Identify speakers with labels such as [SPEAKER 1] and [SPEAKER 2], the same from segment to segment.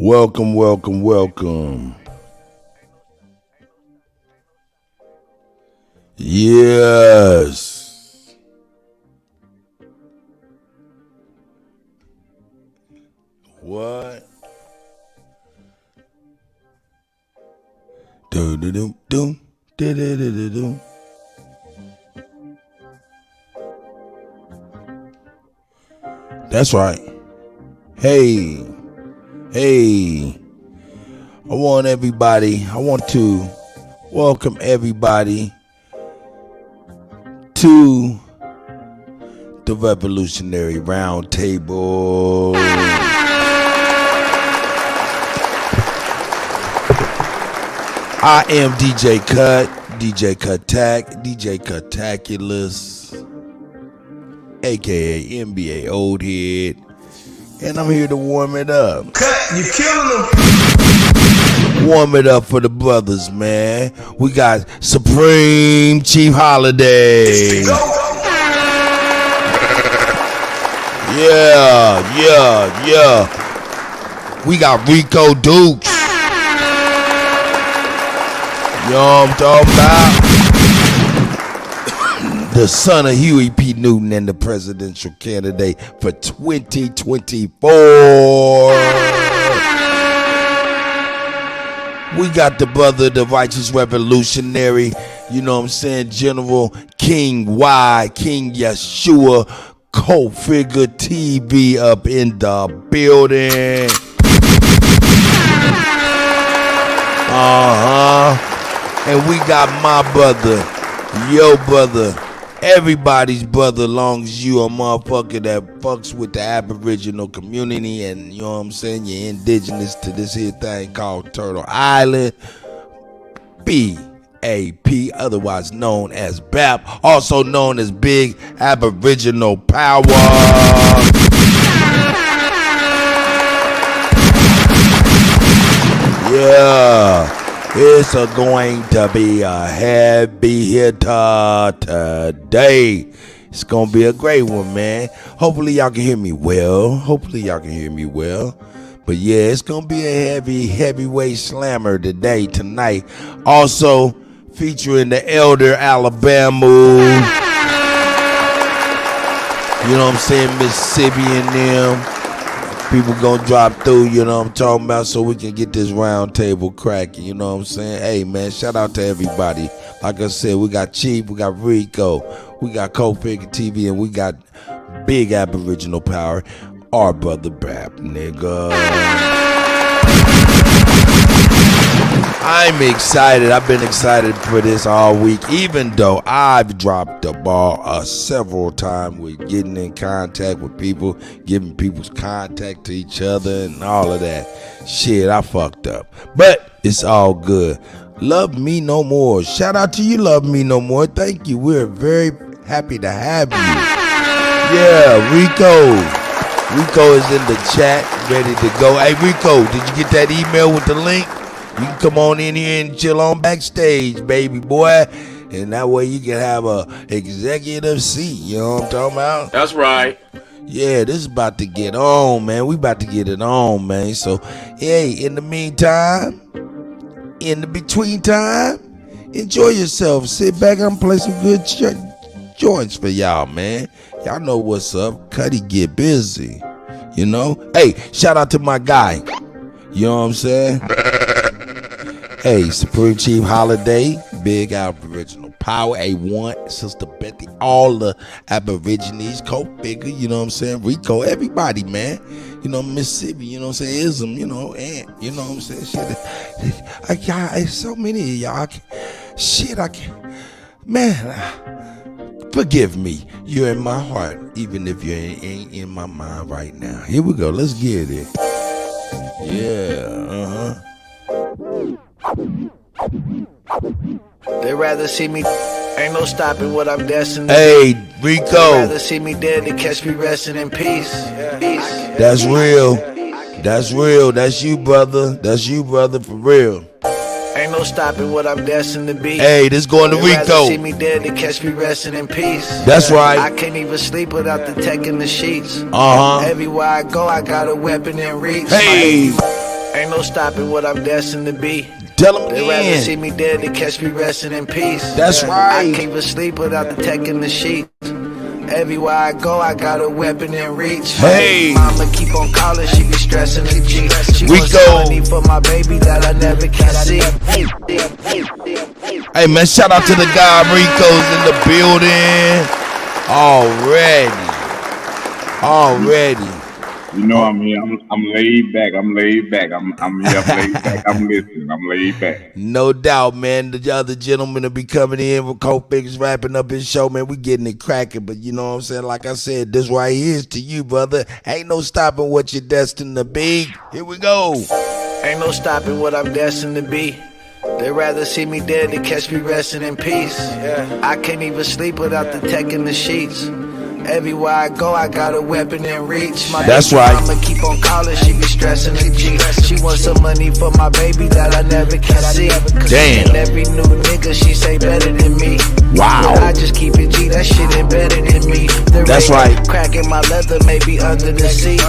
[SPEAKER 1] Welcome, welcome, welcome. Yes. What? Do do do do do do do do. That's right. Hey. I want to welcome everybody to the Revolutionary RoundTable. I am DJ Cut, DJ Cuttack, DJ Cuttaculous, aka NBA Old Head, and I'm here to warm it up.
[SPEAKER 2] Cut, you killing them.
[SPEAKER 1] Warm it up for the brothers, man. We got Supreme Chief Holiday. Yeah. We got Rico Dukes. You know what I'm talking about? The son of Huey P. Newton and the presidential candidate for 2024. We got the brother, the righteous revolutionary, you know what I'm saying, General King Y, King Yeshua, Co-Figure TV up in the building. And we got my brother, your brother, everybody's brother, long as you a motherfucker that fucks with the Aboriginal community and, you know what I'm saying, you're indigenous to this here thing called Turtle Island. BAP, otherwise known as BAP, also known as Big Aboriginal Power. Yeah. It's going to be a heavy hitter today. It's going to be a great one, man. Hopefully y'all can hear me well. But yeah, it's going to be a heavyweight slammer tonight. Also featuring the Elder Alabama. You know what I'm saying? Mississippi and them. People gonna drop through, you know what I'm talking about, so we can get this round table cracking, you know what I'm saying? Hey, man, shout out to everybody. Like I said, we got Chief, we got Rico, we got Co-Figure TV, and we got Big Aboriginal Power, our brother Bap, nigga. I'm excited. I've been excited for this all week, even though I've dropped the ball several times with getting in contact with people, giving people's contact to each other and all of that. Shit, I fucked up. But it's all good. Love Me No More. Shout out to you, Love Me No More. Thank you. We're very happy to have you. Yeah, Rico. Rico is in the chat, ready to go. Hey, Rico, did you get that email with the link? You can come on in here and chill on backstage, baby boy. And that way you can have a executive seat. You know what I'm talking about?
[SPEAKER 2] That's right.
[SPEAKER 1] Yeah, this is about to get on, man. We about to get it on, man. So, hey, in the meantime, in the between time, enjoy yourself. Sit back and play some good joints for y'all, man. Y'all know what's up. Cuddy get busy, you know? Hey, shout out to my guy. You know what I'm saying? Hey, Supreme Chief Holiday, Big Aboriginal Power, A1, Sister Betty, all the Aborigines, Co-Figure, you know what I'm saying, Rico, everybody, man. You know, Mississippi, you know what I'm saying, Ism, you know, and, you know what I'm saying, shit. It's so many of y'all. Man, forgive me. You're in my heart, even if you ain't in my mind right now. Here we go, let's get it. Yeah,
[SPEAKER 3] They rather see me, ain't no stopping what I'm destined to
[SPEAKER 1] Hey, Rico.
[SPEAKER 3] They rather see me dead than catch me resting in peace.
[SPEAKER 1] That's real. That's real. That's you, brother. That's you, brother, for real.
[SPEAKER 3] Ain't no stopping what I'm destined to be.
[SPEAKER 1] Hey, this going to
[SPEAKER 3] They rather
[SPEAKER 1] Rico.
[SPEAKER 3] see me dead than catch me resting in peace.
[SPEAKER 1] That's right.
[SPEAKER 3] I can't even sleep without the tech in the sheets.
[SPEAKER 1] Uh-huh.
[SPEAKER 3] Everywhere I go, I got a weapon in reach.
[SPEAKER 1] Hey.
[SPEAKER 3] Ain't no stopping what I'm destined to be.
[SPEAKER 1] Tell them
[SPEAKER 3] They'd rather see
[SPEAKER 1] again.
[SPEAKER 3] me dead than catch me resting in peace.
[SPEAKER 1] That's
[SPEAKER 3] I
[SPEAKER 1] right.
[SPEAKER 3] can't even sleep without the tech in the sheets. Everywhere I go, I got a weapon in reach.
[SPEAKER 1] Hey.
[SPEAKER 3] Mama keep on calling, she be stressing the G. She
[SPEAKER 1] We
[SPEAKER 3] wants
[SPEAKER 1] go.
[SPEAKER 3] some money for my baby that I never can see.
[SPEAKER 1] Hey man, shout out to the guy Rico's in the building. Already.
[SPEAKER 2] You know I'm here. I'm laid back. I'm laid back. I'm here. I'm laid back. I'm listening. I'm laid back.
[SPEAKER 1] No doubt, man. The other gentleman will be coming in with Copix wrapping up his show, man. We getting it cracking, but you know what I'm saying? Like I said, this right here is to you, brother. Ain't no stopping what you're destined to be. Here we go.
[SPEAKER 3] Ain't no stopping what I'm destined to be. They'd rather see me dead than catch me resting in peace. I can't even sleep without the tech in the sheets. Everywhere I go, I got a weapon in reach. My
[SPEAKER 1] That's
[SPEAKER 3] baby
[SPEAKER 1] right.
[SPEAKER 3] mama keep on calling, she be stressing the G. She wants some money for my baby that I never can see.
[SPEAKER 1] Damn.
[SPEAKER 3] And every new nigga she say better than me.
[SPEAKER 1] Wow.
[SPEAKER 3] But I just keep it G, that shit embedded in me. The
[SPEAKER 1] That's
[SPEAKER 3] ring
[SPEAKER 1] right.
[SPEAKER 3] cracking my leather, maybe under the seat.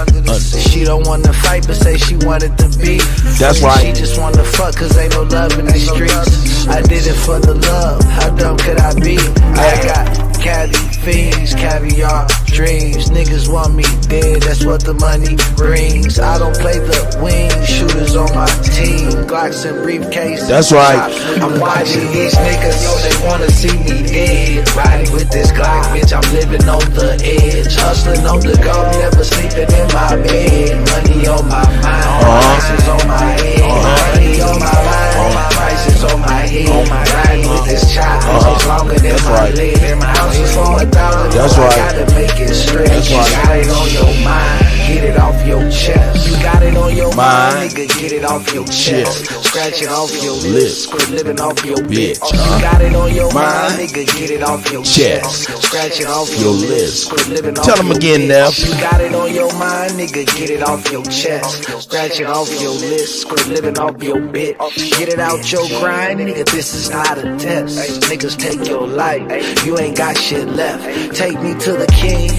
[SPEAKER 3] She don't wanna fight, but say she wanted to be.
[SPEAKER 1] That's right.
[SPEAKER 3] She just wanna fuck, cause ain't no love in the streets. I did it for the love, how dumb could I be? I got caddy, fiends, caviar, dreams. Niggas want me dead, that's what the money brings. I don't play the wing, shooters on my team. Glocks and briefcases.
[SPEAKER 1] That's right.
[SPEAKER 3] I'm watching these niggas, yo, they wanna see me dead. Riding with this Glock, bitch, I'm living on the edge. Hustling on the go, never sleeping in my bed. Money on my mind, prices on my head. Money on my mind, prices on my head. Riding with this chop, it's longer than my leg. My house is for $1,000.
[SPEAKER 1] That's right.
[SPEAKER 3] Gotta make it straight.
[SPEAKER 1] That's right.
[SPEAKER 3] You got it on your mind, get it off your chest. You got it on your mind, nigga, get it off your chest. Scratch it off your lips, quit living off your bitch. You got it on your mind, nigga, get it off your chest. Scratch it off your lips, quit living off
[SPEAKER 1] Tell
[SPEAKER 3] your
[SPEAKER 1] them again,
[SPEAKER 3] bitch.
[SPEAKER 1] Neff.
[SPEAKER 3] You got it on your mind, nigga, get it off your chest. Scratch it off your lips, quit living off your bitch. Get it out your grind, nigga, this is not a test. Niggas take your life, you ain't got shit left. Take me to the king.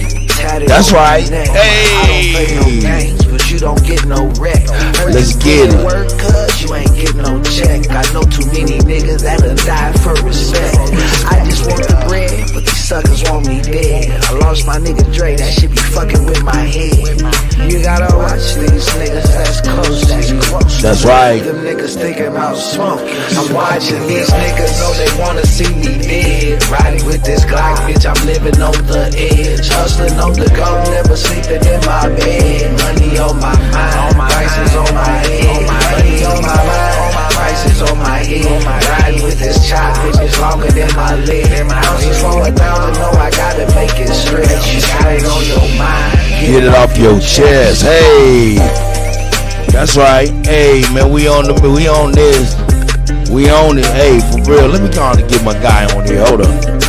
[SPEAKER 1] That's right.
[SPEAKER 3] I don't play no
[SPEAKER 1] Hey.
[SPEAKER 3] games, but you don't get no wreck.
[SPEAKER 1] Let's get it.
[SPEAKER 3] Work, cause you ain't get no check. I know too many niggas that'll die for respect. I just want the bread, but these suckers want me dead. I lost my nigga Dre, that shit be fucking with my head. You gotta watch these niggas, that's close, that's close.
[SPEAKER 1] That's right.
[SPEAKER 3] Them niggas thinking about smoke. I'm watching these niggas, know they wanna see me dead. Riding with this Glock, bitch, I'm living on the edge. Hustling on the go, never sleeping in my bed. Money on my mind, prices on my head. Money on my mind, prices on my head. Riding with this chop, bitch, it's longer than my leg. My house is for $1,000, no, I gotta make it straight. You got it on your mind.
[SPEAKER 1] Get it off your chest. Hey. That's right. Hey man, we on this. We on it. Hey, for real. Let me go on and get my guy on here. Hold up.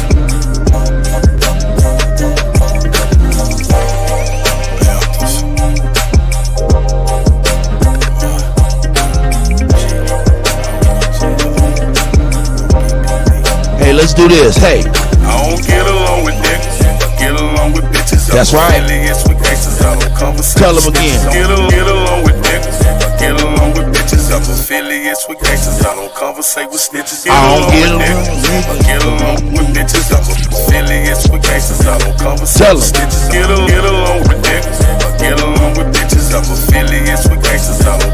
[SPEAKER 1] Hey, let's do this. Hey.
[SPEAKER 4] I don't get along with niggas, I get along with bitches.
[SPEAKER 1] That's right.
[SPEAKER 4] Affiliates with gangsters, I don't conversate.
[SPEAKER 1] Tell 'em again.
[SPEAKER 4] Get along with niggas, I get along with bitches. I'm affiliates with gangsters, I don't conversate with snitches.
[SPEAKER 1] I don't get
[SPEAKER 4] with
[SPEAKER 1] along
[SPEAKER 4] niggas,
[SPEAKER 1] with
[SPEAKER 4] I get along with bitches. I'm affiliates with gangsters, I don't conversate
[SPEAKER 1] Tell 'em.
[SPEAKER 4] with snitches. Get along with niggas, I get along with bitches. I'm affiliates with gangsters, I don't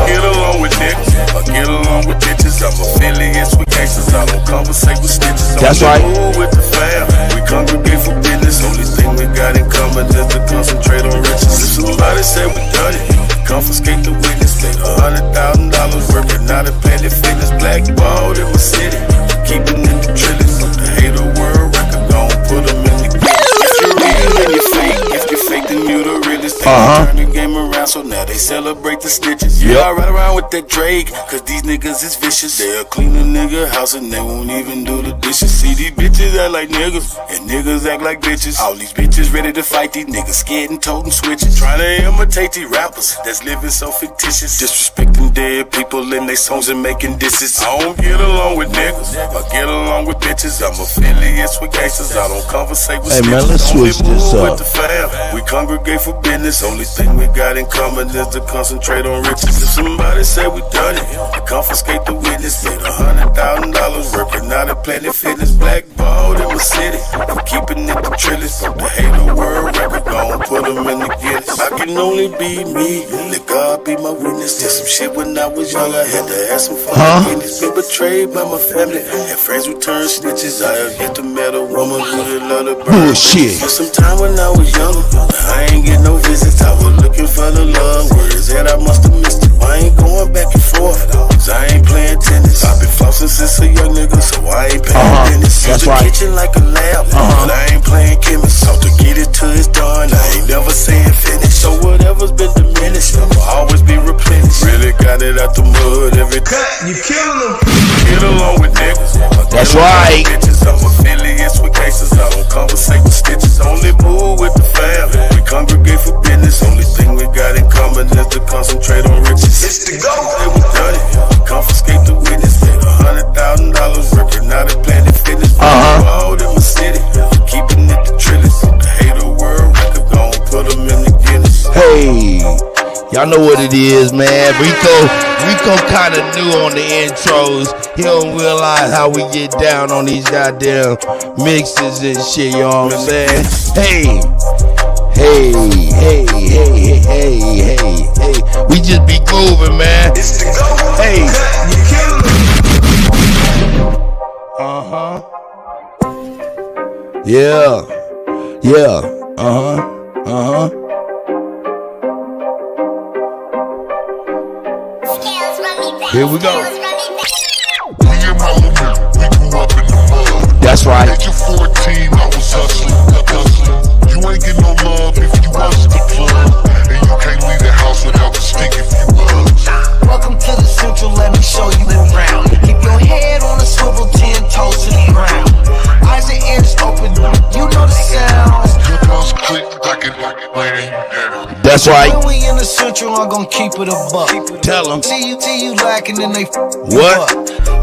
[SPEAKER 4] Get along with niggas, I get along with bitches. I'm affiliates with gangsters, I don't conversate with snitches.
[SPEAKER 1] That's right.
[SPEAKER 4] Cool with the fam, we congregate for business. Only thing we got in common is to concentrate on riches. If somebody say we done it, confiscate the witness. Make $100,000 working out of Planet Fitness. Blackballed in my city, keeping in the trillions. The hater world record, gon' put them in the game. If you're real, then you're fake. If you're fake, then you the realest. They turn the game around, so now they celebrate the stitches. Yeah, I ride around with that Drake, cause these niggas is vicious. They'll clean a nigga house and they won't even do the dishes. See, these bitches act like niggas, and niggas act like bitches. All these bitches ready to fight, these niggas scared and toting switches. Trying to imitate these rappers that's living so fictitious. Disrespecting dead people in their songs and making disses. I don't get along with niggas, I get along with bitches. I'm affiliates with gangsters, I don't conversate with
[SPEAKER 1] Hey, man,
[SPEAKER 4] snitches.
[SPEAKER 1] let's
[SPEAKER 4] Only
[SPEAKER 1] switch this
[SPEAKER 4] move
[SPEAKER 1] up.
[SPEAKER 4] with the fam, we congregate for business. business. Only thing we got in common is to concentrate on riches. If somebody say we done it, I confiscate the witness. Made $100,000 working out at Planet Fitness. Blackballed in my city, I'm keeping it the trillest. The hater world record, gon' put them in the Guinness. I can only be me, let God be my witness. Did some shit when I was young, I had to ask some forgiveness. Been betrayed by my family, and friends who turn snitches. I have yet to met a woman who did love to burn.
[SPEAKER 1] Bullshit.
[SPEAKER 4] For some time when I was younger, I ain't get no visits. I was looking for the love. Where is it? I must have missed it. I ain't going back and forth, cause I ain't playing tennis. I've been flossing since a young nigga, so I ain't paying tennis.
[SPEAKER 1] That's
[SPEAKER 4] the
[SPEAKER 1] right.
[SPEAKER 4] Kitchen like a lab, but I ain't playing chemist. So to get it till it's done, I ain't never saying finish. So whatever's been diminished, will always be replenished. Really got it out the mud every time.
[SPEAKER 3] You killing them.
[SPEAKER 4] Get along with niggas.
[SPEAKER 1] That's right.
[SPEAKER 4] Bitches, I'm affiliates with cases. I don't conversate with stitches. Only move with the family. We congregate for business. Only thing we got in common is to concentrate on riches.
[SPEAKER 3] It's the go.
[SPEAKER 4] Say we done it. Confiscate the witness. Made $100,000 working out at Planet Fitness. All in my city. Keeping it the trillest. The hater world record gon' put them in the Guinness.
[SPEAKER 1] Hey, y'all know what it is, man. Rico kind of new on the intros. He don't realize how we get down on these goddamn mixes and shit, you know what I'm saying? Hey. We just be grooving, man.
[SPEAKER 3] It's the go.
[SPEAKER 1] Hey.
[SPEAKER 3] You killing them.
[SPEAKER 1] Yeah. Here we go.
[SPEAKER 5] Me and my little man, we grew up in the mud.
[SPEAKER 1] That's right.
[SPEAKER 5] Age of 14, I was hustling. You ain't get no love if you wasn't the plug. And you can't leave the house without the stick if you was.
[SPEAKER 3] Welcome to the Central, let me show you around. Keep your head on a swivel, 10 toes to the ground. Eyes and ears open, you know the sounds.
[SPEAKER 5] Your guns click like it laying you down.
[SPEAKER 1] That's right.
[SPEAKER 3] When we in the Central, I'm gon' keep it a buck.
[SPEAKER 1] Tell them.
[SPEAKER 3] See you lacking and they
[SPEAKER 1] What?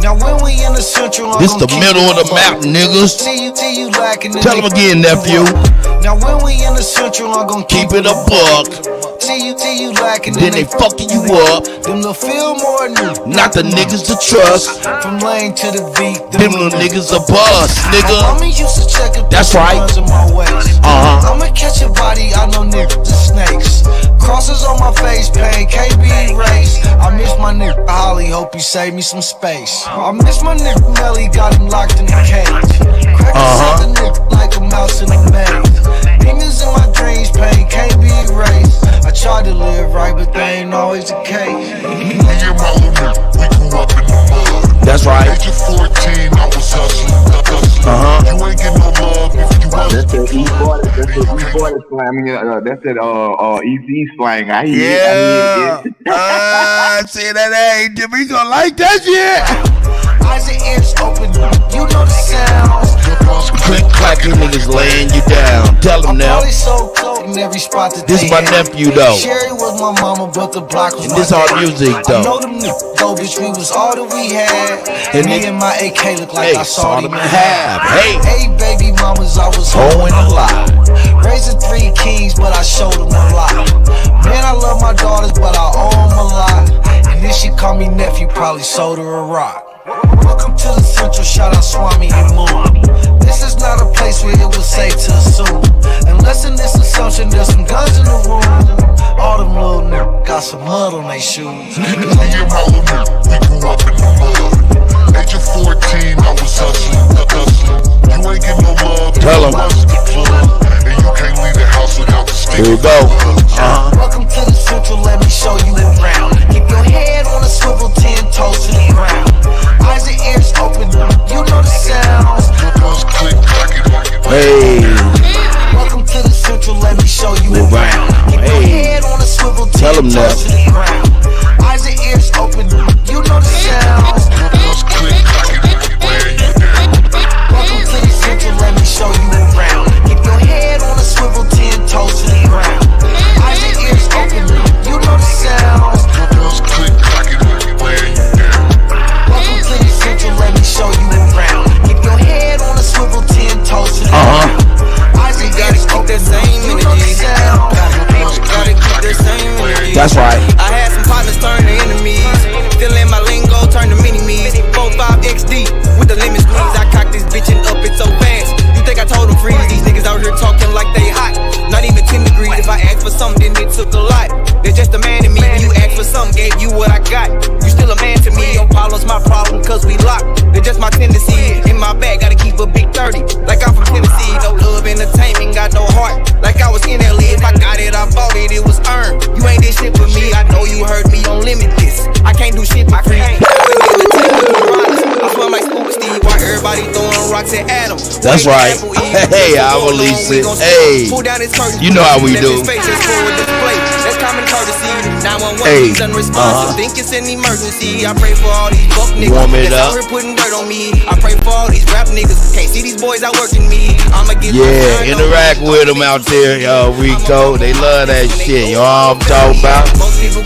[SPEAKER 3] Now when we in the Central, I'm
[SPEAKER 1] This
[SPEAKER 3] gon'
[SPEAKER 1] the
[SPEAKER 3] keep
[SPEAKER 1] middle
[SPEAKER 3] it
[SPEAKER 1] of the
[SPEAKER 3] a
[SPEAKER 1] map,
[SPEAKER 3] buck.
[SPEAKER 1] niggas.
[SPEAKER 3] See you lacking and
[SPEAKER 1] Tell
[SPEAKER 3] they
[SPEAKER 1] them again, nephew.
[SPEAKER 3] Now when we in the Central, I'm gon'
[SPEAKER 1] Keep it a buck.
[SPEAKER 3] See you lacking
[SPEAKER 1] Then they fucking you up.
[SPEAKER 3] Them little feel more new.
[SPEAKER 1] Not the niggas to trust.
[SPEAKER 3] From lane to the beat.
[SPEAKER 1] Them little niggas a bust, nigga.
[SPEAKER 3] Mama used to check if
[SPEAKER 1] That's
[SPEAKER 3] the
[SPEAKER 1] right.
[SPEAKER 3] guns in my waist. I'ma catch a body, I know niggas the snakes. Crosses on my face, pain can't be erased. I miss my nigga Holly, hope he save me some space. I miss my nigga Nelly, got him locked in the cage. Crackers out the nigga like a mouse in a maze. Demons in my dreams, pain can't be erased. I tried to live right, but they ain't always the case.
[SPEAKER 5] Me and my little man, we grew up in the mud.
[SPEAKER 1] That's right.
[SPEAKER 5] Age of 14, I was hustling. You ain't get no love if you wasn't the plug.
[SPEAKER 2] That's that E-40 slang. I mean, that's that EZ slang. I hear
[SPEAKER 1] Yeah.
[SPEAKER 2] it.
[SPEAKER 1] See that ain't we gonna like that shit.
[SPEAKER 3] Eyes and ears open, you know the sounds.
[SPEAKER 5] Your guns
[SPEAKER 1] Click clack, you niggas laying you down. Tell them now.
[SPEAKER 3] Probably so cold in every spot that
[SPEAKER 1] This
[SPEAKER 3] they
[SPEAKER 1] my
[SPEAKER 3] had.
[SPEAKER 1] nephew though.
[SPEAKER 3] Sherry was my mama, but the block was
[SPEAKER 1] And
[SPEAKER 3] my
[SPEAKER 1] this our
[SPEAKER 3] dad.
[SPEAKER 1] music
[SPEAKER 3] I
[SPEAKER 1] though.
[SPEAKER 3] know them niggas, though, bitch, we was all that we had.
[SPEAKER 1] And
[SPEAKER 3] Me
[SPEAKER 1] they-
[SPEAKER 3] and my AK look like
[SPEAKER 1] Hey,
[SPEAKER 3] I saw them
[SPEAKER 1] in
[SPEAKER 3] in
[SPEAKER 1] half. Hey,
[SPEAKER 3] Hey, baby mamas, I was
[SPEAKER 1] hoeing a lot.
[SPEAKER 3] Raising 3 kings, but I showed them a lot. Man, I love my daughters, but I owe them a lot. And then she called me nephew, probably sold her a rock. Welcome to the Central, shout out Swami and Moon. This is not a place where it was safe to assume. Unless in this assumption, there's some guns in the room. All them little niggas got some mud on their shoes.
[SPEAKER 5] Me and my little man, we grew up in the mud. Age of 14, I was hustling. You ain't get no love if
[SPEAKER 1] Tell
[SPEAKER 5] you
[SPEAKER 1] 'em.
[SPEAKER 5] wasn't the plug. And you can't leave the house without the stick.
[SPEAKER 1] Here we go.
[SPEAKER 3] Welcome to the Central, let me show you around. Keep your head on a swivel, 10 toes to the ground. Eyes and ears open, you know the sounds.
[SPEAKER 5] Your guns click like it.
[SPEAKER 1] Hey,
[SPEAKER 3] Welcome to the Central, let me show you around. Keep your
[SPEAKER 1] Hey.
[SPEAKER 3] head on a swivel, 10
[SPEAKER 1] Tell 'em now.
[SPEAKER 3] toes to the ground. Eyes and ears open, you know the sounds.
[SPEAKER 5] Your guns click like it. Laying you down.
[SPEAKER 3] Welcome to the Central, let me show you around. Keep your head on a swivel, 10 toes to the ground. Eyes and ears open, you know the sounds.
[SPEAKER 5] Your guns click like it. Laying you down.
[SPEAKER 3] Welcome to the Central, let me show you around. Keep your head on a swivel, 10 toes to the ground. Eyes and ears open, you know the sound.
[SPEAKER 5] Your guns click
[SPEAKER 1] That's right.
[SPEAKER 6] I had some partners turn to enemies. Still in my lingo, turn to mini-me's. 4-5 XD with the lemon squeeze. I cocked this bitch and up it so fast. You think I told them freeze? These niggas out here talking like they hot. Not even 10 degrees. If I asked for something, then it took a lot. They're just a man to me. When you asked for something, gave you what I got. You still a man to me. Your problem's my problem, cause we locked. They're just my tendency. In my bag, gotta keep a big 30. Like I'm from Tennessee. No love, entertainment, got no heart. Like I was in LA. If I got it, I bought it, it was earned. You ain't this shit for me. I know you heard me on Limitless. I can't do shit for free. I smell like Spook Steve. Why everybody throwing rocks at Adam?
[SPEAKER 1] That's right. Hey, I release it. Hey, you know how we do.
[SPEAKER 6] That's common courtesy. 911 is unresponsive. Think it's an emergency. I pray for all these fuck niggas that's out here putting dirt on me. I pray for all these rap niggas. Can't see these boys out working me. I'ma get
[SPEAKER 1] interact with them out there, Rico. They love that shit. You know what I'm talking about?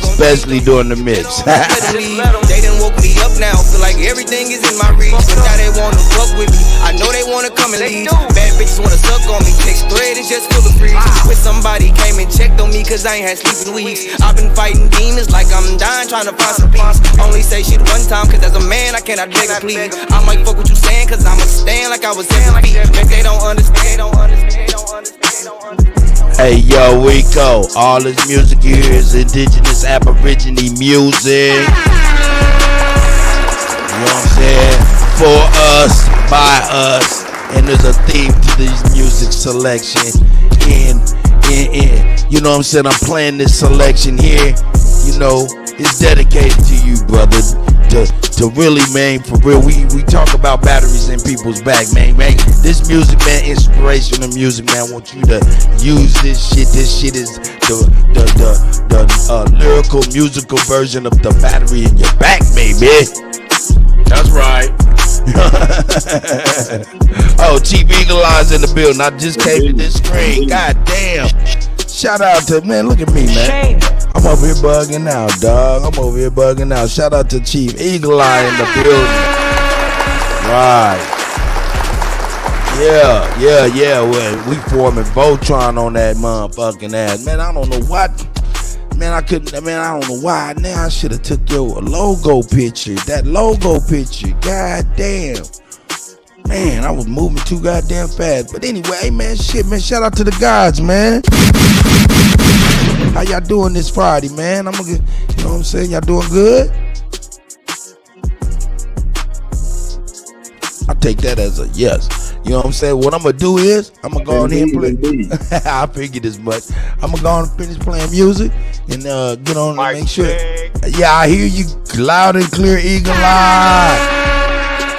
[SPEAKER 1] Especially during the mix.
[SPEAKER 6] They done woke me up now. Feel like everything is in my reach. But now they wanna fuck with me. I know they wanna come and leave. Bad bitches wanna suck on me. Text thread is just full of free. When somebody came and checked on me, cause I ain't had sleep in weeks. I've been fighting demons like I'm dying, trying to find some peace. Only say shit one time, cause as a man I cannot beg or plead. I might fuck what you saying, cause I'ma stand like I was 7 feet. If they don't understand,
[SPEAKER 1] Hey, yo, Rico, all this music here is indigenous Aborigine music. You know what I'm saying? For us, by us. And there's a theme to this music selection. You know what I'm saying? I'm playing this selection here. You know, it's dedicated to you, brother. To really, man, for real, we talk about batteries in people's back, man. This music, man, inspirational music, man. I want you to use this shit. This shit is the lyrical, musical version of the battery in your back, baby.
[SPEAKER 2] That's right.
[SPEAKER 1] Oh, Chief Eagle Eye's in the building. I just came to this screen. God damn. Shout out to, man, look at me, man. I'm over here bugging out, dog. I'm over here bugging out. Shout out to Chief Eagle Eye in the building. Right. Yeah. Well, we forming Voltron on that motherfucking ass. Man, I don't know what. Man, I don't know why. Now I should have took your logo picture. That logo picture. God damn. Man, I was moving too goddamn fast. But anyway, man, shit, man, shout out to the gods, man. How y'all doing this Friday, man? I'm gonna get, you know what I'm saying? Y'all doing good? I take that as a yes. You know what I'm saying? What I'm gonna do is I'm gonna go on here and play. I figured as much. I'm gonna go on and finish playing music and get on and make sure. Yeah, I hear you loud and clear, Eagle Eye.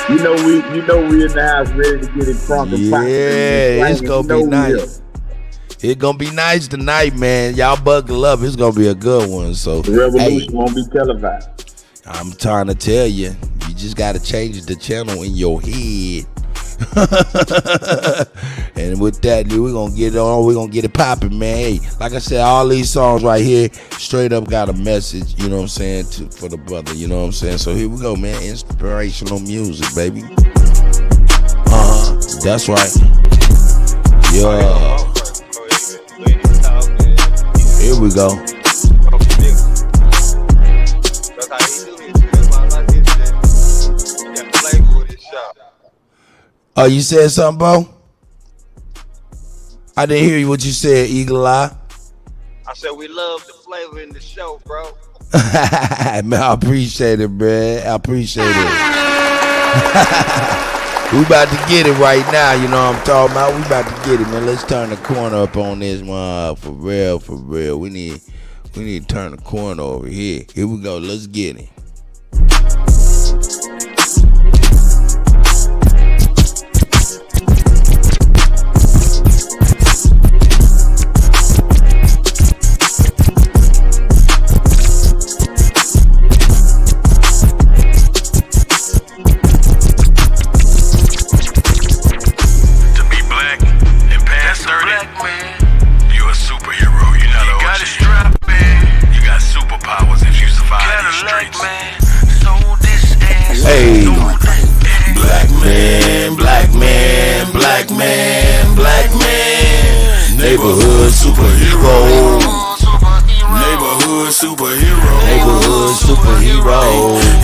[SPEAKER 2] You know we in the house ready to get it crunk and pop.
[SPEAKER 1] Yeah, it's gonna be nice. It's gonna be nice tonight, man. Y'all buckle up. It's gonna be a good one. So
[SPEAKER 2] the Revolution won't be televised.
[SPEAKER 1] I'm trying to tell you, you just gotta change the channel in your head. And with that, dude, we're gonna get it on. We're gonna get it popping, man. Hey, like I said, all these songs right here straight up got a message, you know what I'm saying, for the brother, you know what I'm saying. So here we go, man. Inspirational music, baby. That's right. Yeah. Here we go. Oh, you said something, Bo? I didn't hear you what you said, Eagle Eye.
[SPEAKER 7] I said we love the flavor in the show, bro.
[SPEAKER 1] Man, I appreciate it, man. I appreciate it. We about to get it right now, you know what I'm talking about? We about to get it, man. Let's turn the corner up on this one. For real. We need to turn the corner over here. Here we go. Let's get it. Hey, black man, neighborhood superhero.
[SPEAKER 4] superhero.
[SPEAKER 1] Neighborhood superhero.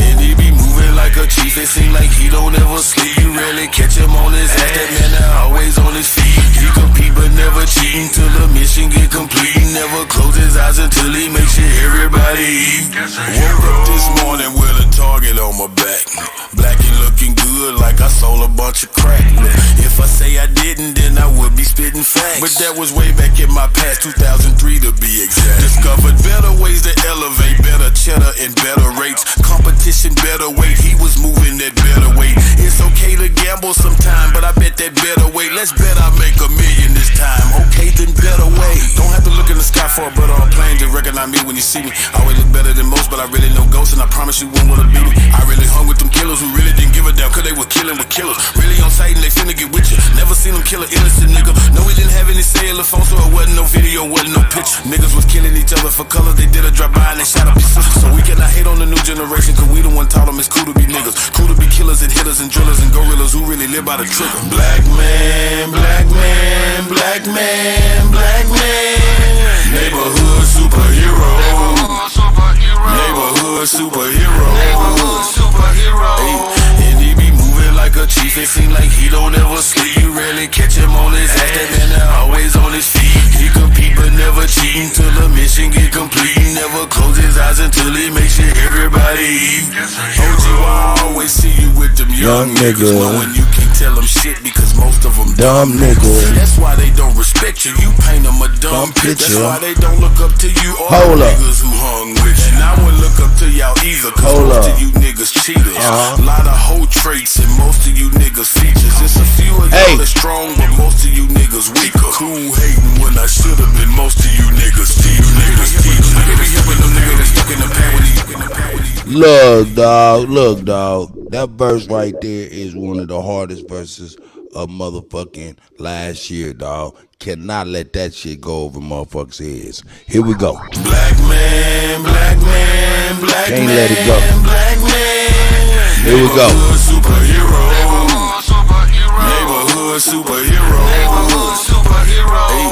[SPEAKER 4] And he be moving like a chief. It seem like he don't ever sleep. You rarely catch him on his ass. That man always on his feet. He compete but never cheat till the mission get complete. He never close his eyes until he makes sure everybody eat. Woke up this morning with a target on my back. Black and looking good like I sold a bunch of crack. If I say I didn't, then I would be spitting facts. But that was way back in my past, 2003 to be exact. Discovered better ways to elevate, better cheddar and better rates. Competition better weight, he was moving that better weight. It's okay to gamble sometime, but I bet that better weight. Let's bet I make $1 million this time. Okay, then better way. Don't have to look in the sky for a bird or a plane to recognize me when you see me. I always look better than most, but I really know ghosts, and I promise you won't wanna beat me. I really hung with them killers who really didn't give a damn, cause they were killing with killers. Really on sight and they finna get with you. Never seen them kill an innocent nigga. No, we didn't have any cellular phone, so it wasn't no video, wasn't no picture. Niggas was killing each other for color. They did a drive by and they shot up your sister. So we cannot hate on the new generation, cause we the one taught them it's cool to be niggas. Cool to be killers and hitters and drillers and gorillas who really live by the trigger. Black man, black man, black man, black man. Neighborhood superhero. Neighborhood superhero. Neighborhood superhero. Hey, and he be moving like a chief. It seem like he don't ever sleep. You rarely catch him on his ass. That man always on his feet. He compete but never cheat until the mission get complete. He never close his eyes until he makes sure everybody eat. OG, I always see you with them young niggas. Knowing you can't tell them shit because most of them
[SPEAKER 1] Dumb niggas.
[SPEAKER 4] That's why they don't respect you. You paint them a dumb picture. That's why they don't look up to you or the niggas who hung with you. And I wouldn't look up to y'all either, cause most of you niggas cheaters. A lot of hoe traits and most of you niggas features. It's a few of y'all that's strong, but most of you niggas weaker. Cool hating when I should've been most of you niggas teachers. I can't be helping them niggas that's stuck in the pad with you.
[SPEAKER 1] Look, dog. That verse right there is one of the hardest verses of motherfucking last year, dog. Cannot let that shit go over motherfuckers' heads. Here we go.
[SPEAKER 4] Black man, black man, black
[SPEAKER 1] Can't
[SPEAKER 4] man,
[SPEAKER 1] let it go.
[SPEAKER 4] Black man.
[SPEAKER 1] Here we go.
[SPEAKER 4] Neighborhood superhero. Neighborhood superhero. Neighborhood superhero. Hey,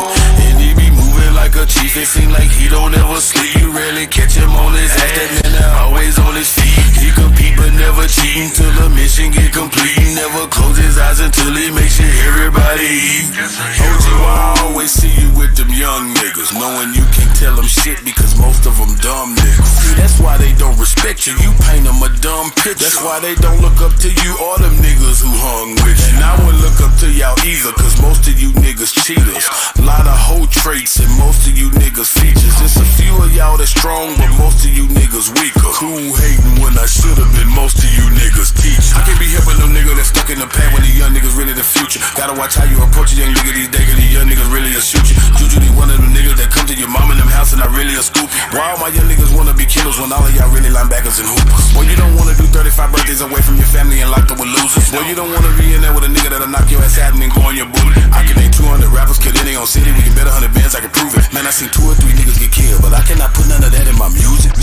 [SPEAKER 4] and he be moving like a chief. It seem like he don't ever sleep. You rarely catch him on his ass. That man always on his feet. He compete but never cheat until the mission get complete. He never close his eyes until he makes sure everybody eat. OG, I always see you with them young niggas, knowing you can't tell them shit because most of them dumb niggas. See, that's why they don't respect you. You paint them a dumb picture. That's why they don't look up to you or them niggas who hung with you. And I wouldn't look up to y'all either, cause most of you niggas cheaters. A lot of hoe traits and most of you niggas features. It's a few of y'all that's strong, but most of you niggas weaker. Cool hating when I should've been most of you niggas teachers. I can't be helping them niggas that's stuck in the past when the young niggas really the future. Gotta watch how you approach a young nigga these days, cause these young niggas really will shoot you. Usually one of them niggas that come to your mom in them house and I really a scoop. Why all my young niggas wanna be killers when all of y'all really linebackers and hoopers? Boy, you don't wanna do 35 birthdays away from your family and locked up with losers. Boy, you don't wanna be in there with a nigga that'll knock your ass out and then go on your booty. I can name 200 rappers, kill any on city. We can bet 100 bands, I can prove it. Man, I seen 2 or 3 niggas get killed, but I cannot put none of that in my music.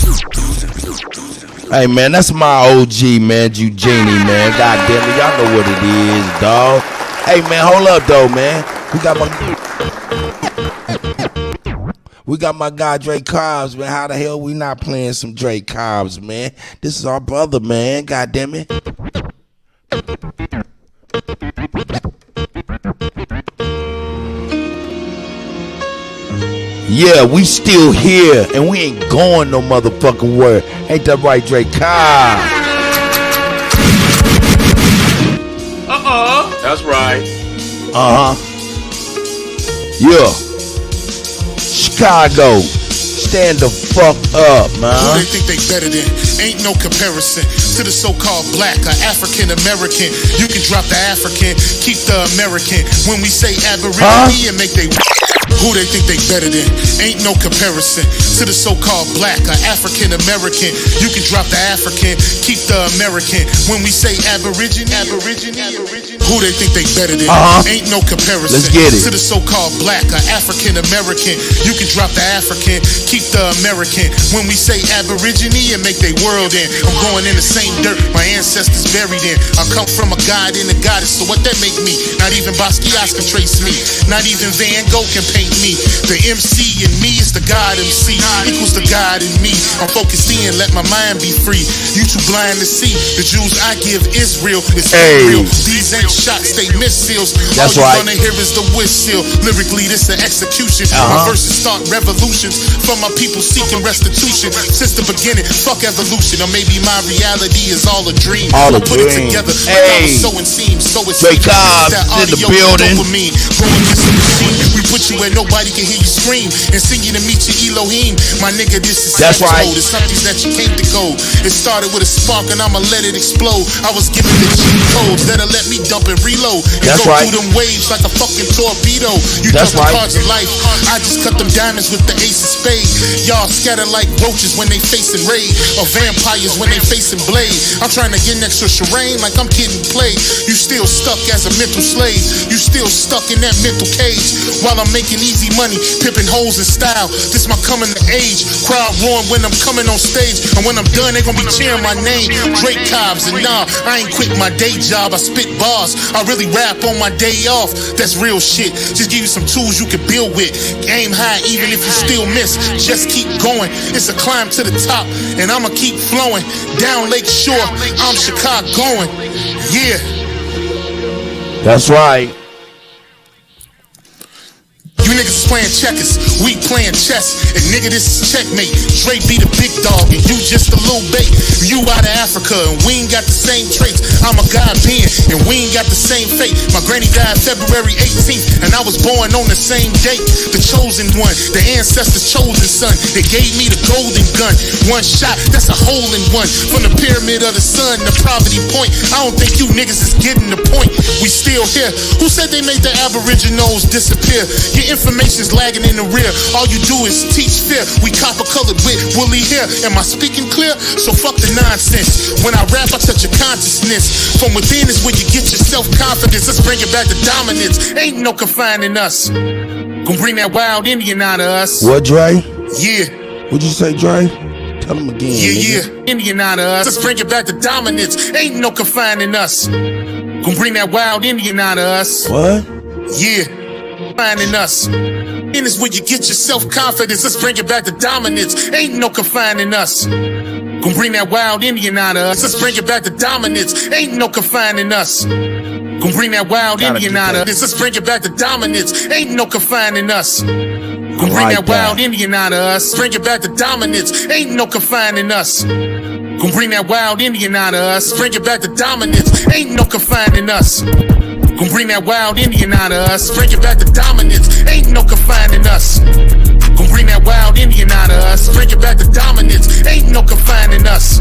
[SPEAKER 1] Hey, man, that's my OG, man, Eugenie, man. God damn it, y'all know what it is, dog. Hey, man, hold up, though, man. We got my guy Drake Cobbs, man. How the hell we not playing some Drake Cobbs, man? This is our brother, man. God damn it. Yeah, we still here, and we ain't going no motherfucking where. Ain't that right, Drake Cobbs?
[SPEAKER 8] That's right.
[SPEAKER 1] Yeah. Chicago, stand the fuck up, man.
[SPEAKER 9] Who they think they better than? Ain't no comparison to the so-called black or African American. You can drop the African, keep the American. When we say Aboriginal and make they. Who they think they better than? Ain't no comparison to the so-called black or African American. You can drop the African, keep the American. When we say Aboriginal. Who they think they better than? Ain't no comparison.
[SPEAKER 1] Let's get it.
[SPEAKER 9] To the so-called black or African American. You can drop the African, keep the American. When we say Aborigine and make they world in. I'm going in the same dirt my ancestors buried in. I come from a god and a goddess, so what that make me? Not even Basquiat can trace me. Not even Van Gogh can paint with me. The MC in me is the God MC, equals the God in me. I'm focused in, let my mind be free. You too blind to see, the Jews I give Israel is real. These ain't shots, they missiles.
[SPEAKER 1] That's
[SPEAKER 9] all
[SPEAKER 1] right.
[SPEAKER 9] you gonna hear is the whistle. Lyrically, this an execution. My verses start revolutions from my people seeking restitution. Since the beginning, fuck evolution. Or maybe my reality is all a dream.
[SPEAKER 1] All a
[SPEAKER 9] put
[SPEAKER 1] dream.
[SPEAKER 9] it together like I was sewing seams. So it's
[SPEAKER 1] Drake Cobbs in the building.
[SPEAKER 9] Dopamine. Go against the machine. We put you where nobody can hear you scream and sing you to meet your Elohim. My nigga, this is
[SPEAKER 1] That's right.
[SPEAKER 9] It's something that you came to go. It started with a spark and I'ma let it explode. I was given the cheat codes that'll let me dump and reload. And
[SPEAKER 1] That's
[SPEAKER 9] go
[SPEAKER 1] right.
[SPEAKER 9] through them waves like a fucking torpedo. You
[SPEAKER 1] That's
[SPEAKER 9] dealt the
[SPEAKER 1] right.
[SPEAKER 9] cards of life. I just cut them diamonds with the ace of spades. Y'all scatter like roaches when they facing raid, or vampires when they facing blade. I'm trying to get next to Shireen like I'm getting played. You still stuck as a mental slave. You still stuck in that mental cage. While I'm making easy money, pimping hoes in style. This my coming to age. Crowd roaring when I'm coming on stage. And when I'm done, they gonna be cheering my name. Drake Cobbs, and nah, I ain't quit my day job. I spit bars. I really rap on my day off. That's real shit. Just give you some tools you can build with. Aim high even if you still miss. Just keep going. It's a climb to the top, and I'ma keep flowing. Down Lake Shore, I'm Chicagoan. Yeah.
[SPEAKER 1] That's right.
[SPEAKER 9] You niggas is playing checkers, we playing chess. And nigga, this is checkmate. Dre be the big dog and you just a little bait. You out of Africa and we ain't got the same traits. I'm a God being and we ain't got the same fate. My granny died February 18th and I was born on the same date. The chosen one, the ancestors' chosen son. They gave me the golden gun. One shot, that's a hole in one. From the pyramid of the sun to Poverty Point. I don't think you niggas is getting the point. We still here. Who said they made the Aboriginals disappear? Your information's lagging in the rear. All you do is teach fear. We copper colored with woolly hair. Am I speaking clear? So fuck the nonsense. When I rap, I touch your consciousness. From within is where you get your self-confidence. Let's bring it back to dominance. Ain't no confining us. Gonna bring that wild Indian out of us.
[SPEAKER 1] What, Dre?
[SPEAKER 9] Yeah.
[SPEAKER 1] What'd you say, Dre? Tell him again.
[SPEAKER 9] Yeah. Indian out of us. Let's bring it back to dominance. Ain't no confining us. Gonna bring that wild Indian out of us.
[SPEAKER 1] What?
[SPEAKER 9] Yeah. Confining us. And it's where you get your self-confidence. Let's bring it back to dominance. Ain't no confining us. Gonna bring that wild Indian out of us. Let's bring it back to dominance. Ain't no confining us. Gonna bring that wild Indian out of us. Let's bring it back to dominance. Ain't no confining us. Gonna bring that wild Indian out of us. Bring it back to dominance. Ain't no confining us. Gonna bring that wild Indian out of us. Bring it back to dominance. Ain't no confining us. Gonna bring that wild Indian out of us. Bring it back to dominance. Ain't no confining us. Gonna bring that wild Indian out of us. Bring it back to dominance. Ain't no confining us.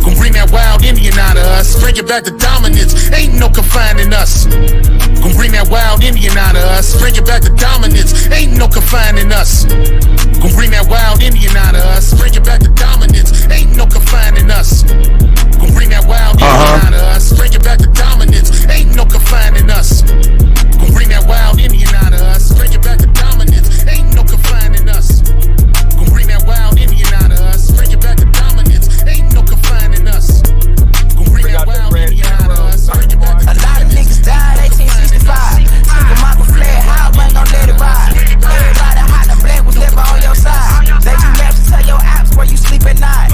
[SPEAKER 9] Gonna bring that wild Indian out of us. Bring it back to dominance. Ain't no confining us. Gonna bring that wild Indian out of us. Bring it back to dominance. Ain't no confining us. Gonna bring that wild Indian out of us. Bring it back to dominance. Ain't no confining us. Gonna bring that wild Indian out of us. Bring it back to dominance. Ain't no confining us. Gonna bring that wild Indian out of us. Bring it back to dominance. Ain't no confining us. Gonna bring that wild Indian out of us. Bring it back to dominance. Ain't no confining us. Gonna bring that wild Indian out of us. Bring it back to dominance.
[SPEAKER 3] A lot of niggas died 1865. Single mama fled, how I ain't gon' let it ride. Everybody hot and black was never on your side. They do maps to tell your apps where you sleep at night.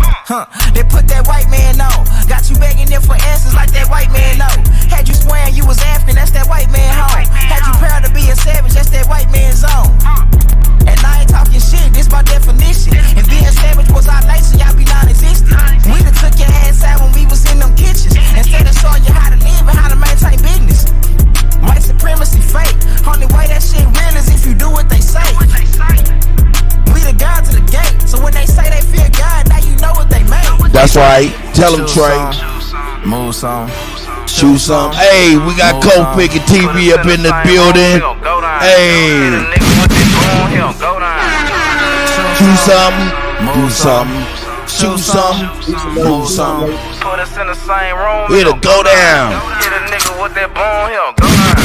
[SPEAKER 3] They put that white man on. Got you begging them for answers like that white man know. Had you swearing you was African, that's that white man home. Had you proud to be a savage, that's that white man's zone. And I ain't talking shit, this my definition. And being savage was our nature, y'all be non-existent. We done took your ass out when we was in them kitchens. Instead of showing you how to live and how to maintain business. White supremacy fake. Only way that shit real is if you do what they say. We the God to the gate, so when they say they fear God, now you know what they make.
[SPEAKER 1] That's right. Tell them, Trey.
[SPEAKER 3] Move some.
[SPEAKER 1] Shoot some. Hey, we got Kopic and TV up in the building. Hey. Shoot something. Do something. Shoot something. Move something.
[SPEAKER 8] Put us in the same room.
[SPEAKER 1] It'll go down.
[SPEAKER 8] Get a nigga with that bone here. Go down.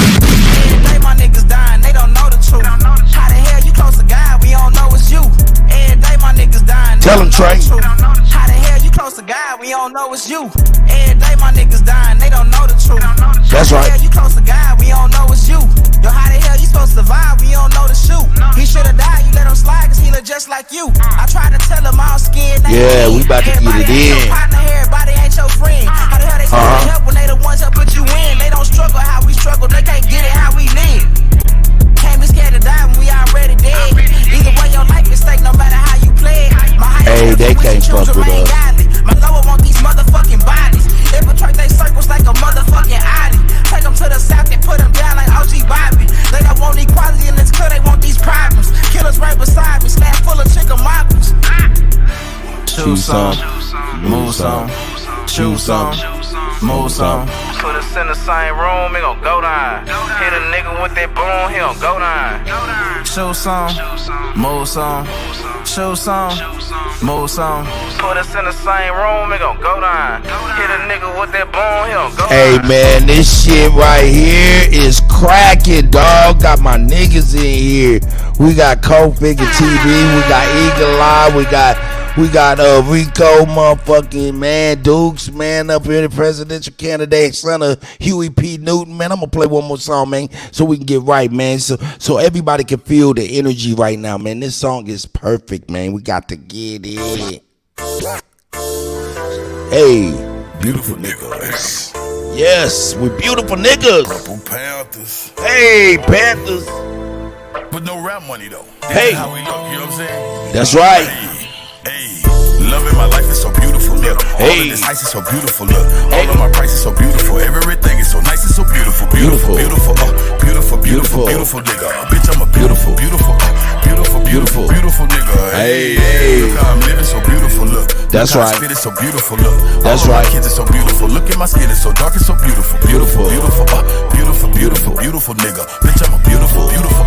[SPEAKER 3] Every day my niggas dying, they don't know the truth. How the hell you close to God, we don't know it's you. Every day my niggas dying.
[SPEAKER 1] Tell them, Trey.
[SPEAKER 3] How the hell you close to God, we don't know it's you. Every day my niggas dying, they don't know the truth.
[SPEAKER 1] That's right.
[SPEAKER 3] How the hell you close to God, we don't know it's you. Yo, how the hell you supposed to survive, we don't know the
[SPEAKER 6] shoot. He should've died, you let him slide, cause he look just like you. I tried to tell him all scared.
[SPEAKER 1] Yeah, we about to get it in.
[SPEAKER 6] Everybody ain't your friend. How the hell they supposed to help when they the ones that put you in? They don't struggle how we struggle, they can't get it how we live. Can't be scared to die when we already dead. Either way, your life is stake no matter how you play it.
[SPEAKER 1] Hey, they can't fuck with us.
[SPEAKER 6] My lower want these motherfucking bodies. Infiltrate they circles like a motherfucking Audi. Take them to the south and put them down like OG Bobby. They don't want equality in this club, they want these problems. Killers right beside me, slab full of chicken moppers.
[SPEAKER 1] Choose some,
[SPEAKER 8] move some, choose some, move some. Put us in the same room, it gon' go down. Hit a nigga with that boom, he gon' go down. Choose some, move some, choose some, move some. Put us in the same room, it gon' go down. Hit a nigga with that boom, he gon' go
[SPEAKER 1] hey
[SPEAKER 8] down.
[SPEAKER 1] man, this shit right here is cracking, dog. Got my niggas in here. We got Cold Figure TV, we got Eagle Eye, we got Rico motherfucking man, Dukes, man, up here, the presidential candidate, son of Huey P. Newton, man. I'm gonna play one more song, man, so we can get right, man. So everybody can feel the energy right now, man. This song is perfect, man. We got to get it. Hey,
[SPEAKER 4] Beautiful niggas.
[SPEAKER 1] yes, we beautiful niggas.
[SPEAKER 4] Purple Panthers.
[SPEAKER 1] Hey, Panthers.
[SPEAKER 4] With no rap money though.
[SPEAKER 1] Hey.
[SPEAKER 4] That's how we look, you know what I'm saying?
[SPEAKER 1] That's right.
[SPEAKER 4] Hey, loving my life is so beautiful, look. All
[SPEAKER 1] Hey.
[SPEAKER 4] of this ice is so beautiful, look. All of my price is so beautiful. Everything is so nice and so beautiful. Beautiful, beautiful, beautiful, beautiful, beautiful nigga. Bitch, I'm a beautiful, beautiful, beautiful, beautiful nigga.
[SPEAKER 1] Hey, hey.
[SPEAKER 4] Look how I'm living so beautiful, look.
[SPEAKER 1] That's
[SPEAKER 4] Look how
[SPEAKER 1] right.
[SPEAKER 4] I spit is so beautiful, look.
[SPEAKER 1] That's
[SPEAKER 4] All of
[SPEAKER 1] right.
[SPEAKER 4] my kids are so beautiful. Look at my skin, it's so dark and so beautiful. Beautiful, beautiful, beautiful, beautiful nigga. Bitch, I'm a beautiful, beautiful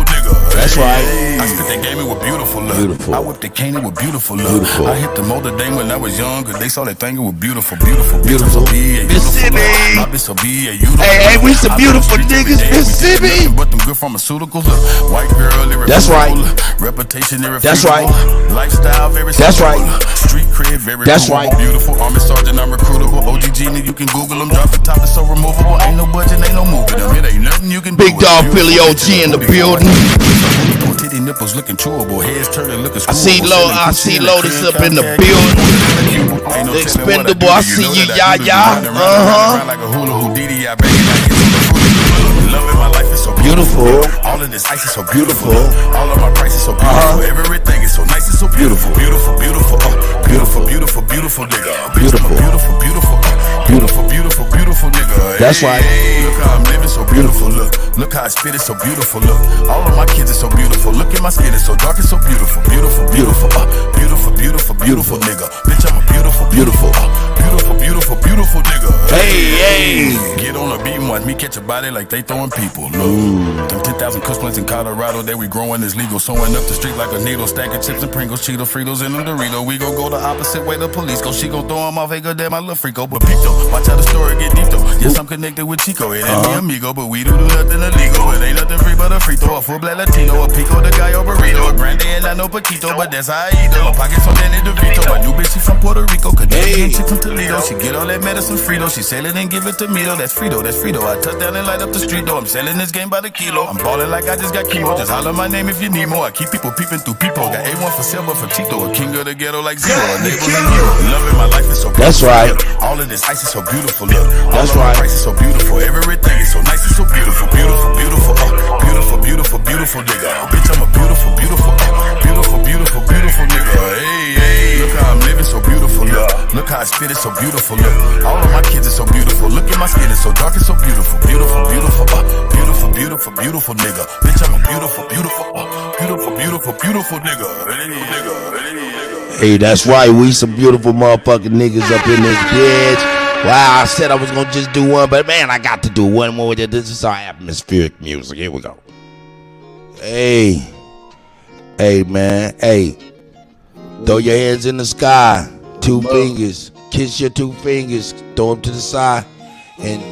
[SPEAKER 4] nigga.
[SPEAKER 1] That's right.
[SPEAKER 4] I spit that game with beautiful look.
[SPEAKER 1] Beautiful.
[SPEAKER 4] I whipped the cane with beautiful look.
[SPEAKER 1] Beautiful.
[SPEAKER 4] I hit the motor dame when I was young, cause they saw that thing with beautiful. Bitch, I'm
[SPEAKER 1] Beautiful.
[SPEAKER 4] so B.A.
[SPEAKER 1] Mississippi.
[SPEAKER 4] My bitch so B.A. You
[SPEAKER 1] Hey, we some beautiful niggas, Mississippi.
[SPEAKER 4] But them good pharmaceuticals, look. White girl, irrefutable.
[SPEAKER 1] That's right.
[SPEAKER 4] Reputation, irrefutable.
[SPEAKER 1] That's right.
[SPEAKER 4] Lifestyle, very
[SPEAKER 1] That's
[SPEAKER 4] simple.
[SPEAKER 1] right.
[SPEAKER 4] Street cred, very
[SPEAKER 1] That's
[SPEAKER 4] provable.
[SPEAKER 1] right.
[SPEAKER 4] Beautiful. Army sergeant, I'm recruitable. OG Genie, you can Google them. Drop the top, it's so removable. Ain't no budget, ain't no moving them. It ain't nothing you can do.
[SPEAKER 1] Big dog Philly OG in the building.
[SPEAKER 4] Titty nipples looking chewable, heads turning looking
[SPEAKER 1] I see Lotus up in the building. The Expendable, I see you, ya.
[SPEAKER 4] Like a hula hoop, Didi, I bang it. Loving my life is so
[SPEAKER 1] Beautiful.
[SPEAKER 4] All of this ice is so beautiful. All of my price is so beautiful. Everything is so nice and so beautiful. Beautiful, nigga.
[SPEAKER 1] Beautiful.
[SPEAKER 4] Beautiful nigga.
[SPEAKER 1] That's right.
[SPEAKER 4] Look how I'm living so beautiful. Look how I spit it so beautiful. Look, all of my kids are so beautiful. Look at my skin, it's so dark and so beautiful. Beautiful nigga. Bitch, I'm a beautiful nigga.
[SPEAKER 1] Hey.
[SPEAKER 4] Get on a beat and watch me catch a body like they throwing people. Look, them 10,000 Kush plants in Colorado that we growing is legal. Sewing up the street like a needle, stacking chips and Pringles, Cheeto Fritos and them Doritos. We gon' go the opposite way the police go. She gon' throw them off, hey good damn, I love Frico. But Pito, watch how the story get deep though. Yes, I'm connected with Chico. It ain't me amigo, but we do nothing illegal. It ain't nothing free but a free throw. A full black Latino, a Pico, the guy over burrito. A grande and I know Paquito, but that's how I eat though. My pockets on Danny DeVito. My new bitch, she from Puerto Rico. Canadian chick from Toledo. She get all that medicine Frito. She sell it and give it to me though. That's Frito. I touch down and light up the street though. I'm selling this game by the kilo. I'm ballin' like I just got chemo. Just holler my name if you need more. I keep people peeping through people. Got A1 for silver for Tito. A king of the ghetto like Zero. A neighbor and hero. Loving my life is so beautiful.
[SPEAKER 1] That's right.
[SPEAKER 4] All of this ice is so beautiful. Look,
[SPEAKER 1] That's
[SPEAKER 4] all of
[SPEAKER 1] right.
[SPEAKER 4] my price is so beautiful. Everything is so nice and so beautiful. Beautiful nigga. Bitch, I'm a beautiful nigga. Hey. Look how I'm living so beautiful. Look how I spit it so beautiful. Look, all of my kids are so beautiful. Look at my skin, it's so dark and so beautiful. Beautiful nigga. Bitch, I'm a beautiful nigga.
[SPEAKER 1] Hey, that's right. We some beautiful motherfucking niggas up in this bitch. Wow, I said I was gonna just do one, but man, I got to do one more. This is our atmospheric music. Here we go. Hey, man. Hey, throw your hands in the sky. 2 fingers. Kiss your 2 fingers. Throw them to the side, and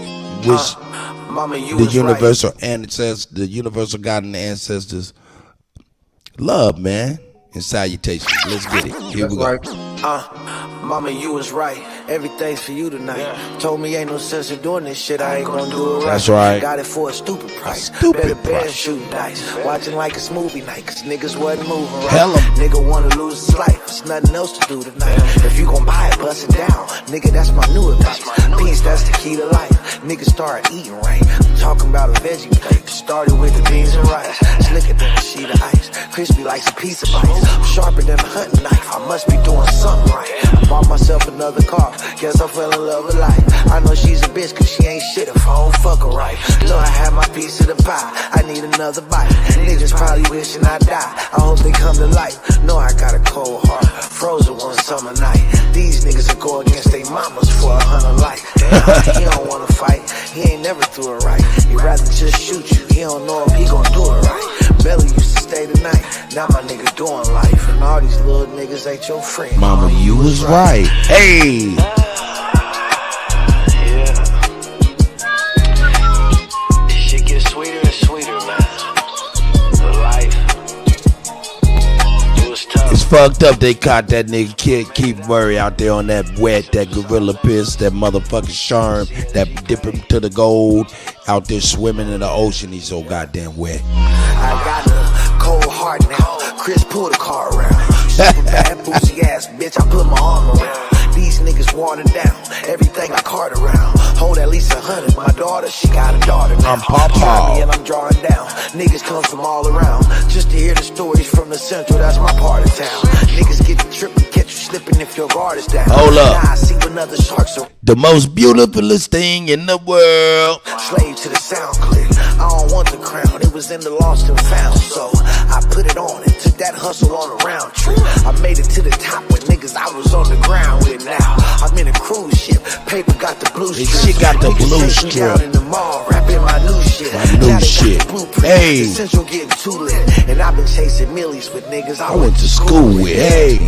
[SPEAKER 1] wish the universal ancestors, the universal God and the ancestors, love, man, and salutations. Let's get it. Here we go.
[SPEAKER 3] Mama, you was right. Everything's for you tonight. Told me ain't no sense in doing this shit, I ain't gonna do it right.
[SPEAKER 1] That's right.
[SPEAKER 3] Got it for a stupid price. Better shooting dice. Watching like it's movie night, cause niggas wasn't moving right.
[SPEAKER 1] Hell 'em.
[SPEAKER 3] Nigga wanna lose his life, there's nothing else to do tonight. If you gon' buy it, bust it down. Nigga, that's my new advice. Peace, that's the key to life. Niggas start eating right. I'm talking about a veggie plate. Started with the beans and rice. Slicker than a sheet of ice. Crispy like a piece of ice. Sharper than a hunting knife. I must be doing something right. I bought myself another car. Guess I fell in love with life. I know she's a bitch cause she ain't shit if I don't fuck her right. Know I had my piece of the pie. I need another bite. Niggas probably wishing I die. I hope they come to life. Know I got a cold heart. Frozen one summer night. These niggas will go against their mamas for 100 life. He don't wanna fight. He ain't never threw it right. He'd rather just shoot you. He don't know if he gon' do it right. Belly used to stay the night. Now my nigga doing life. And all these little niggas ain't your friend.
[SPEAKER 1] Mama, you was right. Hey.
[SPEAKER 3] Yeah. This shit gets sweeter and sweeter, man. The life. It was tough.
[SPEAKER 1] It's fucked up they caught that nigga Kid Keith Murray out there on that wet, that gorilla piss, that motherfucking sharm, that dip him to the gold, out there swimming in the ocean. He's so goddamn wet.
[SPEAKER 3] I got a cold heart now. Chris pulled the car around. Super bad boozy ass bitch, I put my arm around. These niggas watered down. Everything I cart around. Hold at least 100. My daughter, she got a daughter now.
[SPEAKER 1] I'm Papa.
[SPEAKER 3] Got me and I'm drawing down. Niggas come from all around. Just to hear the stories from the central, that's my part of town. Niggas get you tripping, catch you slipping if your guard is down.
[SPEAKER 1] Hold up.
[SPEAKER 3] Now I see another sharks are
[SPEAKER 1] The most beautifulest thing in the world.
[SPEAKER 3] slave to the sound clip. I don't want the crown, it was in the lost and found. So I put it on and took that hustle on a round trip. I made it to the top with niggas I was on the ground with now. I'm in a cruise ship, paper got the blue strip.
[SPEAKER 1] Shit got the
[SPEAKER 3] Niggas
[SPEAKER 1] blue
[SPEAKER 3] chasing
[SPEAKER 1] strip.
[SPEAKER 3] down in the mall, rapping my new shit.
[SPEAKER 1] My new
[SPEAKER 3] Now they got
[SPEAKER 1] shit.
[SPEAKER 3] the blueprint.
[SPEAKER 1] Hey.
[SPEAKER 3] The Central getting too lit. And I've been chasing millies with niggas
[SPEAKER 1] I went to school with. Hey.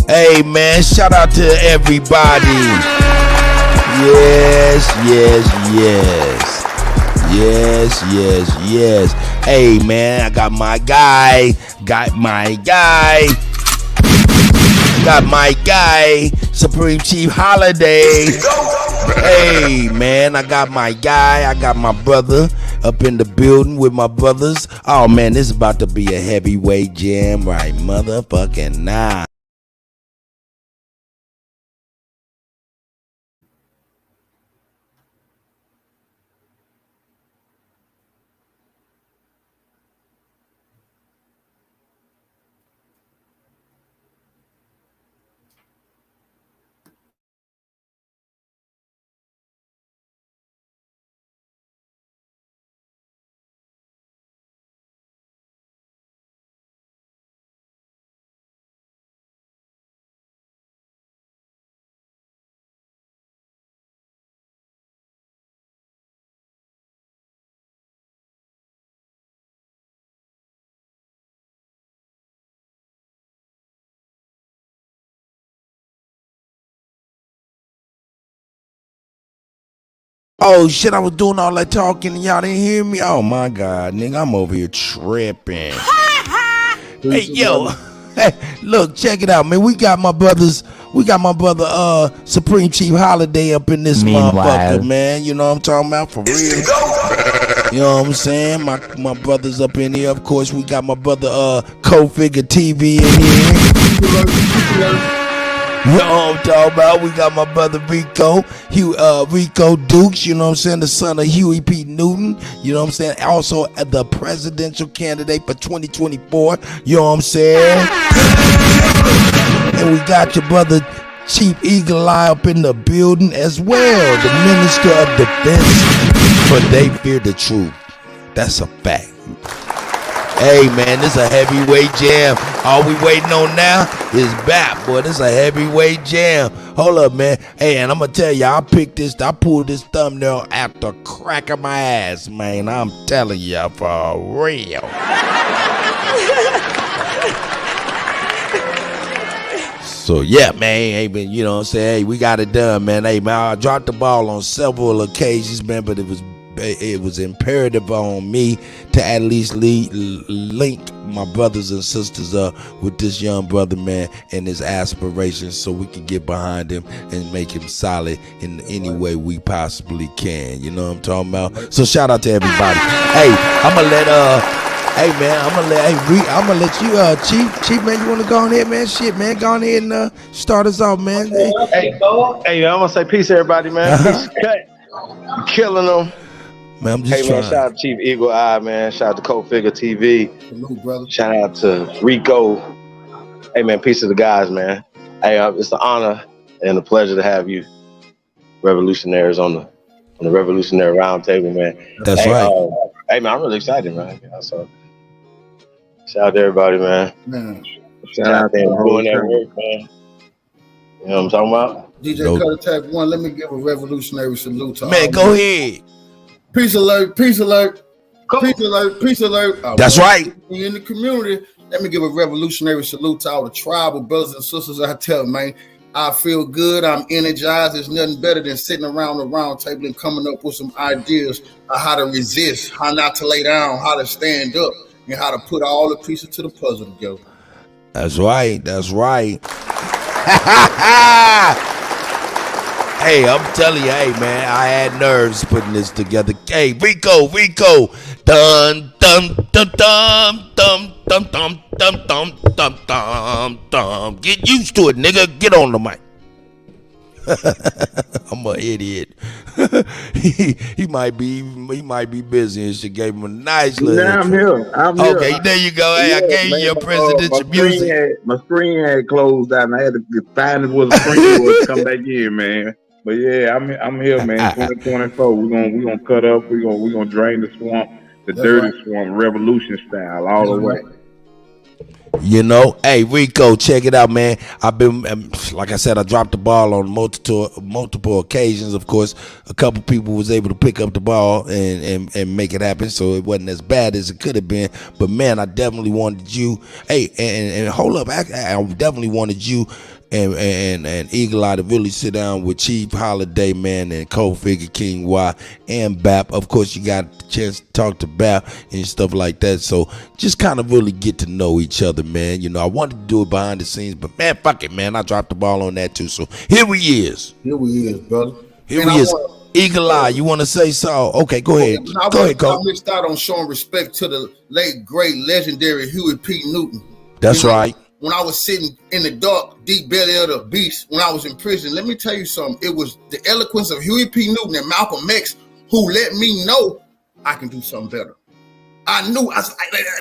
[SPEAKER 1] Hey, man, shout out to everybody. Yes, yes, yes. Yes, yes, yes. Hey, man, I got my guy. Got my guy. Supreme Chief Holiday. Hey, man, I got my guy. I got my brother up in the building with my brothers. Oh, man, this is about to be a heavyweight jam right motherfucking now. Oh shit, I was doing all that talking and y'all didn't hear me? Oh my god, nigga, I'm over here tripping. Hey yo, hey, look, check it out, man. We got my brother Supreme Chief Holiday up in this motherfucker, man. You know what I'm talking about? For real. You know what I'm saying? My brother's up in here, of course. We got my brother Co-Figure TV in here. You know what I'm talking about? We got my brother Rico Dukes, you know what I'm saying? The son of Huey P. Newton, you know what I'm saying? Also the presidential candidate for 2024, you know what I'm saying? And we got your brother Chief Eagle Eye up in the building as well, the Minister of Defense, for they fear the truth. That's a fact. Hey man, this is a heavyweight jam. All we waiting on now is BAP, boy. This is a heavyweight jam. Hold up, man. Hey, and I'm gonna tell you, I pulled this thumbnail out the crack of my ass, man. I'm telling you for real. So yeah, man, hey, man, you know what I'm saying? Hey, we got it done, man. Hey, man, I dropped the ball on several occasions, man, but it was it was imperative on me to at least link my brothers and sisters up with this young brother, man, and his aspirations, so we can get behind him and make him solid in any way we possibly can. You know what I'm talking about? So shout out to everybody. Hey, I'm gonna let Chief man, you wanna go on here, man? Shit, man, go on here and start us off, man.
[SPEAKER 10] Hey, I'm gonna say peace, everybody, man. Peace, cut. Killing them.
[SPEAKER 1] Man, I'm just trying.
[SPEAKER 10] Man, shout out to Chief Eagle Eye, man. Shout out to Cold Figure TV.
[SPEAKER 11] Hello, brother.
[SPEAKER 10] Shout out to Rico. Hey, man, peace to the guys, man. Hey, it's an honor and a pleasure to have you, revolutionaries, on the Revolutionary RoundTable, man.
[SPEAKER 1] That's right.
[SPEAKER 10] Hey, man, I'm really excited, man. So, shout out to everybody, man. Shout out to doing that work, man. You know what I'm talking about?
[SPEAKER 11] DJ Cutter Tech 1, let me give a revolutionary salute to
[SPEAKER 1] man. Go ahead.
[SPEAKER 11] Peace alert, peace alert, peace alert, peace alert.
[SPEAKER 1] That's right.
[SPEAKER 11] We in the community. Let me give a revolutionary salute to all the tribal brothers and sisters out there, man. I feel good. I'm energized. There's nothing better than sitting around the round table and coming up with some ideas of how to resist, how not to lay down, how to stand up, and how to put all the pieces to the puzzle together.
[SPEAKER 1] That's right. That's right. Hey, I'm telling you, hey, man, I had nerves putting this together. Hey, Rico. Dun, dun, dun, dun, dun, dun, dun, dun, dun, dun, dun, dun. Get used to it, nigga. Get on the mic. I'm an idiot. he might be busy and she gave him a nice little.
[SPEAKER 2] Yeah, I'm here.
[SPEAKER 1] Okay, there you go. Hey, I gave you your presidential music.
[SPEAKER 2] My screen had closed out, and I had to find it where the screen was to come back in, man. But yeah, I'm here, man. 2024. We're gonna cut up. We're gonna drain the swamp, dirty swamp, revolution style, all the way.
[SPEAKER 1] You know, hey Rico, check it out, man. I've been, like I said, I dropped the ball on multiple occasions. Of course, a couple people was able to pick up the ball and make it happen, so it wasn't as bad as it could have been. But man, I definitely wanted you. Hey, and hold up, I definitely wanted you and Eagle Eye to really sit down with Chief Holiday, man, and Cold Figure King Y and Bap. Of course, you got the chance to talk to Bap and stuff like that. So just kind of really get to know each other, man. You know, I wanted to do it behind the scenes, but man, fuck it, man. I dropped the ball on that too. So here we is.
[SPEAKER 11] Here we is, brother.
[SPEAKER 1] Here we is. Eagle Eye, you want to say so? Okay, go ahead. Go ahead, Cole.
[SPEAKER 11] I missed out on showing respect to the late, great, legendary Huey P. Newton.
[SPEAKER 1] That's right.
[SPEAKER 11] When I was sitting in the dark, deep belly of the beast, when I was in prison, let me tell you something. It was the eloquence of Huey P. Newton and Malcolm X who let me know I can do something better. I knew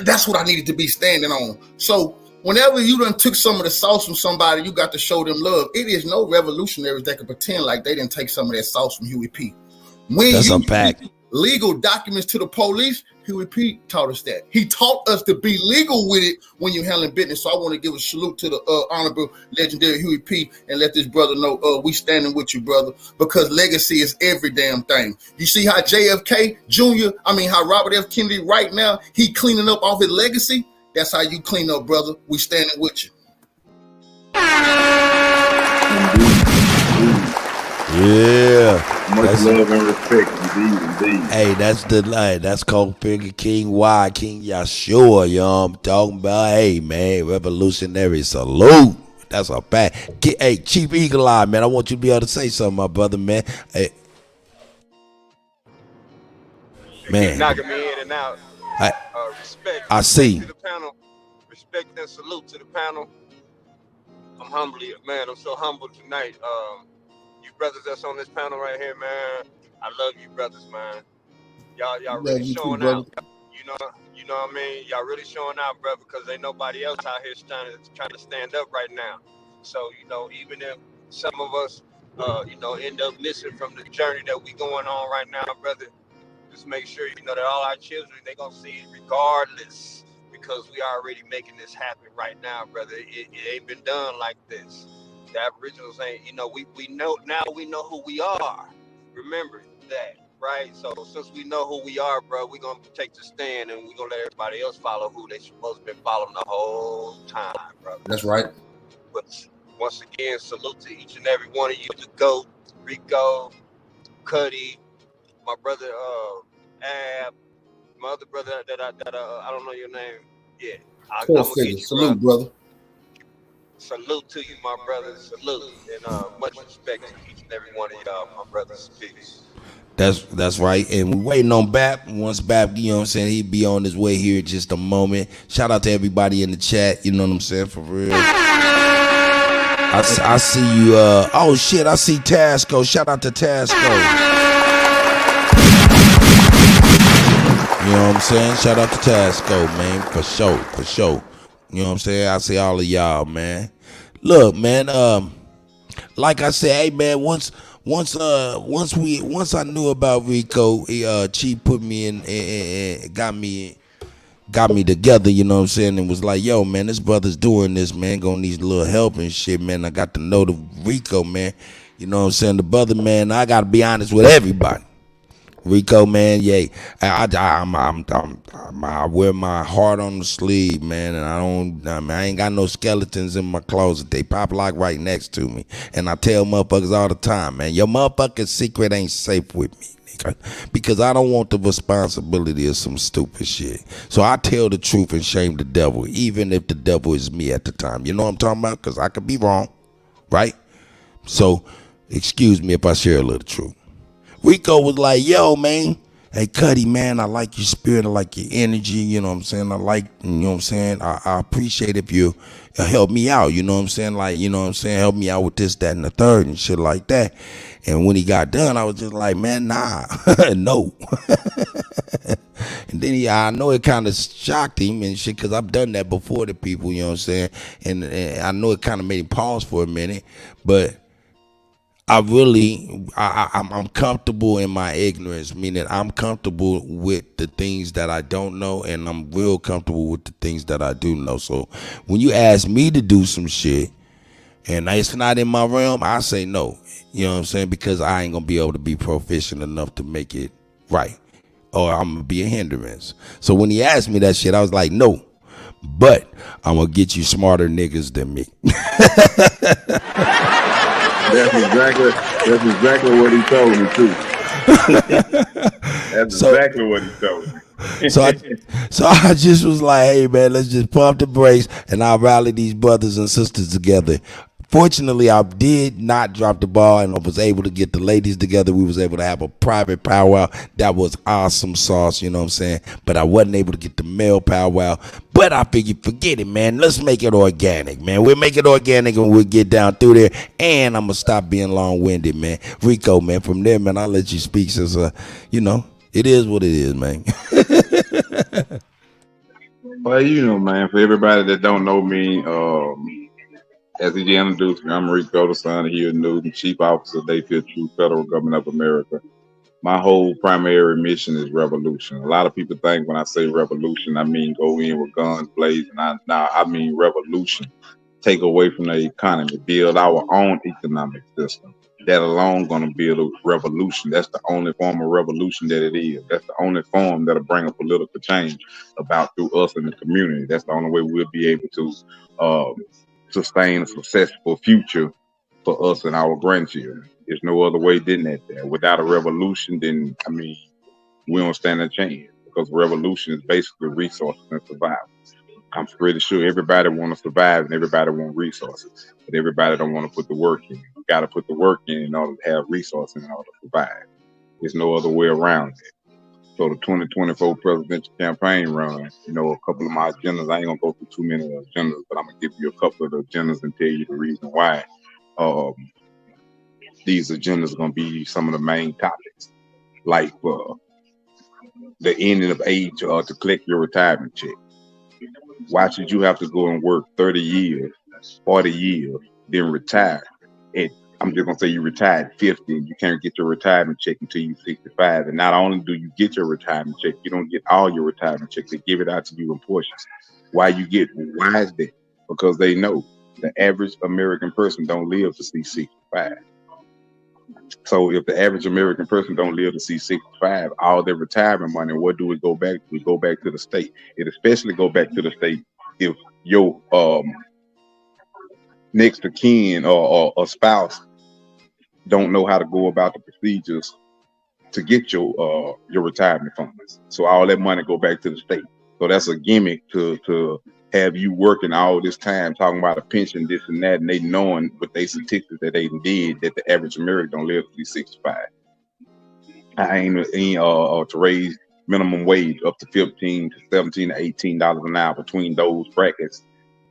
[SPEAKER 11] that's what I needed to be standing on. So whenever you done took some of the sauce from somebody, you got to show them love. It is no revolutionaries that can pretend like they didn't take some of that sauce from Huey P. When
[SPEAKER 1] that's a fact.
[SPEAKER 11] Legal documents to the police, Huey P. taught us that. He taught us to be legal with it when you're handling business. So I want to give a salute to the honorable, legendary Huey P. and let this brother know we standing with you, brother, because legacy is every damn thing. You see how JFK Jr., how Robert F. Kennedy right now, he cleaning up off his legacy? That's how you clean up, brother. We standing with you.
[SPEAKER 1] Yeah.
[SPEAKER 2] Much love and respect, indeed.
[SPEAKER 1] Hey, that's Cold Figure King Y, King Yahshua, yo. I'm talking about, hey, man, revolutionary salute. That's a fact. Hey, Chief Eagle Eye, man, I want you to be able to say something, my brother, man. Hey. Man.
[SPEAKER 7] Knocking me in and out. Respect.
[SPEAKER 1] I see.
[SPEAKER 7] To the panel. Respect and salute to the panel. I'm so humble tonight. You brothers that's on this panel right here, man. I love you brothers, man. Y'all really showing out. You know what I mean? Y'all really showing out, brother, because ain't nobody else out here trying to stand up right now. So, even if some of us end up missing from the journey that we going on right now, brother, just make sure that all our children, they gonna see it regardless, because we already making this happen right now, brother. It ain't been done like this. The Aboriginals ain't, we know now, we know who we are. Remember that, right? So since we know who we are, bro, we're going to take the stand and we're going to let everybody else follow who they supposed to be following the whole time, brother.
[SPEAKER 11] That's right.
[SPEAKER 7] But once again, salute to each and every one of you, the GOAT, Rico, Cuddy, my brother Ab, my other brother that I don't know your name. Yeah, I'm
[SPEAKER 11] Four
[SPEAKER 7] gonna get
[SPEAKER 11] figures.
[SPEAKER 7] you, bro.
[SPEAKER 11] Salute, brother.
[SPEAKER 7] Salute to you, my brother. Salute and much respect to each and every one of y'all, my brothers. Peace.
[SPEAKER 1] That's right. And we waiting on Bap. Once Bap, you know what I'm saying, he'd be on his way here in just a moment. Shout out to everybody in the chat, you know what I'm saying, for real. I see you, oh shit, I see Tasco. Shout out to Tasco. You know what I'm saying? Shout out to Tasco, man, for sure. You know what I'm saying? I see all of y'all, man. Look, man, like I said, hey man, once I knew about Rico, Chief put me in and got me together, you know what I'm saying, and was like, yo man, this brother's doing this, man, gonna need a little help and shit, man. I got to know the Rico, man. You know what I'm saying? The brother, man, I gotta be honest with everybody. Rico, man, yeah, I wear my heart on the sleeve, man, and I ain't got no skeletons in my closet. They pop lock right next to me, and I tell motherfuckers all the time, man, your motherfucking secret ain't safe with me, nigga, because I don't want the responsibility of some stupid shit. So I tell the truth and shame the devil, even if the devil is me at the time. You know what I'm talking about? Because I could be wrong, right? So excuse me if I share a little truth. Rico was like, yo, man, hey, Cuddy, man, I like your spirit, I like your energy, you know what I'm saying? I appreciate if you help me out, you know what I'm saying? Like, you know what I'm saying? Help me out with this, that, and the third and shit like that. And when he got done, I was just like, man, nah, no. And then I know it kind of shocked him and shit, because I've done that before to people, you know what I'm saying? And I know it kind of made him pause for a minute, but I'm comfortable in my ignorance, meaning I'm comfortable with the things that I don't know, and I'm real comfortable with the things that I do know. So when you ask me to do some shit and it's not in my realm, I say no. You know what I'm saying? Because I ain't gonna be able to be proficient enough to make it right, or I'm gonna be a hindrance. So when he asked me that shit, I was like, no, but I'm gonna get you smarter niggas than me.
[SPEAKER 2] That's exactly what he told me too. That's exactly what he told me.
[SPEAKER 1] So I just was like, hey man, let's just pump the brakes and I'll rally these brothers and sisters together. Fortunately, I did not drop the ball and I was able to get the ladies together. We was able to have a private powwow. That was awesome sauce, you know what I'm saying? But I wasn't able to get the male powwow. But I figured, forget it, man. Let's make it organic, man. We'll make it organic and we'll get down through there. And I'm going to stop being long-winded, man. Rico, man, from there, man, I'll let you speak since, you know, it is what it is, man.
[SPEAKER 2] Well, you know, man, for everybody that don't know me, as he introduced me, I'm Rico, the son of Hugh Newton, Chief Officer, Dayfield True Federal Government of America. My whole primary mission is revolution. A lot of people think when I say revolution, I mean go in with guns blazing. I mean revolution. Take away from the economy, build our own economic system. That alone gonna build a revolution. That's the only form of revolution that it is. That's the only form that'll bring a political change about through us in the community. That's the only way we'll be able to sustain a successful future for us and our grandchildren. There's no other way than that. There. Without a revolution, then I mean, we don't stand a chance, because revolution is basically resources and survival. I'm pretty sure everybody want to survive and everybody want resources, but everybody don't want to put the work in. You got to put the work in order to have resources in order to survive. There's no other way around it. So the 2024 presidential campaign run, you know, a couple of my agendas, I ain't gonna go through too many agendas, but I'm gonna give you a couple of the agendas and tell you the reason why these agendas are gonna be some of the main topics, like the ending of age to collect your retirement check. Why should you have to go and work 30 years, 40 years, then retire? I'm just gonna say you retired at 50 and you can't get your retirement check until you're 65. And not only do you get your retirement check, you don't get all your retirement checks. They give it out to you in portions. Why is that? Because they know the average American person don't live to see 65. So if the average American person don't live to see 65, all their retirement money, what do we go back to? We go back to the state. It especially go back to the state if your next of kin or a spouse don't know how to go about the procedures to get your retirement funds. So all that money go back to the state. So that's a gimmick to have you working all this time talking about a pension, this and that, and they knowing with they statistics that they did that the average American don't live to be 65. I ain't to raise minimum wage up to 15 to 17 to $18 an hour between those brackets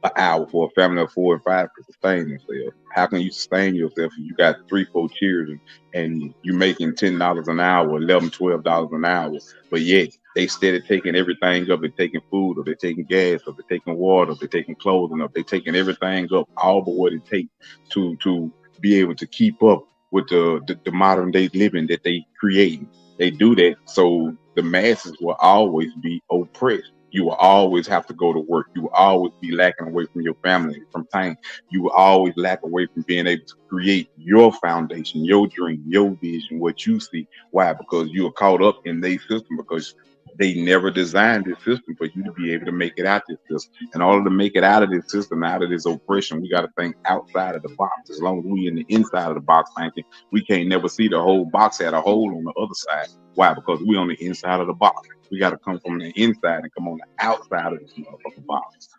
[SPEAKER 2] an hour for a family of 4 and 5 to sustain themselves. How can you sustain yourself if you got 3-4 children and you're making $10 an hour, $11-12 an hour, but yet they steady taking everything up? They're taking food up, they're taking gas up, they're taking water up, they're taking clothing up, they're taking everything up, all but what it takes to be able to keep up with the modern day living that they create. They do that so the masses will always be oppressed. You will always have to go to work. You will always be lacking away from your family, from pain. You will always lack away from being able to create your foundation, your dream, your vision, what you see. Why? Because you are caught up in their system, because they never designed this system for you to be able to make it out this system. In order to make it out of this system, out of this oppression, we got to think outside of the box. As long as we in the inside of the box thinking, we can't never see the whole box had a hole on the other side. Why? Because we on the inside of the box. We got to come from the inside and come on the outside of this motherfucking box.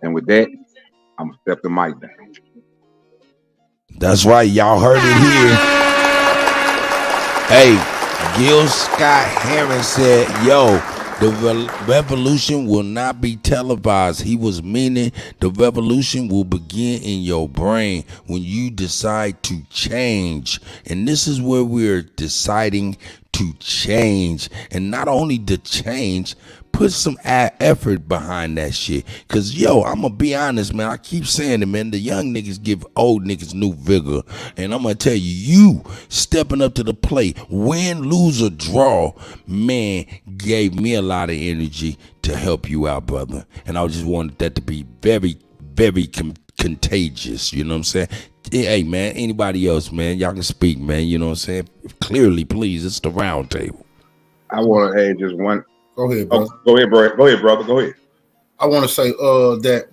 [SPEAKER 2] And with that, I'm gonna step the mic down.
[SPEAKER 1] That's right, y'all heard it here. Hey, Gil Scott Heron said, yo, the revolution will not be televised. He was meaning the revolution will begin in your brain when you decide to change. And this is where we're deciding to change. And not only to change, put some effort behind that shit. Cause yo, I'm gonna be honest, man. I keep saying it, man. The young niggas give old niggas new vigor. And I'm gonna tell you, you stepping up to the plate, win, lose, or draw, man, gave me a lot of energy to help you out, brother. And I just wanted that to be very, very contagious. You know what I'm saying? Hey, man, anybody else, man, y'all can speak, man. You know what I'm saying? Clearly, please. It's the round table.
[SPEAKER 2] I want to add just one.
[SPEAKER 11] Go ahead, brother.
[SPEAKER 2] Go ahead, bro. Go ahead, brother. Go ahead.
[SPEAKER 11] I want to say that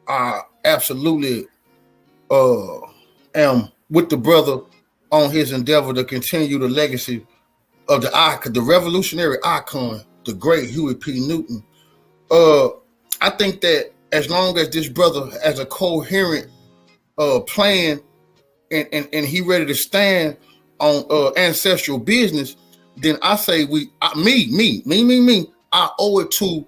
[SPEAKER 11] I absolutely am with the brother on his endeavor to continue the legacy of the revolutionary icon, the great Huey P. Newton. I think that as long as this brother has a coherent plan and he ready to stand on ancestral business, then I say I owe it to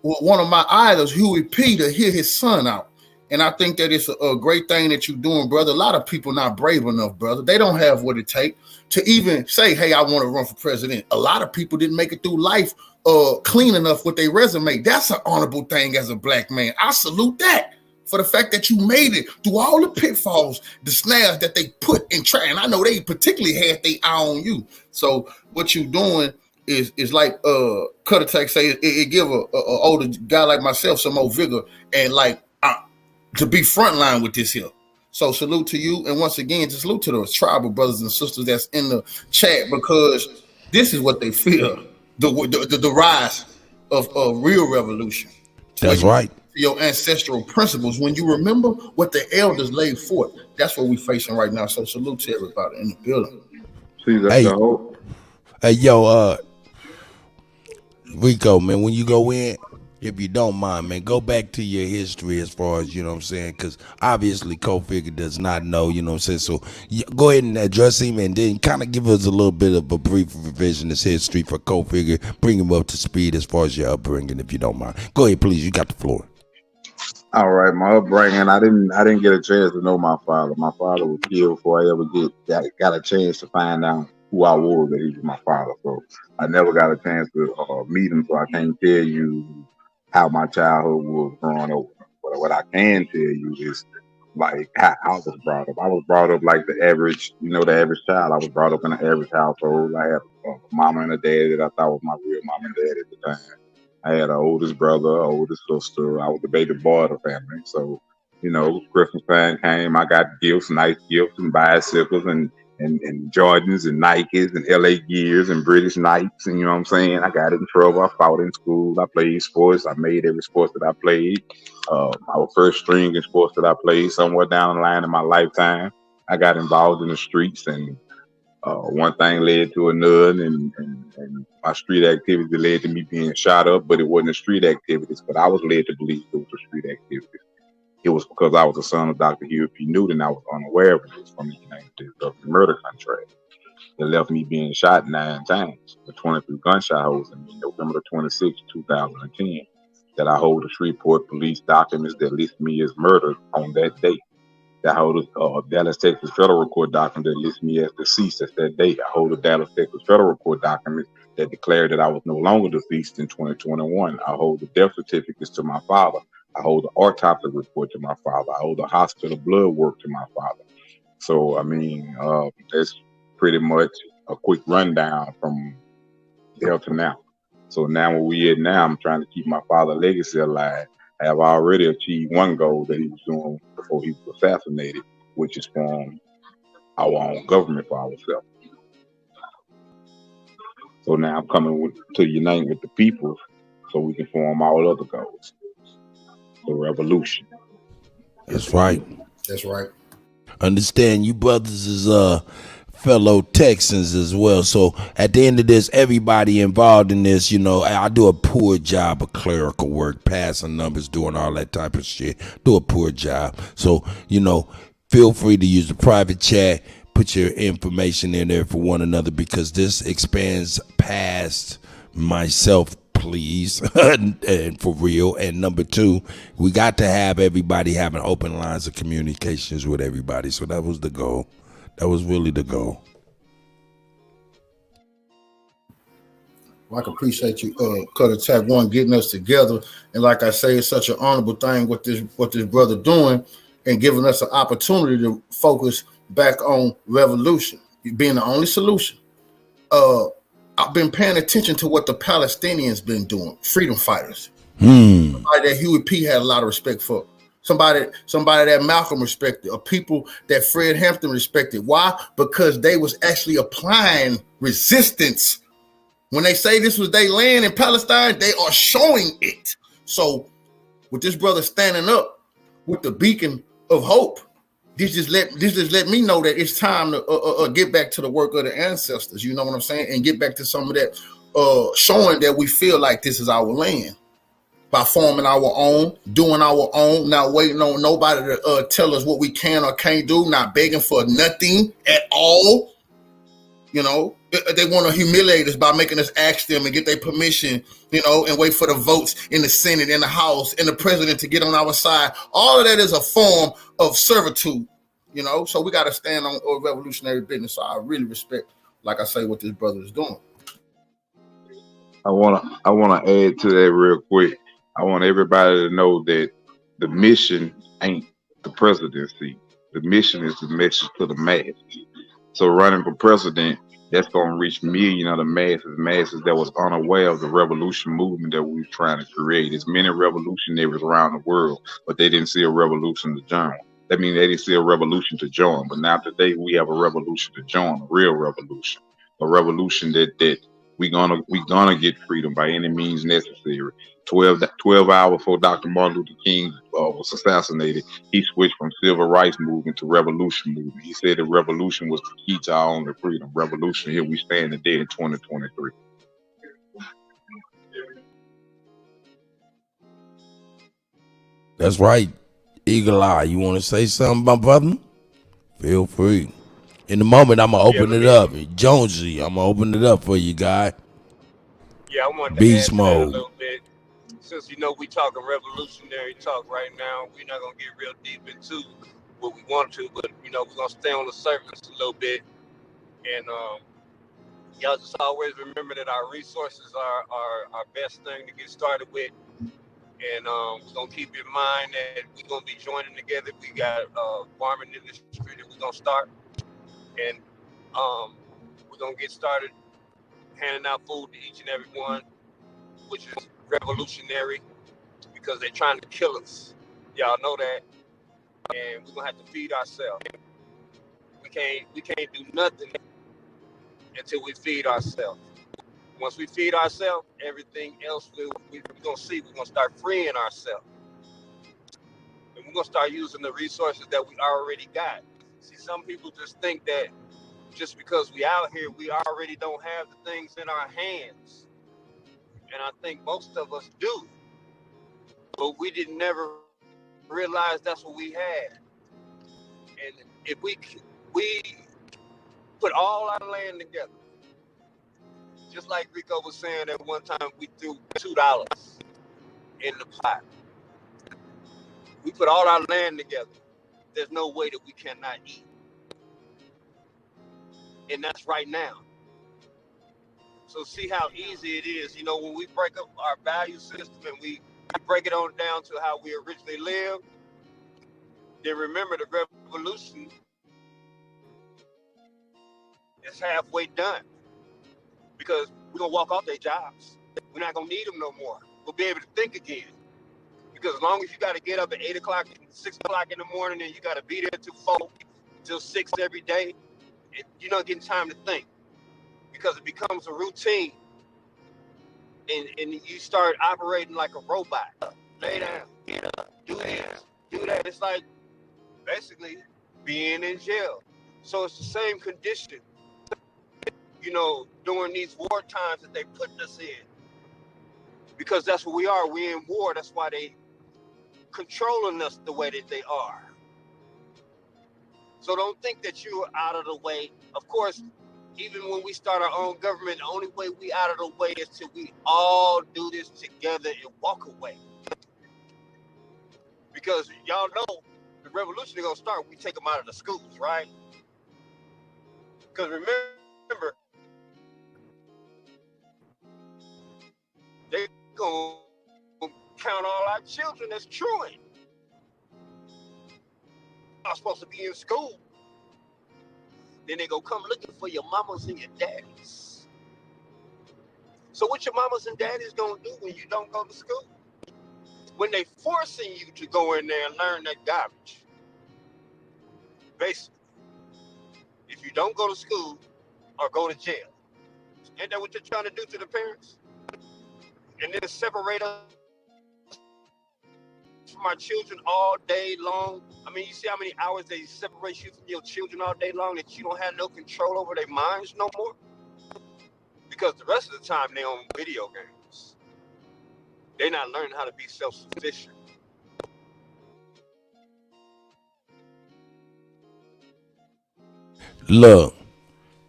[SPEAKER 11] one of my idols, Huey P., to hear his son out. And I think that it's a great thing that you're doing, brother. A lot of people not brave enough, brother. They don't have what it takes to even say, hey, I want to run for president. A lot of people didn't make it through life clean enough with their resume. That's an honorable thing as a black man. I salute that. For the fact that you made it through all the pitfalls, the snares that they put in try. And I know they particularly had their eye on you. So what you're doing is like Cutter Tech say, it give a older guy like myself some more vigor and like to be frontline with this here. So salute to you. And once again, just salute to those tribal brothers and sisters that's in the chat, because this is what they feel, the rise of real revolution.
[SPEAKER 1] That's right.
[SPEAKER 11] Your ancestral principles, when you remember what the elders laid forth, that's what we're facing right now. So salute to everybody in the building.
[SPEAKER 1] Hey, yo, Rico, man, when you go in, if you don't mind, man, go back to your history as far as, you know what I'm saying, because obviously Co-Figure does not know, you know what I'm saying, so go ahead and address him and then kind of give us a little bit of a brief revisionist history for Co-Figure, bring him up to speed as far as your upbringing, if you don't mind. Go ahead, please, you got the floor.
[SPEAKER 2] All right, my upbringing, I didn't get a chance to know my father. My father was killed before I ever got a chance to find out who I was, that he was my father. So I never got a chance to meet him, so I can't tell you how my childhood was growing up. But what I can tell you is like how I was brought up. I was brought up like the average child. I was brought up in an average household. I had a mama and a dad that I thought was my real mom and dad at the time. I had an oldest brother, an oldest sister. I was the baby boy of the family. So, you know, Christmas time came, I got gifts, nice gifts and bicycles and Jordans and Nikes and LA Gears and British Knights. And you know what I'm saying? I got in trouble. I fought in school. I played sports. I made every sport that I played. I was first string in sports that I played somewhere down the line in my lifetime. I got involved in the streets and one thing led to another, and my street activity led to me being shot up, but it wasn't a street activities, but I was led to believe it was a street activity. It was because I was the son of Dr. Huey P. Newton. I was unaware of it. It was from the United States government murder contract. It left me being shot 9 times with 23 gunshot holes in me, November the 26th, 2010, that I hold the Shreveport police documents that list me as murdered on that day. I hold a Dallas, Texas federal court document that lists me as deceased at that date. I hold a Dallas, Texas federal court document that declared that I was no longer deceased in 2021. I hold the death certificates to my father. I hold the autopsy report to my father. I hold the hospital blood work to my father. So, I mean, that's pretty much a quick rundown from there to now. So now where we at now, I'm trying to keep my father's legacy alive. I have already achieved one goal that he was doing before he was assassinated, which is form our own government for ourselves. So now I'm coming to unite with the people so we can form all other goals. The revolution.
[SPEAKER 1] That's right.
[SPEAKER 11] That's right.
[SPEAKER 1] Understand you brothers is fellow Texans as well. So at the end of this, everybody involved in this, you know, I do a poor job of clerical work, passing numbers, doing all that type of shit. Do a poor job. So, you know, feel free to use the private chat, put your information in there for one another, because this expands past myself, please, and for real. And number 2, we got to have everybody having open lines of communications with everybody. So that was the goal. That was really the goal.
[SPEAKER 11] Well, I can appreciate you, Cut Attack One, getting us together. And like I say, it's such an honorable thing what this brother doing, and giving us an opportunity to focus back on revolution, being the only solution. I've been paying attention to what the Palestinians been doing, freedom fighters. Somebody that Huey P. had a lot of respect for. Somebody that Malcolm respected, or people that Fred Hampton respected. Why? Because they was actually applying resistance. When they say this was their land in Palestine, they are showing it. So with this brother standing up with the beacon of hope, this just let me know that it's time to get back to the work of the ancestors. You know what I'm saying? And get back to some of that, showing that we feel like this is our land. By forming our own, doing our own, not waiting on nobody to tell us what we can or can't do, not begging for nothing at all. You know, they want to humiliate us by making us ask them and get their permission, you know, and wait for the votes in the Senate, in the House, and the president to get on our side. All of that is a form of servitude, you know, so we got to stand on revolutionary business. So I really respect, like I say, what this brother is doing.
[SPEAKER 2] I wanna add to that real quick. I want everybody to know that the mission ain't the presidency. The mission is the message to the masses. So running for president, that's going to reach millions of the masses that was unaware of the revolution movement that we were trying to create. There's many revolutionaries around the world, but they didn't see a revolution to join. That means they didn't see a revolution to join. But now today we have a revolution to join, a real revolution, a revolution that we gonna get freedom by any means necessary. 12 hours before Dr. Martin Luther King was assassinated, he switched from civil rights movement to revolution movement. He said the revolution was the key to our only freedom. Revolution, here we stand today in 2023.
[SPEAKER 1] That's right. Eagle Eye, you want to say something, my brother? Feel free. In the moment, I'm going to open it up. Jonesy, I'm going to open it up for you, guy.
[SPEAKER 7] Yeah, I want to
[SPEAKER 1] Beast
[SPEAKER 7] add to
[SPEAKER 1] mode.
[SPEAKER 7] that a little bit. Since, you know, we talking revolutionary talk right now, we're not going to get real deep into what we want to, but, you know, we're going to stay on the surface a little bit. And y'all just always remember that our resources are our best thing to get started with. And we're going to keep in mind that we're going to be joining together. We got farming industry that we're going to start. And we're going to get started handing out food to each and every one, which is revolutionary because they're trying to kill us. Y'all know that. And we're going to have to feed ourselves. We can't do nothing until we feed ourselves. Once we feed ourselves, everything else we're going to see. We're going to start freeing ourselves. And we're going to start using the resources that we already got. See, some people just think that just because we out here, we already don't have the things in our hands. And I think most of us do. But we didn't never realize that's what we had. And if we put all our land together, just like Rico was saying at one time, we threw $2 in the pot. We put all our land together. There's no way that we cannot eat. And that's right now. So see how easy it is. You know, when we break up our value system and we break it on down to how we originally lived, then remember the revolution is halfway done. Because we're going to walk off their jobs. We're not going to need them no more. We'll be able to think again. Because as long as you got to get up at 8 o'clock, 6 o'clock in the morning, and you got to be there till 4, till 6 every day, and you're not getting time to think. Because it becomes a routine. And you start operating like a robot. Lay down, get up, do this, do that. It's like basically being in jail. So it's the same condition, you know, during these war times that they put us in. Because that's what we are. We're in war. That's why they controlling us the way that they are. So don't think that you're out of the way. Of course, even when we start our own government, the only way we out of the way is till we all do this together and walk away. Because y'all know the revolution is going to start when we take them out of the schools, right? Because remember, they're going to count all our children as truant. Are supposed to be in school. Then they go come looking for your mamas and your daddies. So what your mamas and daddies gonna do when you don't go to school? When they forcing you to go in there and learn that garbage. Basically, if you don't go to school or go to jail. Ain't that what they're trying to do to the parents? And then separate us from our children all day long. I mean, you see how many hours they separate you from your children all day long that you don't have no control over their minds no more? Because the rest of the time they're on video games. They're not learning how to be self-sufficient.
[SPEAKER 1] Look,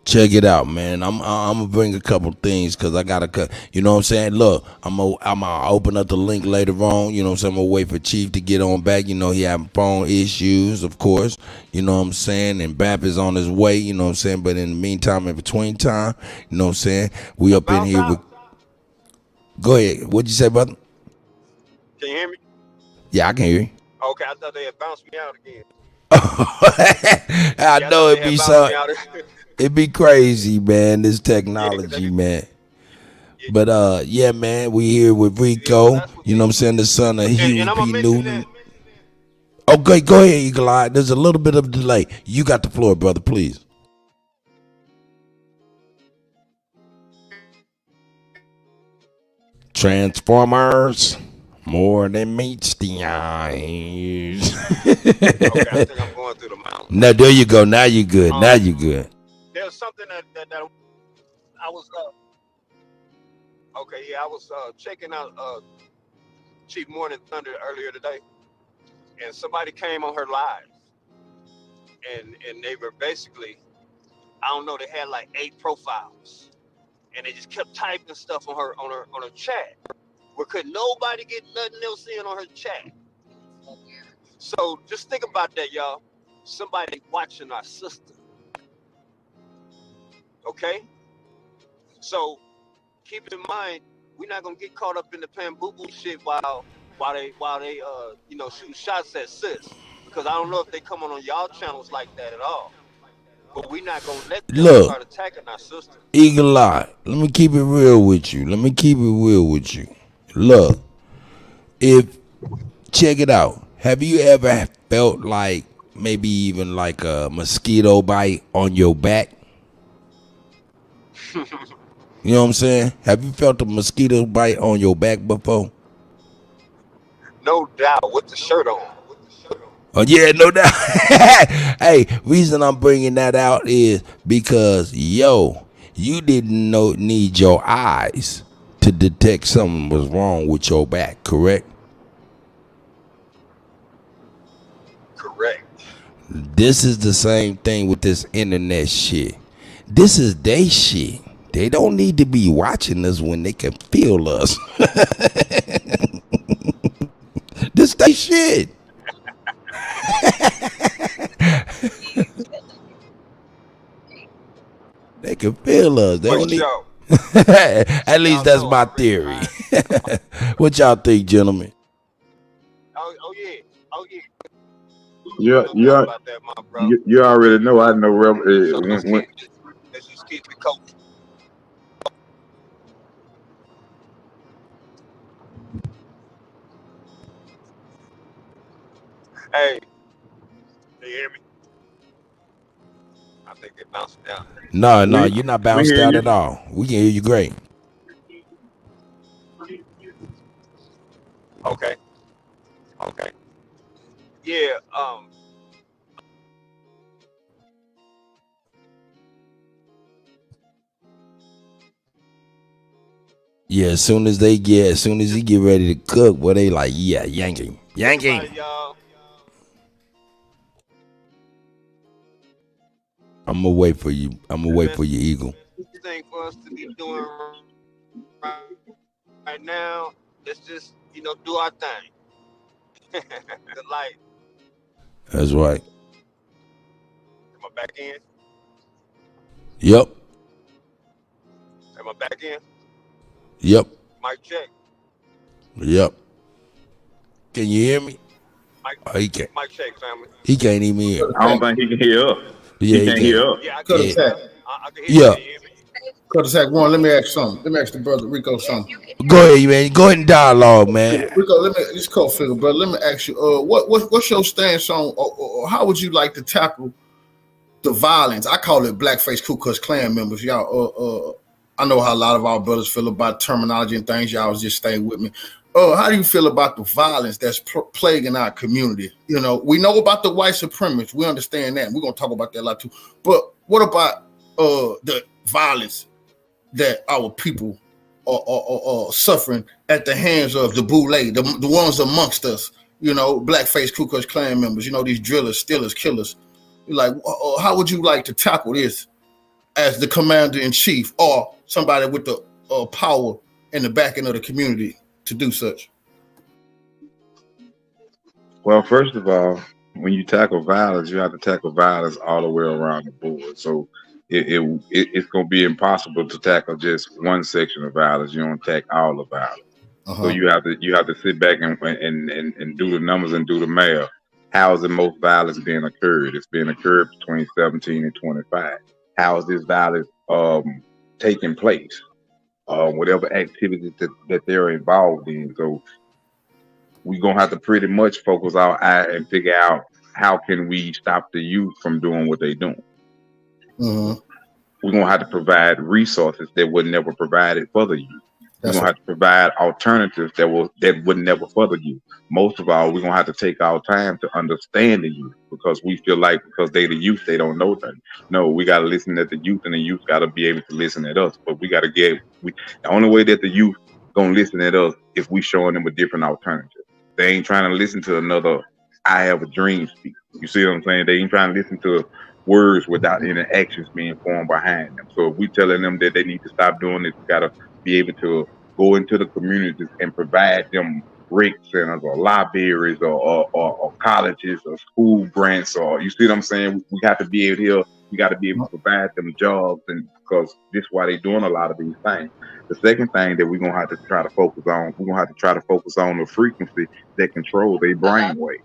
[SPEAKER 1] check it out, man. I'm gonna bring a couple things because I gotta cut. You know what I'm saying? Look, I'm gonna open up the link later on. You know what I'm saying? I'm gonna wait for Chief to get on back. You know he having phone issues, of course. You know what I'm saying? And Bap is on his way. You know what I'm saying? But in the meantime, in between time, you know what I'm saying? We up in here with. Go ahead. What'd you say, brother?
[SPEAKER 7] Can you hear me?
[SPEAKER 1] Yeah, I can hear you.
[SPEAKER 7] Okay, I thought they had bounced me out again.
[SPEAKER 1] I know it'd be so. It'd be crazy, man. This technology, man. But yeah, man, we here with Rico. You know what I'm saying? The son of Huey P. Newton. Okay, go ahead, Eagle Eye. There's a little bit of delay. You got the floor, brother, please. Transformers, more than meets the eyes.
[SPEAKER 7] Okay, I think I'm going through the mountain.
[SPEAKER 1] No, there you go. Now you good. Now you good.
[SPEAKER 7] There's something that I was okay, yeah, I was checking out Chief Morning Thunder earlier today, and somebody came on her live, and they were basically, I don't know, they had like 8 profiles, and they just kept typing stuff on her chat, where could nobody get nothing else in on her chat. So just think about that, y'all. Somebody watching our sister. Okay? So keep in mind, we're not gonna get caught up in the pan-boo-boo shit while they you know, shooting shots at sis. Because I don't know if they come on y'all channels like that at all. But we're not gonna let them start attacking our sister.
[SPEAKER 1] Eagle Eye, let me keep it real with you. Look, check it out. Have you ever felt like maybe even like a mosquito bite on your back? You know what I'm saying? Have you felt a mosquito bite on your back before?
[SPEAKER 7] No doubt, with the shirt on.
[SPEAKER 1] Oh yeah, no doubt. Hey, reason I'm bringing that out is because you didn't need your eyes to detect something was wrong with your back, correct?
[SPEAKER 7] Correct.
[SPEAKER 1] This is the same thing with this internet shit. This is they shit. They don't need to be watching us when they can feel us. This they shit. They can feel us. They don't need. At least that's my theory. What y'all think, gentlemen?
[SPEAKER 7] Oh yeah.
[SPEAKER 2] You
[SPEAKER 7] No
[SPEAKER 2] you
[SPEAKER 7] doubt
[SPEAKER 2] al-
[SPEAKER 7] about that, my bro.
[SPEAKER 2] you already know. I know.
[SPEAKER 7] So let's just keep it coaching. Hey, can you hear me? I think they bounced down.
[SPEAKER 1] No,
[SPEAKER 2] we
[SPEAKER 1] you're not
[SPEAKER 2] we
[SPEAKER 1] bounced
[SPEAKER 2] hear
[SPEAKER 1] out
[SPEAKER 2] you.
[SPEAKER 1] at all. We can hear you great.
[SPEAKER 7] Okay. Yeah.
[SPEAKER 1] Yeah, as soon as he get ready to cook, well, they like, yeah, yanking.
[SPEAKER 7] Y'all.
[SPEAKER 1] I'm gonna wait for you. Eagle.
[SPEAKER 7] Best thing for us to be doing right now, let's just do our thing. The light.
[SPEAKER 1] That's right.
[SPEAKER 7] Am I back in?
[SPEAKER 1] Yep.
[SPEAKER 7] Am I back in?
[SPEAKER 1] Yep.
[SPEAKER 7] Mic check.
[SPEAKER 1] Yep. Can you hear me? Oh, he can't.
[SPEAKER 7] Mic check, family.
[SPEAKER 1] He can't even hear.
[SPEAKER 2] I don't think he can hear us.
[SPEAKER 1] Yeah,
[SPEAKER 2] he can't hear us.
[SPEAKER 7] Yeah, I
[SPEAKER 11] Cut
[SPEAKER 7] can
[SPEAKER 11] attack.
[SPEAKER 7] hear you. I can hear you.
[SPEAKER 11] Cut attack one. Let me ask something. Let me ask the brother Rico something.
[SPEAKER 1] Go ahead, man. Go ahead and dialogue, man.
[SPEAKER 11] Rico, let me just call figure, brother. Let me ask you. What's your stance on, or how would you like to tackle the violence? I call it blackface Ku Klux Klan members. Y'all, I know how a lot of our brothers feel about terminology and things. Y'all was just staying with me. How do you feel about the violence that's plaguing our community? We know about the white supremacists. We understand that. We're gonna talk about that a lot too. But what about the violence that our people are suffering at the hands of the boule, the ones amongst us? Blackface Ku Klux Klan members. These drillers, stealers, killers. Like, how would you like to tackle this as the commander in chief or somebody with the power and the backing of the community to do such?
[SPEAKER 2] Well, first of all, when you tackle violence, you have to tackle violence all the way around the board. So it's going to be impossible to tackle just one section of violence. You don't tackle all the violence. So you have to sit back and do the numbers and do the math. How is the most violence being occurred? It's being occurred between 17 and 25. How is this violence taking place? Whatever activities that they're involved in. So we're gonna have to pretty much focus our eye and figure out how can we stop the youth from doing what they're doing.
[SPEAKER 11] Mm-hmm.
[SPEAKER 2] We're gonna have to provide resources that were never provided for the youth. We're gonna have to provide alternatives that would never further youth. Most of all, we're gonna have to take our time to understand the youth, because we feel like because they the youth, they don't know nothing. No, we gotta listen to the youth, and the youth gotta be able to listen at us. But we gotta the only way that the youth gonna listen at us if we showing them a different alternative. They ain't trying to listen to another "I have a dream" speak. You see what I'm saying? They ain't trying to listen to words without any actions being formed behind them. So if we telling them that they need to stop doing this, we gotta be able to go into the communities and provide them rec centers or libraries or colleges or school grants, or you see what I'm saying? We have to be able here. We got to be able to provide them jobs, and because this is why they're doing a lot of these things. The second thing that we're gonna have to try to focus on, the frequency that control their brain waves.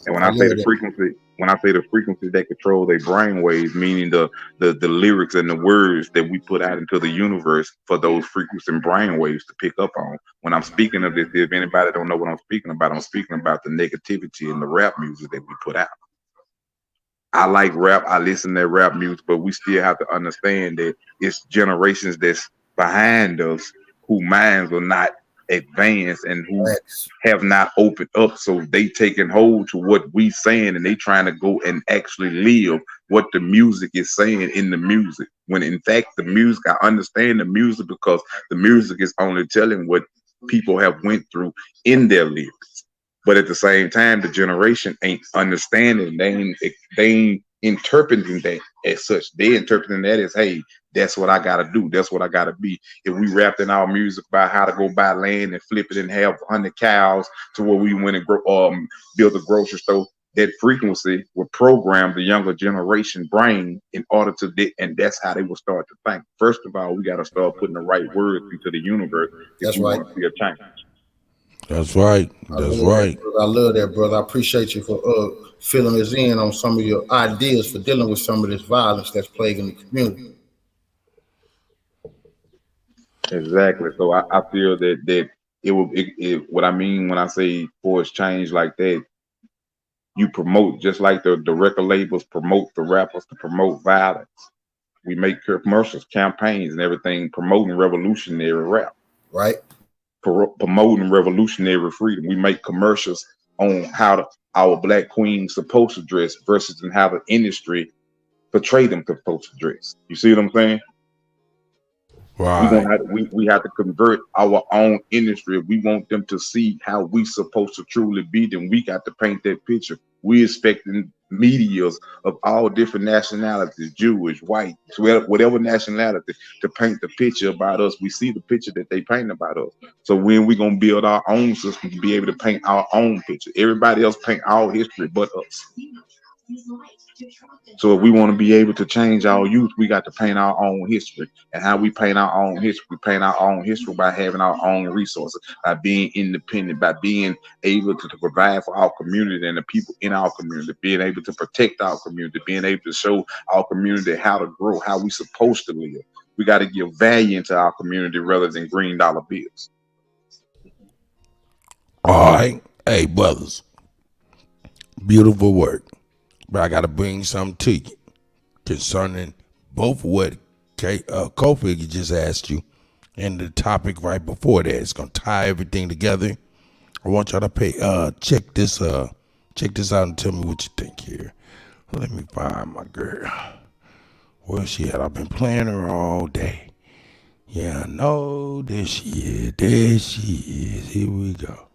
[SPEAKER 2] And when I say the frequency that control their brain waves, meaning the lyrics and the words that we put out into the universe for those frequencies and brain waves to pick up on. When I'm speaking of this, if anybody don't know what I'm speaking about the negativity in the rap music that we put out. I like rap, I listen to rap music, but we still have to understand that it's generations that's behind us whose minds are not advanced and who have not opened up, so they taking hold to what we saying, and they trying to go and actually live what the music is saying in the music, when in fact the music, I understand the music because the music is only telling what people have went through in their lyrics. But at the same time, the generation ain't understanding. They ain't interpreting that as such. They interpreting that as, hey, that's what I gotta do. That's what I gotta be. If we rapped in our music about how to go buy land and flip it and have 100 cows to where we went and build a grocery store, that frequency would program the younger generation brain in order to and that's how they will start to think. First of all, we got to start putting the right words into the universe if we want to see a change.
[SPEAKER 1] That's right. That's right.
[SPEAKER 11] I love that, brother. I appreciate you for filling us in on some of your ideas for dealing with some of this violence that's plaguing the community.
[SPEAKER 2] Exactly. So I feel that what I mean when I say force change like that, you promote, just like the record labels promote the rappers to promote violence. We make commercials, campaigns, and everything promoting revolutionary rap.
[SPEAKER 11] Right.
[SPEAKER 2] Promoting revolutionary freedom. We make commercials on how our black queens supposed to dress versus how the industry portray them supposed to dress. You see what I'm saying?
[SPEAKER 1] Right.
[SPEAKER 2] We have to convert our own industry. If we want them to see how we supposed to truly be, then we got to paint that picture. We expecting medias of all different nationalities, Jewish, white, whatever nationality, to paint the picture about us. We see the picture that they paint about us. So when we gonna build our own system to be able to paint our own picture? Everybody else paint our history but us. So if we want to be able to change our youth, we got to paint our own history. And how we paint our own history? We paint our own history by having our own resources, by being independent, by being able to provide for our community and the people in our community, being able to protect our community, being able to show our community how to grow, how we supposed to live. We got to give value into our community rather than green dollar bills.
[SPEAKER 1] All right. Hey, brothers. Beautiful work. But I got to bring something to you concerning both what Kofi just asked you and the topic right before that. It's going to tie everything together. I want y'all to check this out and tell me what you think here. Let me find my girl. Where's she at? I've been playing her all day. Yeah, I know. There she is. There she is. Here we go.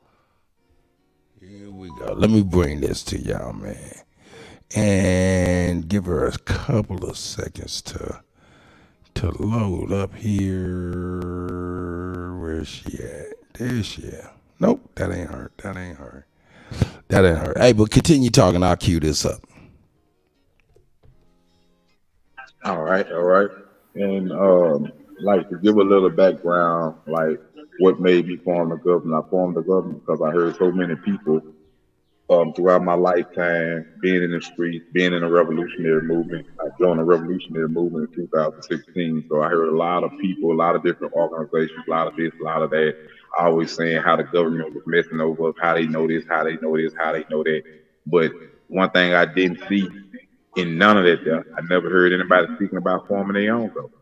[SPEAKER 1] Here we go. Let me bring this to y'all, man. And give her a couple of seconds to load up here. Where's she at? There she at. Nope, that ain't her. That ain't her. Hey, but continue talking. I'll cue this up.
[SPEAKER 2] All right. And like, to give a little background, like what made me form the government. I formed the government because I heard so many people throughout my lifetime, being in the streets, being in the revolutionary movement. I joined the revolutionary movement in 2016. So I heard a lot of people, a lot of different organizations, a lot of this, a lot of that, always saying how the government was messing over us, how they know this, how they know this, how they know that. But one thing I didn't see in none of that, I never heard anybody speaking about forming their own government.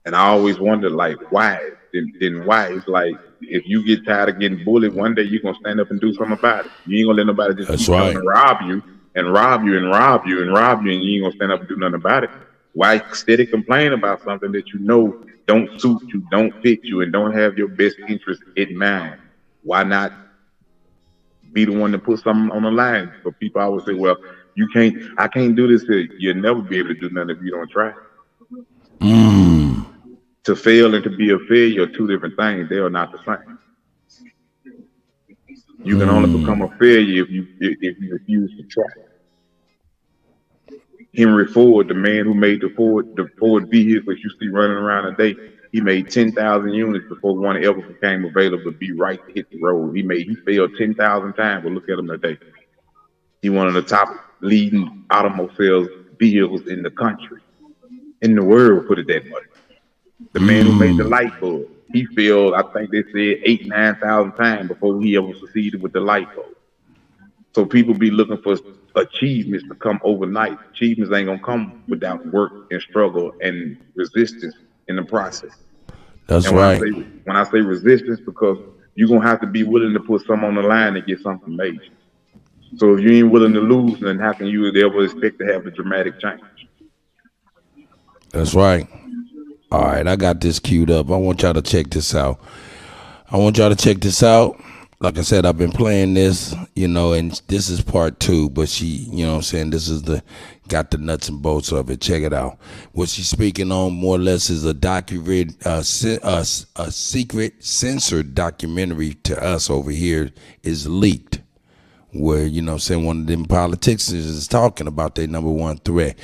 [SPEAKER 2] And I always wondered, like, why? Then why? It's like, if you get tired of getting bullied, one day you're going to stand up and do something about it. You ain't going to let nobody just keep coming and rob you and rob you and rob you and rob you, and you ain't going to stand up and do nothing about it. Why steady complain about something that you know don't suit you, don't fit you, and don't have your best interest in mind? Why not be the one to put something on the line? So people always say, well, I can't do this. You'll never be able to do nothing if you don't try. To fail and to be a failure are two different things. They are not the same. You can only become a failure if you refuse to try. Henry Ford, the man who made the Ford vehicles you see running around today, he made 10,000 units before one ever became available to be right to hit the road. He failed 10,000 times, but look at him today. He one of the top leading automobile vehicles in the country, in the world, put it that way. The man who made the light bulb, he failed, I think they said 8,000 to 9,000 times before he ever succeeded with the light bulb. So people be looking for achievements to come overnight. Achievements ain't gonna come without work and struggle and resistance in the process.
[SPEAKER 1] That's
[SPEAKER 2] And
[SPEAKER 1] right.
[SPEAKER 2] when I say resistance, because you're gonna have to be willing to put something on the line to get something made. So if you ain't willing to lose, then how can you ever expect to have the dramatic change?
[SPEAKER 1] That's right. All right, I got this queued up. I want y'all to check this out. Like I said, I've been playing this, and this is part 2, but she, you know what I'm saying, this is got the nuts and bolts of it. Check it out. What she's speaking on more or less is a secret censored documentary to us over here is leaked, where, you know what I'm saying, one of them politicians is talking about their number one threat.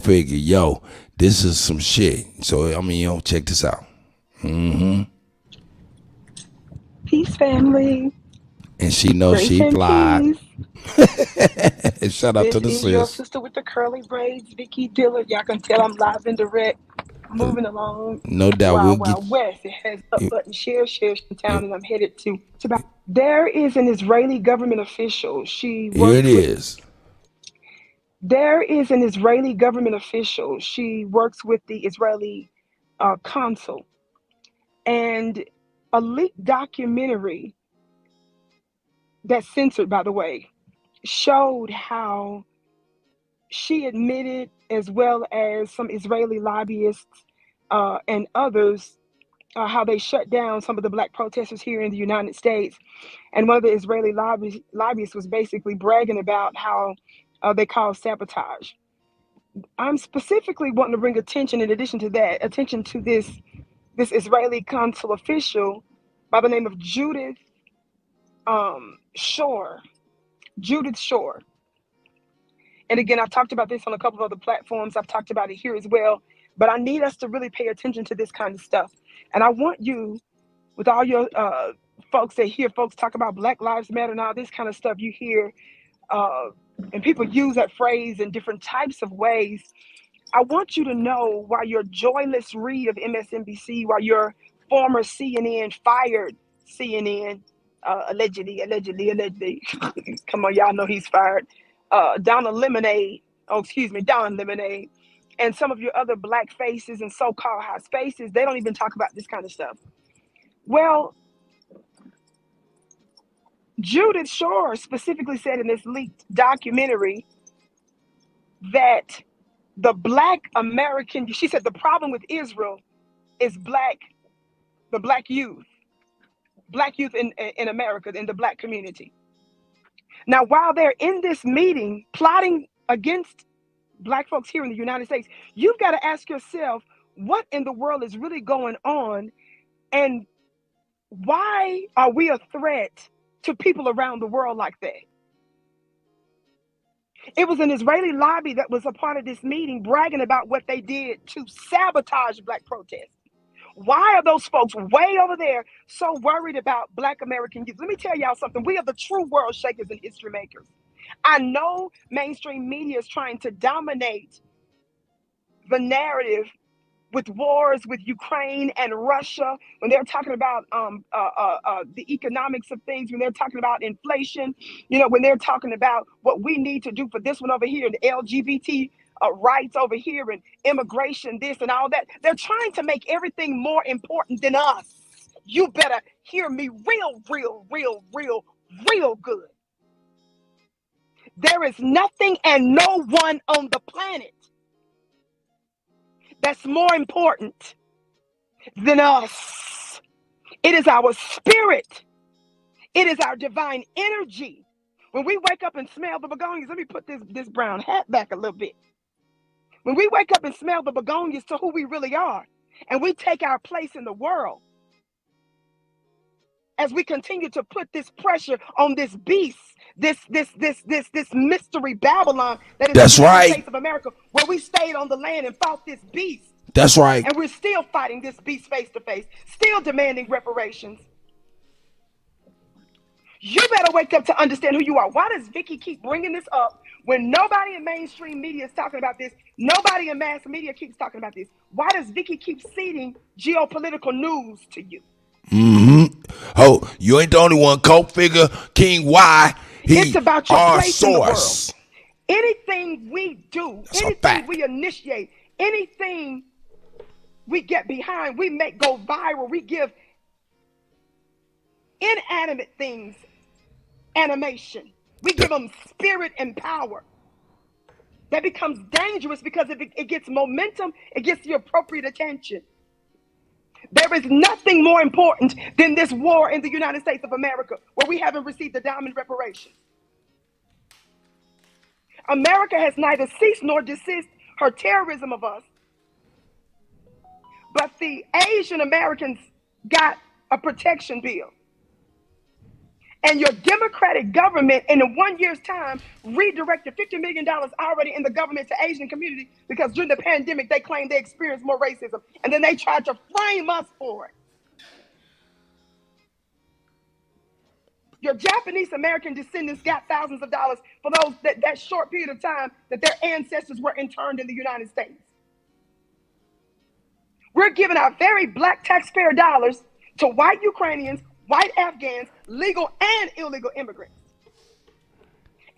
[SPEAKER 1] Figure, yo, this is some shit. So, I mean, check this out.
[SPEAKER 12] Peace, family.
[SPEAKER 1] And she knows she fly. Shout out to the
[SPEAKER 12] This is your
[SPEAKER 1] sis.
[SPEAKER 12] sister with the curly braids, Vicky Dillard. Y'all can tell I'm live and direct. Moving along.
[SPEAKER 1] No doubt we'll get
[SPEAKER 12] Wild West. It has up button share town, and I'm headed to. It's about. There is an Israeli government official.
[SPEAKER 1] Here it is.
[SPEAKER 12] There is an Israeli government official. She works with the Israeli consul, and a leaked documentary that's censored, by the way, showed how she admitted, as well as some Israeli lobbyists and others, how they shut down some of the black protesters here in the United States. And one of the Israeli lobbyists was basically bragging about how they call sabotage. I'm specifically wanting to bring attention, in addition to that, attention to this Israeli consul official by the name of Judith Shore. Judith Shore. And again, I've talked about this on a couple of other platforms. I've talked about it here as well. But I need us to really pay attention to this kind of stuff. And I want you, with all your folks that hear folks talk about Black Lives Matter and all this kind of stuff, you hear, and people use that phrase in different types of ways. I want you to know, while your joyless read of MSNBC, while your former CNN fired CNN, allegedly, come on, y'all know he's fired. Don Lemonade, and some of your other black faces and so-called high spaces, they don't even talk about this kind of stuff. Well, Judith Shore specifically said in this leaked documentary that the Black American, she said the problem with Israel is the Black youth in America, in the Black community. Now, while they're in this meeting plotting against Black folks here in the United States, you've got to ask yourself, what in the world is really going on? And why are we a threat to people around the world like that? It was an Israeli lobby that was a part of this meeting bragging about what they did to sabotage Black protests. Why are those folks way over there so worried about Black American youth? Let me tell y'all something. We are the true world shakers and history makers. I know mainstream media is trying to dominate the narrative with wars with Ukraine and Russia, when they're talking about the economics of things, when they're talking about inflation, when they're talking about what we need to do for this one over here, the LGBT rights over here, and immigration, this and all that. They're trying to make everything more important than us. You better hear me real good. There is nothing and no one on the planet that's more important than us. It is our spirit. It is our divine energy. When we wake up and smell the begonias, let me put this brown hat back a little bit. When we wake up and smell the begonias to who we really are, and we take our place in the world, as we continue to put this pressure on this beast, this mystery Babylon that is the United States of America, where we stayed on the land and fought this beast.
[SPEAKER 1] That's right.
[SPEAKER 12] And we're still fighting this beast face to face, still demanding reparations. You better wake up to understand who you are. Why does Vicky keep bringing this up when nobody in mainstream media is talking about this? Nobody in mass media keeps talking about this. Why does Vicky keep seeding geopolitical news to you?
[SPEAKER 1] Oh, you ain't the only one. Coke figure, King Y.
[SPEAKER 12] It's about your place
[SPEAKER 1] source.
[SPEAKER 12] In the world. Anything we do, anything we initiate, anything we get behind, we make go viral, we give inanimate things animation. We give them spirit and power. That becomes dangerous because it gets momentum, it gets the appropriate attention. There is nothing more important than this war in the United States of America, where we haven't received the diamond reparations. America has neither ceased nor desist her terrorism of us, but the Asian Americans got a protection bill. And your Democratic government, in 1 year's time, redirected $50 million already in the government to Asian community because during the pandemic, they claimed they experienced more racism. And then they tried to frame us for it. Your Japanese American descendants got thousands of dollars for those that short period of time that their ancestors were interned in the United States. We're giving our very black taxpayer dollars to white Ukrainians, white Afghans, legal and illegal immigrants.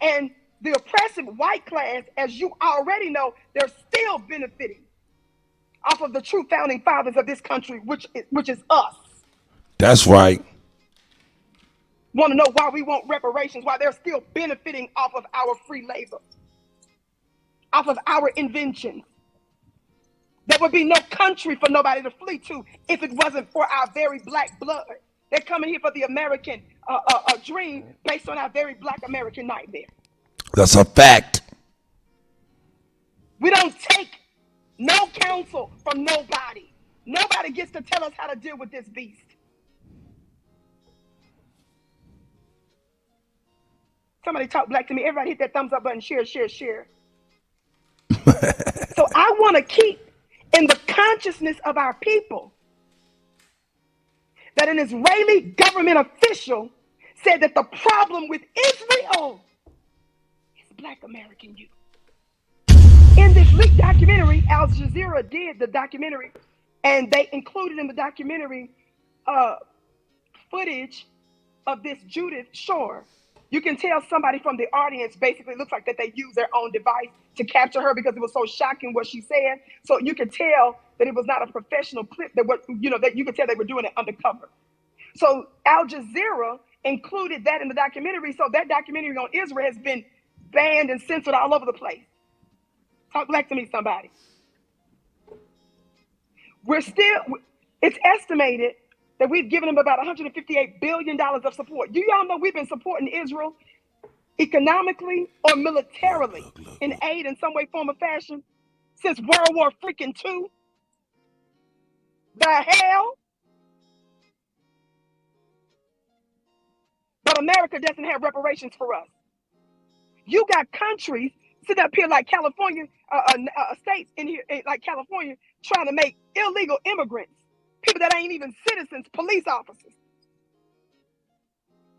[SPEAKER 12] And the oppressive white class, as you already know, they're still benefiting off of the true founding fathers of this country, which is us.
[SPEAKER 1] That's right.
[SPEAKER 12] Want to know why we want reparations, why they're still benefiting off of our free labor, off of our inventions. There would be no country for nobody to flee to if it wasn't for our very black blood. They're coming here for the American dream based on our very black American nightmare.
[SPEAKER 1] That's a fact.
[SPEAKER 12] We don't take no counsel from nobody. Nobody gets to tell us how to deal with this beast. Somebody talk black to me. Everybody hit that thumbs up button. Share, share, share. So I want to keep in the consciousness of our people that an Israeli government official said that the problem with Israel is black American youth. In this leaked documentary, Al Jazeera did the documentary, and they included in the documentary footage of this Judith Shore. You can tell somebody from the audience basically looks like that they used their own device to capture her because it was so shocking what she said. So you could tell that it was not a professional clip, that you could tell they were doing it undercover. So Al Jazeera included that in the documentary. So that documentary on Israel has been banned and censored all over the place. Talk back to me, somebody. It's estimated that we've given them about $158 billion of support. Do y'all know we've been supporting Israel economically or militarily in aid in some way, form, or fashion since World War freaking II? The hell? But America doesn't have reparations for us. You got countries sitting up here like California, states in here like California, trying to make illegal immigrants, people that ain't even citizens, police officers.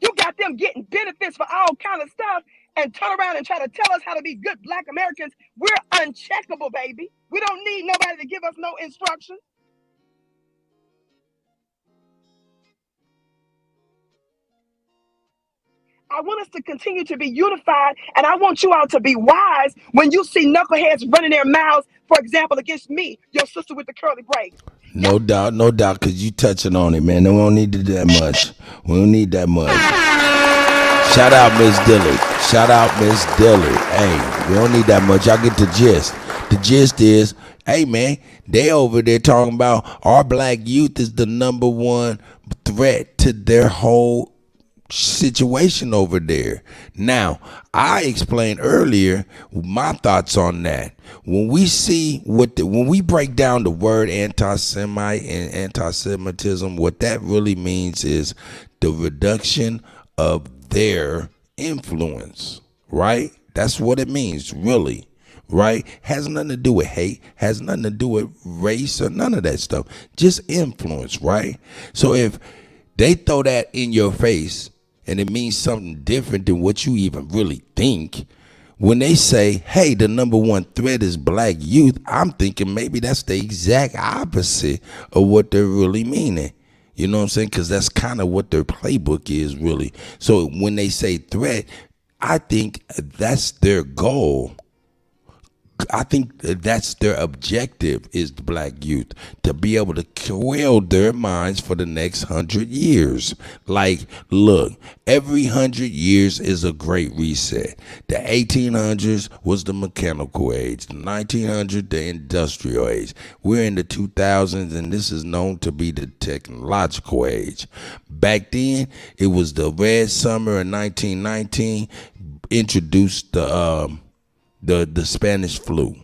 [SPEAKER 12] You got them getting benefits for all kind of stuff and turn around and try to tell us how to be good black Americans. We're uncheckable, baby. We don't need nobody to give us no instructions. I want us to continue to be unified, and I want you all to be wise when you see knuckleheads running their mouths, for example, against me, your sister with the curly braids.
[SPEAKER 1] No doubt, because you touching on it, man. We don't need to do that much. We don't need that much. Shout out Miss Dillard. Shout out Miss Dillard. Hey, we don't need that much. Y'all get the gist. The gist is, hey, man, they over there talking about our black youth is the number one threat to their whole situation over there. Now, I explained earlier my thoughts on that. When we see when we break down the word anti-Semite and anti-Semitism, what that really means is the reduction of their influence, right? That's what it means, really, right? Has nothing to do with hate, has nothing to do with race or none of that stuff. Just influence, right? So if they throw that in your face, and it means something different than what you even really think. When they say, hey, the number one threat is black youth, I'm thinking maybe that's the exact opposite of what they're really meaning. You know what I'm saying? Because that's kind of what their playbook is, really. So when they say threat, I think that's their goal. I think that's their objective, is the black youth, to be able to quell their minds for the next 100 years. Like, look, every 100 years is a great reset. The 1800s was the mechanical age, the 1900s the industrial age. We're in the 2000s, and this is known to be the technological age. Back then, it was the Red Summer of 1919 introduced the Spanish flu,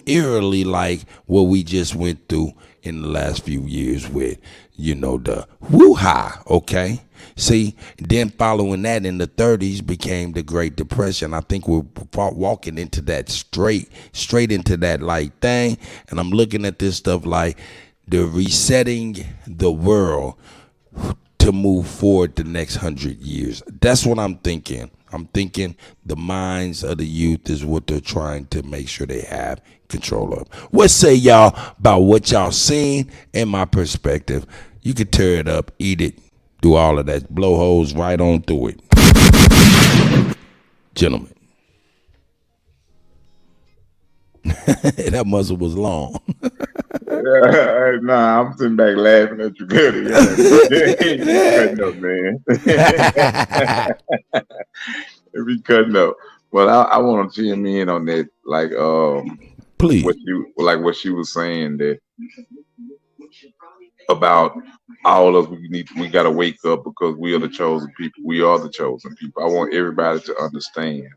[SPEAKER 1] eerily like what we just went through in the last few years with, the woo-ha, okay? See, then following that in the 30s became the Great Depression. I think we're walking into that straight into that like thing, and I'm looking at this stuff like the resetting the world to move forward the next 100 years. That's what I'm thinking. I'm thinking the minds of the youth is what they're trying to make sure they have control of. What say y'all about what y'all seen and my perspective? You could tear it up, eat it, do all of that, blow holes right on through it. Gentlemen. That muzzle was long.
[SPEAKER 2] Nah, I'm sitting back laughing at you good. Cutting up, man. It be cutting up. Well, I want to chime in on that, like
[SPEAKER 1] please,
[SPEAKER 2] what she was saying, that about all of us, we got to wake up because we are the chosen people. We are the chosen people. I want everybody to understand.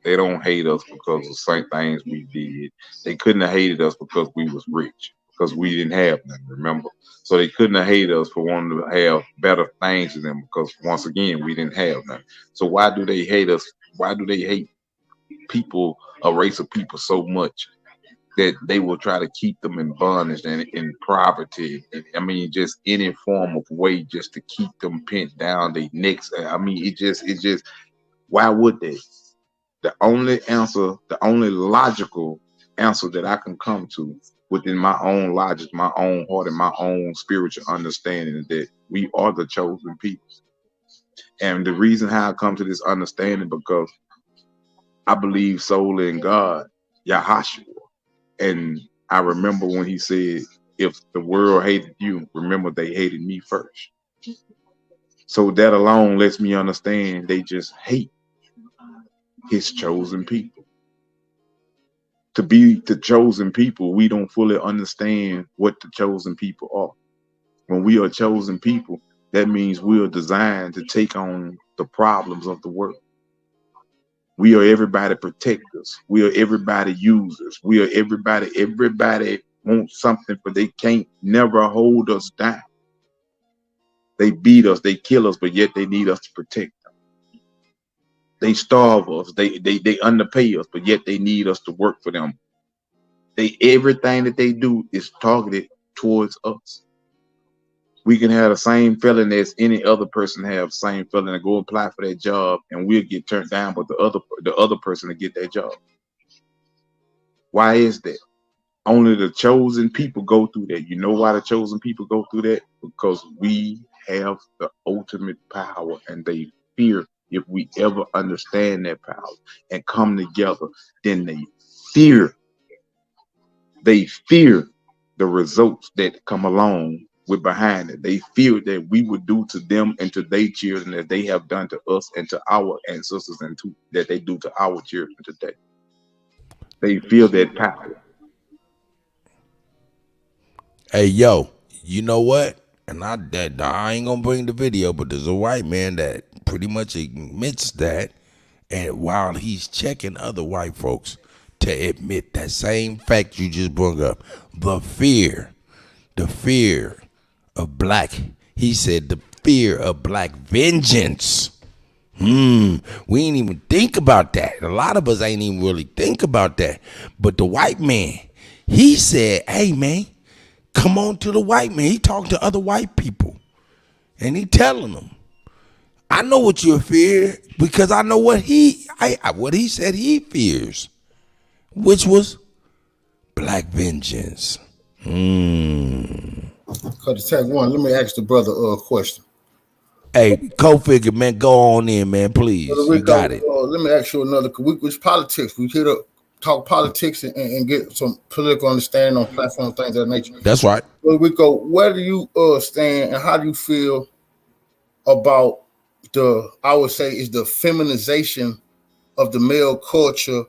[SPEAKER 2] They don't hate us because of the same things we did. They couldn't have hated us because we was rich, because we didn't have nothing, remember? So they couldn't have hated us for wanting to have better things than them, because once again, we didn't have nothing. So why do they hate us? Why do they hate people, a race of people, so much that they will try to keep them in bondage and in poverty? I mean, just any form of way just to keep them pinned down their necks. I mean, it just, why would they? The only logical answer that I can come to within my own logic, my own heart, and my own spiritual understanding is that we are the chosen people. And the reason how I come to this understanding, because I believe solely in God, Yahashua. And I remember when he said, if the world hated you, remember they hated me first. So that alone lets me understand they just hate his chosen people. To be the chosen people, we don't fully understand what the chosen people are. When we are chosen people, that means we are designed to take on the problems of the world. We are everybody protectors. We are everybody users. We are everybody wants something, but they can't never hold us down. They beat us, they kill us, but yet they need us to protect them. They starve us, they underpay us, but yet they need us to work for them. Everything that they do is targeted towards us. We can have the same feeling as any other person have, same feeling, and go apply for that job, and we'll get turned down, but the other person to get that job. Why is that? Only the chosen people go through that. You know why the chosen people go through that? Because we have the ultimate power, and they fear. If we ever understand that power and come together, then they fear. They fear the results that come along with behind it. They fear that we would do to them and to their children as they have done to us and to our ancestors, and that they do to our children today. They feel that power.
[SPEAKER 1] Hey, yo, you know what? And I ain't gonna bring the video, but there's a white man that pretty much admits that, and while he's checking other white folks to admit that same fact you just brought up, the fear of black, he said the fear of black vengeance. We ain't even think about that. A lot of us ain't even really think about that. But the white man, he said, hey man, come on to the white man. He talking to other white people, and he telling them, I know what you fear, because I know what he said he fears, which was black vengeance.
[SPEAKER 11] Cause take one. Let me ask the brother a question.
[SPEAKER 1] Hey, co-figure, man, go on in, man, please. You got it.
[SPEAKER 11] Let me ask you another. Which politics? We hit up talk politics and get some political understanding on platforms, things of that nature.
[SPEAKER 1] That's right.
[SPEAKER 11] Well, Rico, where do you stand and how do you feel about I would say is the feminization of the male culture?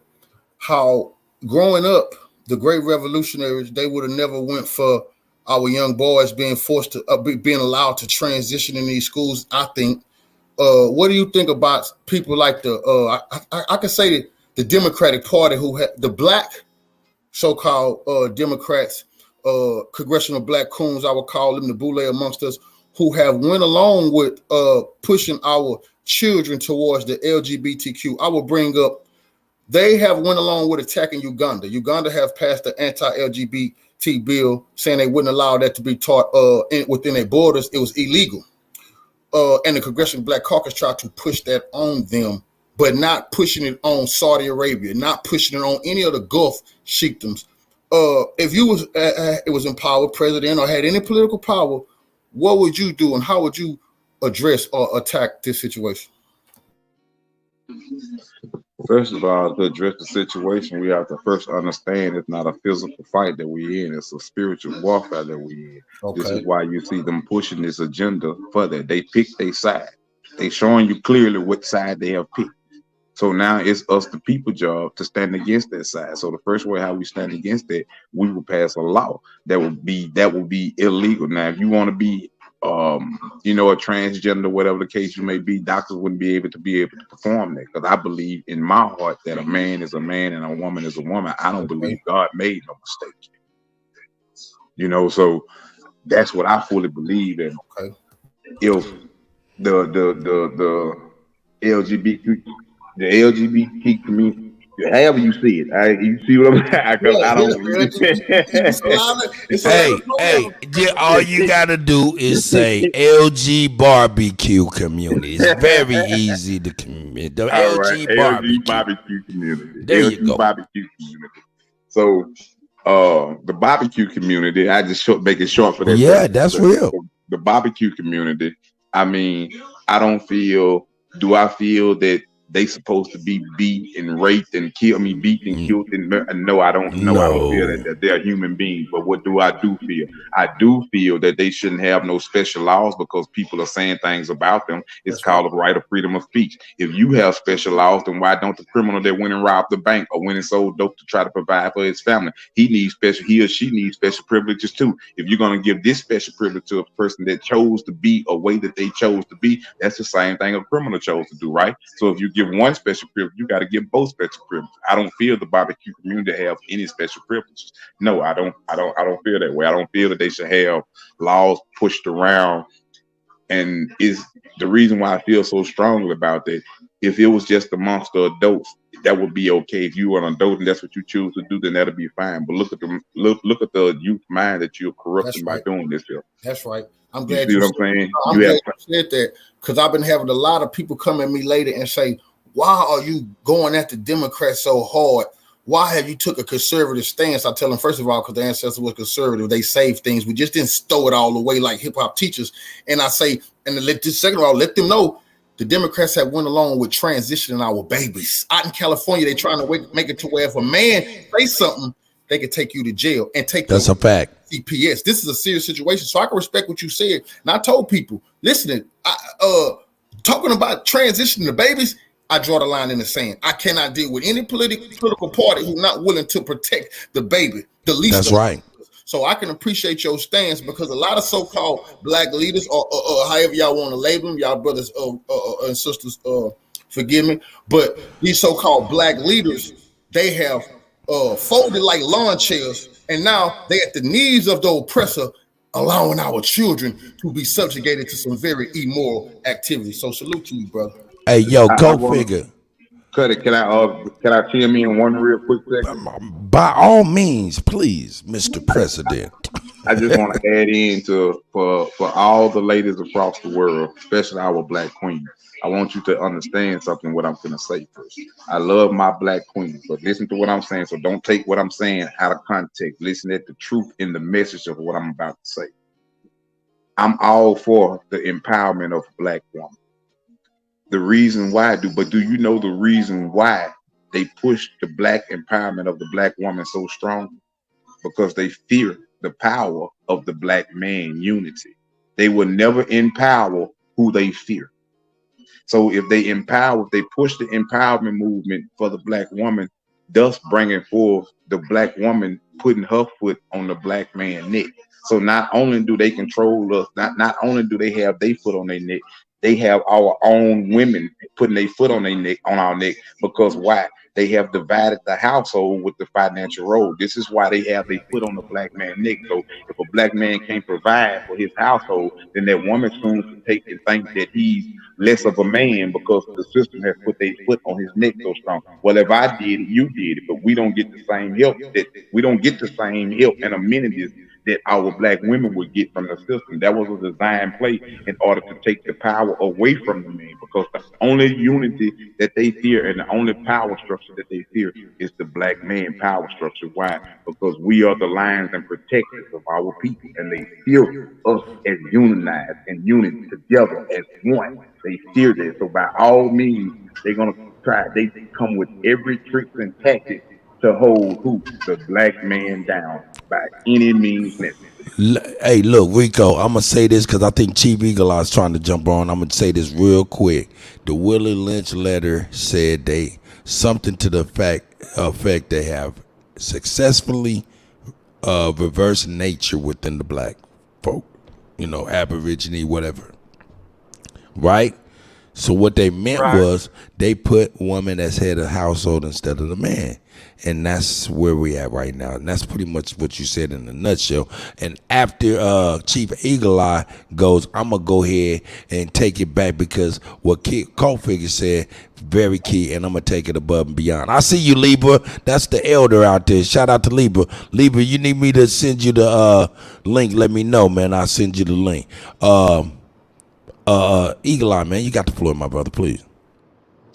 [SPEAKER 11] How growing up, the great revolutionaries, they would have never went for our young boys being forced to being allowed to transition in these schools. I think. What do you think about people like I could say the Democratic Party, who had the black so-called Democrats, congressional black coons, I would call them, the boule amongst us, who have went along with pushing our children towards the LGBTQ. I will bring up, they have went along with attacking Uganda. Uganda have passed the anti-LGBT bill saying they wouldn't allow that to be taught within their borders. It was illegal. And the Congressional Black Caucus tried to push that on them, but not pushing it on Saudi Arabia, not pushing it on any of the Gulf sheikdoms. If you was in power, president, or had any political power, what would you do and how would you address or attack this situation?
[SPEAKER 2] First of all, to address the situation, we have to first understand it's not a physical fight that we're in. It's a spiritual warfare that we're in. Okay. This is why you see them pushing this agenda for that. They pick their side. They showing you clearly what side they have picked. So now it's us, the people, job to stand against that side. So the first way how we stand against it, we will pass a law that will be illegal. Now, if you want to be a transgender, whatever the case you may be, doctors wouldn't be able to perform that, because I believe in my heart that a man is a man and a woman is a woman. I don't believe God made no mistake. So that's what I fully believe in. Okay. If the LGBT community, however you see it, you see what I'm saying? I don't.
[SPEAKER 1] All you gotta do is say LG barbecue community. It's very easy to commit. The LG
[SPEAKER 2] barbecue community.
[SPEAKER 1] There you go.
[SPEAKER 2] Barbecue community. So, the barbecue community, I just make it short for that.
[SPEAKER 1] Yeah, that's real.
[SPEAKER 2] The barbecue community. I mean, do I feel that they supposed to be beat and raped and killed? Beat and killed? No, I don't know. No. I don't feel that they're human beings. But what do I do feel? I do feel that they shouldn't have no special laws because people are saying things about them. It's called the right of freedom of speech. If you have special laws, then why don't the criminal that went and robbed the bank or went and sold dope to try to provide for his family, he or she needs special privileges too? If you're going to give this special privilege to a person that chose to be a way that they chose to be, that's the same thing a criminal chose to do, right? So if you give one special privilege, you got to give both special privileges. I don't feel the barbecue community have any special privileges. No, I don't feel that way. I don't feel that they should have laws pushed around. And is the reason why I feel so strongly about that. If it was just amongst the adults, that would be okay. If you are an adult and that's what you choose to do, then that'll be fine. But look at the youth mind that you're corrupting by doing this here.
[SPEAKER 11] That's right. I'm glad you said that, because I've been having a lot of people come at me later and say, why are you going at the Democrats so hard? Why have you took a conservative stance? I tell them, first of all, because the ancestors were conservative, they saved things. We just didn't stow it all away like hip hop teachers. And I say, second of all, let them know the Democrats have went along with transitioning our babies. Out in California, they trying to make it to where if a man say something, they can take you to jail and take.
[SPEAKER 1] That's a fact.
[SPEAKER 11] CPS. This is a serious situation. So I can respect what you said. And I told people, listening, talking about transitioning the babies, I draw the line in the sand. I cannot deal with any political party who's not willing to protect the baby, the least.
[SPEAKER 1] That's right.
[SPEAKER 11] So I can appreciate your stance, because a lot of so-called black leaders, or however y'all want to label them, y'all brothers and sisters, forgive me, but these so-called black leaders, they have folded like lawn chairs, and now they at the knees of the oppressor, allowing our children to be subjugated to some very immoral activities. So salute to you, brother.
[SPEAKER 1] Hey, yo, go figure.
[SPEAKER 2] Cut it. Can I chime in one real quick second?
[SPEAKER 1] By all means, please, Mr. President.
[SPEAKER 2] I just want to add in for all the ladies across the world, especially our black queens. I want you to understand something, what I'm going to say first. I love my black queens, but listen to what I'm saying. So don't take what I'm saying out of context. Listen at the truth in the message of what I'm about to say. I'm all for the empowerment of a black woman. The reason why, do you know the reason why they push the black empowerment of the black woman so strong because they fear the power of the black man unity. They will never empower who they fear. So if they push the empowerment movement for the black woman, thus bringing forth the black woman putting her foot on the black man neck. So not only do they control us, not only do they have their foot on their neck, they have our own women putting their foot on their neck, on our neck, because why? They have divided the household with the financial role. This is why they have their foot on the black man neck. So if a black man can't provide for his household, then that woman soon to take and think that he's less of a man because the system has put their foot on his neck so strong. Well, if I did it, you did it, but we don't get the same help and amenities that our black women would get from the system. That was a design play in order to take the power away from the men, because the only unity that they fear and the only power structure that they fear is the black man power structure. Why? Because we are the lions and protectors of our people, and they fear us as unionized and unit together as one. They fear that. So by all means, they're gonna they come with every trick and tactic to hold who? The black man down by any means necessary.
[SPEAKER 1] Hey, look, Rico, I'm gonna say this because I think Chief Eagle Eye's trying to jump on. I'm gonna say this real quick. The Willie Lynch letter said they something to the effect they have successfully reversed nature within the black folk, Aborigine, whatever. Right? So what they meant was they put woman as head of household instead of the man. And that's where we at right now. And that's pretty much what you said in a nutshell. And after Chief Eagle Eye goes, I'm going to go ahead and take it back because what Colfigure said, very key, and I'm going to take it above and beyond. I see you, Libra. That's the elder out there. Shout out to Libra. Libra, you need me to send you the link, let me know, man. I'll send you the link. Eagle Eye, man, you got the floor, my brother, please.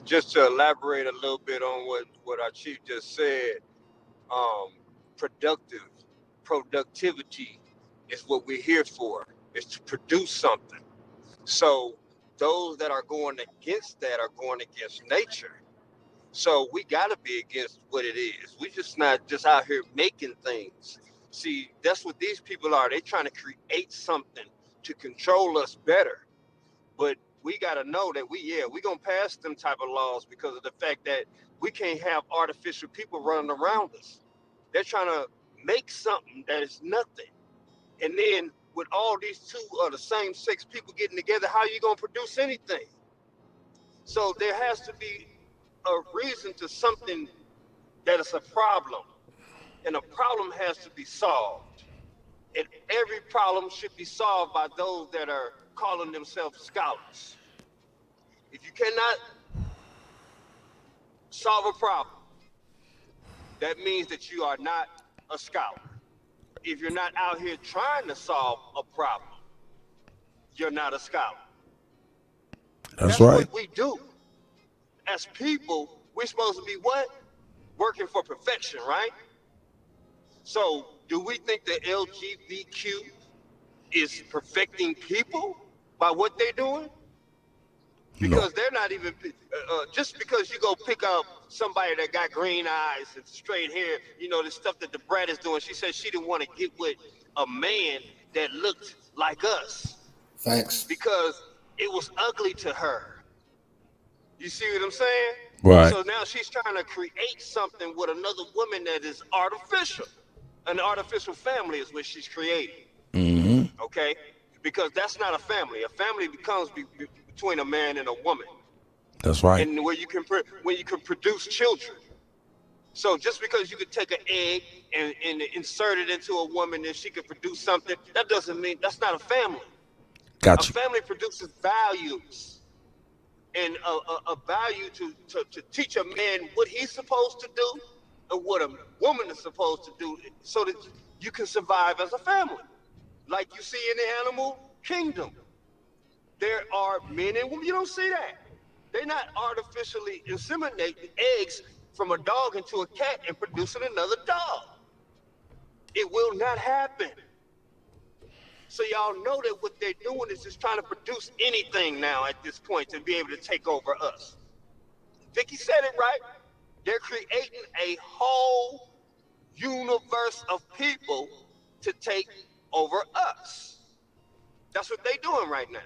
[SPEAKER 7] Just to elaborate a little bit on what our chief just said, productivity is what we're here for, is to produce something. So those that are going against that are going against nature. So we got to be against what it is. We just not just out here making things. See, that's what these people are. They're trying to create something to control us better. But we got to know that we're going to pass them type of laws because of the fact that we can't have artificial people running around us. They're trying to make something that is nothing. And then with all these two of the same sex people getting together, how are you going to produce anything? So there has to be a reason to something that is a problem. And a problem has to be solved. And every problem should be solved by those that are calling themselves scholars. If you cannot solve a problem, that means that you are not a scholar. If you're not out here trying to solve a problem, you're not a scholar. That's
[SPEAKER 1] right.
[SPEAKER 7] What we do. As people, we're supposed to be what? Working for perfection, right? So do we think the LGBTQ is perfecting people by what they're doing? Because they're not even, just because you go pick up somebody that got green eyes and straight hair, the stuff that the brat is doing. She said she didn't want to get with a man that looked like us.
[SPEAKER 11] Thanks.
[SPEAKER 7] Because it was ugly to her. You see what I'm saying?
[SPEAKER 1] Right.
[SPEAKER 7] So now she's trying to create something with another woman that is artificial. An artificial family is what she's creating.
[SPEAKER 1] Mm-hmm.
[SPEAKER 7] Okay? Because that's not a family. A family becomes between a man and a woman.
[SPEAKER 1] That's right.
[SPEAKER 7] And where you can produce children. So just because you could take an egg and insert it into a woman and she could produce something, that doesn't mean that's not a family.
[SPEAKER 1] Gotcha.
[SPEAKER 7] A family produces values. And a value to teach a man what he's supposed to do and what a woman is supposed to do so that you can survive as a family. Like you see in the animal kingdom. There are men and women. You don't see that. They're not artificially inseminating eggs from a dog into a cat and producing another dog. It will not happen. So y'all know that what they're doing is just trying to produce anything now at this point to be able to take over us. Vicky said it right. They're creating a whole universe of people to take over us. That's what they're doing right now.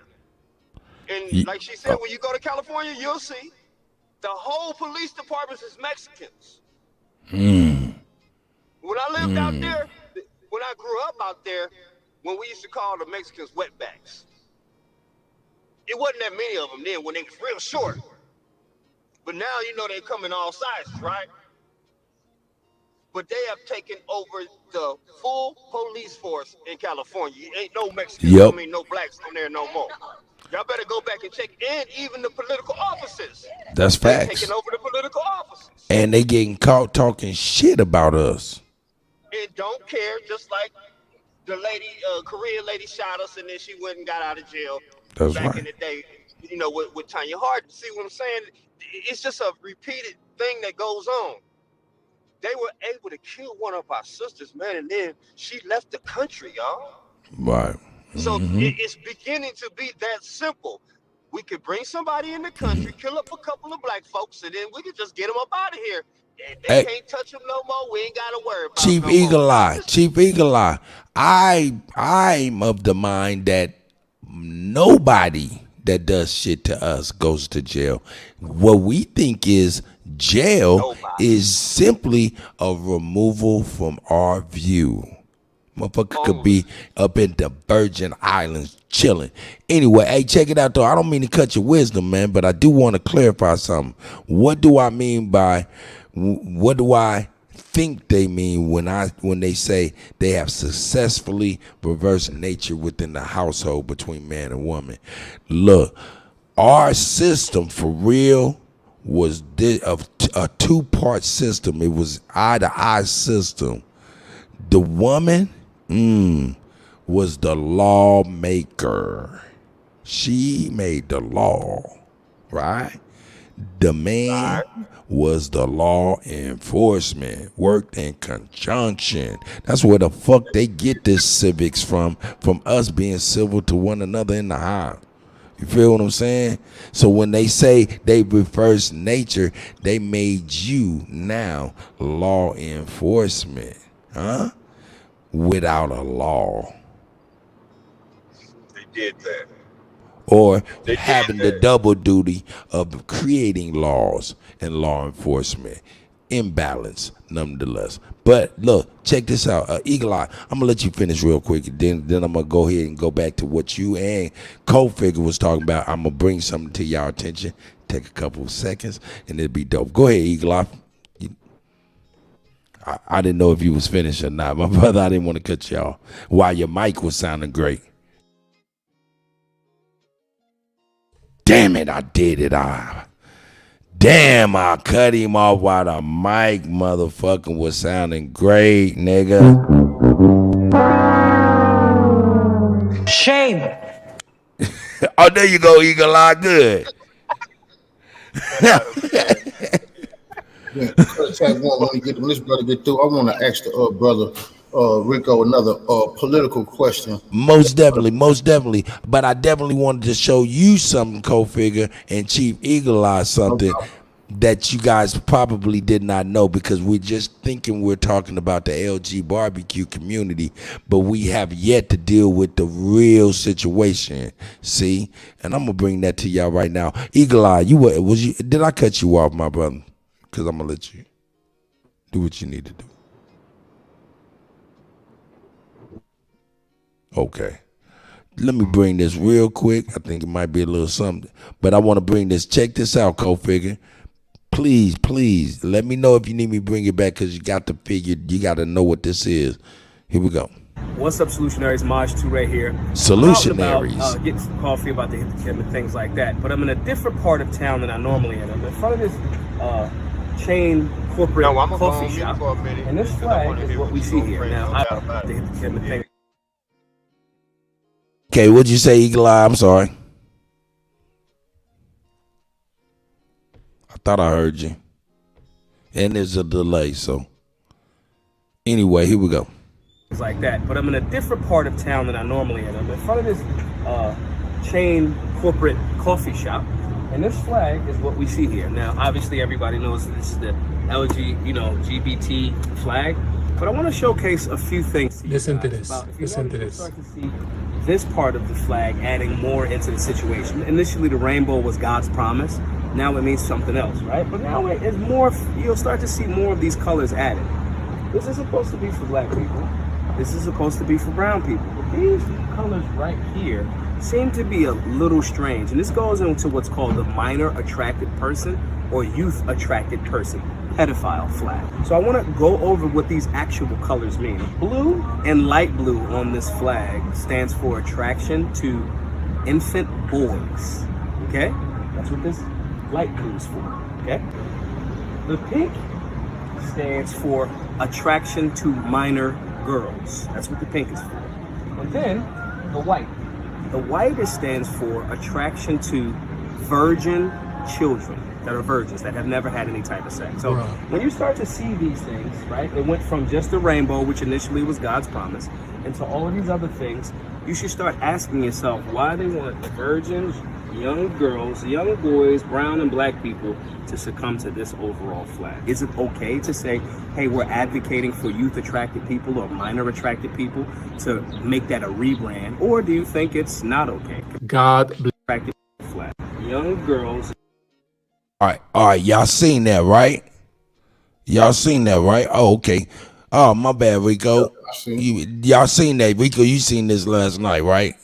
[SPEAKER 7] And like she said, when you go to California, you'll see the whole police department is Mexicans. When I lived out there, when I grew up out there, when we used to call the Mexicans wetbacks, it wasn't that many of them then when they was real short. But now, you know, they come in all sizes, right? But they have taken over the full police force in California. Ain't no Mexicans, I mean, no blacks on there no more. Y'all better go back and check, and even the political offices.
[SPEAKER 1] That's facts.
[SPEAKER 7] Taking over the political offices.
[SPEAKER 1] And they getting caught talking shit about us.
[SPEAKER 7] And don't care, just like the lady, Korean lady shot us, and then she went and got out of jail.
[SPEAKER 1] That's
[SPEAKER 7] back
[SPEAKER 1] right.
[SPEAKER 7] in the day, you know, with Tanya Hardin. See what I'm saying? It's just a repeated thing that goes on. They were able to kill one of our sisters, man, and then she left the country, y'all.
[SPEAKER 1] Right.
[SPEAKER 7] So it's beginning to be that simple. We could bring somebody in the country, kill up a couple of black folks, and then we could just get them up out of here. They can't touch them no more. We ain't got to worry about
[SPEAKER 1] Chief
[SPEAKER 7] no
[SPEAKER 1] Eagle
[SPEAKER 7] more.
[SPEAKER 1] Eye. Chief Eagle Eye. I'm of the mind that nobody that does shit to us goes to jail. What we think is jail is simply a removal from our view. Motherfucker could be up in the Virgin Islands chilling. Anyway, hey, check it out though. I don't mean to cut your wisdom, man, but I do want to clarify something. What do I mean by, what do I think they mean when they say they have successfully reversed nature within the household between man and woman? Look, our system for real was a two-part system. It was eye-to-eye system. The woman was the lawmaker. She made the law, right? The man was the law enforcement, worked in conjunction. That's where the fuck they get this civics from us being civil to one another in the house. You feel what I'm saying? So when they say they reverse nature, they made you now law enforcement, huh? Without a law.
[SPEAKER 7] They did that.
[SPEAKER 1] Or having the double duty of creating laws and law enforcement. Imbalance, nonetheless. But look, check this out. Eagle Eye, I'm going to let you finish real quick. Then I'm going to go ahead and go back to what you and Co-Figure was talking about. I'm going to bring something to y'all attention. Take a couple of seconds, and it'll be dope. Go ahead, Eagle Eye. I didn't know if you was finished or not. My brother, I didn't want to cut you off while your mic was sounding great. Damn it, I did it. Damn, I cut him off while the mic motherfucking was sounding great, nigga.
[SPEAKER 13] Shame.
[SPEAKER 1] Oh, there you go, Eagle Eye. Good.
[SPEAKER 11] When this brother get through, I want to ask the brother Rico another political question.
[SPEAKER 1] Most definitely. But I definitely wanted to show you something, Co-Figure, and Chief Eagle Eye something that you guys probably did not know, because we're just thinking we're talking about the LG barbecue community, but we have yet to deal with the real situation. See? And I'm gonna bring that to y'all right now. Eagle Eye, did I cut you off, my brother? Because I'm gonna let you do what you need to do. Okay. Let me bring this real quick. I think it might be a little something, but I want to bring this. Check this out, Co-Figure. Please, let me know if you need me to bring it back, because you got to figure, you got to know what this is. Here we go.
[SPEAKER 14] What's up, Solutionaries? Maj 2 right here.
[SPEAKER 1] Solutionaries.
[SPEAKER 14] About, getting some coffee, about to hit the gym and things like that. But I'm in a different part of town than I normally am. I'm in front of this chain corporate coffee shop. And this flag is what we see here. Now, I'm about to hit the gym and things.
[SPEAKER 1] Okay, what'd you say, Eagle Eye? I'm sorry. I thought I heard you. And there's a delay, so. Anyway, here we go.
[SPEAKER 14] Things like that. But I'm in a different part of town than I normally am. I'm in front of this chain corporate coffee shop. And this flag is what we see here. Now, obviously, everybody knows this is the LGBT flag, but I want to showcase a few things to
[SPEAKER 13] Listen to
[SPEAKER 14] guys
[SPEAKER 13] this.
[SPEAKER 14] about if
[SPEAKER 13] Listen to
[SPEAKER 14] you
[SPEAKER 13] this.
[SPEAKER 14] start to see this part of the flag adding more into the situation. Initially, the rainbow was God's promise. Now it means something else, right? But now it is more. You'll start to see more of these colors added. This is supposed to be for black people. This is supposed to be for brown people. But these colors right here seem to be a little strange. And this goes into what's called the minor attracted person or youth attracted person pedophile flag. So I want to go over what these actual colors mean. Blue and light blue on this flag stands for attraction to infant boys. Okay? That's what this light blue is for. Okay? The pink stands for attraction to minor girls. That's what the pink is for. And then the white. The white stands for attraction to virgin children that are virgins, that have never had any type of sex. So when you start to see these things, right, it went from just a rainbow, which initially was God's promise, into all of these other things, you should start asking yourself why they want virgins, young girls, young boys, brown and black people to succumb to this overall flag. Is it okay to say, hey, we're advocating for youth attracted people or minor attracted people to make that a rebrand? Or do you think it's not okay?
[SPEAKER 13] God
[SPEAKER 14] attracted flag. Young girls.
[SPEAKER 1] All right, y'all seen that, right? Y'all seen that, right? Oh, okay. Oh, my bad, Rico. Y'all seen that, Rico? You seen this last night, right?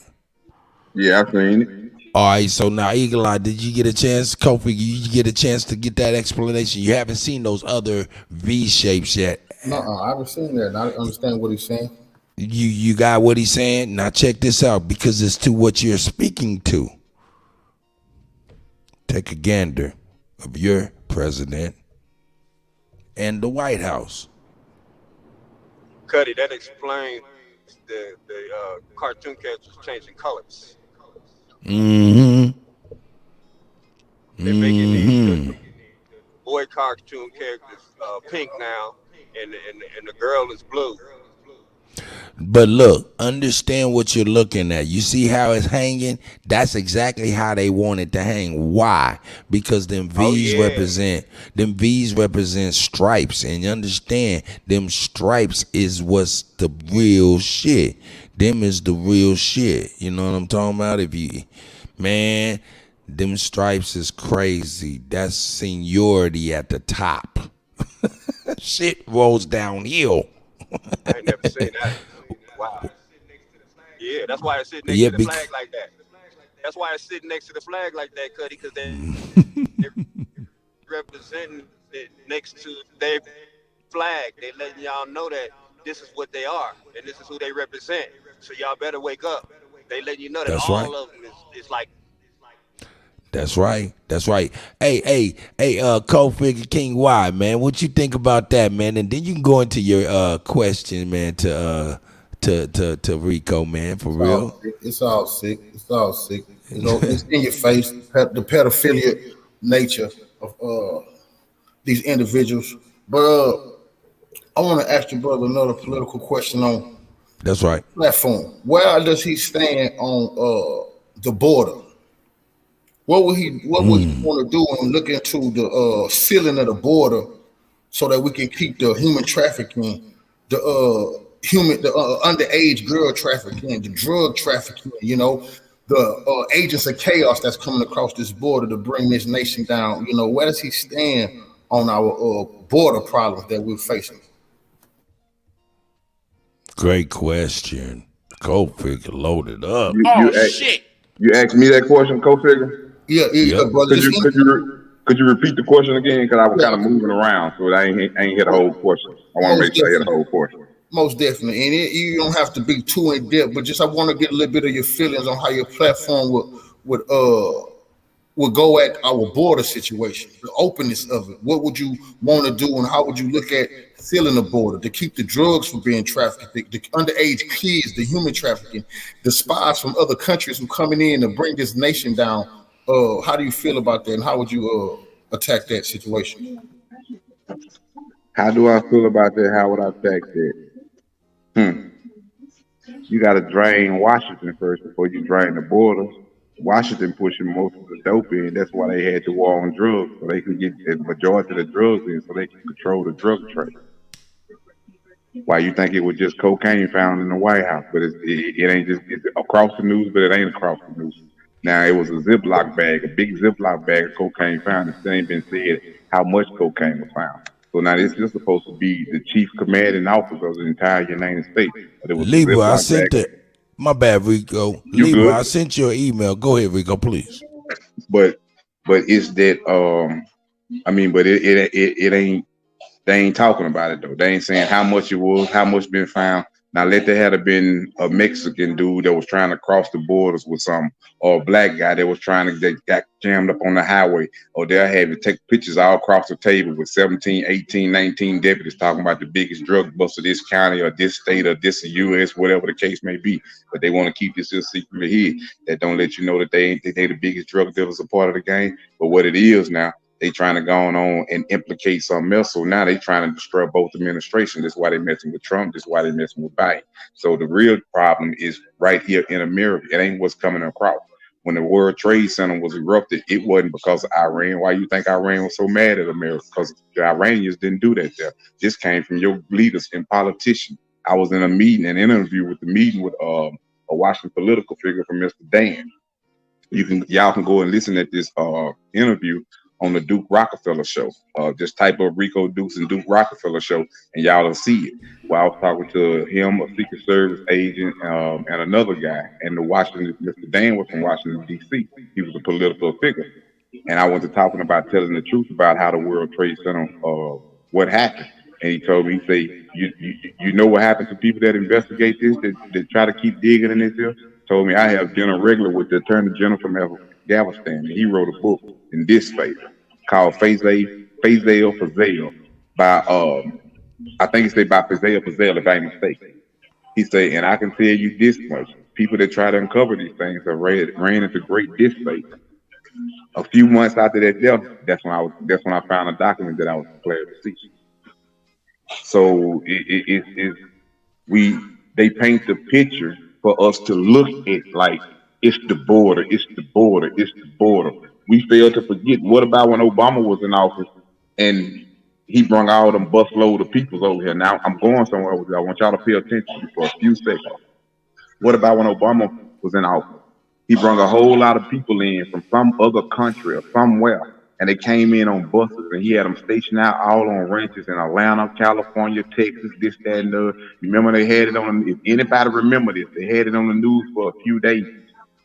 [SPEAKER 2] Yeah, I seen it.
[SPEAKER 1] All right, so now Eagle Eye, did you get a chance, Kofi? You get a chance to get that explanation? You haven't seen those other V shapes yet.
[SPEAKER 11] No, I haven't seen that. I understand what he's saying.
[SPEAKER 1] You got what he's saying? Now check this out, because it's to what you're speaking to. Take a gander of your president and the White House.
[SPEAKER 7] Cuddy, that explains the cartoon characters changing colors.
[SPEAKER 1] Mm-hmm.
[SPEAKER 7] They're making the boy cartoon characters pink now, and the girl is blue.
[SPEAKER 1] But look, understand what you're looking at. You see how it's hanging? That's exactly how they want it to hang. Why? Because them V's represent stripes, and you understand them stripes is what's the real shit. Them is the real shit. You know what I'm talking about? Man, them stripes is crazy. That's seniority at the top. Shit rolls downhill.
[SPEAKER 7] I ain't never seen that. Wow. Yeah, that's why it's sitting next to the flag like that. That's why it's sitting next to the flag like that, Cuddy, because they're representing it next to their flag. They letting y'all know that this is what they are and this is who they represent. So y'all better wake up. They letting you know that
[SPEAKER 1] That's
[SPEAKER 7] all
[SPEAKER 1] right.
[SPEAKER 7] of them is like.
[SPEAKER 1] That's right. That's right. Hey, Cold Figure King Y, man. What you think about that, man? And then you can go into your question, man, to Rico, man, for real.
[SPEAKER 11] It's all sick. It's all sick. You know, it's in your face. The pedophilia nature of these individuals. But I want to ask your brother another political question on.
[SPEAKER 1] That's right.
[SPEAKER 11] Platform. Where does he stand on the border? What would he want to do and look into the sealing of the border so that we can keep the human trafficking, the underage girl trafficking, the drug trafficking, you know, the agents of chaos that's coming across this border to bring this nation down. You know, where does he stand on our border problems that we're facing?
[SPEAKER 1] Great question. Cold Figure loaded up.
[SPEAKER 2] Shit. You asked me that question, Co-Figure?
[SPEAKER 11] Yeah, brother.
[SPEAKER 2] Could you repeat the question again? Because I was kind of moving around, so I ain't hit the whole question. I want to make sure I hit the whole question.
[SPEAKER 11] Most definitely, and you don't have to be too in depth, but just I want to get a little bit of your feelings on how your platform would go at our border situation, the openness of it. What would you want to do, and how would you look at sealing the border to keep the drugs from being trafficked, the underage kids, the human trafficking, the spies from other countries who coming in to bring this nation down? How do you feel about that, and how would you attack that situation?
[SPEAKER 2] How do I feel about that? How would I attack that? You got to drain Washington first before you drain the border. Washington pushing most of the dope in. That's why they had the war on drugs, so they could get the majority of the drugs in, so they could control the drug trade. Why you think it was just cocaine found in the White House? But it ain't just it's across the news, but it ain't across the news. Now it was a Ziploc bag, a big Ziploc bag of cocaine found. It still ain't been said how much cocaine was found. So now this is supposed to be the chief commanding officer of the entire United States. But it was
[SPEAKER 1] Libra, I
[SPEAKER 2] Ziploc
[SPEAKER 1] sent
[SPEAKER 2] bag.
[SPEAKER 1] it. My bad, Rico.
[SPEAKER 2] You
[SPEAKER 1] Libra,
[SPEAKER 2] good?
[SPEAKER 1] I sent you an email. Go ahead, Rico, please.
[SPEAKER 2] But it's that I mean, but it ain't. They ain't talking about it though. They ain't saying how much it was, how much been found. Now let there have been a Mexican dude that was trying to cross the borders with some, or a black guy that was trying to that got jammed up on the highway, or they'll have you take pictures all across the table with 17, 18, 19 deputies talking about the biggest drug bust of this county or this state or this US, whatever the case may be. But they want to keep this a secret here. That don't let you know that they the biggest drug dealers a part of the game. But what it is now, they trying to go on and implicate something else. So now they trying to destroy both administrations. That's why they messing with Trump. That's why they messing with Biden. So the real problem is right here in America. It ain't what's coming across. When the World Trade Center was erupted, it wasn't because of Iran. Why you think Iran was so mad at America? Because the Iranians didn't do that there. This came from your leaders and politicians. I was in an interview with a Washington political figure from Mr. Dan. Y'all can go and listen at this interview on the Duke Rockefeller show. Just type of Rico Dukes and Duke Rockefeller show, and y'all will see it. Well, I was talking to him, a Secret Service agent, and another guy. And Mr. Dan was from Washington, D.C. He was a political figure. And I went to talking about telling the truth about how the World Trade Center, what happened. And he told me, he say, you know what happened to people that investigate this, that try to keep digging in this here? Told me I have dinner regular with the Attorney General from Galveston, and he wrote a book in this favor called Faisal Fazale by I think it's by Fazale if I'm mistaken. He say, and I can tell you this much: people that try to uncover these things have ran into great disfavor. A few months after that death, that's when I found a document that I was declared deceased. So they paint the picture for us to look at like it's the border, it's the border, it's the border. We fail to forget, what about when Obama was in office and he brought all them busload of people over here? Now I'm going somewhere over here. I want y'all to pay attention for a few seconds. What about when Obama was in office? He brought a whole lot of people in from some other country or somewhere, and they came in on buses, and he had them stationed out all on ranches in Atlanta, California, Texas, this, that, and the. Remember they had it on, if anybody remember this, they had it on the news for a few days.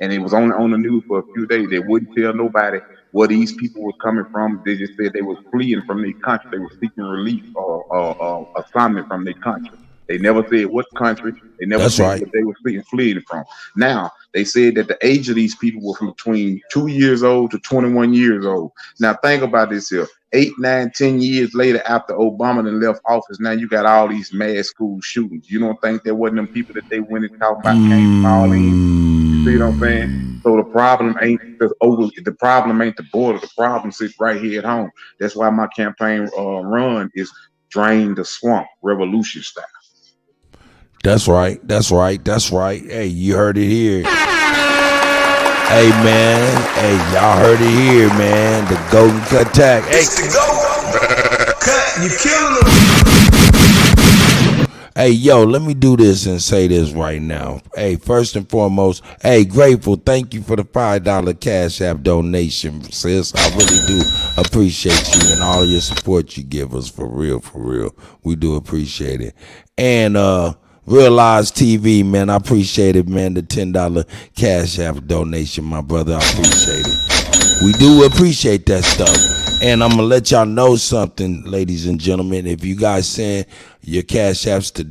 [SPEAKER 2] And it was only on the news for a few days. They wouldn't tell nobody where these people were coming from. They just said they was fleeing from their country. They were seeking relief or assignment from their country. They never said what country. They never said what they were fleeing from. Now, they said that the age of these people were from between 2 years old to 21 years old. Now, think about this here. 8, 9, 10 years later after Obama then left office, now you got all these mass school shootings. You don't think there wasn't them people that they went and talked about came all in? See what I'm saying? So the problem ain't the problem ain't the border. The problem sits right here at home. That's why my campaign run is Drain the Swamp, Revolution style.
[SPEAKER 1] That's right. That's right. That's right. Hey, you heard it here. Hey, man. Hey, y'all heard it here, man. The Golden Cut Tag. Hey,
[SPEAKER 3] It's the GOAT. Cut, you killing them.
[SPEAKER 1] Hey, yo, let me do this and say this right now. Hey, first and foremost, hey, grateful. Thank you for the $5 Cash App donation, sis. I really do appreciate you and all your support you give us. For real, for real. We do appreciate it. And, Realize TV, man, I appreciate it, man. The $10 Cash App donation, my brother, I appreciate it. We do appreciate that stuff. And I'm going to let y'all know something, ladies and gentlemen. If you guys send your Cash Apps to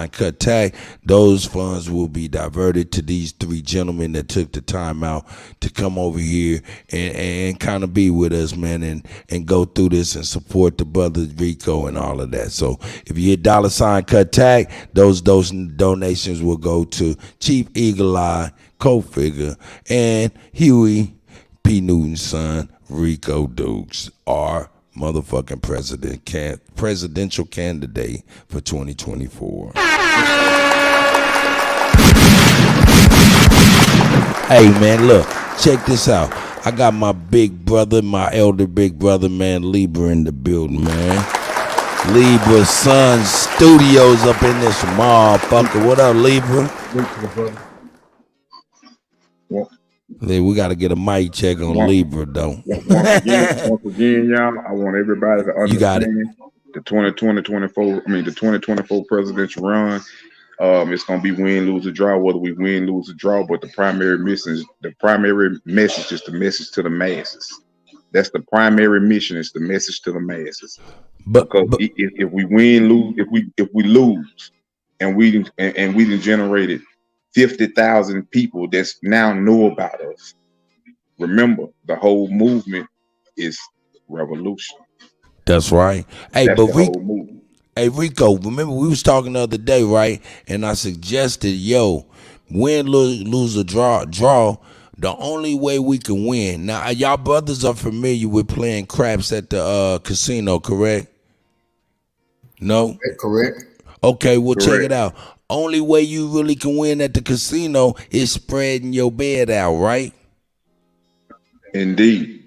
[SPEAKER 1] $Cut Tag, those funds will be diverted to these 3 gentlemen that took the time out to come over here and kind of be with us, man, and go through this and support the brother Rico and all of that. So if you hit $Cut Tag, those donations will go to Chief Eagle Eye, Co-Figure, and Huey P. Newton's son, Rico Dukes, our motherfucking presidential candidate for 2024. Hey, man, look, check this out. I got my big brother, my elder big brother, man, Libra in the building, man. Libra Sun Studios up in this motherfucker. What up, Libra? We got to get a mic check on Libra, though.
[SPEAKER 2] Once again, y'all, I want everybody to understand the 2024 presidential run. It's gonna be win, lose, or draw. Whether we win, lose, or draw, but the primary message is the message to the masses. That's the primary mission. Is the message to the masses. Because if we win, lose, if we lose, and we done generated 50,000 people that's now know about us. Remember, the whole movement is revolution.
[SPEAKER 1] That's right. Hey, but Rico, remember we was talking the other day, right? And I suggested, win, lose, or draw. The only way we can win. Now, y'all brothers are familiar with playing craps at the casino, correct? No?
[SPEAKER 11] Correct.
[SPEAKER 1] Okay, well, check it out. Only way you really can win at the casino is spreading your bed out, right?
[SPEAKER 2] Indeed.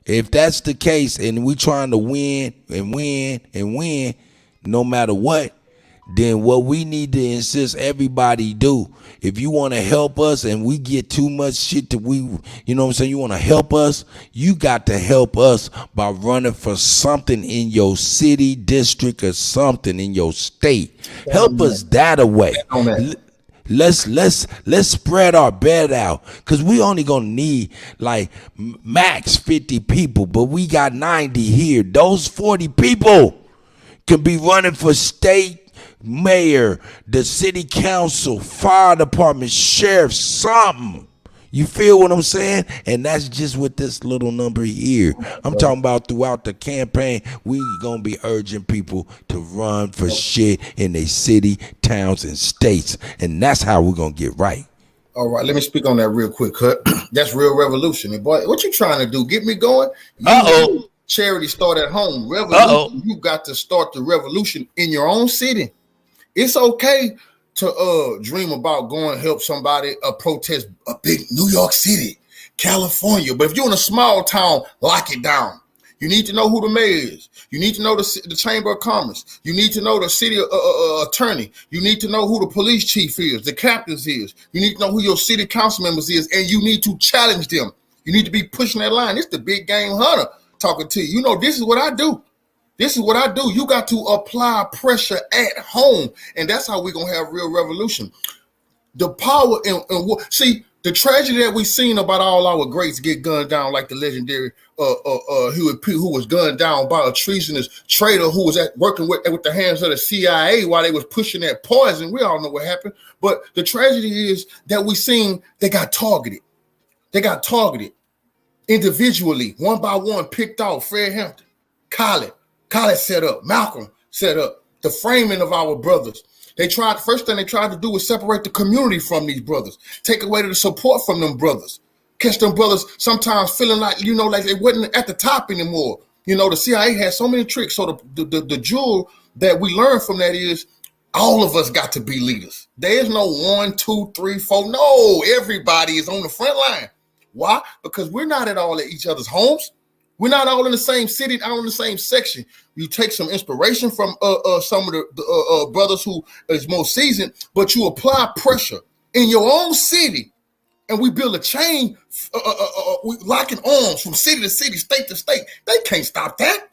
[SPEAKER 1] If that's the case, and we trying to win and win and win, no matter what, then what we need to insist everybody do. If you want to help us and we get too much shit that you know what I'm saying, you want to help us, you got to help us by running for something in your city, district, or something in your state. Help us that away. Let's spread our bed out, because we only gonna need like max 50 people, but we got 90 here. Those 40 people can be running for state, mayor, the city council, fire department, sheriff, something. You feel what I'm saying? And that's just with this little number here. I'm talking about throughout the campaign, we gonna be urging people to run for shit in their city, towns, and states. And that's how we're gonna get right.
[SPEAKER 11] All right, let me speak on that real quick, Cut. That's real revolution. And boy, what you trying to do? Get me going? Charity start at home. Revolution, you got to start the revolution in your own city. It's okay to dream about going help somebody protest a big New York City, California. But if you're in a small town, lock it down. You need to know who the mayor is. You need to know the Chamber of Commerce. You need to know the city attorney. You need to know who the police chief is, the captains is. You need to know who your city council members is, and you need to challenge them. You need to be pushing that line. It's the big game hunter talking to you. You know, this is what I do. This is what I do. You got to apply pressure at home, and that's how we're gonna have real revolution. The power and see the tragedy that we've seen about all our greats get gunned down, like the legendary Huey P, who was gunned down by a treasonous traitor who was working with the hands of the CIA while they was pushing that poison. We all know what happened. But the tragedy is that we seen they got targeted. They got targeted individually, one by one, picked out. Fred Hampton, Khaled set up, Malcolm set up, the framing of our brothers. First thing they tried to do was separate the community from these brothers, take away the support from them brothers, catch them brothers sometimes feeling like, like they wasn't at the top anymore. The CIA had so many tricks. So the jewel that we learned from that is all of us got to be leaders. There's no 1, 2, 3, 4. No, everybody is on the front line. Why? Because we're not at each other's homes. We're not all in the same city, all in the same section. You take some inspiration from some of the brothers who is more seasoned, but you apply pressure in your own city, and we build a chain, we locking arms from city to city, state to state. They can't stop that.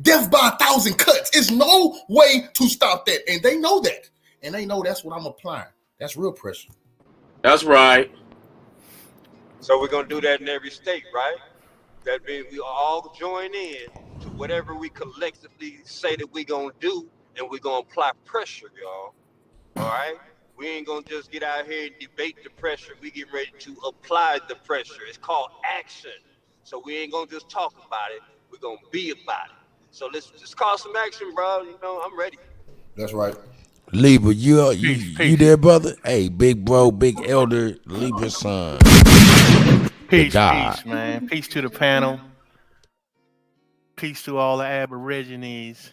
[SPEAKER 11] Death by 1,000 cuts. There's no way to stop that, and they know that, and they know that's what I'm applying. That's real pressure.
[SPEAKER 7] That's right. So we're gonna do that in every state, right? That means we all join in to whatever we collectively say that we're going to do, and we're going to apply pressure, y'all. All right? We ain't going to just get out here and debate the pressure. We get ready to apply the pressure. It's called action. So we ain't going to just talk about it. We're going to be about it. So let's just call some action, bro. I'm ready.
[SPEAKER 11] That's right.
[SPEAKER 1] Libra, you there, brother? Hey, big bro, big elder, Libra son.
[SPEAKER 13] Peace, man. Peace to the panel. Peace to all the Aborigines.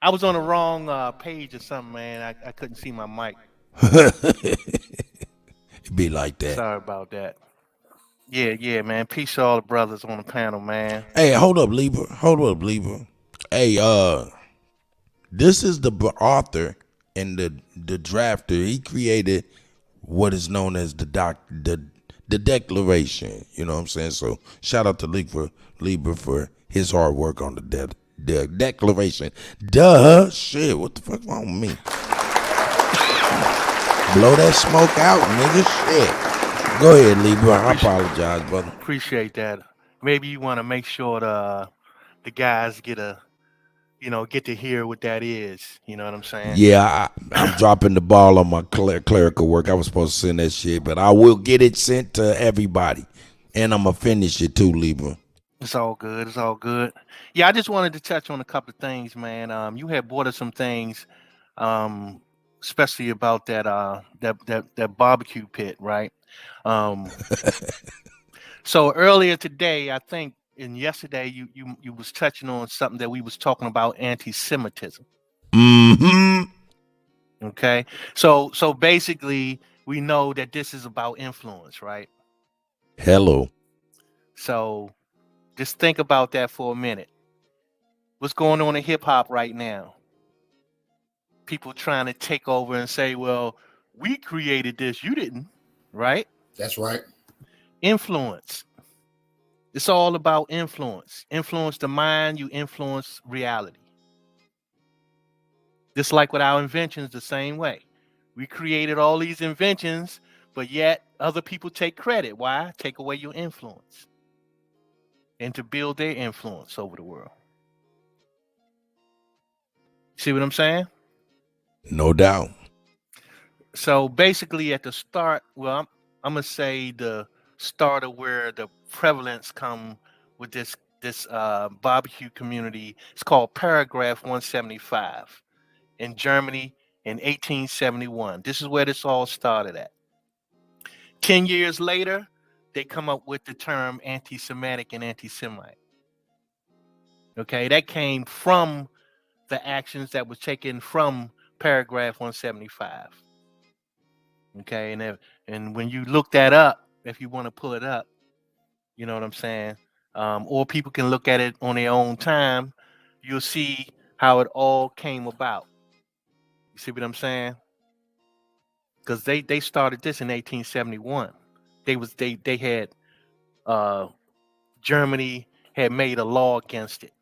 [SPEAKER 13] I was on the wrong page or something, man. I couldn't see my mic.
[SPEAKER 1] It be like that.
[SPEAKER 13] Sorry about that. Yeah, man. Peace to all the brothers on the panel, man.
[SPEAKER 1] Hey, hold up, Libra. Hey, this is the author and the drafter. He created what is known as the Declaration. You know what I'm saying? So shout out to Libra for his hard work on the Declaration. Duh, shit. What the fuck wrong with me? Blow that smoke out, nigga. Shit. Go ahead, Libra. I apologize, brother.
[SPEAKER 13] Appreciate that. Maybe you want to make sure the guys get to hear what that is. You know what I'm saying?
[SPEAKER 1] Yeah, I'm dropping the ball on my clerical work. I was supposed to send that shit, but I will get it sent to everybody. And I'm going to finish it too, Libra.
[SPEAKER 13] It's all good. It's all good. Yeah, I just wanted to touch on a couple of things, man. You had brought us some things, especially about that barbecue pit, right? So earlier today, I think, and yesterday, you was touching on something that we was talking about, anti-Semitism.
[SPEAKER 1] Mm-hmm.
[SPEAKER 13] Okay, so basically, we know that this is about influence, right?
[SPEAKER 1] Hello.
[SPEAKER 13] So just think about that for a minute. What's going on in hip hop right now? People trying to take over and say, well, we created this, you didn't, right?
[SPEAKER 11] That's right.
[SPEAKER 13] Influence. It's all about influence. Influence the mind, you influence reality. Just like with our inventions, the same way. We created all these inventions, but yet other people take credit. Why? Take away your influence. And to build their influence over the world. See what I'm saying?
[SPEAKER 1] No doubt.
[SPEAKER 13] So basically at the start, well, I'm going to say the start of where the prevalence come with this barbecue community. It's called Paragraph 175 in Germany in 1871. This is where this all started at. 10 years later, they come up with the term anti-Semitic and anti-Semite. Okay, that came from the actions that was taken from Paragraph 175. Okay, and when you look that up, if you want to pull it up, you know what I'm saying? Or people can look at it on their own time. You'll see how it all came about. You see what I'm saying? Because they started this in 1871. They had Germany had made a law against it,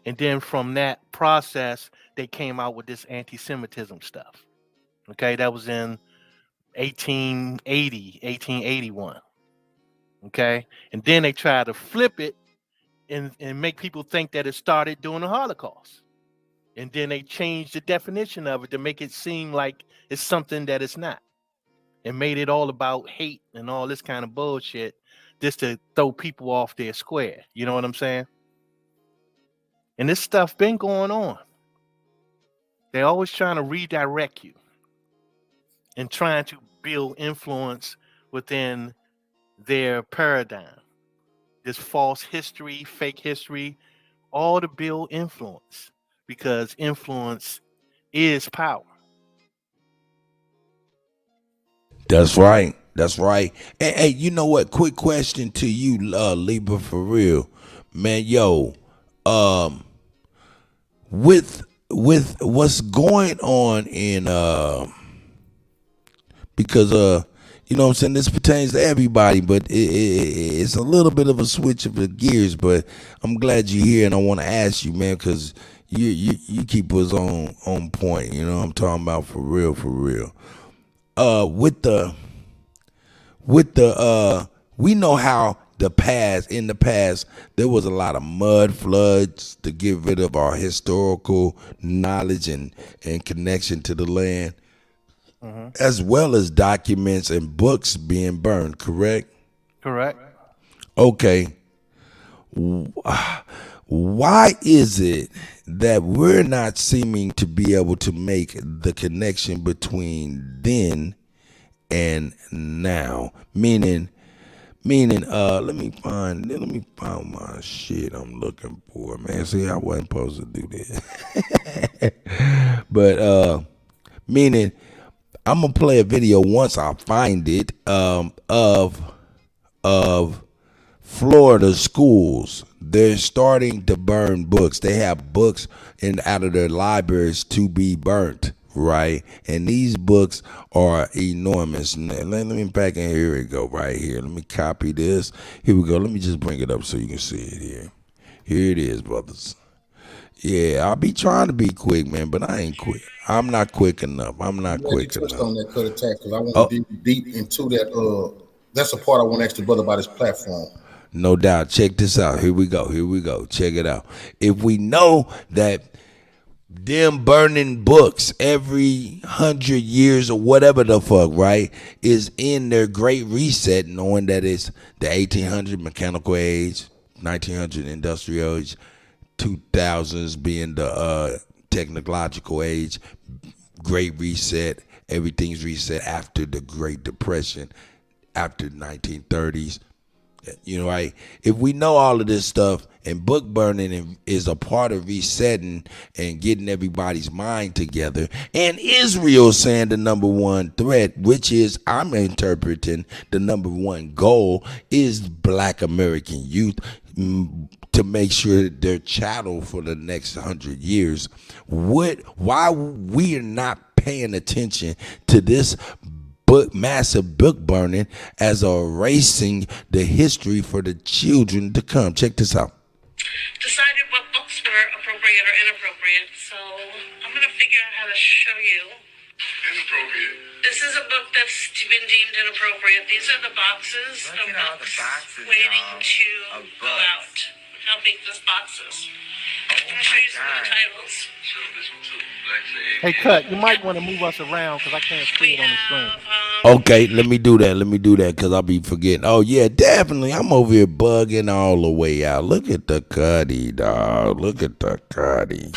[SPEAKER 13] and then from that process they came out with this anti-Semitism stuff. Okay, that was in 1881. Okay, and then they tried to flip it and make people think that it started during the Holocaust. And then they changed the definition of it to make it seem like it's something that it's not, and made it all about hate and all this kind of bullshit just to throw people off their square. You know what I'm saying? And this stuff been going on. They're always trying to redirect you and trying to build influence within their paradigm. This false history, fake history, all to build influence, because influence is power.
[SPEAKER 1] That's right. That's right. Hey, you know what? Quick question to you, Libra, for real, man. Yo, with what's going on in because you know what I'm saying, this pertains to everybody, but it's a little bit of a switch of the gears. But I'm glad you're here, and I want to ask you, man, because you keep us on point. You know what I'm talking about, for real, for real. With the we know how in the past there was a lot of mud floods to get rid of our historical knowledge and connection to the land, as well as documents and books being burned, correct?
[SPEAKER 13] Correct.
[SPEAKER 1] Okay. Why is it that we're not seeming to be able to make the connection between then and now? Meaning, let me find my shit I'm looking for, man. See, I wasn't supposed to do this. But meaning, I'm gonna play a video once I find it, of of Florida schools, they're starting to burn books. They have books out of their libraries to be burnt, right? And these books are enormous. Let me back in. Here we go, right here. Let me copy this. Here we go. Let me just bring it up so you can see it here. Here it is, brothers. Yeah, I'll be trying to be quick, man, but I ain't quick. I'm not quick enough. I'm not quick enough.
[SPEAKER 11] On that cut attack, because I want to dig deep into that. That's the part I want to ask the brother about his platform.
[SPEAKER 1] No doubt. Check this out. Here we go. Here we go. Check it out. If we know that them burning books every 100 years or whatever the fuck, right, is in their great reset, knowing that it's the 1800 mechanical age, 1900 industrial age, 2000s being the technological age, great reset, everything's reset after the Great Depression, after the 1930s. You know, right? If we know all of this stuff, and book burning is a part of resetting and getting everybody's mind together, and Israel saying the number one threat, which is, I'm interpreting, the number one goal is Black American youth, to make sure they're chattel for the next 100 years. Why we are not paying attention to this massive book burning as erasing the history for the children to come. Check this out.
[SPEAKER 15] Decided what books were appropriate or inappropriate, so I'm going to figure out how to show you.
[SPEAKER 4] Inappropriate.
[SPEAKER 15] This is a book that's been deemed inappropriate. These are the boxes of books waiting to go out. Look how big this box is. I'm going to show you some of the titles.
[SPEAKER 13] Hey, Cut, you might want to move us around because I can't see it on the screen.
[SPEAKER 1] Okay, let me do that because I'll be forgetting. Oh, yeah, definitely. I'm over here bugging all the way out. Look at the Cuddy, dog. Look at the Cuddy.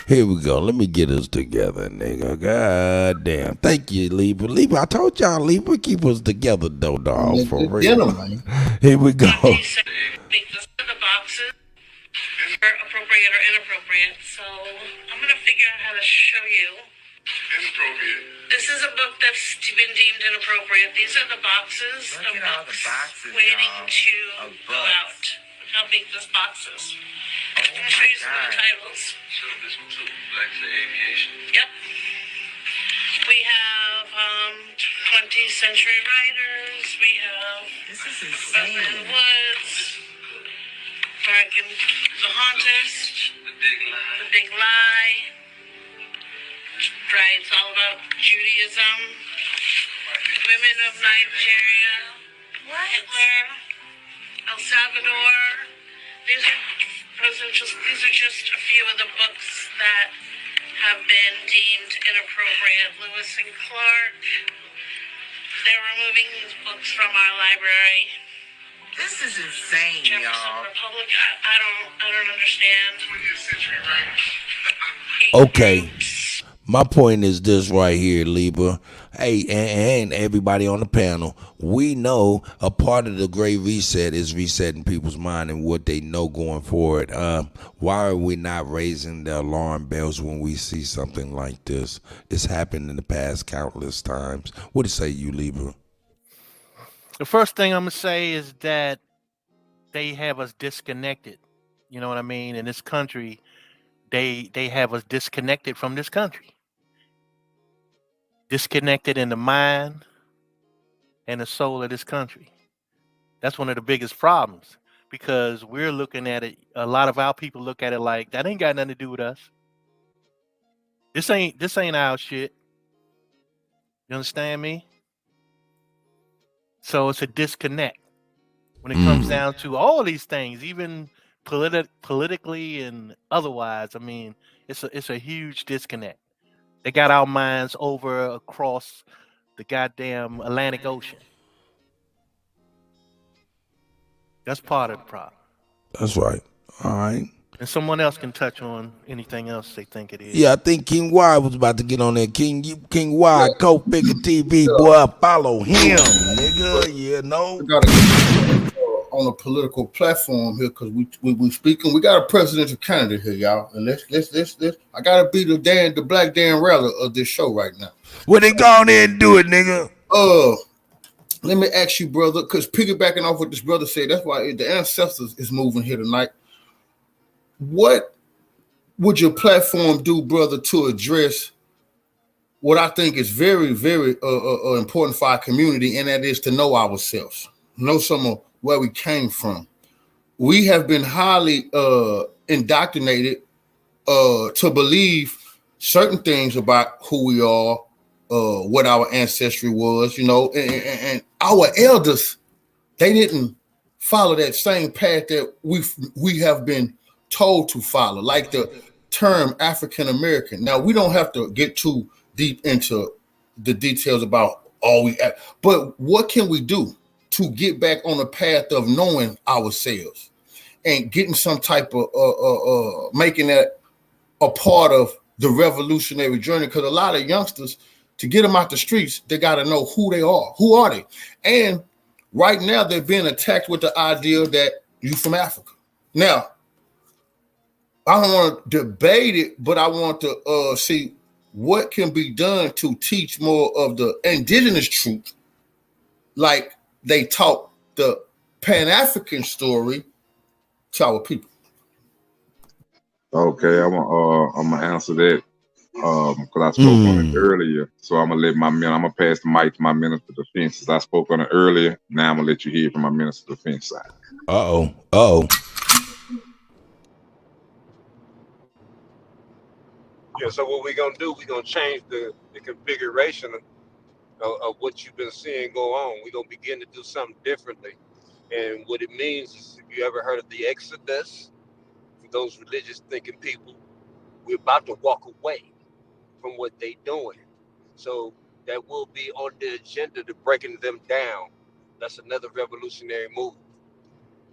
[SPEAKER 1] Here we go. Let me get us together, nigga. God damn. Thank you, Libra. Libra, I told y'all, Libra, keep us together, though, dog. For real. Here we go.
[SPEAKER 15] These are the boxes. Appropriate or inappropriate, so I'm going to figure out how to show you.
[SPEAKER 4] Inappropriate.
[SPEAKER 15] This is a book that's been deemed inappropriate. These are the boxes of books waiting to go out. Look how big this box is. I'm going to show you some of the titles.
[SPEAKER 4] Show this one too. Black Aviation.
[SPEAKER 15] Yep. We have 20th Century Writers. We have President Woods. American The Hauntist, The Big Lie, right, it's all about Judaism, Women of Nigeria, Hitler, El Salvador. These are just a few of the books that have been deemed inappropriate. Lewis and Clark, they're removing these books from our library.
[SPEAKER 16] This is insane,
[SPEAKER 15] Jefferson
[SPEAKER 16] y'all.
[SPEAKER 15] Republic, I don't understand.
[SPEAKER 4] 20th Century Writers.
[SPEAKER 1] Okay. My point is this right here, Libra. Hey, and everybody on the panel, we know a part of the Great Reset is resetting people's mind and what they know going forward. Why are we not raising the alarm bells when we see something like this? It's happened in the past countless times. What do you say, you, Libra?
[SPEAKER 13] The first thing I'm going to say is that they have us disconnected. You know what I mean? In this country, they have us disconnected from this country. Disconnected in the mind and the soul of this country. That's one of the biggest problems because we're looking at it. A lot of our people look at it like that ain't got nothing to do with us. This ain't our shit. You understand me? So it's a disconnect when it comes down to all these things, even politically and otherwise. I mean, it's a huge disconnect. They got our minds over across the goddamn Atlantic Ocean. That's part of the problem.
[SPEAKER 1] That's right. All right.
[SPEAKER 13] And someone else can touch on anything else they think it is.
[SPEAKER 1] Yeah, I think King Y was about to get on there. King Y, Co-Figure TV, boy, follow him, nigga. You know.
[SPEAKER 11] We gotta get on a political platform here because we speaking. We got a presidential candidate here, y'all, and let's. I gotta be the Black Dan Rattler of this show right now.
[SPEAKER 1] Well, then go on there and do it, nigga.
[SPEAKER 11] let me ask you, brother, because piggybacking off what this brother said, that's why the ancestors is moving here tonight. What would your platform do, brother, to address what I think is very, very important for our community, and that is to know ourselves, know some of where we came from. We have been highly indoctrinated to believe certain things about who we are, what our ancestry was, and our elders, they didn't follow that same path that we have been told to follow, like the term African American. Now, we don't have to get too deep into the details about but what can we do to get back on the path of knowing ourselves and getting some type of making that a part of the revolutionary journey? Because a lot of youngsters, to get them out the streets, they got to know who they are. Who are they? And right now, they're being attacked with the idea that you from Africa. Now, I don't want to debate it, but I want to see what can be done to teach more of the indigenous truth, like they taught the Pan-African story to our people.
[SPEAKER 2] Okay, I'm gonna answer that because I spoke on it earlier. So I'm gonna pass the mic to my minister of defense. As I spoke on it earlier, now I'm gonna let you hear from my minister of defense side.
[SPEAKER 7] Yeah, so what we're going to do, we're going to change the configuration of what you've been seeing go on. We're going to begin to do something differently. And what it means is, if you ever heard of the Exodus, for those religious thinking people, we're about to walk away from what they're doing. So that will be on the agenda to breaking them down. That's another revolutionary move.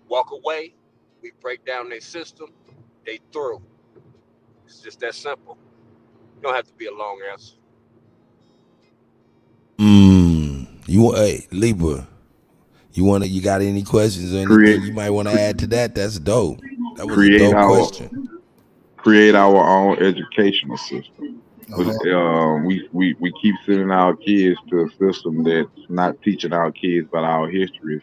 [SPEAKER 7] Walk away, we break down their system, they through. It's just that simple. You don't have to be a long answer.
[SPEAKER 1] Hey, Libra, you got any questions or anything you might want to add to that? That's dope. That was a dope question.
[SPEAKER 2] Create our own educational system. We keep sending our kids to a system that's not teaching our kids about our history. In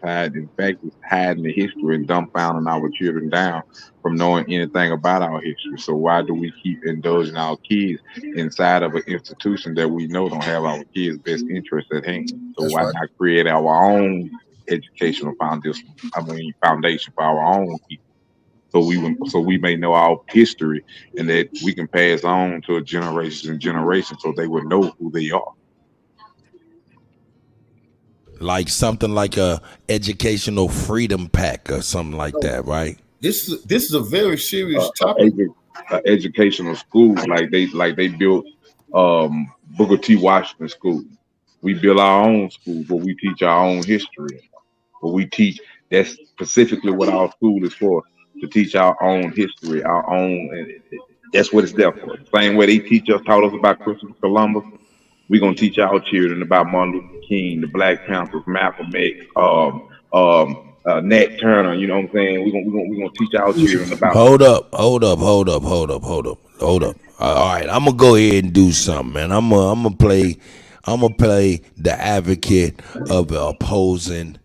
[SPEAKER 2] fact, it's hiding the history and dumbfounding our children down from knowing anything about our history. So why do we keep indulging our kids inside of an institution that we know don't have our kids' best interests at hand? So why not create our own educational foundation for our own people? So we may know our history, and that we can pass on to generations and generations, so they would know who they are.
[SPEAKER 1] Like something like a educational freedom pack or something like that, right?
[SPEAKER 11] This is a very serious topic.
[SPEAKER 2] Educational school, like they built Booker T. Washington School. We build our own school, but we teach our own history. But we teach, that's specifically what our school is for. To teach our own history, our own, and that's what it's there for. Same way they taught us about Christopher Columbus, we're gonna teach our children about Martin Luther King, the Black Panthers, Malcolm X, Nat Turner. You know what I'm saying? We're gonna teach our children about.
[SPEAKER 1] Hold up. All right, I'm gonna go ahead and do something, man. I'm gonna play the advocate of the opposing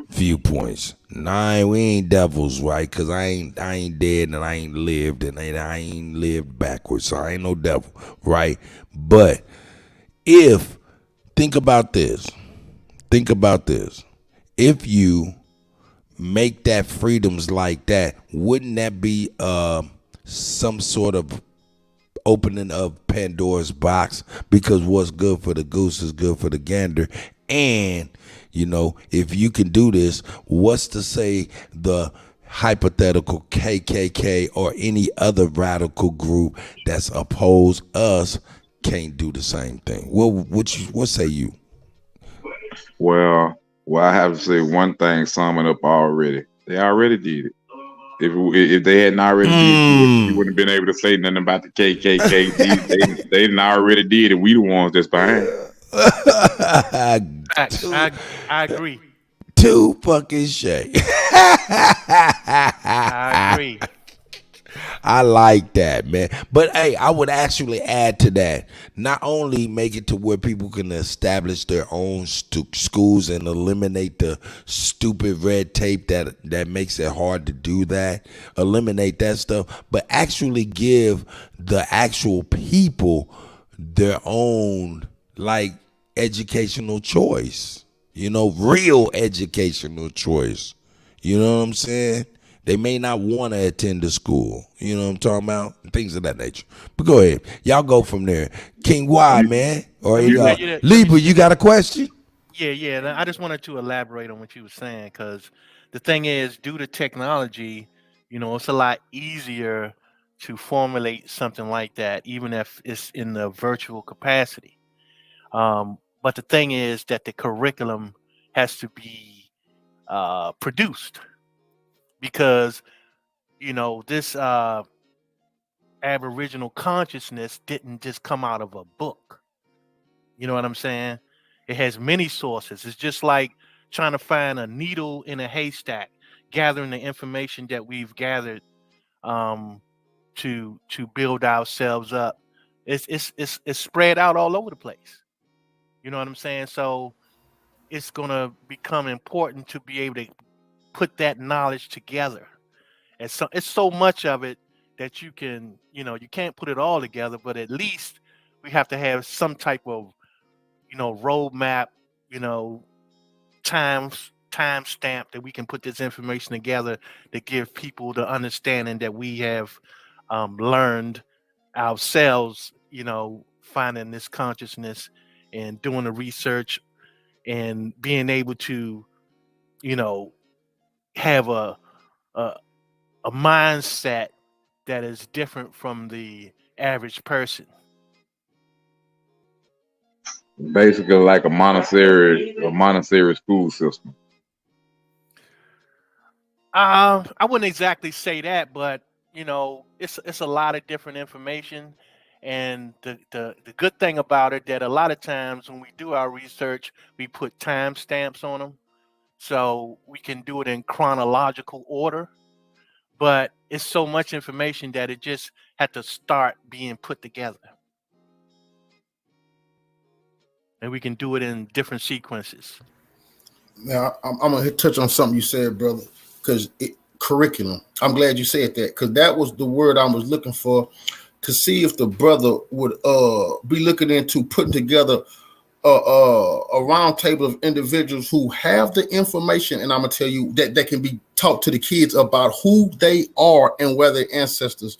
[SPEAKER 1] viewpoints. Nah, we ain't devils, right? Cause I ain't dead and I ain't lived and I ain't lived backwards, so I ain't no devil, right? But think about this. If you make that freedoms like that, wouldn't that be some sort of opening of Pandora's box? Because what's good for the goose is good for the gander. And if you can do this, what's to say the hypothetical KKK or any other radical group that's opposed us can't do the same thing? What say you?
[SPEAKER 2] Well, I have to say one thing, summing up already. They already did it. If they hadn't already did it, you wouldn't have been able to say nothing about the KKK. they didn't already did it. We the ones that's behind.
[SPEAKER 13] I agree.
[SPEAKER 1] Too fucking shay.
[SPEAKER 13] I agree.
[SPEAKER 1] I like that, man. But hey, I would actually add to that. Not only make it to where people can establish their own schools and eliminate the stupid red tape that makes it hard to do that. Eliminate that stuff, but actually give the actual people their own like educational choice. You know, real educational choice. You know what I'm saying? They may not want to attend the school. You know what I'm talking about? Things of that nature. But go ahead. Y'all go from there. King Y, man. Or Libra, you got a question?
[SPEAKER 13] Yeah. And I just wanted to elaborate on what you were saying, because the thing is, due to technology, it's a lot easier to formulate something like that, even if it's in the virtual capacity. But the thing is that the curriculum has to be produced, because this Aboriginal consciousness didn't just come out of a book. You know what I'm saying? It has many sources. It's just like trying to find a needle in a haystack, gathering the information that we've gathered to build ourselves up. It's spread out all over the place. You know what I'm saying? So it's gonna become important to be able to put that knowledge together. And so it's so much of it that you can't put it all together, but at least we have to have some type of, roadmap, time stamp that we can put this information together to give people the understanding that we have learned ourselves, finding this consciousness and doing the research and being able to, have a mindset that is different from the average person.
[SPEAKER 2] Basically, like a Montessori school system.
[SPEAKER 13] I wouldn't exactly say that, but it's a lot of different information, and the good thing about it that a lot of times when we do our research, we put time stamps on them, so we can do it in chronological order. But it's so much information that it just had to start being put together. And we can do it in different sequences.
[SPEAKER 11] Now, I'm going to touch on something you said, brother, because curriculum. I'm glad you said that, because that was the word I was looking for, to see if the brother would be looking into putting together a round table of individuals who have the information, and I'm going to tell you that can be taught to the kids about who they are and where their ancestors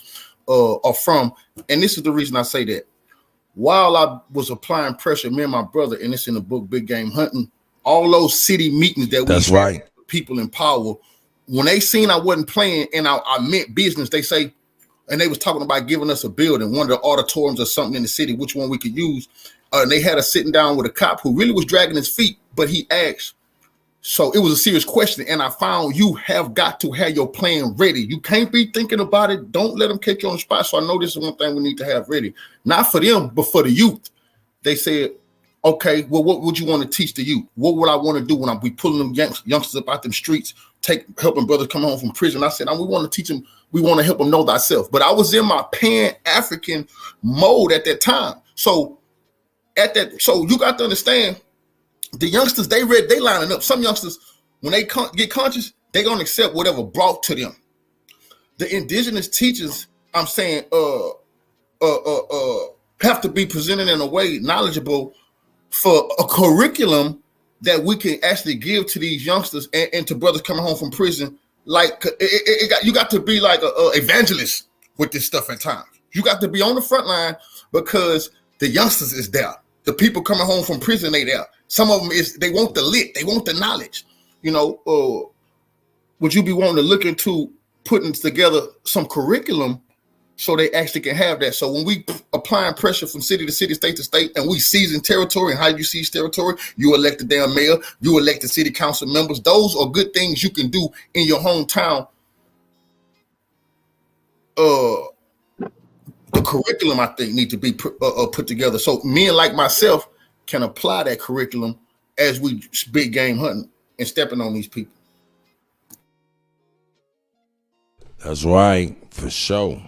[SPEAKER 11] are from. And this is the reason I say that. While I was applying pressure, me and my brother, and it's in the book Big Game Hunting, all those city meetings that we had with people in power, when they seen I wasn't playing and I meant business, they say, and they was talking about giving us a building, one of the auditoriums or something in the city, which one we could use. And they had us sitting down with a cop who really was dragging his feet, but he asked. So it was a serious question. And I found you have got to have your plan ready. You can't be thinking about it. Don't let them catch you on the spot. So I know this is one thing we need to have ready. Not for them, but for the youth. They said, okay, well, what would you want to teach the youth? What would I want to do when we pulling them youngsters up out them streets, helping brothers come home from prison? I said, we want to teach them. We want to help them know thyself. But I was in my Pan-African mode at that time. So you got to understand, the youngsters, they lining up. Some youngsters, when they get conscious, they gonna accept whatever brought to them. The indigenous teachers, I'm saying, have to be presented in a way knowledgeable for a curriculum that we can actually give to these youngsters and to brothers coming home from prison. Like you got to be like a evangelist with this stuff at times. You got to be on the front line because the youngsters is there. The people coming home from prison, they there. Some of them they want the lit, they want the knowledge. Would you be wanting to look into putting together some curriculum so they actually can have that? So when we applying pressure from city to city, state to state, and we seizing territory, and how you seize territory, you elect the damn mayor, you elect the city council members. Those are good things you can do in your hometown. The curriculum, I think, need to be put together so men like myself can apply that curriculum as we big game hunting and stepping on these people.
[SPEAKER 1] That's right, for sure.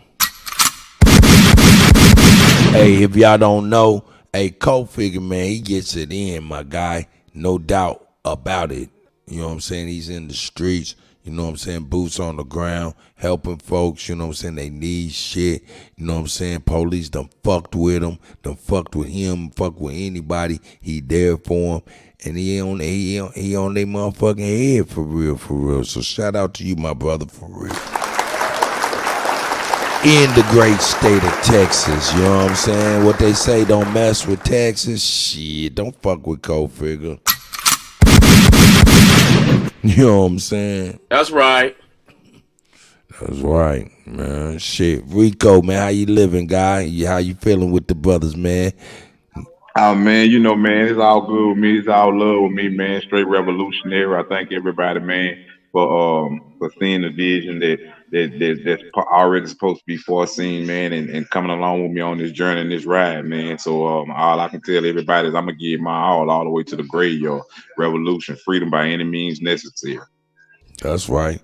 [SPEAKER 1] Hey, if y'all don't know, hey, Co-Figure, man, he gets it in, my guy. No doubt about it. You know what I'm saying? He's in the streets, you know what I'm saying? Boots on the ground, helping folks, you know what I'm saying? They need shit, you know what I'm saying? Police done fucked with him, fucked with anybody. He there for him. And he on their motherfucking head for real. So shout out to you, my brother, for real. In the great state of Texas, you know what I'm saying? What they say, don't mess with Texas. Shit, don't fuck with Co-Figure. You know what I'm saying?
[SPEAKER 17] That's right.
[SPEAKER 1] That's right, man. Shit, Rico, man, how you living, guy? How you feeling with the brothers, man?
[SPEAKER 2] Oh man, you know, man, it's all good with me. It's all love with me, man. Straight revolutionary. I thank everybody, man, for seeing the vision that's already supposed to be foreseen, man, and coming along with me on this journey and this ride, man. So all I can tell everybody is I'm gonna give my all the way to the graveyard. Revolution, freedom by any means necessary.
[SPEAKER 1] That's right.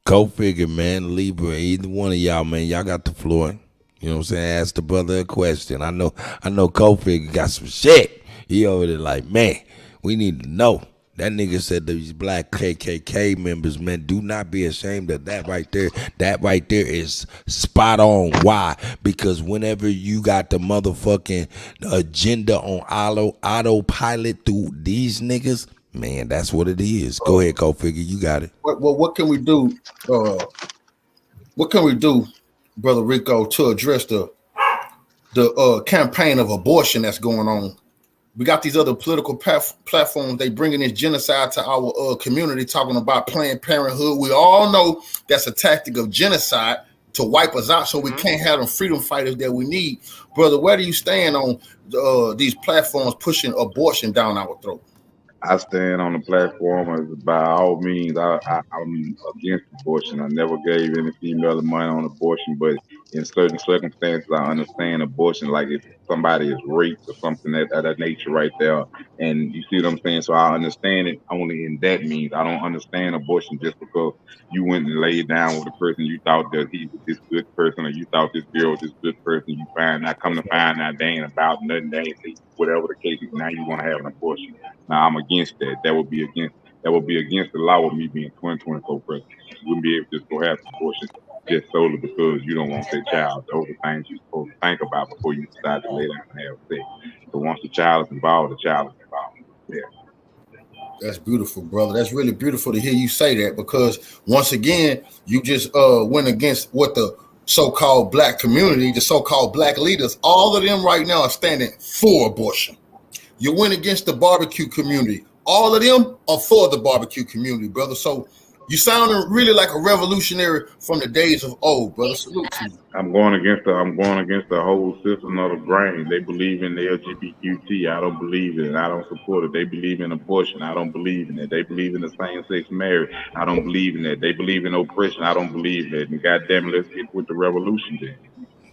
[SPEAKER 1] Co-Figure, man, Libra, either one of y'all, man, y'all got the floor. You know what I'm saying? Ask the brother a question. I know Co-Figure got some shit. He over there like, man, we need to know. That nigga said these black KKK members, man, do not be ashamed of that right there. That right there is spot on. Why? Because whenever you got the motherfucking agenda on autopilot through these niggas, man, that's what it is. Go ahead, Co-Figure. You got it.
[SPEAKER 11] What can we do? What can we do, Brother Rico, to address the campaign of abortion that's going on? We got these other political platforms. They bringing this genocide to our community, talking about Planned Parenthood. We all know that's a tactic of genocide to wipe us out, so we can't have them freedom fighters that we need. Brother, where do you stand on these platforms pushing abortion down our throat?
[SPEAKER 2] I stand on the platform as by all means. I'm against abortion. I never gave any female the money on abortion, but in certain circumstances, I understand abortion, like if somebody is raped or something of that nature right there. And you see what I'm saying? So I understand it only in that means. I don't understand abortion just because you went and laid down with a person you thought that he was this good person, or you thought this girl was this good person. You find out, come to find out, they ain't about nothing. They ain't whatever the case is. Now you want to have an abortion. Now I'm against that. That would be against the law of me being 2024 president. You wouldn't be able to just go have an abortion just solely because you don't want that child. Those are things you're supposed to think about before you decide to lay down and have sex. So once the child is involved, the child is involved. Yeah.
[SPEAKER 11] That's beautiful, brother. That's really beautiful to hear you say that, because once again, you just went against what the so-called black community, the so-called black leaders, all of them right now are standing for abortion. You went against the barbecue community. All of them are for the barbecue community, brother. So you sound really like a revolutionary from the days of old, brother. Salute to you.
[SPEAKER 2] I'm going against the whole system of the brain. They believe in the LGBTQ. I don't believe in it. I don't support it. They believe in abortion. I don't believe in it. They believe in the same-sex marriage. I don't believe in it. They believe in oppression. I don't believe in it. And goddamn it, let's get with the revolution then.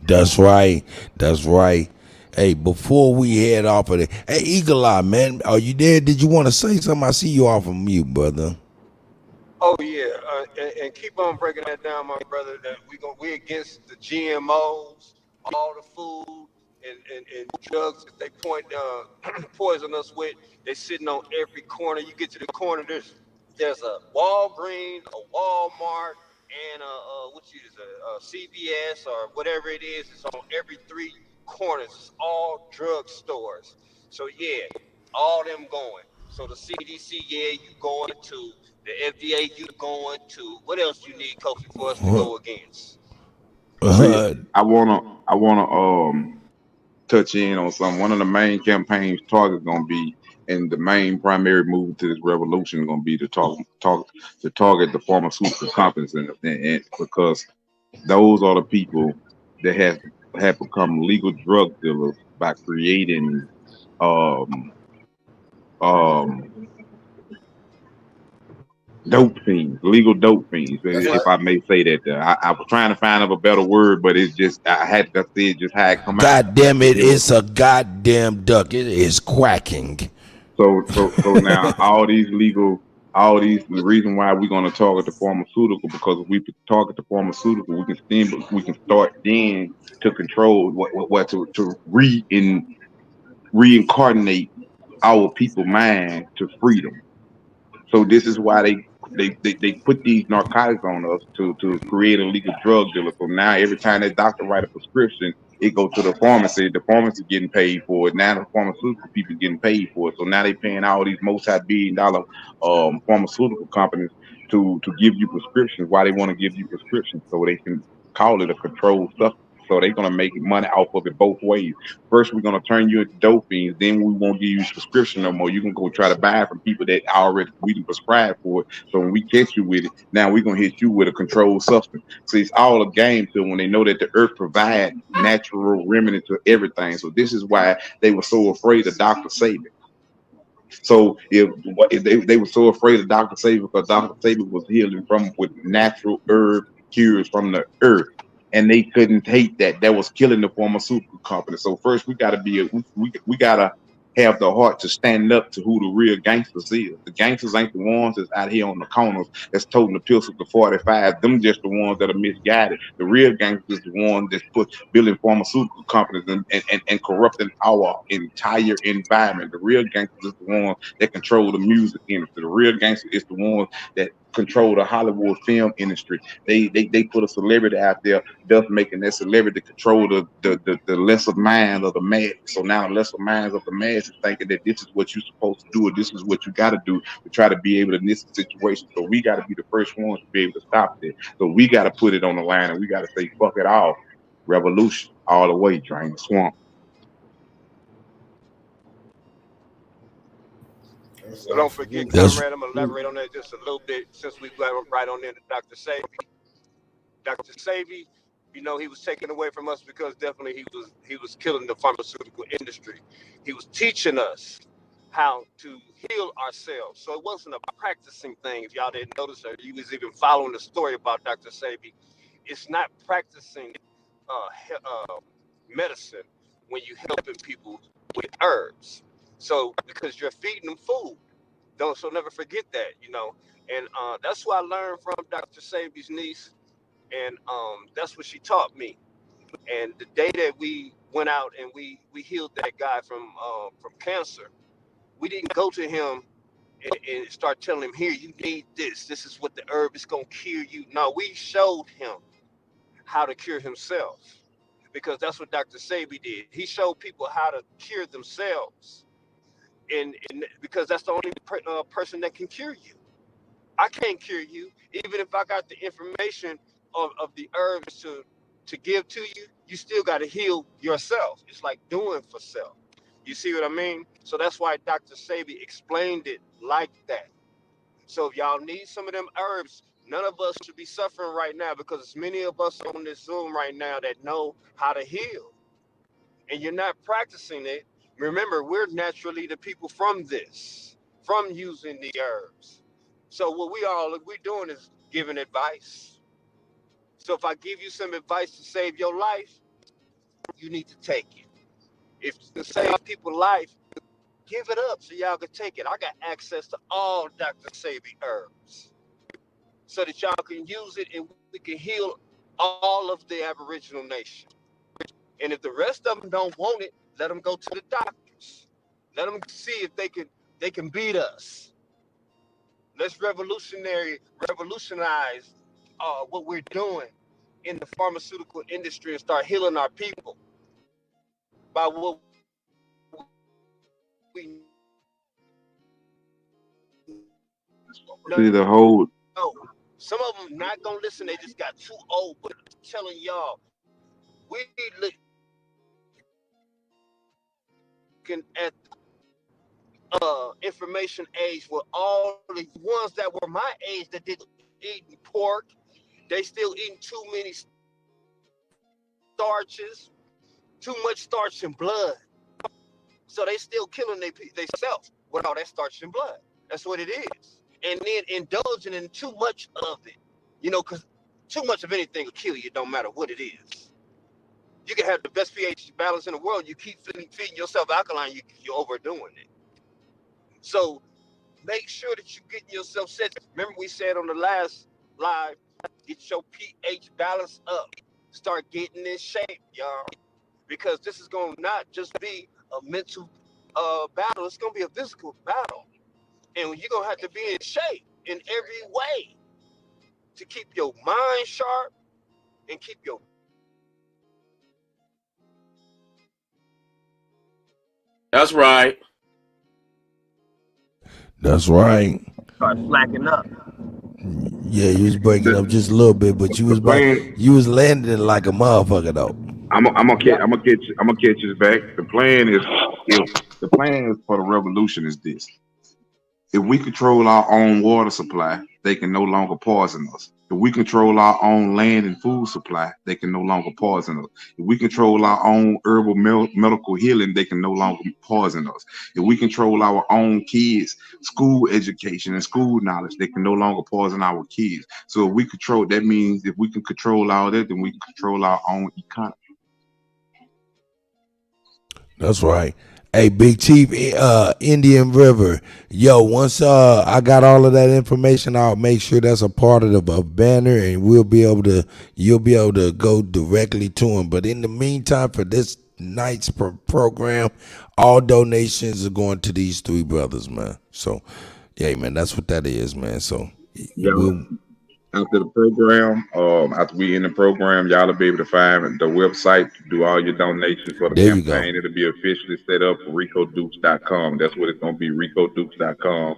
[SPEAKER 1] That's right. That's right. Hey, before we head off of it, hey, Eagle Eye, man, are you there? Did you want to say something? I see you off of mute, brother.
[SPEAKER 7] Oh yeah, and keep on breaking that down, my brother. That we against the GMOs, all the food and drugs that they poison us with. They sitting on every corner. You get to the corner, there's a Walgreens, a Walmart, and a CVS or whatever it is. It's on every 3 corners. It's all drug stores. So yeah, all them going. So the CDC, yeah, you going to. The FDA, you going to. What else you need, Kofi, for us to go against?
[SPEAKER 2] I wanna touch in on something. One of the main campaigns target gonna be, and the main primary move to this revolution is gonna be to target the pharmaceutical companies, and because those are the people that have become legal drug dealers by creating dope fiends, legal dope fiends, if I may say that. I was trying to find a better word, but it's just I had to say it just how it come out.
[SPEAKER 1] God damn it, it's a goddamn duck. It is quacking.
[SPEAKER 2] So now all these legal all these. The reason why we're going to target the pharmaceutical, because if we target the pharmaceutical, we can start then to control what to reincarnate our people mind to freedom. So this is why they put these narcotics on us to create a legal drug dealer. So now every time that doctor write a prescription, it goes to the pharmacy. The pharmacy getting paid for it. Now the pharmaceutical people getting paid for it. So now they paying all these multi-billion-dollar pharmaceutical companies to give you prescriptions. Why they want to give you prescriptions? So they can call it a controlled substance. So they're gonna make money off of it both ways. First, we're gonna turn you into dope fiends. Then we won't give you prescription no more. You can go try to buy it from people that already we can prescribe for it. So when we catch you with it, now we're gonna hit you with a controlled substance. So it's all a game to when they know that the earth provides natural remedy to everything. So this is why they were so afraid of Dr. Sabi. So if they were so afraid of Dr. Sabi because Dr. Sabi was healing from with natural herb cures from the earth, and they couldn't take that. That was killing the pharmaceutical company. So first we got to we got to have the heart to stand up to who the real gangsters is. The gangsters ain't the ones that's out here on the corners that's toting the pistols to 45. Them just the ones that are misguided. The real gangsters is the ones that's building pharmaceutical companies and corrupting our entire environment. The real gangsters is the ones that control the music industry. The real gangster is the ones that control the Hollywood film industry. They put a celebrity out there, thus making that celebrity control the lesser minds of the mass. So now the lesser minds of the mass is thinking that this is what you're supposed to do, or this is what you got to do to try to be able to miss the situation. So we got to be the first ones to be able to stop it. So we got to put it on the line, and we got to say fuck it all. Revolution all the way, drain the swamp.
[SPEAKER 7] So don't forget,
[SPEAKER 1] That's
[SPEAKER 7] comrade, I'm going to elaborate on that just a little bit since we got right on into Dr. Sabi. Dr. Sabi, you know, he was taken away from us because definitely he was killing the pharmaceutical industry. He was teaching us how to heal ourselves. So it wasn't a practicing thing. If y'all didn't notice, or you was even following the story about Dr. Sabi, it's not practicing medicine when you helping people with herbs. So because you're feeding them food. So never forget that, you know. And that's what I learned from Dr. Sabi's niece. And that's what she taught me. And the day that we went out and we healed that guy from cancer, we didn't go to him and start telling him, here, you need this. This is what the herb is going to cure you. No, we showed him how to cure himself, because that's what Dr. Sabi did. He showed people how to cure themselves. And because that's the only person that can cure you. I can't cure you. Even if I got the information of the herbs to give to you, you still got to heal yourself. It's like doing for self. You see what I mean? So that's why Dr. Sabi explained it like that. So if y'all need some of them herbs, none of us should be suffering right now, because there's many of us on this Zoom right now that know how to heal. And you're not practicing it. Remember, we're naturally the people from this, from using the herbs. So what we're doing is giving advice. So if I give you some advice to save your life, you need to take it. If to save people's life, give it up so y'all can take it. I got access to all Dr. Sabi herbs so that y'all can use it and we can heal all of the Aboriginal nation. And if the rest of them don't want it, let them go to the doctors. Let them see if they can beat us. Let's revolutionize what we're doing in the pharmaceutical industry and start healing our people by what we
[SPEAKER 2] See the whole.
[SPEAKER 7] know. Some of them not gonna listen. They just got too old. But I'm telling y'all, we looking at information age with all the ones that were my age that did eating pork. They still eating too many starches, too much starch and blood. So they still killing themselves with all that starch and blood. That's what it is. And then indulging in too much of it. You know, because too much of anything will kill you, don't matter what it is. You can have the best pH balance in the world. You keep feeding yourself alkaline, you're overdoing it. So make sure that you're getting yourself set. Remember we said on the last live, get your pH balance up. Start getting in shape, y'all. Because this is going to not just be a mental battle, it's going to be a physical battle. And you're going to have to be in shape in every way to keep your mind sharp and keep your...
[SPEAKER 17] That's right.
[SPEAKER 1] That's right.
[SPEAKER 14] Start slacking up.
[SPEAKER 1] Yeah, you was breaking up just a little bit, but you was landing like a motherfucker though.
[SPEAKER 2] I'm gonna catch you back. The plan is for the revolution is this. If we control our own water supply, they can no longer poison us. If we control our own land and food supply, they can no longer poison us. If we control our own herbal medical healing, they can no longer poison us. If we control our own kids' school education and school knowledge, they can no longer poison our kids. So if we control, that means if we can control all that, then we can control our own economy.
[SPEAKER 1] That's right. Hey, Big Chief, Indian River. Yo, once I got all of that information, I'll make sure that's a part of the banner, and you'll be able to go directly to him. But in the meantime, for this night's program, all donations are going to these three brothers, man. So, yeah, man, that's what that is, man. So,
[SPEAKER 2] After the program, after we end the program, y'all will be able to find the website to do all your donations for the campaign. It'll be officially set up for RicoDukes.com. That's what it's going to be, RicoDukes.com.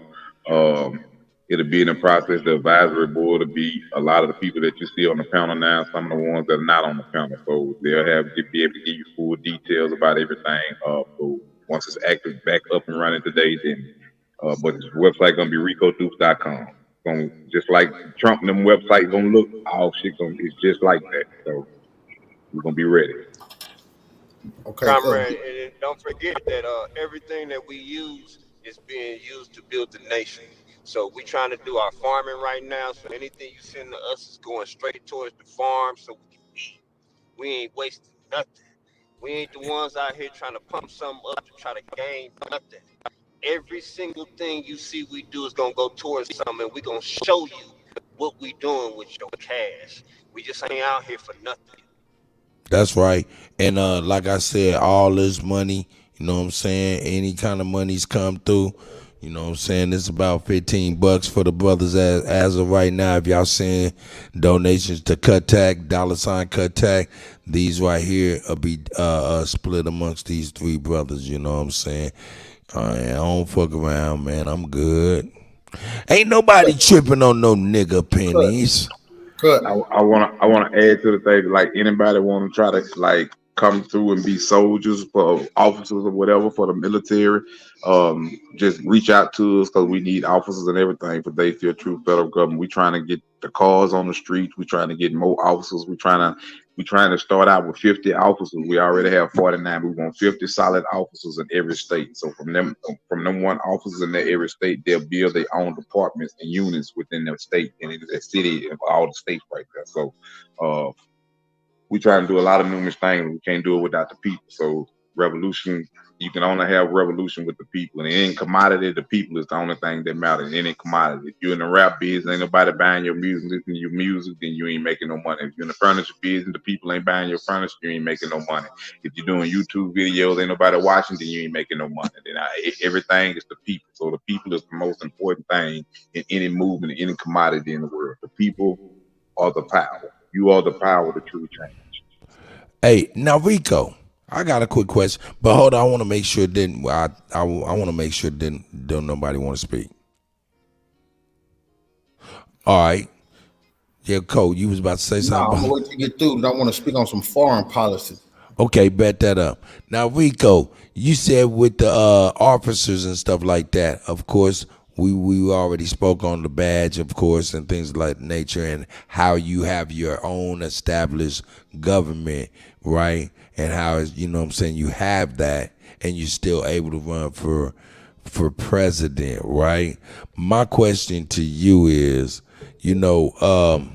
[SPEAKER 2] It'll be in the process. The advisory board will be a lot of the people that you see on the panel now, some of the ones that are not on the panel. So be able to give you full details about everything. So once it's active, back up and running today, then but the website going to be RicoDukes.com. Just like Trump and them websites gonna look, all shit it's just like that. So we're gonna be ready.
[SPEAKER 7] Okay. Comrade, and don't forget that everything that we use is being used to build the nation. So we trying to do our farming right now. So anything you send to us is going straight towards the farm so we can eat. We ain't wasting nothing. We ain't the ones out here trying to pump something up to try to gain nothing. Every single thing you see we do is gonna go towards something, and we're gonna show you what we doing with your cash. We just ain't out here for nothing.
[SPEAKER 1] That's right. And like I said, all this money, you know what I'm saying, any kind of money's come through, you know what I'm saying, it's about $15 for the brothers as of right now. If y'all send donations to $, $Cuttack, these right here will be split amongst these three brothers, you know what I'm saying. I don't fuck around, man. I'm good. Ain't nobody tripping on no nigga pennies.
[SPEAKER 2] I wanna add to the thing. Like anybody want to try to like come through and be soldiers for officers or whatever for the military, just reach out to us because we need officers and everything for They Feel True Federal Government. We trying to get the cars on the streets. We trying to get more officers. We trying to start out with 50 officers. We already have 49. We want 50 solid officers in every state. So from them one officers in every state, they'll build their own departments and units within their state and in their city and all the states right there. So we try to do a lot of numerous things. We can't do it without the people. So revolution, you can only have revolution with the people. And any commodity, the people is the only thing that matters. Any commodity. If you're in the rap business, ain't nobody buying your music, listening to your music, then you ain't making no money. If you're in the furniture business, the people ain't buying your furniture, you ain't making no money. If you're doing YouTube videos, ain't nobody watching, then you ain't making no money. Then everything is the people. So the people is the most important thing in any movement, any commodity in the world. The people are the power. You are the power to true change.
[SPEAKER 1] Hey, now Rico, I got a quick question, but hold on, I want to make sure I want to make sure don't nobody want to speak. All right, yeah, Cole, you was about to say something.
[SPEAKER 11] I'm gonna wait till you get through, and I want to speak on some foreign policy.
[SPEAKER 1] Okay, bet that up. Now, Rico, you said with the officers and stuff like that. Of course, we already spoke on the badge, of course, and things like nature, and how you have your own established government, right? And how, you know what I'm saying, you have that, and you're still able to run for president, right? My question to you is, you know,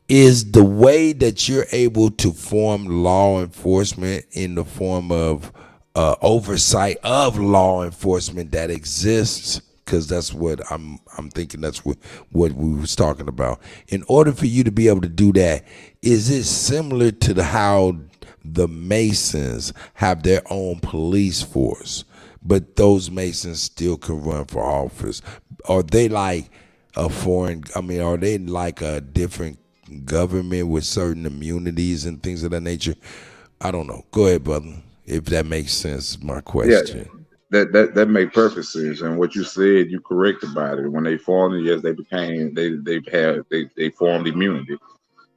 [SPEAKER 1] is the way that you're able to form law enforcement in the form of oversight of law enforcement that exists because that's what I'm thinking. That's what we was talking about. In order for you to be able to do that, is it similar to how the Masons have their own police force, but those Masons still can run for office? Are they like a foreign? I mean, are they like a different government with certain immunities and things of that nature? I don't know. Go ahead, brother. If that makes sense, my question.
[SPEAKER 2] Yeah, that made perfect sense. And what you said, you correct about it. When they formed, yes, they formed immunity.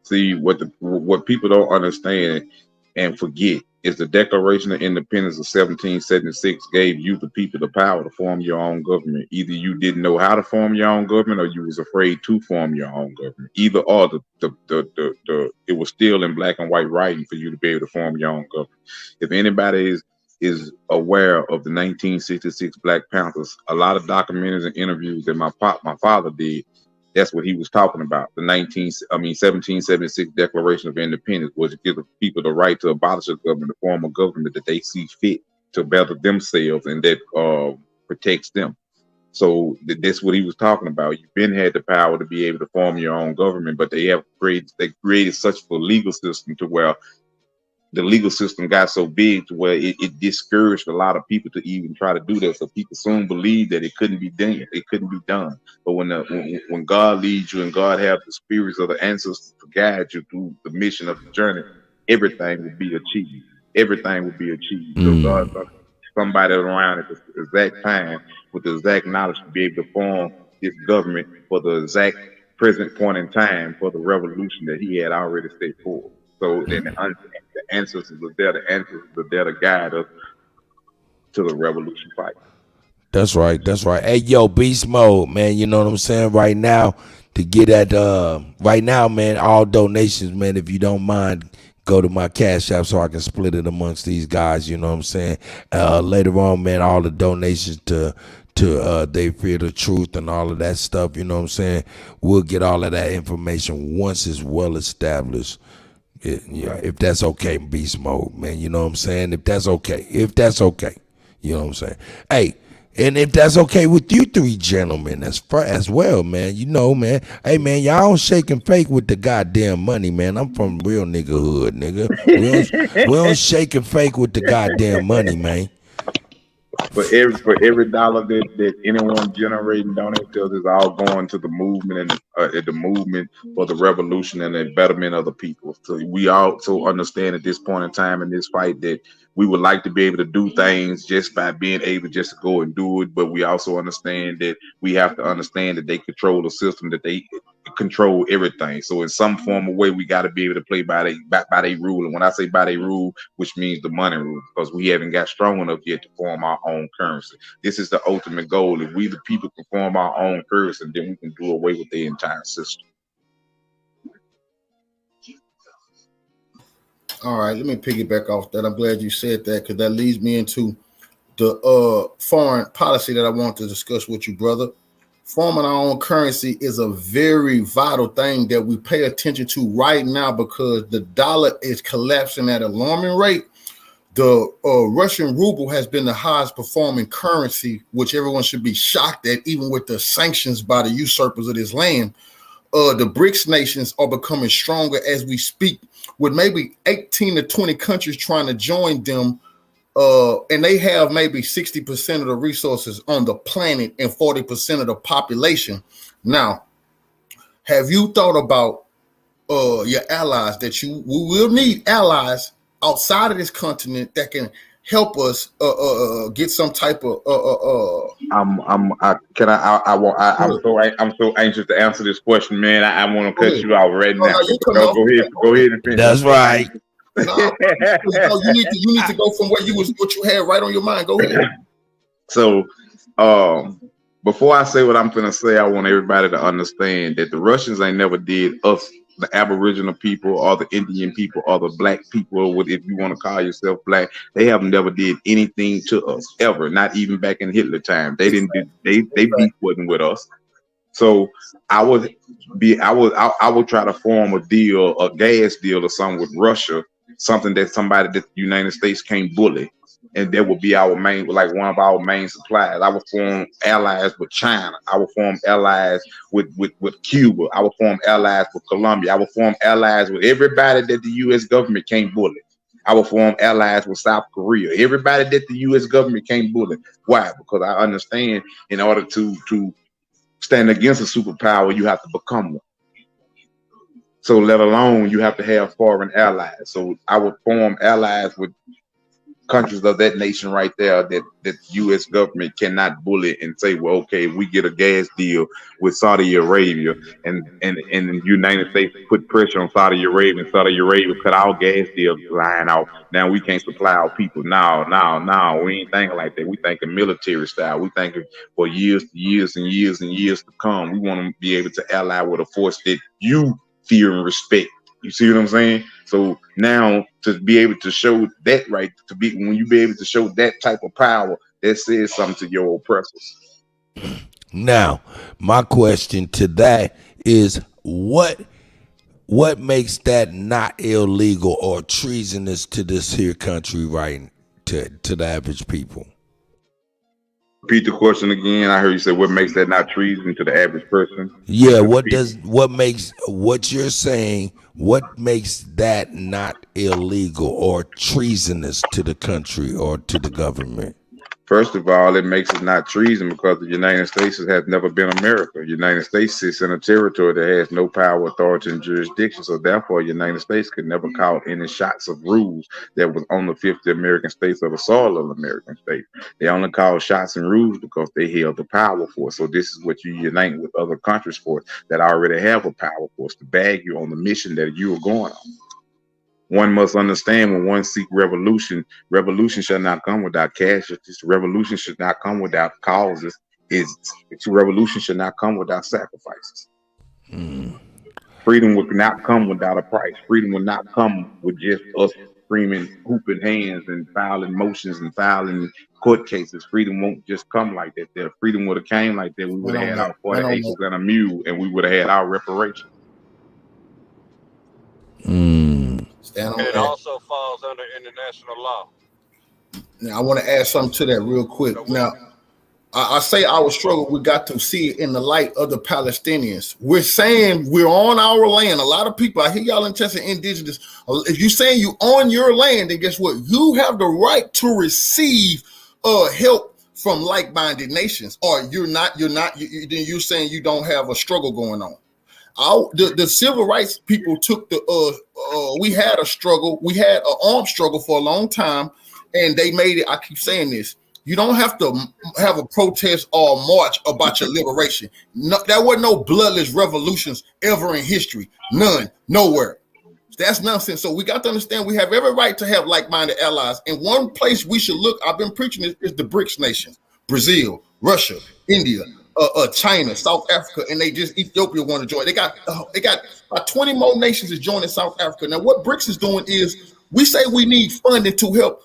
[SPEAKER 2] See, what people don't understand and forget is the Declaration of Independence of 1776 gave you, the people, the power to form your own government. Either you didn't know how to form your own government, or you was afraid to form your own government. Either or, it was still in black and white writing for you to be able to form your own government. If anybody is aware of the 1966 Black Panthers, a lot of documentaries and interviews that my father did, that's what he was talking about. The 1776 Declaration of Independence was to give the people the right to abolish a government, to form a government that they see fit to better themselves and that protects them. So that's what he was talking about. You've been had the power to be able to form your own government, but they created such a legal system to where the legal system got so big to where it discouraged a lot of people to even try to do that. So people soon believed that it couldn't be done. It couldn't be done. But when God leads you and God have the spirits of the ancestors to guide you through the mission of the journey, everything will be achieved. Everything will be achieved. So God, somebody around at the exact time with the exact knowledge to be able to form this government for the exact present point in time for the revolution that He had already set forth. So then the ancestors are there. The ancestors are there to guide us to the revolution fight.
[SPEAKER 1] That's right. That's right. Hey, yo, beast mode, man. You know what I'm saying? Right now, to get at right now, man, all donations, man, if you don't mind, go to my Cash App so I can split it amongst these guys. You know what I'm saying? Later on, man, all the donations to They Fear the Truth and all of that stuff. You know what I'm saying? We'll get all of that information once it's well established. Yeah, if that's okay, beast mode, man. You know what I'm saying? If that's okay. You know what I'm saying? Hey, and if that's okay with you three gentlemen as well, man. You know, man. Hey, man, y'all don't shake and fake with the goddamn money, man. I'm from real nigga hood, nigga. We don't shake and fake with the goddamn money, man.
[SPEAKER 2] For every dollar that anyone generating donates to us is all going to the movement and the movement for the revolution and the betterment of the people. So we also understand at this point in time in this fight that we would like to be able to do things just by being able just to go and do it, but we also understand that we have to understand that they control the system, that they control everything. So in some form of way, we got to be able to play by their rule. And when I say by their rule, which means the money rule, because we haven't got strong enough yet to form our own currency. This is the ultimate goal. If we the people can form our own currency, then we can do away with the entire system.
[SPEAKER 11] All right, let me piggyback off that. I'm glad you said that, because that leads me into the foreign policy that I want to discuss with you, brother. Forming our own currency is a very vital thing that we pay attention to right now, because the dollar is collapsing at an alarming rate. The Russian ruble has been the highest performing currency, which everyone should be shocked at, even with the sanctions by the usurpers of this land. The BRICS nations are becoming stronger as we speak, with maybe 18 to 20 countries trying to join them. And they have maybe 60% of the resources on the planet and 40% of the population. Now, have you thought about your allies, that we will need allies outside of this continent that can help us get some type of
[SPEAKER 2] I'm so anxious to answer this question, man. I want to cut you out right now. Go ahead and finish.
[SPEAKER 1] That's right.
[SPEAKER 11] No, you need to go from what you had right on your mind. Go ahead.
[SPEAKER 2] So before I say what I'm gonna say, I want everybody to understand that the Russians ain't never did us, the Aboriginal people or the Indian people or the black people, if you want to call yourself black, they have never did anything to us ever, not even back in Hitler time. They didn't do, they beef wasn't with us. So I would try to form a gas deal or something with Russia, something that the United States can't bully. and that would be our main, like one of our main suppliers. I would form allies with China. I would form allies with Cuba. I would form allies with Colombia. I would form allies with everybody that the U.S. government can't bully. I would form allies with South Korea. Everybody that the U.S. government can't bully. Why? Because I understand in order to stand against a superpower, you have to become one. So let alone you have to have foreign allies. So I would form allies with countries of that nation right there that the U.S. government cannot bully and say, well, okay, we get a gas deal with Saudi Arabia and the United States put pressure on Saudi Arabia, and Saudi Arabia cut our gas deal line out. Now we can't supply our people. No, we ain't thinking like that. We thinking military style. We thinking for years to come. We want to be able to ally with a force that you fear and respect. You see what I'm saying? So now to be able to show that, right, when you be able to show that type of power, that says something to your oppressors.
[SPEAKER 1] Now, my question to that is what makes that not illegal or treasonous to this here country, right, to the average people?
[SPEAKER 2] Repeat the question again. I heard you say what makes that not treason to the average person?
[SPEAKER 1] Yeah, what makes what you're saying, what makes that not illegal or treasonous to the country or to the government?
[SPEAKER 2] First of all, it makes it not treason because the United States has never been America. The United States sits in a territory that has no power, authority, and jurisdiction. So therefore, the United States could never call any shots of rules that was on the 50 American states of the soil of American states. They only call shots and rules because they held the power force. So this is what you unite with other countries for that already have a power force to bag you on the mission that you are going on. One must understand when one seek revolution, revolution shall not come without casualties. Revolution should not come without causes. Revolution should not come without sacrifices. Freedom would not come without a price. Freedom would not come with just us screaming, hooping hands and filing motions and filing court cases. Freedom won't just come like that. If freedom would have came like that, we would have had our 40 acres and a mule, and we would have had our reparations.
[SPEAKER 11] Stand on
[SPEAKER 7] and it
[SPEAKER 11] that.
[SPEAKER 7] also falls under international law.
[SPEAKER 11] Now, I want to add something to that real quick. Now, I say our struggle, we got to see it in the light of the Palestinians. We're saying we're on our land. A lot of people, I hear y'all in Texas, indigenous. If you're saying you on your land, then guess what? You have the right to receive help from like-minded nations. Or you're saying you don't have a struggle going on. The civil rights people took we had a struggle. We had an armed struggle for a long time, and they made it. I keep saying this. You don't have to have a protest or a march about your liberation. No, there were no bloodless revolutions ever in history. None, nowhere. That's nonsense. So we got to understand we have every right to have like-minded allies. And one place we should look, I've been preaching this, is the BRICS nations: Brazil, Russia, India, China, South Africa, and Ethiopia want to join. They got about 20 more nations is joining South Africa. Now, what BRICS is doing is we say we need funding to help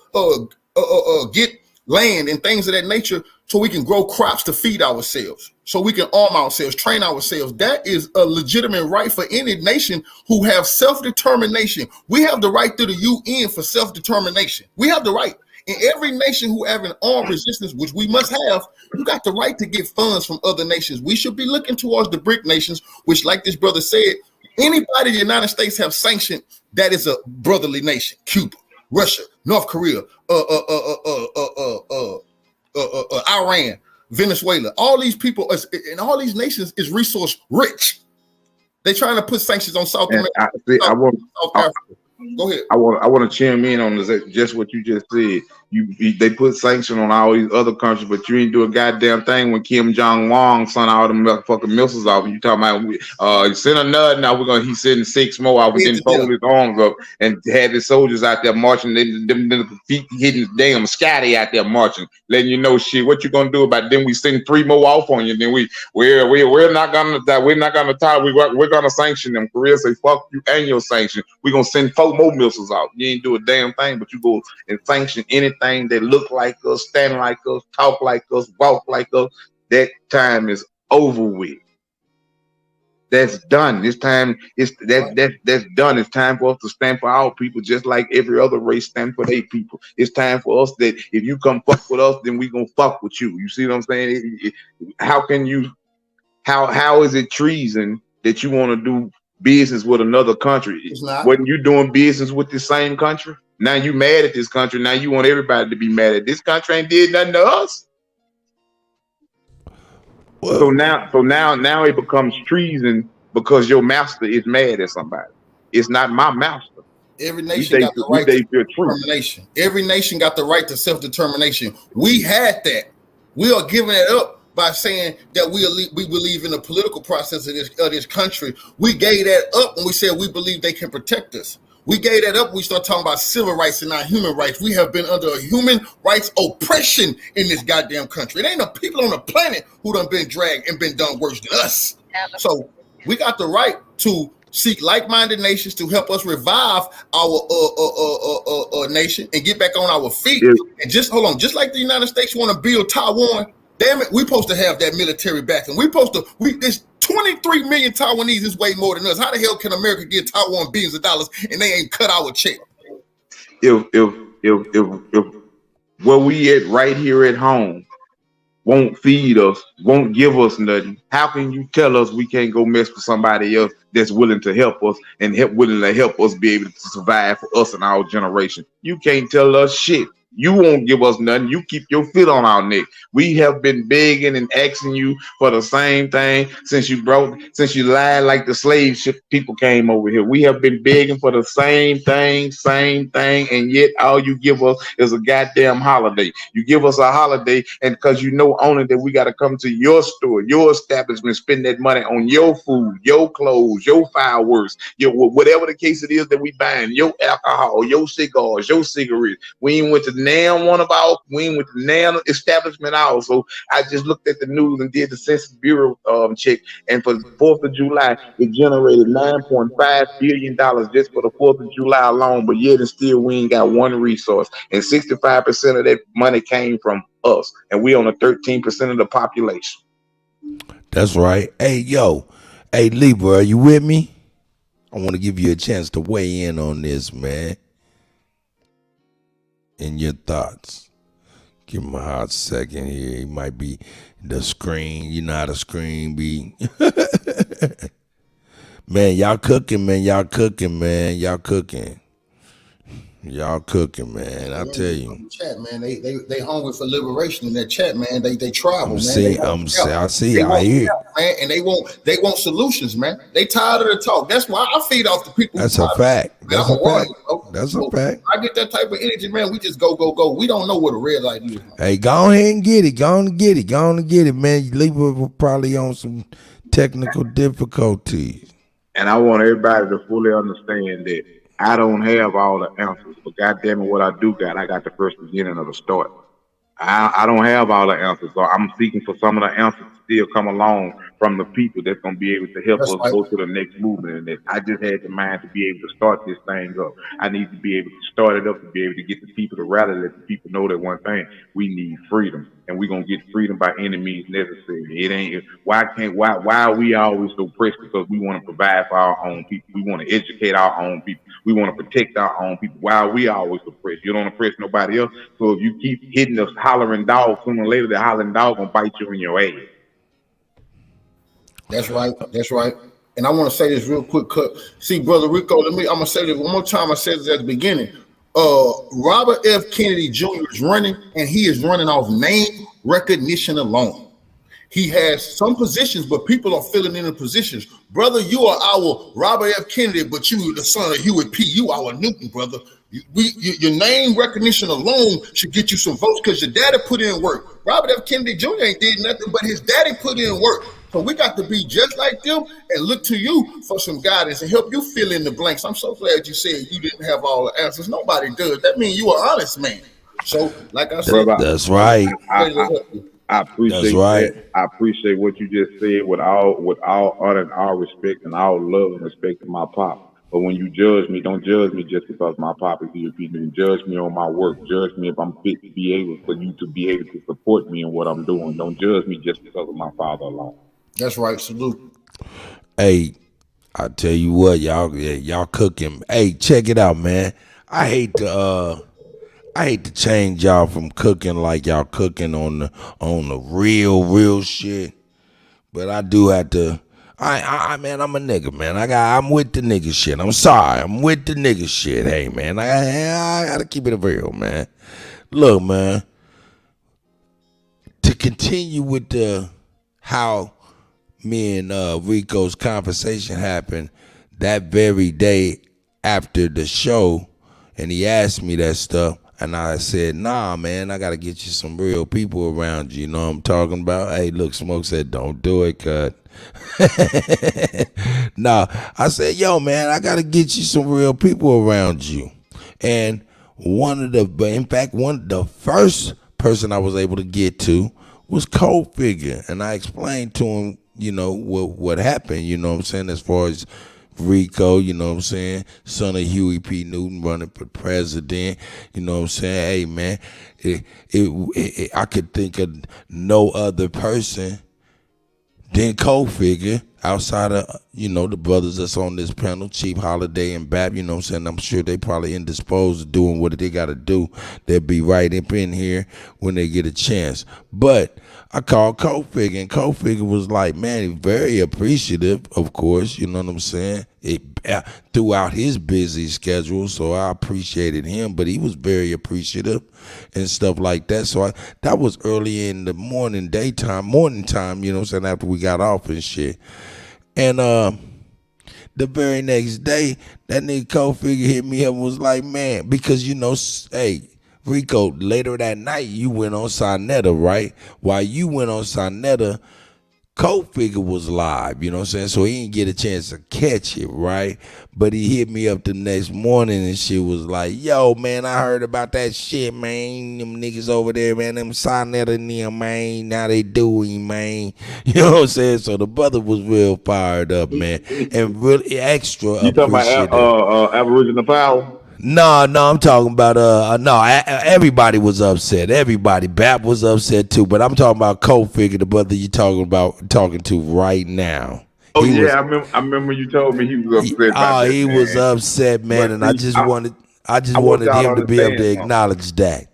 [SPEAKER 11] get land and things of that nature so we can grow crops to feed ourselves, so we can arm ourselves, train ourselves. That is a legitimate right for any nation who have self-determination. We have the right through the UN for self-determination. We have the right. In every nation who have an armed resistance, which we must have, you got the right to get funds from other nations. We should be looking towards the BRIC nations, which, like this brother said, anybody in the United States have sanctioned, that is a brotherly nation. Cuba, Russia, North Korea, Iran, Venezuela. All these people and all these nations is resource rich. They're trying to put sanctions on South America. South Africa. Go ahead. I
[SPEAKER 2] want to chime in on this, just what you just said. They put sanction on all these other countries, but you ain't do a goddamn thing when Kim Jong-un sent all them motherfucking missiles off. And you talking about send another, now he's sending 6 more out. We didn't fold his arms up and had his soldiers out there marching, them feet hitting the damn scatty out there marching, letting you know shit. What you gonna do about it? Then we send 3 more off on you. Then we're not gonna die. We're not gonna tie. We're gonna sanction them. Korea say fuck you and your sanction. We're gonna send 4 more missiles out. You ain't do a damn thing, but you go and sanction anything that look like us, stand like us, talk like us, walk like us. That time is over with. That's done. It's time. That's done. It's time for us to stand for our people, just like every other race stand for their people. It's time for us that if you come fuck with us, then we gonna fuck with you. You see what I'm saying? How can you? How is it treason that you want to do business with another country?
[SPEAKER 11] It's not.
[SPEAKER 2] Wasn't you doing business with the same country? Now you mad at this country. Now you want everybody to be mad at this country. Ain't did nothing to us.
[SPEAKER 1] Well,
[SPEAKER 2] So now it becomes treason because your master is mad at somebody. It's not my master.
[SPEAKER 11] Every nation got the right to self-determination. Every nation got the right to self-determination. We had that. We are giving it up by saying that we believe in the political process of this country. We gave that up when we said we believe they can protect us. We gave that up when we start talking about civil rights and not human rights. We have been under a human rights oppression in this goddamn country. It ain't the people on the planet who done been dragged and been done worse than us. So we got the right to seek like-minded nations to help us revive our nation and get back on our feet. And just hold on, just like the United States want to build Taiwan, damn it, we're supposed to have that military backing. There's 23 million Taiwanese is way more than us. How the hell can America give Taiwan billions of dollars and they ain't cut our check?
[SPEAKER 2] If where we at right here at home won't feed us, won't give us nothing, how can you tell us we can't go mess with somebody else that's willing to help us and willing to help us be able to survive for us and our generation? You can't tell us shit. You won't give us nothing. You keep your foot on our neck. We have been begging and asking you for the same thing since you lied like the slave ship people came over here. We have been begging for the same thing, and yet all you give us is a goddamn holiday. You give us a holiday, and because you know only that we got to come to your store, your establishment, spend that money on your food, your clothes, your fireworks, whatever the case it is that we buying, your alcohol, your cigars, your cigarettes. We ain't went to we went to NAM establishment also. I just looked at the news and did the Census Bureau check, and for the 4th of July, it generated $9.5 billion just for the 4th of July alone, but yet and still we ain't got one resource. And 65% of that money came from us, and we on a 13% of the population.
[SPEAKER 1] That's right. Hey, Libra, are you with me? I want to give you a chance to weigh in on this, man. In your thoughts. Give him a hot second here. He might be the screen. You know how the screen be. Man, y'all cooking, man. Y'all cooking, man. I tell you.
[SPEAKER 11] Chat, man. They hungry for liberation in that chat, man. They tribal, man.
[SPEAKER 1] I see. I hear.
[SPEAKER 11] Man, and they want solutions, man. They tired of the talk. That's why I feed off the people.
[SPEAKER 1] That's a fact. That's a fact.
[SPEAKER 11] I get that type of energy, man. We just go. We don't know what a red light is.
[SPEAKER 1] Hey, go ahead and get it. Go on and get it, man. Libra probably on some technical difficulties.
[SPEAKER 2] And I want everybody to fully understand that I don't have all the answers, but goddamn it, what I do got, I got the first beginning of the start. I don't have all the answers, so I'm seeking for some of the answers to still come along from the people that's going to be able to help us go to the next movement. And that I just had the mind to be able to start this thing up. I need to be able to start it up to be able to get the people to rally, let the people know that one thing, we need freedom. And we're going to get freedom by any means necessary. It ain't, why are we always so pressed? Because we want to provide for our own people. We want to educate our own people. We want to protect our own people. Why are we always so pressed? You don't oppress nobody else. So if you keep hitting us hollering dog, sooner or later the hollering dog going to bite you in your ass.
[SPEAKER 11] That's right. And I want to say this real quick. See, Brother Rico, I'm going to say this one more time. I said this at the beginning. Robert F. Kennedy Jr. is running, and he is running off name recognition alone. He has some positions, but people are filling in the positions. Brother, you are our Robert F. Kennedy, but you the son of Hewitt P. You our Newton, brother. Your name recognition alone should get you some votes because your daddy put in work. Robert F. Kennedy Jr. ain't did nothing, but his daddy put in work. So we got to be just like them and look to you for some guidance and help you fill in the blanks. I'm so glad you said you didn't have all the answers. Nobody does. That means you are honest man. So, like I said,
[SPEAKER 1] that's right.
[SPEAKER 2] I appreciate
[SPEAKER 1] that's right.
[SPEAKER 2] that. I appreciate what you just said with all honor and all respect and all love and respect to my pop. But when you judge me, don't judge me just because my pop is here. You judge me on my work. Judge me if I'm fit to be able for you to be able to support me in what I'm doing. Don't judge me just because of my father alone.
[SPEAKER 11] That's right. Salute.
[SPEAKER 1] Hey, I tell you what, y'all cooking. Hey, check it out, man. I hate to change y'all from cooking like y'all cooking on the real shit. But I do have to. Man, I'm a nigga, man. I'm with the nigga shit. I'm sorry, I'm with the nigga shit. Hey, man, I gotta keep it real, man. Look, man. To continue with how me and Rico's conversation happened that very day after the show, and he asked me that stuff, and I said, nah, man, I gotta get you some real people around you. You know what I'm talking about? Hey, look, Smoke said, don't do it, cut. Nah, I said, yo, man, I gotta get you some real people around you. And one of the first person I was able to get to was Cold Figure, and I explained to him, you know, what happened, you know what I'm saying, as far as Rico, you know what I'm saying, son of Huey P. Newton running for president, you know what I'm saying. Hey, man, I could think of no other person than Cold Figure outside of, you know, the brothers that's on this panel, Chief Holiday and Bap, you know what I'm saying. I'm sure they probably indisposed of doing what they got to do. They'll be right up in here when they get a chance. But I called Cold Figure, and Cold Figure was like, man, he's very appreciative, of course, you know what I'm saying, throughout his busy schedule, so I appreciated him, but he was very appreciative and stuff like that. So that was early in the morning time, you know what I'm saying, after we got off and shit. And the very next day, that nigga Cold Figure hit me up and was like, man, because, you know, hey, Rico, later that night, you went on Sonetta, right? While you went on Sonetta, Cold Figure was live, you know what I'm saying? So he didn't get a chance to catch it, right? But he hit me up the next morning and shit was like, yo, man, I heard about that shit, man. Them niggas over there, man, them Sonetta and them, man, how they doing, man. You know what I'm saying? So the brother was real fired up, man, and really extra
[SPEAKER 2] You talking
[SPEAKER 1] appreciative.
[SPEAKER 2] about Aboriginal Power?
[SPEAKER 1] No, I'm talking about everybody was upset. Everybody, Bap was upset too. But I'm talking about Cold Figure, the brother you talking to right now.
[SPEAKER 2] Oh I remember you told me he was upset.
[SPEAKER 1] He was upset, man, and I just wanted him to be able to acknowledge that.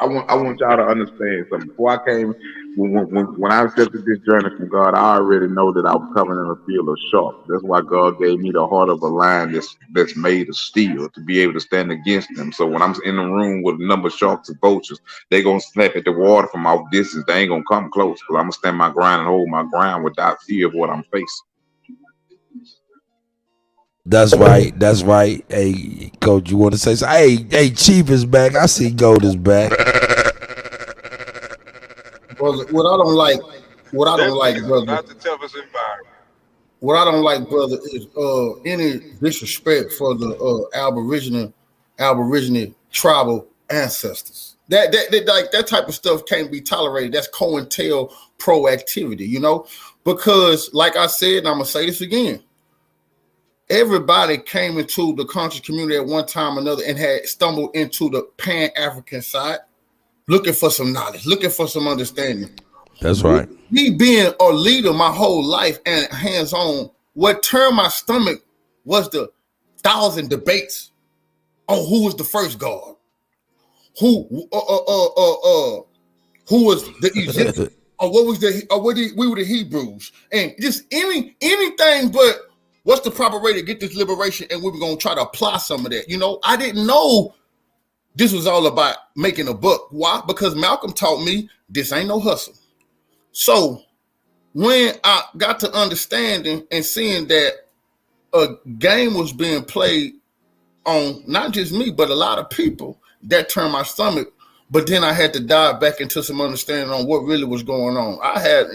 [SPEAKER 2] I want y'all to understand something. Before I came, when I accepted this journey from God, I already know that I was coming in a field of sharp. That's why God gave me the heart of a lion that's made of steel to be able to stand against them. So when I'm in the room with a number of sharks and vultures, they gonna snap at the water from off distance. They ain't gonna come close because I'm gonna stand my ground and hold my ground without fear of what I'm facing.
[SPEAKER 1] That's right. Hey, Coach, you want to say something? Hey, Chief is back. I see Gold is back.
[SPEAKER 11] Brother, what I don't like, brother. What I don't like, brother, is any disrespect for the Aboriginal tribal ancestors. That type of stuff can't be tolerated. That's COINTELPRO activity, you know, because like I said, and I'm gonna say this again. Everybody came into the conscious community at one time or another and had stumbled into the Pan-African side, looking for some knowledge, looking for some understanding.
[SPEAKER 1] That's right.
[SPEAKER 11] Me being a leader my whole life and hands-on, what turned my stomach was the 1,000 debates on who was the first God, who was the Egyptian, or what was we were the Hebrews, and just anything but. What's the proper way to get this liberation? And we were going to try to apply some of that. You know, I didn't know this was all about making a buck. Why? Because Malcolm taught me this ain't no hustle. So when I got to understanding and seeing that a game was being played on not just me, but a lot of people, that turned my stomach. But then I had to dive back into some understanding on what really was going on. I had,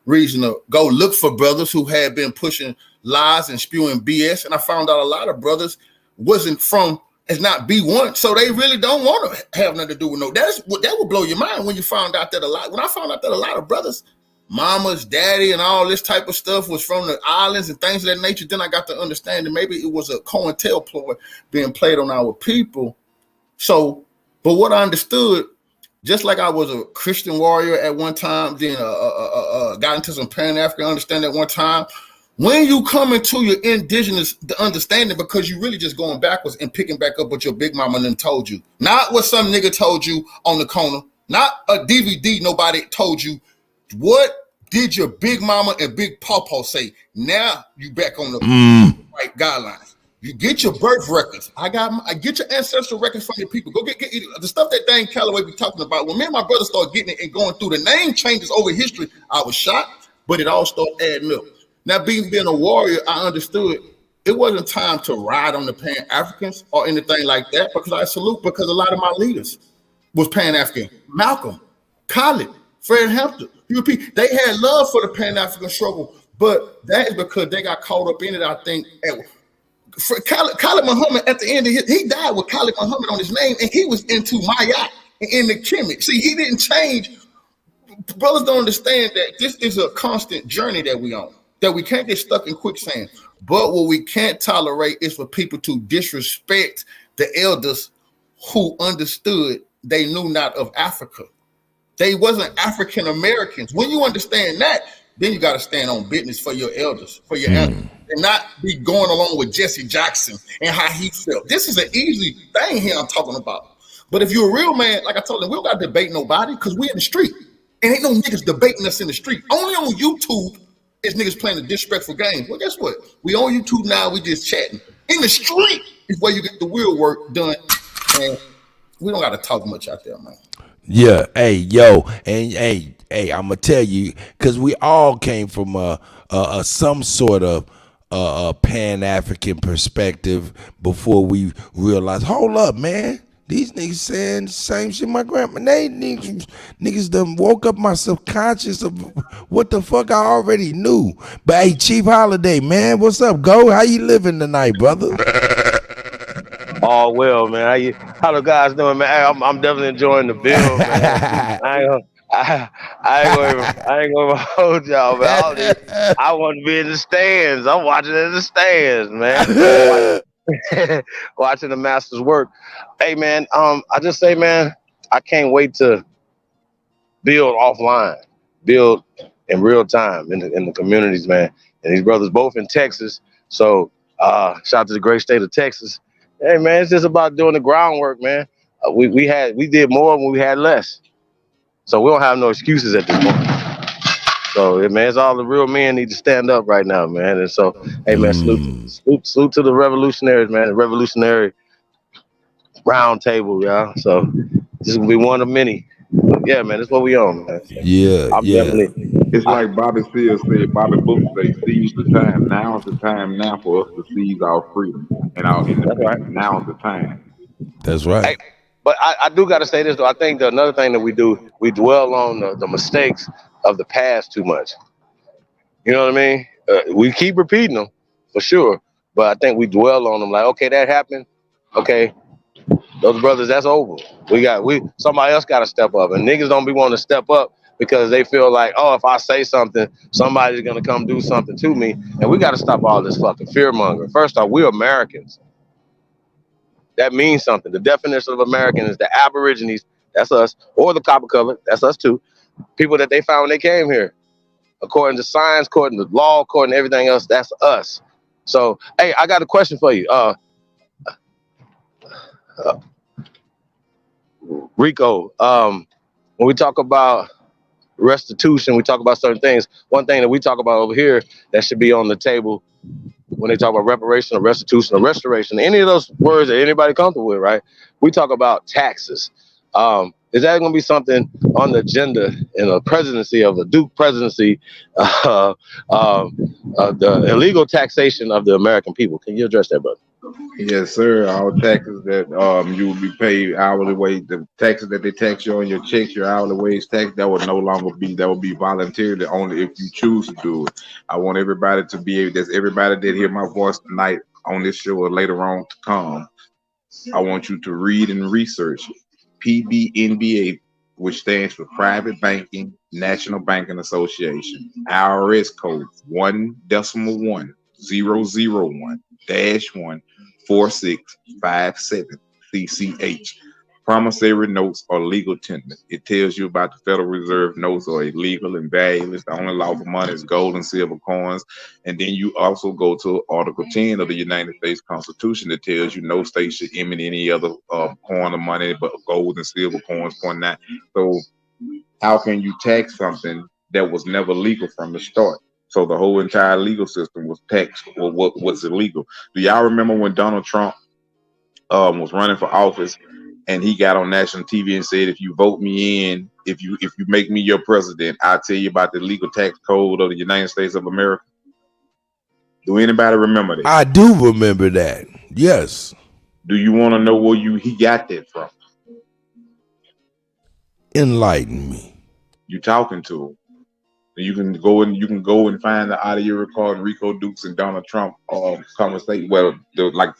[SPEAKER 11] reason to go look for brothers who had been pushing lies and spewing BS. And I found out a lot of brothers it's not B1. So they really don't want to have nothing to do with that would blow your mind when you found out that when I found out that a lot of brothers, mamas, daddy, and all this type of stuff was from the islands and things of that nature. Then I got to understand that maybe it was a COINTELPRO being played on our people. So, but what I understood, Just like I was a Christian warrior at one time, then got into some Pan-African understanding at one time. When you come into your indigenous understanding, because you really just going backwards and picking back up what your big mama then told you, not what some nigga told you on the corner, not a DVD nobody told you. What did your big mama and big pawpaw say? Now you back on the right guidelines. You get your birth records. I get your ancestral records from your people. Go get the stuff that Dane Calloway be talking about. When me and my brother started getting it and going through the name changes over history, I was shocked, but it all started adding up. Now, being a warrior, I understood it wasn't time to ride on the Pan-Africans or anything like that, because I salute, because a lot of my leaders was Pan-African. Malcolm, Khaled, Fred Hampton, UP, they had love for the Pan-African struggle, but that is because they got caught up in it, I think. Khalid Muhammad, at the end of he died with Khalid Muhammad on his name, and he was into Mayat and in the Kemet. See, he didn't change. Brothers don't understand that this is a constant journey that we on, that we can't get stuck in quicksand. But what we can't tolerate is for people to disrespect the elders who understood they knew not of Africa. They wasn't African Americans. When you understand that, then you got to stand on business for your elders, for your elders, and not be going along with Jesse Jackson and how he felt. This is an easy thing here I'm talking about. But if you're a real man, like I told them, we don't got to debate nobody because we in the street. And ain't no niggas debating us in the street. Only on YouTube is niggas playing a disrespectful game. Well, guess what? We on YouTube now, we just chatting. In the street is where you get the real work done. And we don't got to talk much out there, man.
[SPEAKER 1] Yeah, hey, yo, and hey, I'm gonna tell you, because we all came from some sort of Pan-African perspective before we realized, hold up, man, these niggas saying the same shit my grandma. They niggas done woke up my subconscious of what the fuck I already knew. But hey, Chief Holiday, man, what's up, Go? How you living tonight, brother?
[SPEAKER 10] All well, man. How the guys doing, man? I'm definitely enjoying the build, man. I ain't gonna hold y'all, man. I want to be in the stands. I'm watching in the stands, man. Watching the masters work. Hey, man. I just say, man, I can't wait to build offline, build in real time in the communities, man. And these brothers both in Texas. So shout out to the great state of Texas. Hey, man, it's just about doing the groundwork, man. We did more when we had less. So we don't have no excuses at this point. So, man, it's all the real men need to stand up right now, man. And so, hey, man, salute to the revolutionaries, man. The Revolutionary RoundTable, y'all. So this is going to be one of many. Yeah, man, that's what we on, man.
[SPEAKER 2] It's like Bobby Seale said, Bobby Booker said, seize the time. Now is the time now for us to seize our freedom and our independence. Right. Now is the time.
[SPEAKER 1] That's right.
[SPEAKER 10] Hey, but I do got to say this, though. I think another thing that we do, we dwell on the mistakes of the past too much. You know what I mean? We keep repeating them, for sure. But I think we dwell on them like, okay, that happened. Okay. Those brothers, that's over. Somebody else got to step up, and niggas don't be wanting to step up because they feel like, oh, if I say something, somebody's gonna come do something to me, and we got to stop all this fucking fear mongering. First off, we're Americans. That means something. The definition of American is the Aborigines, that's us, or the copper color, that's us too. People that they found when they came here, according to science, according to law, according to everything else, that's us. So, hey, I got a question for you. Rico, when we talk about restitution, we talk about certain things. One thing that we talk about over here that should be on the table when they talk about reparation or restitution or restoration, any of those words that anybody comfortable with, right? We talk about taxes. Is that going to be something on the agenda in a presidency of a Duke presidency, the illegal taxation of the American people? Can you address that, brother?
[SPEAKER 2] Yes, sir. All taxes that you will be paid hourly wage, the taxes that they tax you on your checks, your hourly wage tax, that will no longer be, that will be voluntary only if you choose to do it. I want everybody to be able, that's everybody that hear my voice tonight on this show or later on to come. I want you to read and research PBNBA, which stands for Private Banking National Banking Association, IRS code 1.1.001-14657 CCH. Promissory notes are legal tender. It tells you about the Federal Reserve notes are illegal and valueless. The only lawful money is gold and silver coins. And then you also go to Article 10 of the United States Constitution that tells you no state should emit any other coin of money but gold and silver coins. .9. So how can you tax something that was never legal from the start? So the whole entire legal system was taxed or what was illegal. Do y'all remember when Donald Trump was running for office and he got on national TV and said, if you vote me in, if you make me your president, I'll tell you about the legal tax code of the United States of America? Do anybody remember that?
[SPEAKER 1] I do remember that. Yes.
[SPEAKER 2] Do you want to know where he got that from?
[SPEAKER 1] Enlighten me.
[SPEAKER 2] You talking to him. You can go and find the audio recording Rico Dukes and Donald Trump conversation. Well, I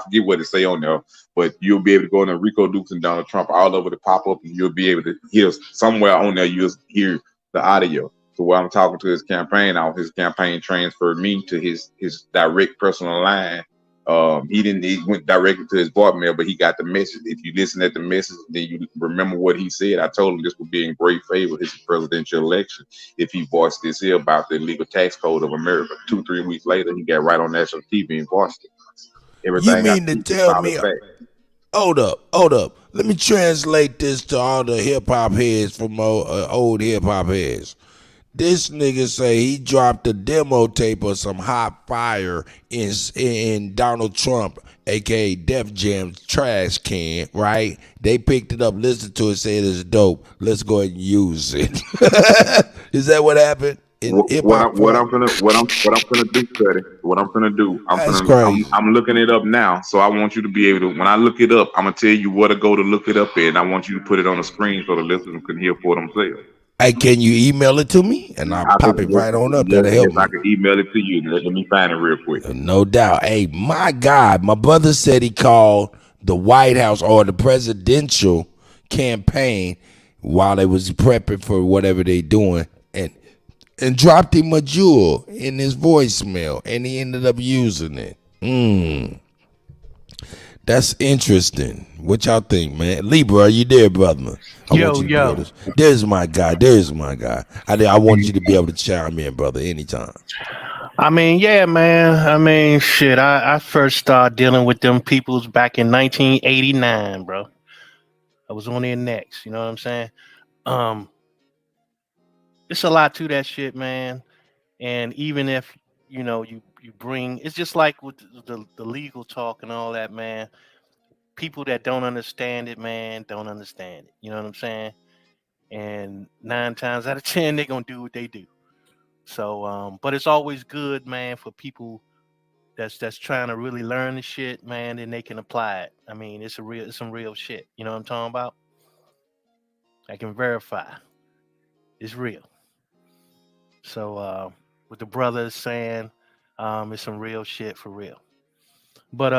[SPEAKER 2] forget what it say on there, but you'll be able to go in there, Rico Dukes and Donald Trump all over the pop up, and you'll be able to hear somewhere on there. You'll hear the audio. So while I'm talking to his campaign, his campaign transferred me to his direct personal line. He went directly to his voicemail, but he got the message. If you listen at the message, then you remember what he said. I told him this would be in great favor his presidential election if he voiced this here about the legal tax code of America. 2-3 weeks later, he got right on national TV and voiced it. Everything
[SPEAKER 1] you mean to tell me? Hold up. Let me translate this to all the hip hop heads from old hip hop heads. This nigga say he dropped a demo tape of some hot fire in Donald Trump, aka Def Jam's trash can, right? They picked it up, listened to it, said it's dope. Let's go ahead and use it. Is that what happened?
[SPEAKER 2] What I'm gonna do, Freddie? What I'm gonna do? I'm looking it up now, so I want you to be able to. When I look it up, I'm gonna tell you where to go to look it up in. I want you to put it on the screen so the listeners can hear for themselves.
[SPEAKER 1] Hey, can you email it to me? And I'll pop it right on up. That'll help me.
[SPEAKER 2] I can email it to you. Let me find it real quick.
[SPEAKER 1] No doubt. Hey, my God, my brother said he called the White House or the presidential campaign while they was prepping for whatever they doing and dropped him a jewel in his voicemail, and he ended up using it. That's interesting. What y'all think, man? Libra, are you there, brother?
[SPEAKER 13] Yo.
[SPEAKER 1] There's my guy. I want you to be able to chime in, brother, anytime.
[SPEAKER 13] I mean, yeah, man. I mean, shit. I first started dealing with them peoples back in 1989, bro. I was on their necks. You know what I'm saying? It's a lot to that shit, man. And even if you bring, it's just like with the legal talk and all that, man. People that don't understand it, man, don't understand it. You know what I'm saying? And 9 times out of 10, they're gonna do what they do. So, but it's always good, man, for people that's trying to really learn the shit, man, and they can apply it. I mean, it's some real shit. You know what I'm talking about? I can verify. It's real. So, with the brothers saying, it's some real shit for real. But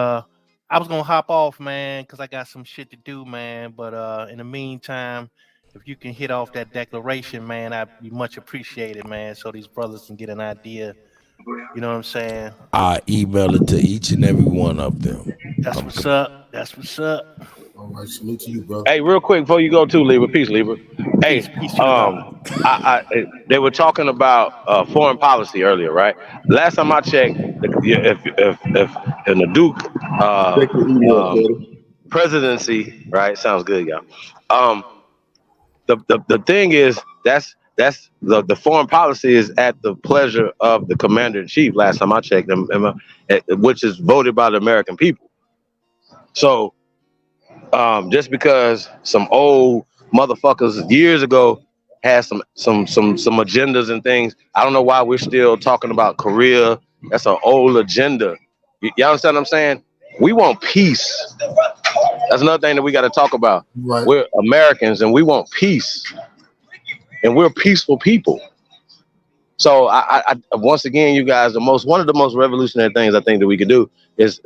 [SPEAKER 13] I was gonna hop off, man, because I got some shit to do, man. But in the meantime, if you can hit off that declaration, man, I'd be much appreciated, man, so these brothers can get an idea. You know what I'm saying?
[SPEAKER 1] I email it to each and every one of them.
[SPEAKER 13] That's what's up.
[SPEAKER 11] All right, salute to you, bro.
[SPEAKER 10] Hey, real quick before you go too, Libra. Peace, Libra. Hey, they were talking about foreign policy earlier, right? Last time I checked, if in the Duke presidency, right? Sounds good, y'all. The thing is that's the foreign policy is at the pleasure of the commander in chief. Last time I checked, which is voted by the American people. So. Just because some old motherfuckers years ago had some agendas and things, I don't know why we're still talking about Korea. That's an old agenda. Y'all understand what I'm saying? We want peace. That's another thing that we got to talk about. Right. We're Americans and we want peace, and we're peaceful people. So I once again, you guys, one of the most revolutionary things I think that we could do is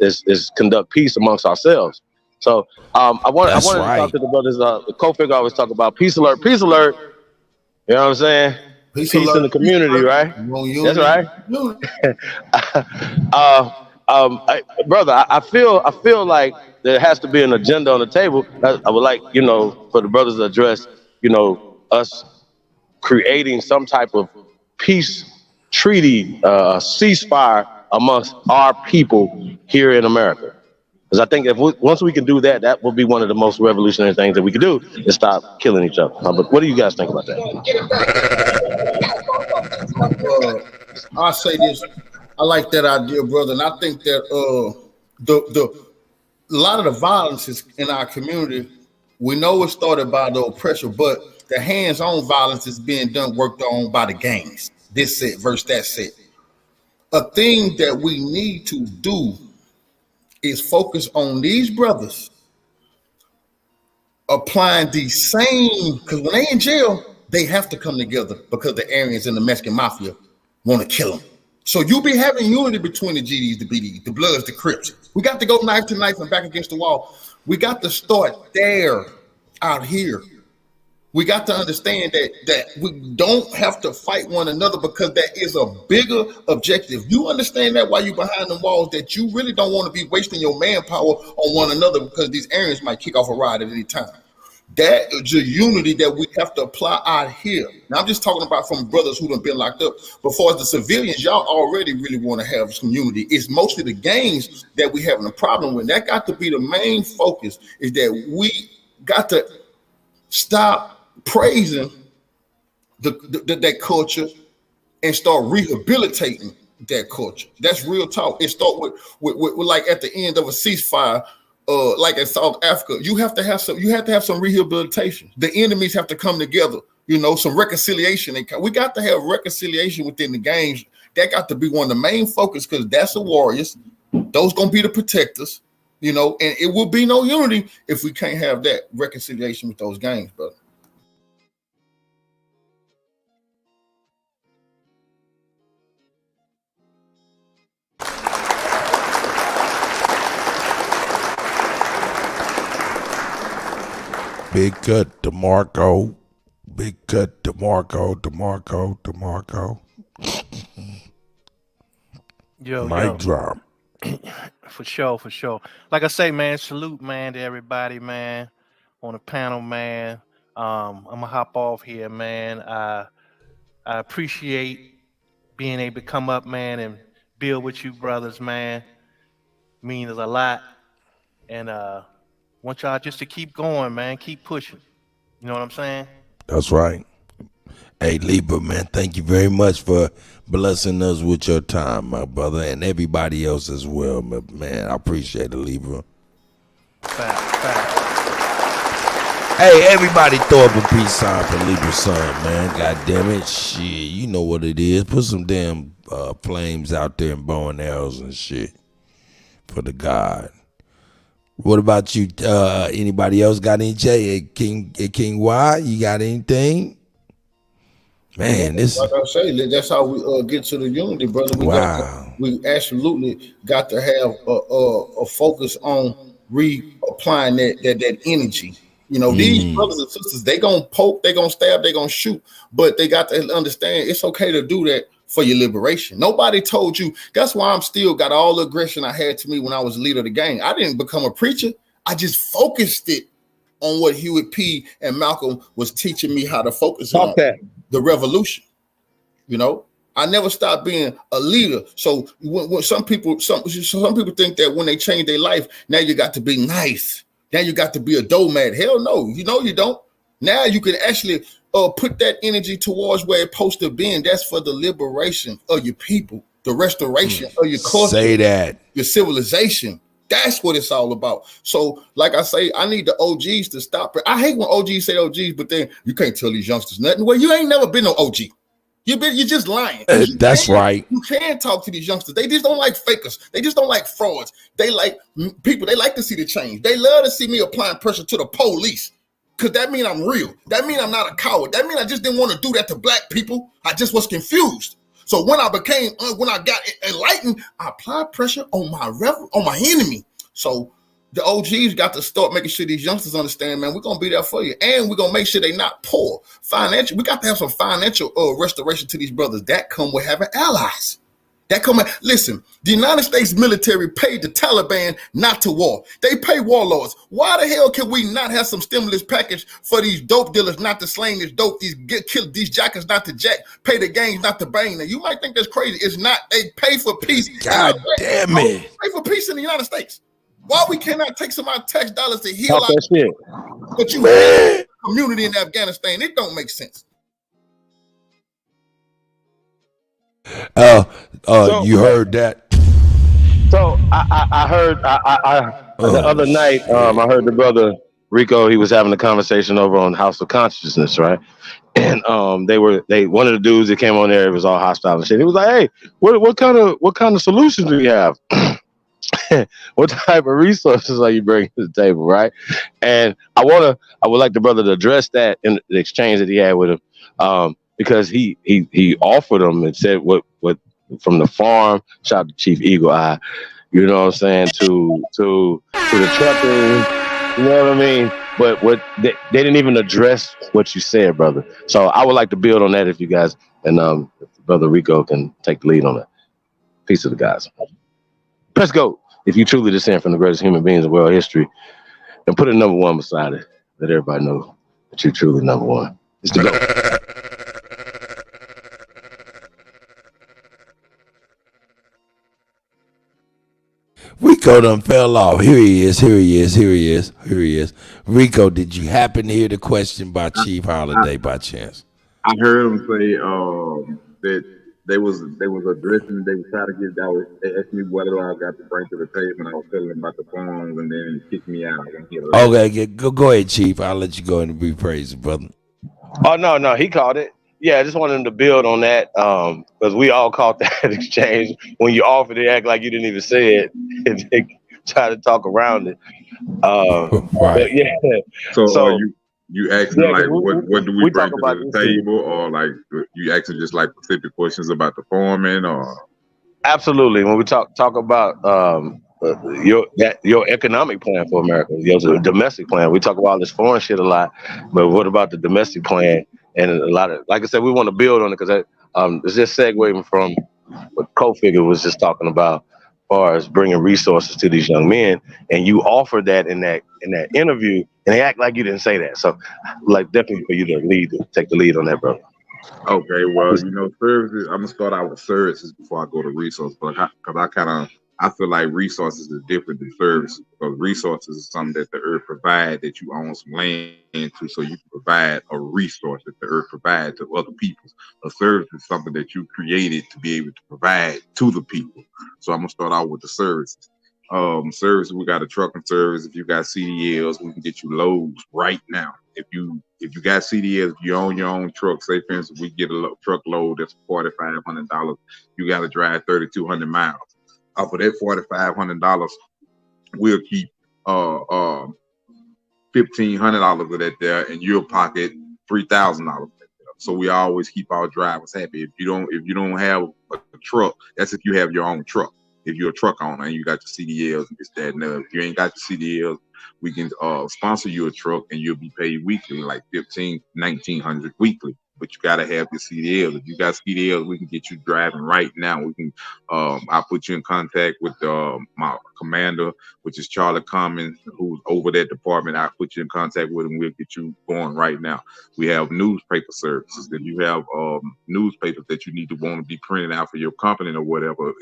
[SPEAKER 10] conduct peace amongst ourselves. So I wanted to talk to the brothers. The co-figure always talk about peace alert, peace alert. You know what I'm saying? Peace in the community, right? That's right. Brother, I feel like there has to be an agenda on the table. I would like, for the brothers to address, us creating some type of peace treaty, ceasefire amongst our people here in America. Because I think once we can do that, that will be one of the most revolutionary things that we can do is stop killing each other. But what do you guys think about that?
[SPEAKER 11] I'll say this. I like that idea, brother, and I think that a lot of the violence is in our community. We know it started by the oppressor, but the hands-on violence is being worked on by the gangs. This set versus that set. A thing that we need to do is focus on these brothers applying the same, because when they in jail, they have to come together because the Aryans and the Mexican mafia want to kill them. So you be having unity between the GDs, the BDs, the Bloods, the Crips. We got to go knife to knife and back against the wall. We got to start there, out here. We got to understand that we don't have to fight one another because that is a bigger objective. You understand that while you're behind the walls, that you really don't want to be wasting your manpower on one another because these Aryans might kick off a ride at any time. That is the unity that we have to apply out here. Now, I'm just talking about from brothers who have been locked up. But for the civilians, y'all already really want to have some unity. It's mostly the gangs that we having a problem with. That got to be the main focus, is that we got to stop praising that culture and start rehabilitating that culture. That's real talk. It start with like at the end of a ceasefire, like in South Africa, you have to have some rehabilitation. The enemies have to come together, some reconciliation. We got to have reconciliation within the gangs. That got to be one of the main focus, because that's the warriors. Those gonna be the protectors, and it will be no unity if we can't have that reconciliation with those gangs, brother.
[SPEAKER 1] Big cut, DeMarco. Big cut, DeMarco. Mic drop.
[SPEAKER 13] For sure. Like I say, man, salute, man, to everybody, man, on the panel, man. I'm gonna hop off here, man. I appreciate being able to come up, man, and build with you brothers, man. Means a lot. And want y'all just to keep going, man. Keep pushing. You know what I'm saying?
[SPEAKER 1] That's right. Hey, Libra, man, thank you very much for blessing us with your time, my brother, and everybody else as well, man. I appreciate it, Libra.
[SPEAKER 13] Fact.
[SPEAKER 1] Hey, everybody throw up a peace sign for Libra son, man. God damn it. Shit, you know what it is. Put some damn flames out there and bow and arrows and shit for the God. What about you? Anybody else got any King Y? You got anything? Man, this
[SPEAKER 11] like I say, that's how we get to the unity, brother. We absolutely got to have a focus on reapplying that energy. These brothers and sisters, they gonna poke, they gonna stab, they gonna shoot, but they got to understand it's okay to do that for your liberation. Nobody told you. That's why I'm still got all the aggression I had to me when I was leader of the gang. I didn't become a preacher. I just focused it on what Hewitt P. and Malcolm was teaching me how to focus on. The revolution. I never stopped being a leader. So when some people think that when they change their life, now you got to be nice. Now you got to be a doormat. Hell no, you don't. Now you can actually put that energy towards where it's supposed to be, and that's for the liberation of your people, the restoration of your culture.
[SPEAKER 1] Say that.
[SPEAKER 11] Your civilization. That's what it's all about. So, like I say, I need the OGs to stop it. I hate when OGs say OGs, but then you can't tell these youngsters nothing. Well, you ain't never been no OG. You're just lying.
[SPEAKER 1] That's right.
[SPEAKER 11] You can talk to these youngsters. They just don't like fakers. They just don't like frauds. They like people. They like to see the change. They love to see me applying pressure to the police, because that means I'm real. That means I'm not a coward. That means I just didn't want to do that to black people. I just was confused. So when I got enlightened, I applied pressure on my enemy. So the OGs got to start making sure these youngsters understand, man, we're going to be there for you. And we're going to make sure they're not poor. Financial, we got to have some financial restoration to these brothers. That come with having allies. Listen, the United States military paid the Taliban not to war. They pay warlords. Why the hell can we not have some stimulus package for these dope dealers not to slang this dope, these jackets not to jack, pay the gangs not to bang? Now, you might think that's crazy. It's not. They pay for peace.
[SPEAKER 1] God damn it.
[SPEAKER 11] Pay for peace in the United States. Why we cannot take some of our tax dollars to heal
[SPEAKER 10] Talk that shit.
[SPEAKER 11] but you hate the community in Afghanistan? It don't make sense.
[SPEAKER 1] You heard that?
[SPEAKER 10] So I heard the other night. I heard the brother Rico. He was having a conversation over on House of Consciousness, right? And one of the dudes that came on there, it was all hostile and shit. He was like, "Hey, what kind of solutions do you have? What type of resources are you bringing to the table, right?" And I would like the brother to address that in the exchange that he had with him, because he offered them and said what from the farm. Shout out to Chief Eagle Eye, you know what I'm saying, to the truckers, you know what I mean. But what they didn't even address what you said, brother. So I would like to build on that if you guys and if Brother Rico can take the lead on that. Peace to the guys. Let's go. If you truly descend from the greatest human beings in world history, and put a number one beside it, let everybody know that you're truly number one. It's the GOAT.
[SPEAKER 1] Rico done fell off. Here he is. Rico, did you happen to hear the question by Chief Holiday by chance?
[SPEAKER 2] I heard him say that they was addressing. They was trying to get. They asked me what I got to bring to the table, and I was telling them about the phones, and then he kicked me out.
[SPEAKER 1] Okay, go ahead, Chief. I'll let you go and be praised, brother.
[SPEAKER 10] Oh no, he caught it. Yeah, I just wanted him to build on that, because we all caught that exchange when you offered to act like you didn't even say it and they try to talk around it. Right. Yeah.
[SPEAKER 2] So you asking what do we bring to the table, or like you asking just like specific questions about the foreman, or?
[SPEAKER 10] Absolutely. When we talk about your economic plan for America, your domestic plan, we talk about this foreign shit a lot, but what about the domestic plan? And a lot of, like I said, we want to build on it because it's just segueing from what Kofi was just talking about, as far as bringing resources to these young men. And you offered that in that interview, and they act like you didn't say that. So, like, definitely for you to take the lead on that, brother.
[SPEAKER 2] Okay, well, services. I'm gonna start out with services before I go to resources, because I feel like resources is different than services, because resources is something that the earth provides, that you own some land to, so you can provide a resource that the earth provides to other people. A service is something that you created to be able to provide to the people. So I'm gonna start out with the services. Service, we got a trucking service. If you got CDLs, we can get you loads right now. If you got CDLs, if you own your own truck, say for instance, we get a truckload that's $4,500. You got to drive 3,200 miles. Off of that $4,500, we'll keep $1,500 of that there, and you'll pocket $3,000. So we always keep our drivers happy. If you don't have a truck, that's if you have your own truck. If you're a truck owner and you got your CDLs and this, that, and that. If you ain't got your CDLs, we can sponsor you a truck and you'll be paid weekly, like $1,500, $1,900 weekly. But you gotta have your CDLs. If you got CDLs, we can get you driving right now. We can. I'll put you in contact with my commander, which is Charlie Cummins, who's over that department. I'll put you in contact with him. We'll get you going right now. We have newspaper services. If you have newspapers that you need to want to be printed out for your company or whatever,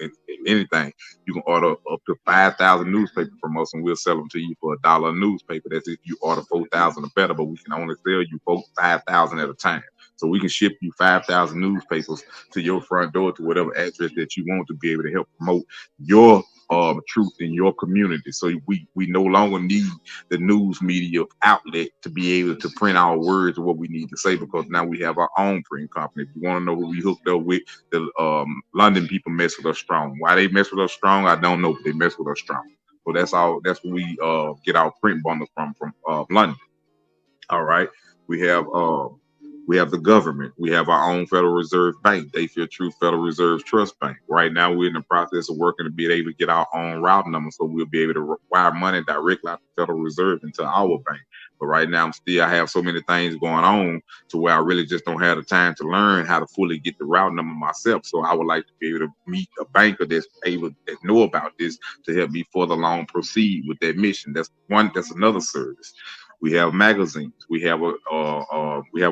[SPEAKER 2] anything, you can order up to 5,000 newspapers from us, and we'll sell them to you for $1 a newspaper. That's if you order 4,000 or better, but we can only sell you 5,000 at a time. So we can ship you 5,000 newspapers to your front door, to whatever address that you want, to be able to help promote your truth in your community. So we no longer need the news media outlet to be able to print our words of what we need to say, because now we have our own print company. If you want to know who we hooked up with, the London people mess with us strong. Why they mess with us strong, I don't know, but they mess with us strong. So that's all. That's where we get our print bundles from London. All right, we have the government. We have our own Federal Reserve Bank, Dayfield Truth Federal Reserve Trust Bank. Right now, we're in the process of working to be able to get our own route number, so we'll be able to wire money directly out the Federal Reserve into our bank. But right now, I have so many things going on to where I really just don't have the time to learn how to fully get the route number myself. So I would like to be able to meet a banker that know about this to help me further along proceed with that mission. That's another service. We have magazines. We have a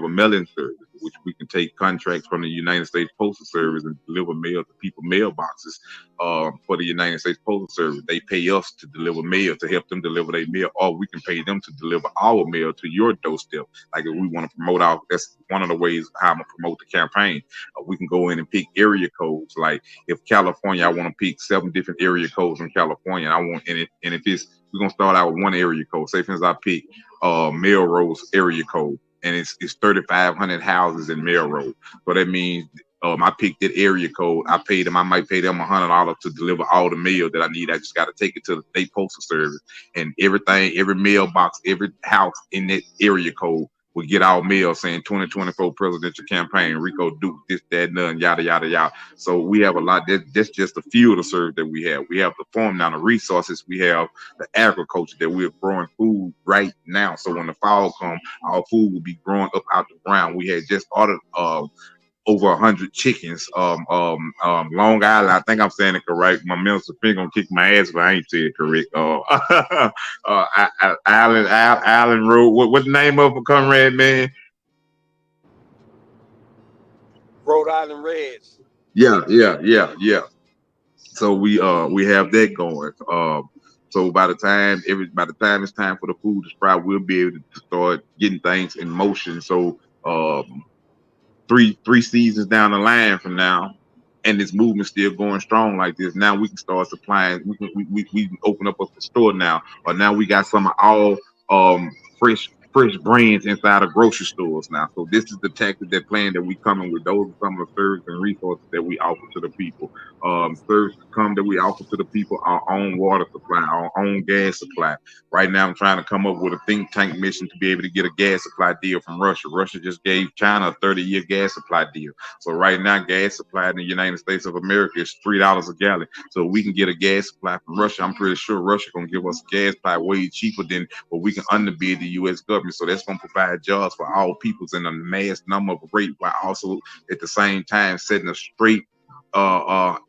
[SPEAKER 2] mailing service, which we can take contracts from the United States Postal Service and deliver mail to people mailboxes for the United States Postal Service. They pay us to deliver mail to help them deliver their mail, or we can pay them to deliver our mail to your doorstep. Like if we want to promote that's one of the ways how I'm gonna promote the campaign. We can go in and pick area codes. Like if California, I want to pick 7 different area codes in California. And if we're gonna start out with one area code. Say for instance, I pick Melrose area code, and it's 3,500 houses in Melrose. So that means I picked that area code. I might pay them $100 to deliver all the mail that I need. I just got to take it to the state postal service, and everything, every mailbox, every house in that area code will get our mail saying 2024 presidential campaign, Rico Duke, this, that, none, yada, yada, yada. So we have a lot. That's just a few of the service that we have. We have the farm now, the resources. We have the agriculture that we're growing food right now. So when the fall comes, our food will be growing up out the ground. We had just ordered over 100 chickens. Long Island, I think I'm saying it correct. My minister finger gonna kick my ass if I ain't say it correct. Island Road. What's the name of it, comrade, man?
[SPEAKER 7] Rhode Island Reds.
[SPEAKER 2] Yeah. So we have that going. So by the time it's time for the food to sprout, we'll be able to start getting things in motion. So three seasons down the line from now, and this movement still going strong like this, now we can start supplying. We can open up a store now, or now we got some of all fresh brands inside of grocery stores now. So this is the tactic, that plan that we coming with. Those are some of the services and resources that we offer to the people. Services that we offer to the people: our own water supply, our own gas supply. Right now, I'm trying to come up with a think tank mission to be able to get a gas supply deal from Russia. Russia just gave China a 30-year gas supply deal. So right now, gas supply in the United States of America is $3 a gallon. So we can get a gas supply from Russia. I'm pretty sure Russia gonna give us a gas supply way cheaper than what we can underbid the U.S. government. So that's gonna provide jobs for all peoples in a mass number of rate, while also at the same time setting a straight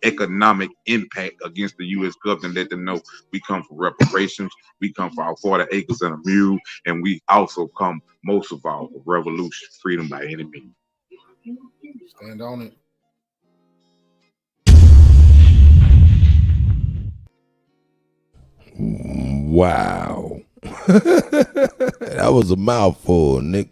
[SPEAKER 2] economic impact against the U.S. government. Let them know we come for reparations, we come for our 40 acres and a mule, and we also come, most of all, for revolution, freedom by any means.
[SPEAKER 11] Stand on it.
[SPEAKER 1] Wow. That was a mouthful, Nick.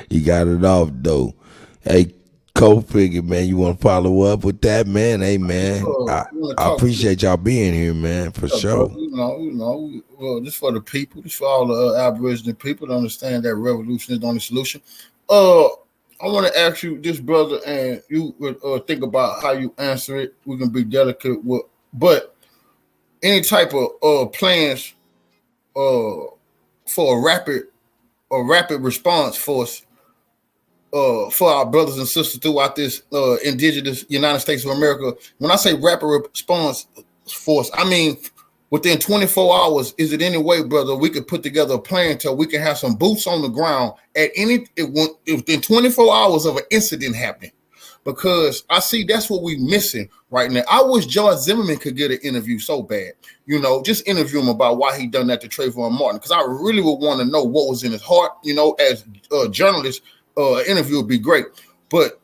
[SPEAKER 1] You got it off, though. Hey, Co-Figure, man, you want to follow up with that, man? Hey, man, I appreciate y'all being here, man, for sure.
[SPEAKER 11] Well, this for the people, this for all the Aboriginal people to understand that revolution is the only solution. I want to ask you this, brother, and you think about how you answer it. We can be delicate with, but any type of plans for a rapid response force for our brothers and sisters throughout this indigenous United States of America. When I say rapid response force, I mean within 24 hours. Is it any way, brother, we could put together a plan till we can have some boots on the ground within 24 hours of an incident happening? Because I see that's what we're missing right now. I wish George Zimmerman could get an interview so bad, just interview him about why he done that to Trayvon Martin. Because I really would want to know what was in his heart. As journalists, an interview would be great. But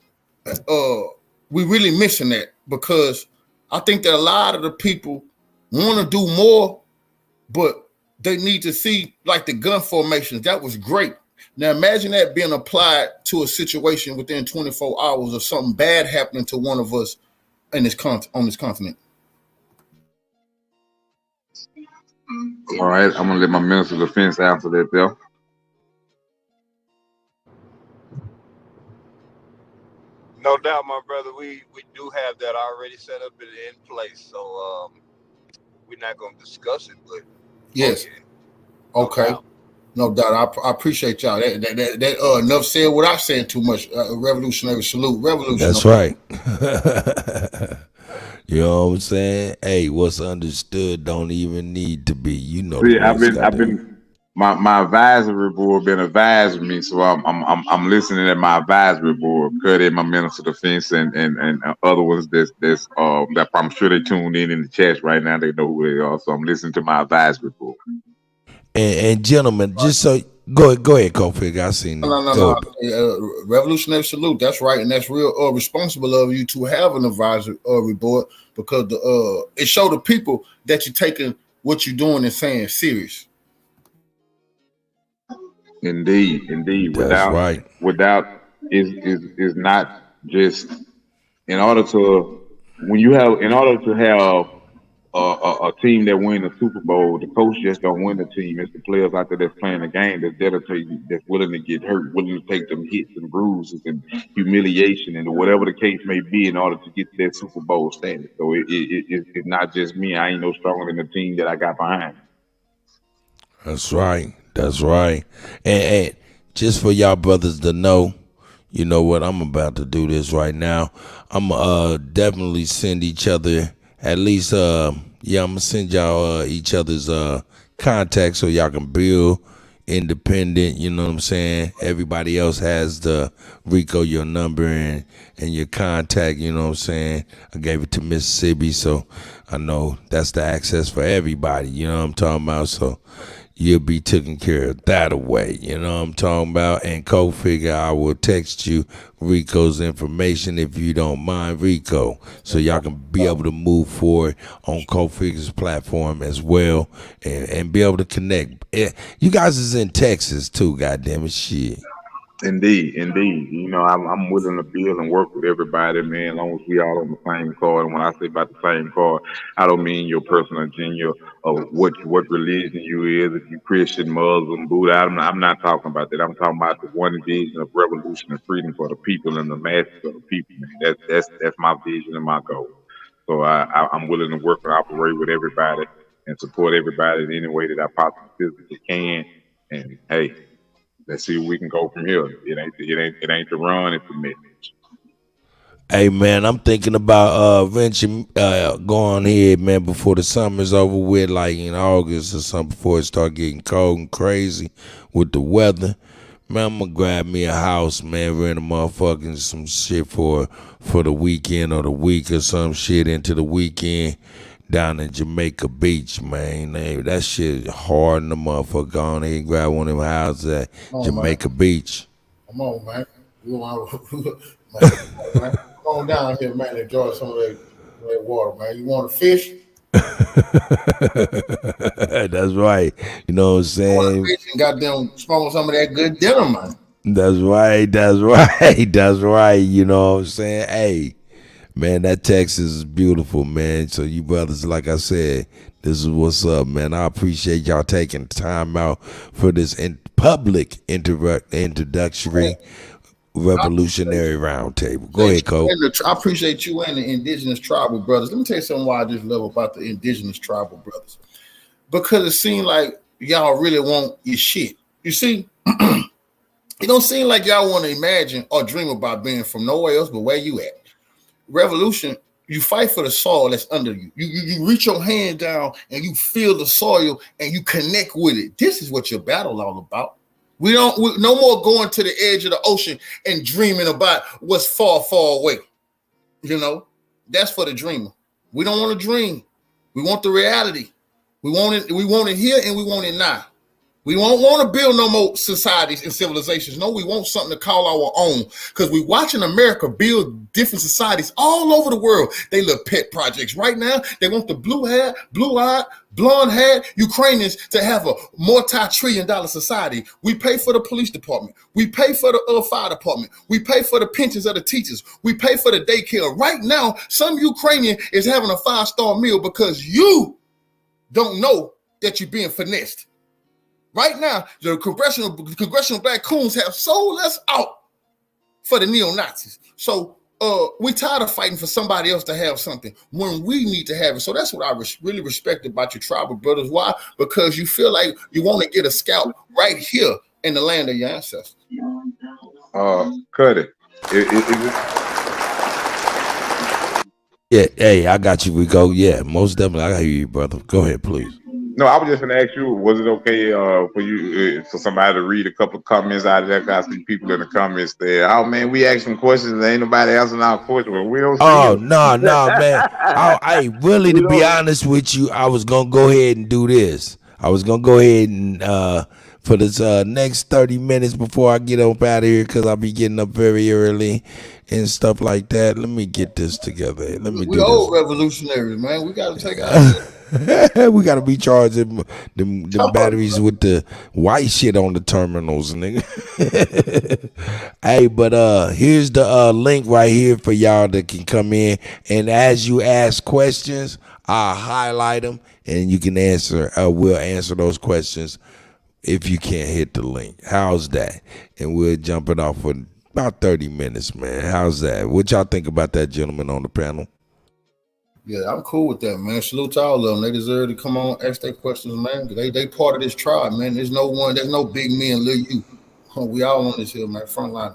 [SPEAKER 11] we really missing that, because I think that a lot of the people want to do more, but they need to see like the gun formations. That was great. Now imagine that being applied to a situation within 24 hours of something bad happening to one of us on this continent.
[SPEAKER 2] All right, I'm gonna let my minister of defense answer that there.
[SPEAKER 7] No doubt, my brother. We do have that already set up in place. So we're not gonna discuss it, but
[SPEAKER 11] yes, okay. No doubt. I appreciate y'all. That enough said without saying too much. Revolutionary salute. Revolution.
[SPEAKER 1] That's right. You know what I'm saying? Hey, what's understood don't even need to be.
[SPEAKER 2] See, I've been my advisory board been advising me, so I'm listening at my advisory board. Cuddy, my minister of defense, and other ones that I'm sure they tuned in the chat right now. They know who they are, so I'm listening to my advisory board.
[SPEAKER 1] And gentlemen, just so go ahead, Kofi. I seen it.
[SPEAKER 11] No. Revolutionary salute. That's right, and that's real responsible of you to have an advisory board because it show the people that you're taking what you're doing and saying serious.
[SPEAKER 2] Indeed. Without is not just in order to have a team that win the Super Bowl. The coach just don't win the team. It's the players out there that's playing the game that's dedicated, that's willing to get hurt, willing to take them hits and bruises and humiliation and whatever the case may be in order to get to that Super Bowl standard. So it's not just me. I ain't no stronger than the team that I got behind me.
[SPEAKER 1] That's right. And just for y'all brothers to know, you know what, I'm about to do this right now. I'm definitely send each other at least I'm gonna send y'all each other's contacts so y'all can build independent, you know what I'm saying? Everybody else has the Rico, your number and your contact, you know what I'm saying? I gave it to Mississippi, so I know that's the access for everybody, you know what I'm talking about? So you'll be taken care of that away, you know what I'm talking about? And co-figure, I will text you Rico's information if you don't mind, Rico, so y'all can be able to move forward on co-figure's platform as well and be able to connect. You guys is in Texas too, goddamn it, shit.
[SPEAKER 2] Indeed. You know, I'm willing to build and work with everybody, man, as long as we all on the same card. And when I say about the same card, I don't mean your personal agenda or what religion you is, if you Christian, Muslim, Buddha. I'm not talking about that. I'm talking about the one vision of revolution and freedom for the people and the masses of the people, man. That's my vision and my goal. So I'm willing to work and operate with everybody and support everybody in any way that I possibly physically can. And hey, let's see where we can go from here. It ain't the run, it's the message.
[SPEAKER 1] Hey man, I'm thinking about venturing going ahead, man, before the summer's over with, like in August or something, before it start getting cold and crazy with the weather. Man, I'm gonna grab me a house, man, rent a motherfucking some shit for the weekend or the week or some shit into the weekend down in Jamaica Beach, man. Hey, that shit hard in the motherfucker. Go on ahead and grab one of them houses at Jamaica Beach.
[SPEAKER 11] Come on, man. Come on down here, man. Enjoy some of that water, man. You want to fish?
[SPEAKER 1] That's right. You know what I'm saying?
[SPEAKER 11] You want to fish and goddamn smoke some of that good dinner, man.
[SPEAKER 1] That's right. You know what I'm saying? Hey, man, that Texas is beautiful, man. So you brothers, like I said, this is what's up, man. I appreciate y'all taking time out for this public introductory Revolutionary Roundtable. Go ahead, Cole.
[SPEAKER 11] I appreciate you and the indigenous tribal brothers. Let me tell you something why I just love about the indigenous tribal brothers. Because it seems like y'all really want your shit. You see, it don't seem like y'all want to imagine or dream about being from nowhere else but where you at. Revolution, you fight for the soil that's under you. You reach your hand down and you feel the soil and you connect with it. This is what your battle all about. We no more going to the edge of the ocean and dreaming about what's far, far away. You know, that's for the dreamer. We don't want to dream. We want the reality. We want it here and we want it now. We won't want to build no more societies and civilizations. No, we want something to call our own because we're watching America build different societies all over the world. They little pet projects. Right now, they want the blue-eyed, blonde-haired Ukrainians to have a multi-trillion-dollar society. We pay for the police department. We pay for the fire department. We pay for the pensions of the teachers. We pay for the daycare. Right now, some Ukrainian is having a 5-star meal because you don't know that you're being finessed. Right now, the congressional black coons have sold us out for the neo-Nazis. So we tired of fighting for somebody else to have something when we need to have it. So that's what I really respect about your tribal brothers. Why? Because you feel like you want to get a scalp right here in the land of your ancestors.
[SPEAKER 2] Cut it.
[SPEAKER 1] Yeah, hey, I got you, Rico. Yeah, most definitely. I got you, brother. Go ahead, please.
[SPEAKER 2] No, I was just gonna ask you, was it okay for you for somebody to read a couple of comments out of that? 'Cause I see people in the comments there. Oh man, we asked some questions and ain't nobody answering our question. Well, we don't see
[SPEAKER 1] Oh
[SPEAKER 2] them.
[SPEAKER 1] no, man. I really,
[SPEAKER 2] We
[SPEAKER 1] to be
[SPEAKER 2] don't.
[SPEAKER 1] honest with you, I was gonna go ahead and do this. I was gonna go ahead and for this next 30 minutes before I get up out of here, because I'll be getting up very early and stuff like that. Let me get this together. Let me
[SPEAKER 11] We
[SPEAKER 1] do
[SPEAKER 11] old
[SPEAKER 1] this.
[SPEAKER 11] revolutionaries, man. We got to take our.
[SPEAKER 1] We gotta be charging them
[SPEAKER 11] Talk about
[SPEAKER 1] batteries with the white shit on the terminals, nigga. Hey, but here's the link right here for y'all that can come in, and as you ask questions, I'll highlight them and you can answer. We'll answer those questions if you can't hit the link. How's that? And we'll jump it off for about 30 minutes, man. How's that? What y'all think about that, gentleman on the panel?
[SPEAKER 11] Yeah, I'm cool with that, man. Salute to all of them. They deserve to come on, ask their questions, man. They part of this tribe, man. There's no big me and little you. We all on this hill, man. Front line.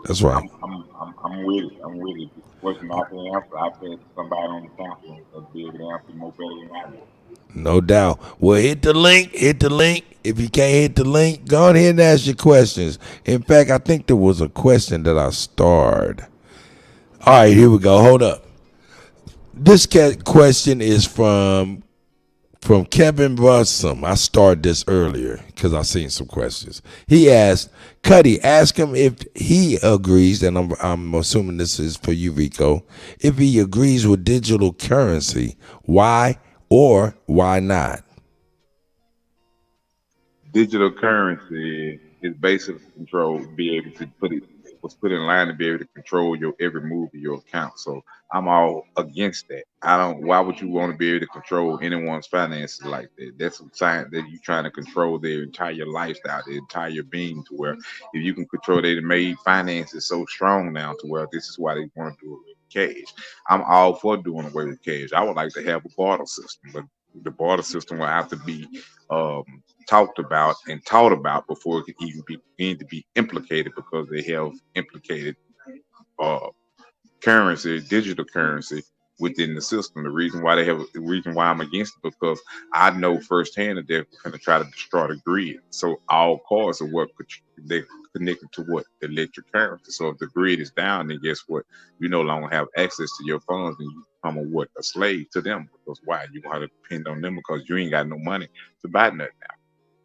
[SPEAKER 1] That's right.
[SPEAKER 2] I'm with it. I'm with it. This question I can answer. I think somebody on the council will be able to answer more better than I will.
[SPEAKER 1] No doubt. Well, hit the link. Hit the link. If you can't hit the link, go ahead and ask your questions. In fact, I think there was a question that I starred. All right, here we go. Hold up. This question is from Kevin Russum. I started this earlier because I seen some questions. He asked, Cuddy, ask him if he agrees, and I'm assuming this is for you, Rico, if he agrees with digital currency, why or why not?
[SPEAKER 2] Digital currency is basically control, be able to was put in line to be able to control your every move of your account. So I'm all against that. Why would you want to be able to control anyone's finances like that? That's a sign that you're trying to control their entire lifestyle, their entire being, to where if you can control, they made finances so strong now to where this is why they want to do it with cash. I'm all for doing away with cash. I would like to have a barter system, but the barter system will have to be talked about and taught about before it can even begin to be implicated, because they have implicated currency, digital currency within the system. The reason why I'm against it, because I know firsthand that they're going to try to destroy the grid. So all cars are they're connected to what? The electric currency. So if the grid is down, then guess what? You no longer have access to your funds, and you become a slave to them. Because why? You want to depend on them because you ain't got no money to buy nothing now.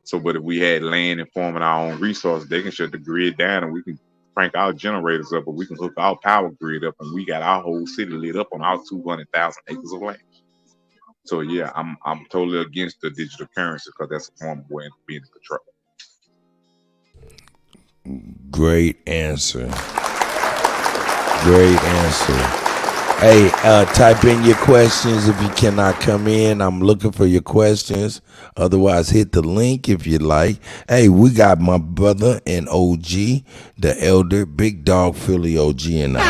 [SPEAKER 2] So, but if we had land and farming our own resources, they can shut the grid down and we can crank our generators up, or we can hook our power grid up, and we got our whole city lit up on our 200,000 acres of land. So yeah, I'm totally against the digital currency, because that's a form of way of being in control.
[SPEAKER 1] Great answer. Great answer. Hey, type in your questions if you cannot come in. I'm looking for your questions. Otherwise, hit the link if you like. Hey, we got my brother and OG, the elder, Big Dog Philly OG and I.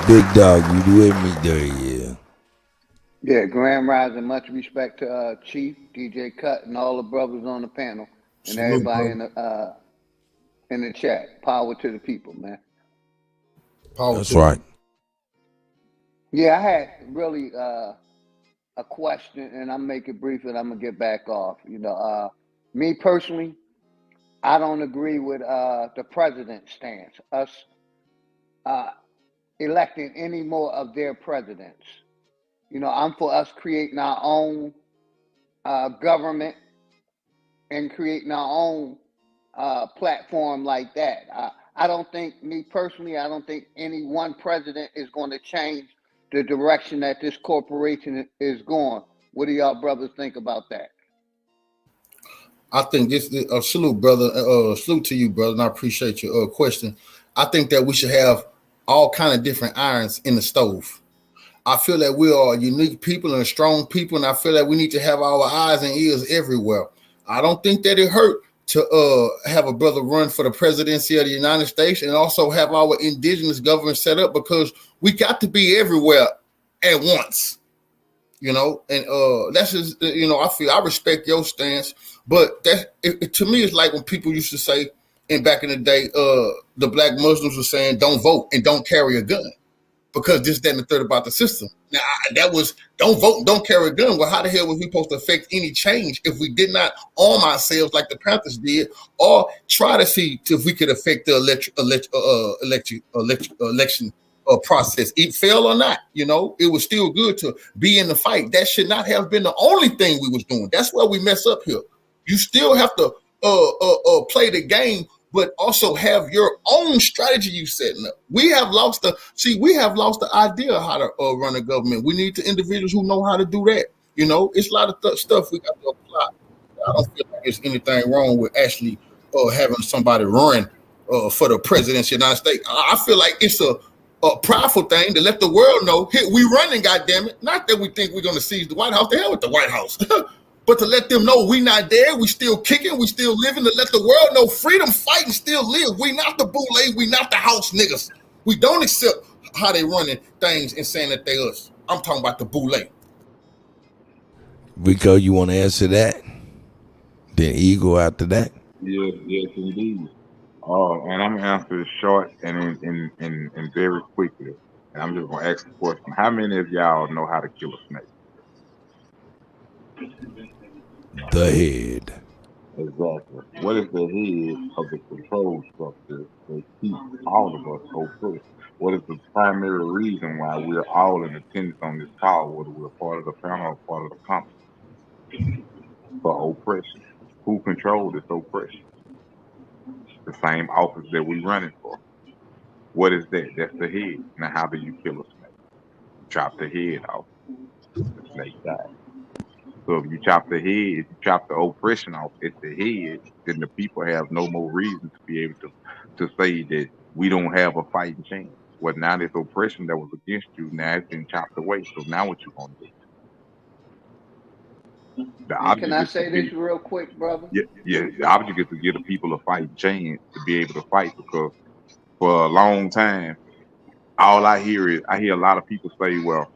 [SPEAKER 1] Big Dog, you with me? There he is.
[SPEAKER 18] Yeah, Grand Rising, much respect to Chief, DJ Cut, and all the brothers on the panel, and everybody in the chat. Power to the people, man.
[SPEAKER 1] That's right.
[SPEAKER 18] Yeah, I had really a question, and I'll make it brief, and I'm gonna get back off. Me personally, I don't agree with the president's stance. Us electing any more of their presidents. I'm for us creating our own government and creating our own platform like that. I don't think any one president is going to change the direction that this corporation is going. What do y'all brothers think about that?
[SPEAKER 11] I think this salute, brother. Salute to you, brother, and I appreciate your question. I think that we should have all kind of different irons in the stove. I feel that we are unique people and strong people, and I feel that we need to have our eyes and ears everywhere. I don't think that it hurt to have a brother run for the presidency of the United States and also have our indigenous government set up, because we got to be everywhere at once. And that's just, I respect your stance, but to me, it's like when people used to say, and back in the day, the black Muslims were saying, don't vote and don't carry a gun. because this, that, and the third about the system. Now, that was don't vote, don't carry a gun. Well, how the hell was we supposed to affect any change if we did not arm ourselves like the Panthers did, or try to see if we could affect the election process? It failed or not, it was still good to be in the fight. That should not have been the only thing we was doing. That's where we mess up here. You still have to play the game, but also have your own strategy you setting up. We have lost the idea of how to run a government. We need the individuals who know how to do that. It's a lot of stuff we got to apply. I don't feel like there's anything wrong with actually having somebody run for the presidency of the United States. I feel like it's a prideful thing to let the world know, hey, we running, goddammit. Not that we think we're going to seize the White House. The hell with the White House. But to let them know we not there, we still kicking, we still living, to let the world know freedom fighting still live. We not the boule, we not the house niggas. We don't accept how they running things and saying that they us. I'm talking about the boule.
[SPEAKER 1] Rico, you want to answer that? Then Eagle after that.
[SPEAKER 2] Yes, indeed. And I'm gonna answer it short and very quickly. And I'm just gonna ask the question: how many of y'all know how to kill a snake?
[SPEAKER 1] The head.
[SPEAKER 2] Exactly. What is the head of the control structure that keeps all of us oppressed? What is the primary reason why we're all in attendance on this call, whether we're part of the panel or part of the conference? For oppression. Who controls this oppression? The same office that we're running for. What is that? That's the head. Now, how do you kill a snake? You chop the head off. The snake dies. So if you chop the head, if you chop the oppression off at the head, then the people have no more reason to be able to say that we don't have a fighting chance. Well, now this oppression that was against you, now it's been chopped away. So now what you gonna do? The object
[SPEAKER 18] Can I
[SPEAKER 2] is
[SPEAKER 18] say
[SPEAKER 2] to
[SPEAKER 18] this real quick, brother?
[SPEAKER 2] yeah. The object is to give the people a fighting chance to be able to fight, because for a long time, all I hear a lot of people say, well,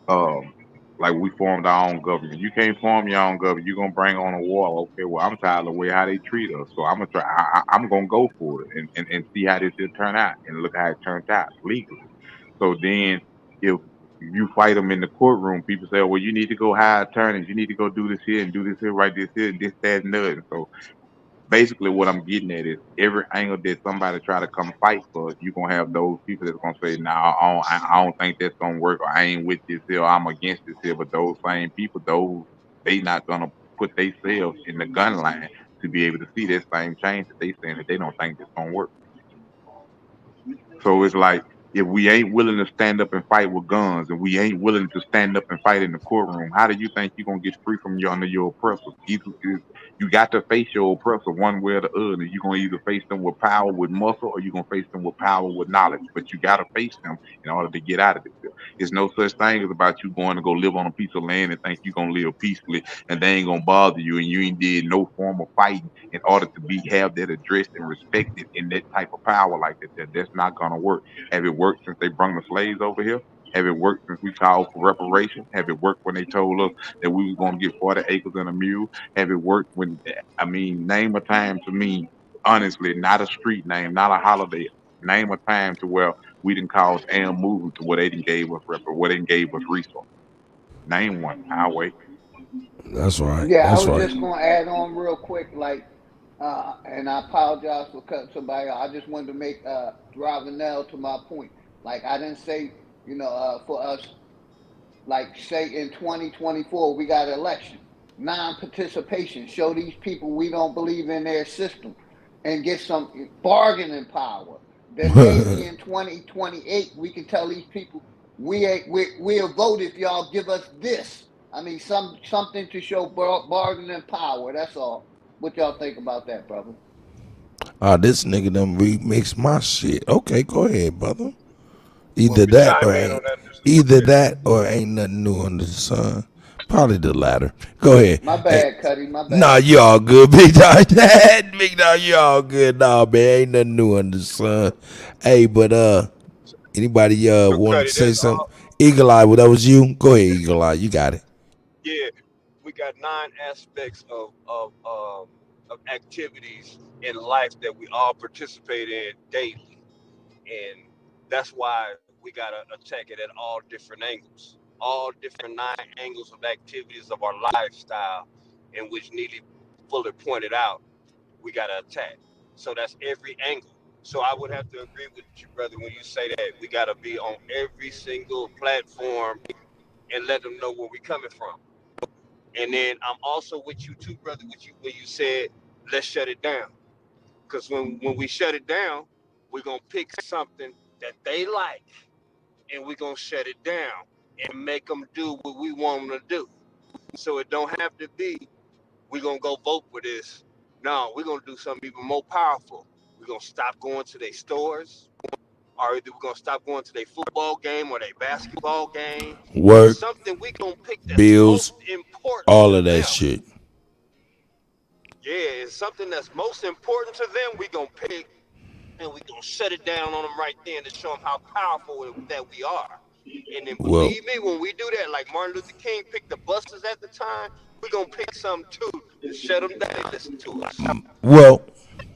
[SPEAKER 2] um, like we formed our own government. You can't form your own government. You're gonna bring on a war. Okay, well, I'm tired of the way how they treat us, so I'm gonna try. I'm gonna go for it and see how this will turn out. And look how it turned out legally. So then, if you fight them in the courtroom, people say, well, you need to go hire attorneys. You need to go do this here and do this here, right this here, this, that, and that. So basically what I'm getting at is every angle that somebody try to come fight for, you're gonna have those people that's gonna say, nah, I don't think that's gonna work, or I ain't with this here, or I'm against this here. But those same people, they not gonna put themselves in the gun line to be able to see that same change that they saying that they don't think it's gonna work. So it's like, if we ain't willing to stand up and fight with guns, and we ain't willing to stand up and fight in the courtroom, how do you think you're gonna get free from under your oppressors? You got to face your oppressor one way or the other. You're gonna either face them with power with muscle, or you're gonna face them with power with knowledge. But you gotta face them in order to get out of this. There's no such thing as about you going to go live on a piece of land and think you're gonna live peacefully and they ain't gonna bother you, and you ain't did no form of fighting in order to have that addressed and respected in that type of power like that. That's not gonna work. Have it worked since they brung the slaves over here? Have it worked since we called for reparation? Have it worked when they told us that we was gonna get 40 acres and a mule? Have it worked when, I mean, name a time to me, honestly, not a street name, not a holiday. Name a time to where we didn't cause AM movement to where they didn't gave us where they didn't gave us resource. Name one. I'll wait.
[SPEAKER 1] That's right.
[SPEAKER 18] Yeah, I
[SPEAKER 1] That's
[SPEAKER 18] was
[SPEAKER 1] right.
[SPEAKER 18] just gonna add on real quick, and I apologize for cutting somebody off. I just wanted to drive a nail to my point. Like I didn't say, for us, like say in 2024 we got an election, non-participation. Show these people we don't believe in their system, and get some bargaining power. Then maybe in 2028 we can tell these people we'll vote if y'all give us this. I mean, something to show bargaining power. That's all. What y'all think about that, brother?
[SPEAKER 1] This nigga done remix my shit. Okay, go ahead, brother.
[SPEAKER 7] Want
[SPEAKER 1] Either
[SPEAKER 7] me to
[SPEAKER 1] that
[SPEAKER 7] chime
[SPEAKER 1] or
[SPEAKER 7] in on
[SPEAKER 1] ain't.
[SPEAKER 7] that?
[SPEAKER 1] Either that or ain't nothing new under the sun. Probably the latter. Go ahead.
[SPEAKER 18] My
[SPEAKER 1] Hey,
[SPEAKER 18] bad, Cuddy. My bad.
[SPEAKER 1] nah, you all good, big dog. Big dog, you all good. Nah, man, ain't nothing new under the sun. Hey, but anybody
[SPEAKER 7] So,
[SPEAKER 1] wanted
[SPEAKER 7] Cuddy,
[SPEAKER 1] to say
[SPEAKER 7] there's
[SPEAKER 1] something? Eagle Eye, well, that was you. Go ahead, Eagle Eye. You got it.
[SPEAKER 7] yeah, we got 9 aspects of activities in life that we all participate in daily, and that's why we gotta attack it at all different angles, all different 9 angles of activities of our lifestyle, in which Neely Fuller pointed out, we gotta attack. So that's every angle. So I would have to agree with you, brother, when you say that we gotta be on every single platform and let them know where we're coming from. And then I'm also with you too, brother, with you when you said let's shut it down. Because when we shut it down, we're gonna pick something that they like, and we're gonna shut it down and make them do what we want them to do. So it don't have to be we're gonna go vote for this. No, we're gonna do something even more powerful. We're gonna stop going to their stores, or either we're gonna stop going to their football game or their basketball game.
[SPEAKER 1] Work,
[SPEAKER 7] Something we gonna pick that's
[SPEAKER 1] bills,
[SPEAKER 7] most important
[SPEAKER 1] all
[SPEAKER 7] to
[SPEAKER 1] of that
[SPEAKER 7] them.
[SPEAKER 1] shit.
[SPEAKER 7] Yeah, it's something that's most important to them. We gonna pick, and we gonna shut it down on them right then to show them how powerful that we are. And then
[SPEAKER 1] Well,
[SPEAKER 7] believe me, when we do that, like Martin Luther King picked the buses at the time, we gonna pick something too to shut them down. Listen to us.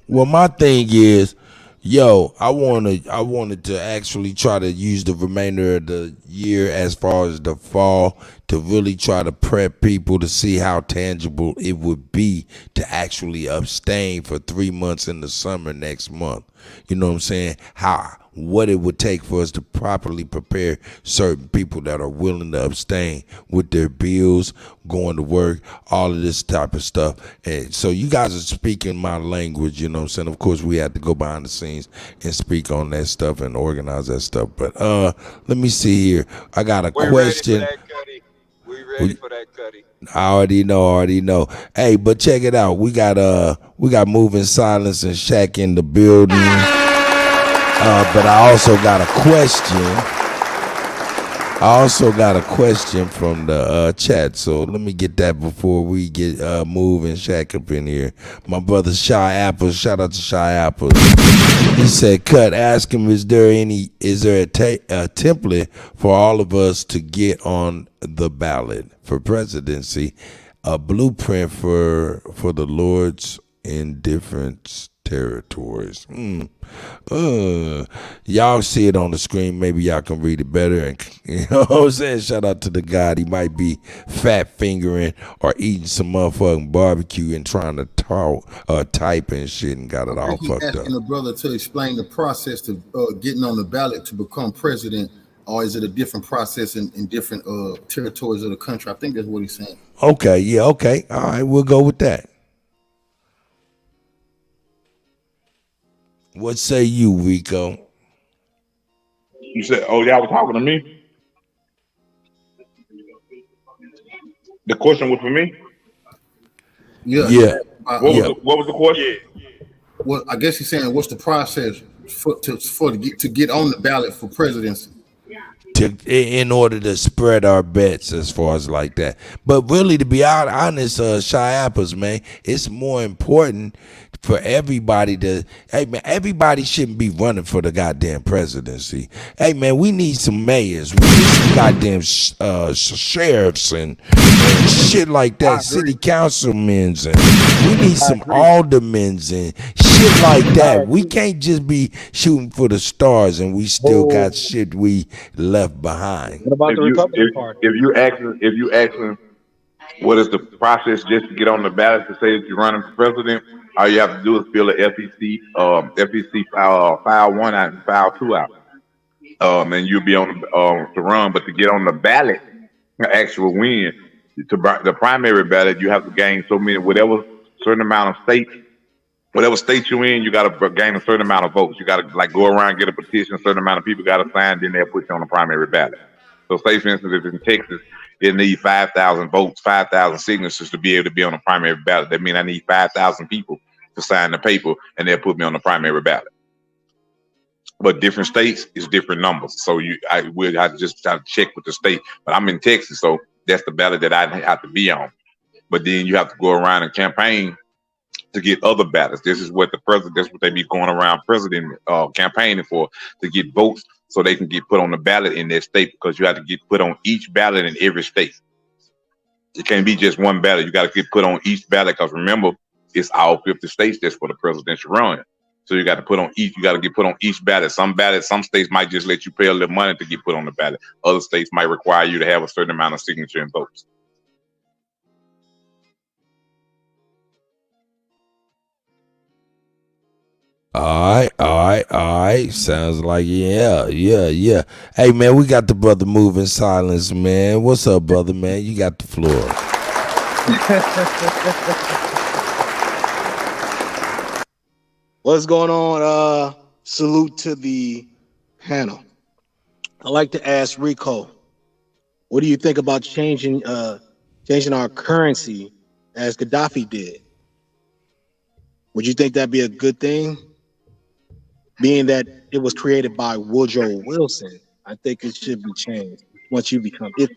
[SPEAKER 1] well, my thing is, yo, I wanted to actually try to use the remainder of the year as far as the fall to really try to prep people to see how tangible it would be to actually abstain for 3 months in the summer next month. You know what I'm saying? What it would take for us to properly prepare certain people that are willing to abstain with their bills, going to work, all of this type of stuff. And so you guys are speaking my language, you know what I'm saying? Of course, we have to go behind the scenes and speak on that stuff and organize that stuff. But let me see here. I got a question.
[SPEAKER 7] We ready for that, Cuddy.
[SPEAKER 1] I already know. Hey, but check it out. We got Moving Silence and Shaq in the building. But I also got a question from the chat. So let me get that before we get Moving Shaq up in here. My brother Shy Apples, shout out to Shy Apples. He said, "Cut. Ask him, is there a template for all of us to get on the ballot for presidency? A blueprint for the lords in different territories." Y'all see it on the screen. Maybe y'all can read it better. And you know what I'm saying? Shout out to the guy. He might be fat fingering or eating some motherfucking barbecue and trying to type and shit and got it all fucked up.
[SPEAKER 11] Asking the brother to explain the process to getting on the ballot to become president, or is it a different process in different territories of the country? I think that's what he's saying.
[SPEAKER 1] Okay, yeah, okay. All right, we'll go with that. What say you, Rico?
[SPEAKER 2] You said, oh, y'all was talking to me? The question was for me?
[SPEAKER 1] Yeah.
[SPEAKER 2] What was the question?
[SPEAKER 11] Well, I guess he's saying, what's the process to get on the ballot for presidency?
[SPEAKER 1] In order to spread our bets as far as like that. But really, to be honest, Shy Apples, man, it's more important for everybody to, hey man, everybody shouldn't be running for the goddamn presidency. Hey man, we need some mayors, we need some goddamn sheriffs and shit like that, city councilmen, and we need some aldermen and shit like that. We can't just be shooting for the stars and we still got shit we left behind.
[SPEAKER 2] What about the Republican Party? If you asking what is the process just to get on the ballot to say that you're running for president, all you have to do is fill a FEC file 1 out and file 2 out, and you'll be on to run. But to get on the ballot, actual win, the primary ballot, you have to gain so many, whatever certain amount of states. Whatever state you're in, you got to gain a certain amount of votes. You got to like go around, get a petition, a certain amount of people got to sign, then they'll put you on the primary ballot. So say, for instance, if in Texas, it needs 5,000 votes, 5,000 signatures to be able to be on the primary ballot. That means I need 5,000 people to sign the paper, and they'll put me on the primary ballot. But different states is different numbers. So I just have to check with the state. But I'm in Texas, so that's the ballot that I have to be on. But then you have to go around and campaign to get other ballots. This is what that's what they be going around president campaigning for, to get votes so they can get put on the ballot in their state, because you have to get put on each ballot in every state. It can't be just one ballot. You got to get put on each ballot, because remember, it's all 50 states that's for the presidential run. So you got to put on each. You got to get put on each ballot. Some states might just let you pay a little money to get put on the ballot. Other states might require you to have a certain amount of signature and votes.
[SPEAKER 1] All right. Sounds like yeah. Hey man, we got the brother moving silence, man. What's up, brother, man? You got the floor.
[SPEAKER 19] What's going on? Salute to the panel. I'd like to ask Rico, what do you think about changing our currency as Gaddafi did? Would you think that'd be a good thing? Being that it was created by Woodrow Wilson, I think it should be changed once you become it.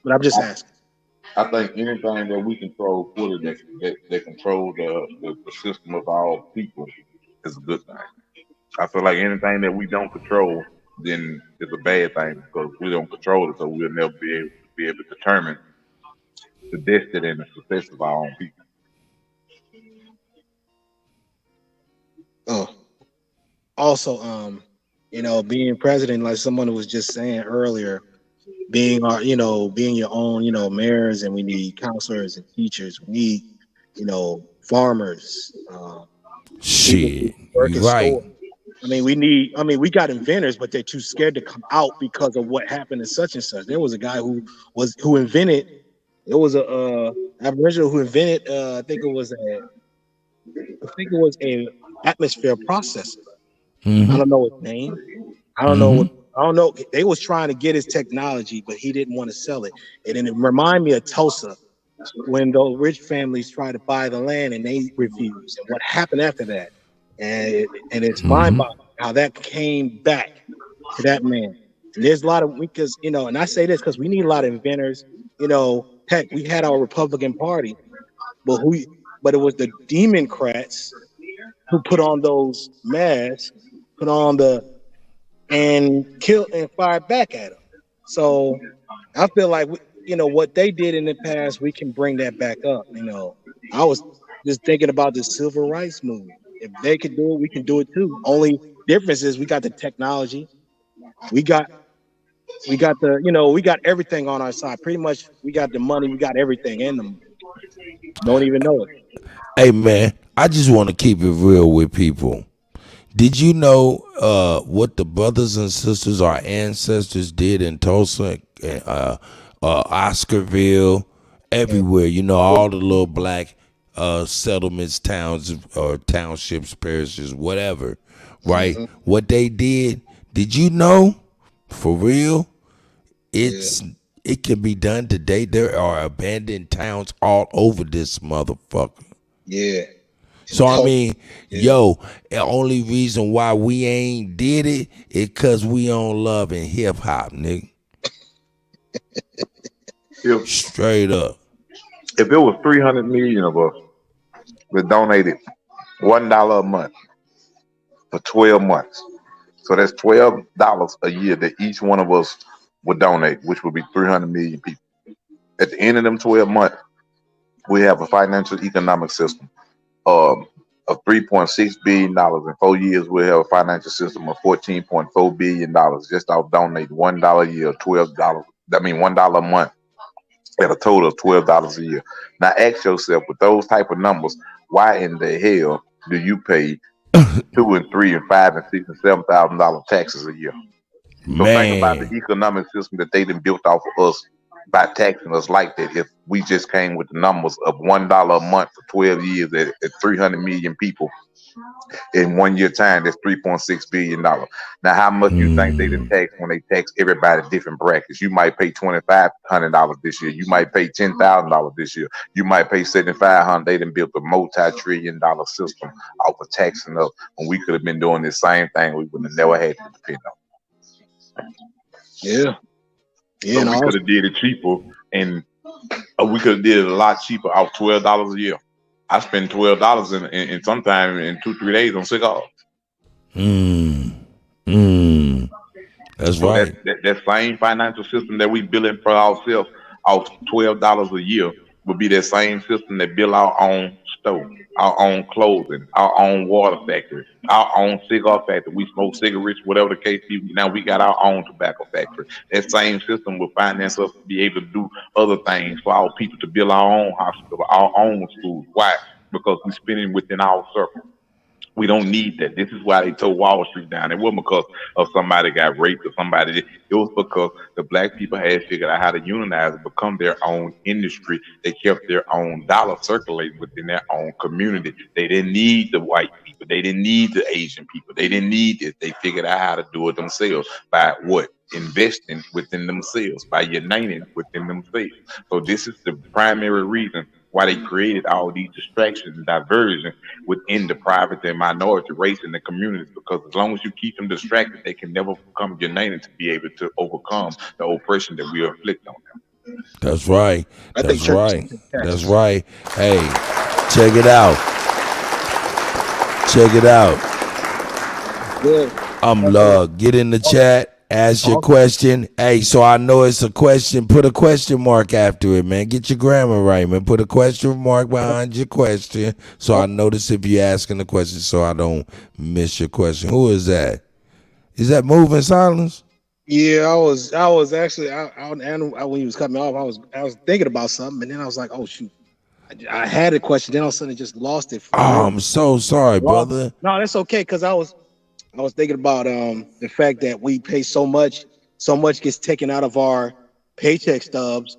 [SPEAKER 19] But I'm just asking.
[SPEAKER 2] I think anything that we control fully that control the system of all people is a good thing. I feel like anything that we don't control, then it's a bad thing because we don't control it, so we'll never be able to determine the destiny and the success of our own people.
[SPEAKER 19] Oh, also, being president, like someone was just saying earlier, being your own, mayors, and we need counselors and teachers. We need, farmers.
[SPEAKER 1] Shit, you right.
[SPEAKER 19] We got inventors, but they're too scared to come out because of what happened in such and such. There was a guy who invented. It was a Aboriginal who invented. I think it was a atmosphere processor.
[SPEAKER 1] Mm-hmm.
[SPEAKER 19] I don't know his name. I don't know. They was trying to get his technology, but he didn't want to sell it. And then it reminded me of Tulsa when those rich families tried to buy the land and they refused. And what happened after that? And it's mind-boggling how that came back to that man. And there's a lot of and I say this because we need a lot of inventors. Heck, we had our Republican Party, but it was the Democrats who put on those masks, and killed and fired back at them. So I feel like what they did in the past, we can bring that back up. I was just thinking about the civil rights movement. If they could do it, we can do it too. Only difference is we got the technology, we got we got everything on our side. Pretty much, we got the money, we got everything in them. Don't even know it.
[SPEAKER 1] Hey man, I just want to keep it real with people. Did you know what the brothers and sisters, our ancestors, did in Tulsa, Oscarville, everywhere? All the little black settlements, towns, or townships, parishes, whatever, right? Mm-hmm. What they did you know? For real, it can be done today. There are abandoned towns all over this motherfucker.
[SPEAKER 19] Yeah.
[SPEAKER 1] So the only reason why we ain't did it is because we on love and hip hop, nigga. Straight up.
[SPEAKER 2] If it was 300 million of us that donated $1 a month for 12 months, so that's $12 a year that each one of us would donate, which would be 300 million people. At the end of them 12 months, we have a financial economic system of $3.6 billion. In 4 years, we'll have a financial system of $14.4 billion just off donating $1 a year, $12. That means $1 a month at a total of $12 a year. Now ask yourself, with those type of numbers, why in the hell do you pay $2,000 and $3,000 and $5,000 and $6,000 and $7,000 taxes a year? So think about the economic system that they done built off of us by taxing us like that. If we just came with the numbers of $1 a month for 12 years at 300 million people in 1 year time, that's $3.6 billion. Now, how much you think they done tax when they tax everybody different brackets? You might pay $2,500 this year. You might pay $10,000 this year. You might pay $7,500. They done built a multi-trillion-dollar system off of taxing us when we could have been doing the same thing. We would have never had to depend on.
[SPEAKER 19] Yeah.
[SPEAKER 2] So we could have did it cheaper, and we could have did it a lot cheaper off $12 a year. I spend $12 in sometime in 2-3 days on cigars.
[SPEAKER 1] That's so right.
[SPEAKER 2] That same financial system that we building for ourselves off $12 a year would be that same system that build our own store, our own clothing, our own water factory, our own cigar factory. We smoke cigarettes, whatever the case be. Now we got our own tobacco factory. That same system will finance us to be able to do other things for our people, to build our own hospital, our own schools. Why? Because we're spending within our circle. We don't need that. This is why they tore Wall Street down. It wasn't because of somebody got raped or somebody. It was because the black people had figured out how to unionize and become their own industry. They kept their own dollar circulating within their own community. They didn't need the white people. They didn't need the Asian people. They didn't need this. They figured out how to do it themselves by what? Investing within themselves, by uniting within themselves. So this is the primary reason why they created all these distractions and diversions within the private and minority race in the communities. Because as long as you keep them distracted, they can never become united to be able to overcome the oppression that we inflict on them.
[SPEAKER 1] That's right. That's right. That's right. Hey, check it out. Check it out. Get in the chat. Ask your question. Hey, so I know it's a question. Put a question mark after it, man. Get your grammar right, man. Put a question mark behind your question, so I notice if you're asking the question, so I don't miss your question. Who is that? Is that Moving Silence?
[SPEAKER 19] Yeah, I was actually when he was cutting me off, I was thinking about something, and then I was like, oh shoot, I had a question, then all of a sudden I just lost it.
[SPEAKER 1] I'm so sorry, brother.
[SPEAKER 19] No, that's okay, because I was thinking about the fact that we pay so much gets taken out of our paycheck stubs,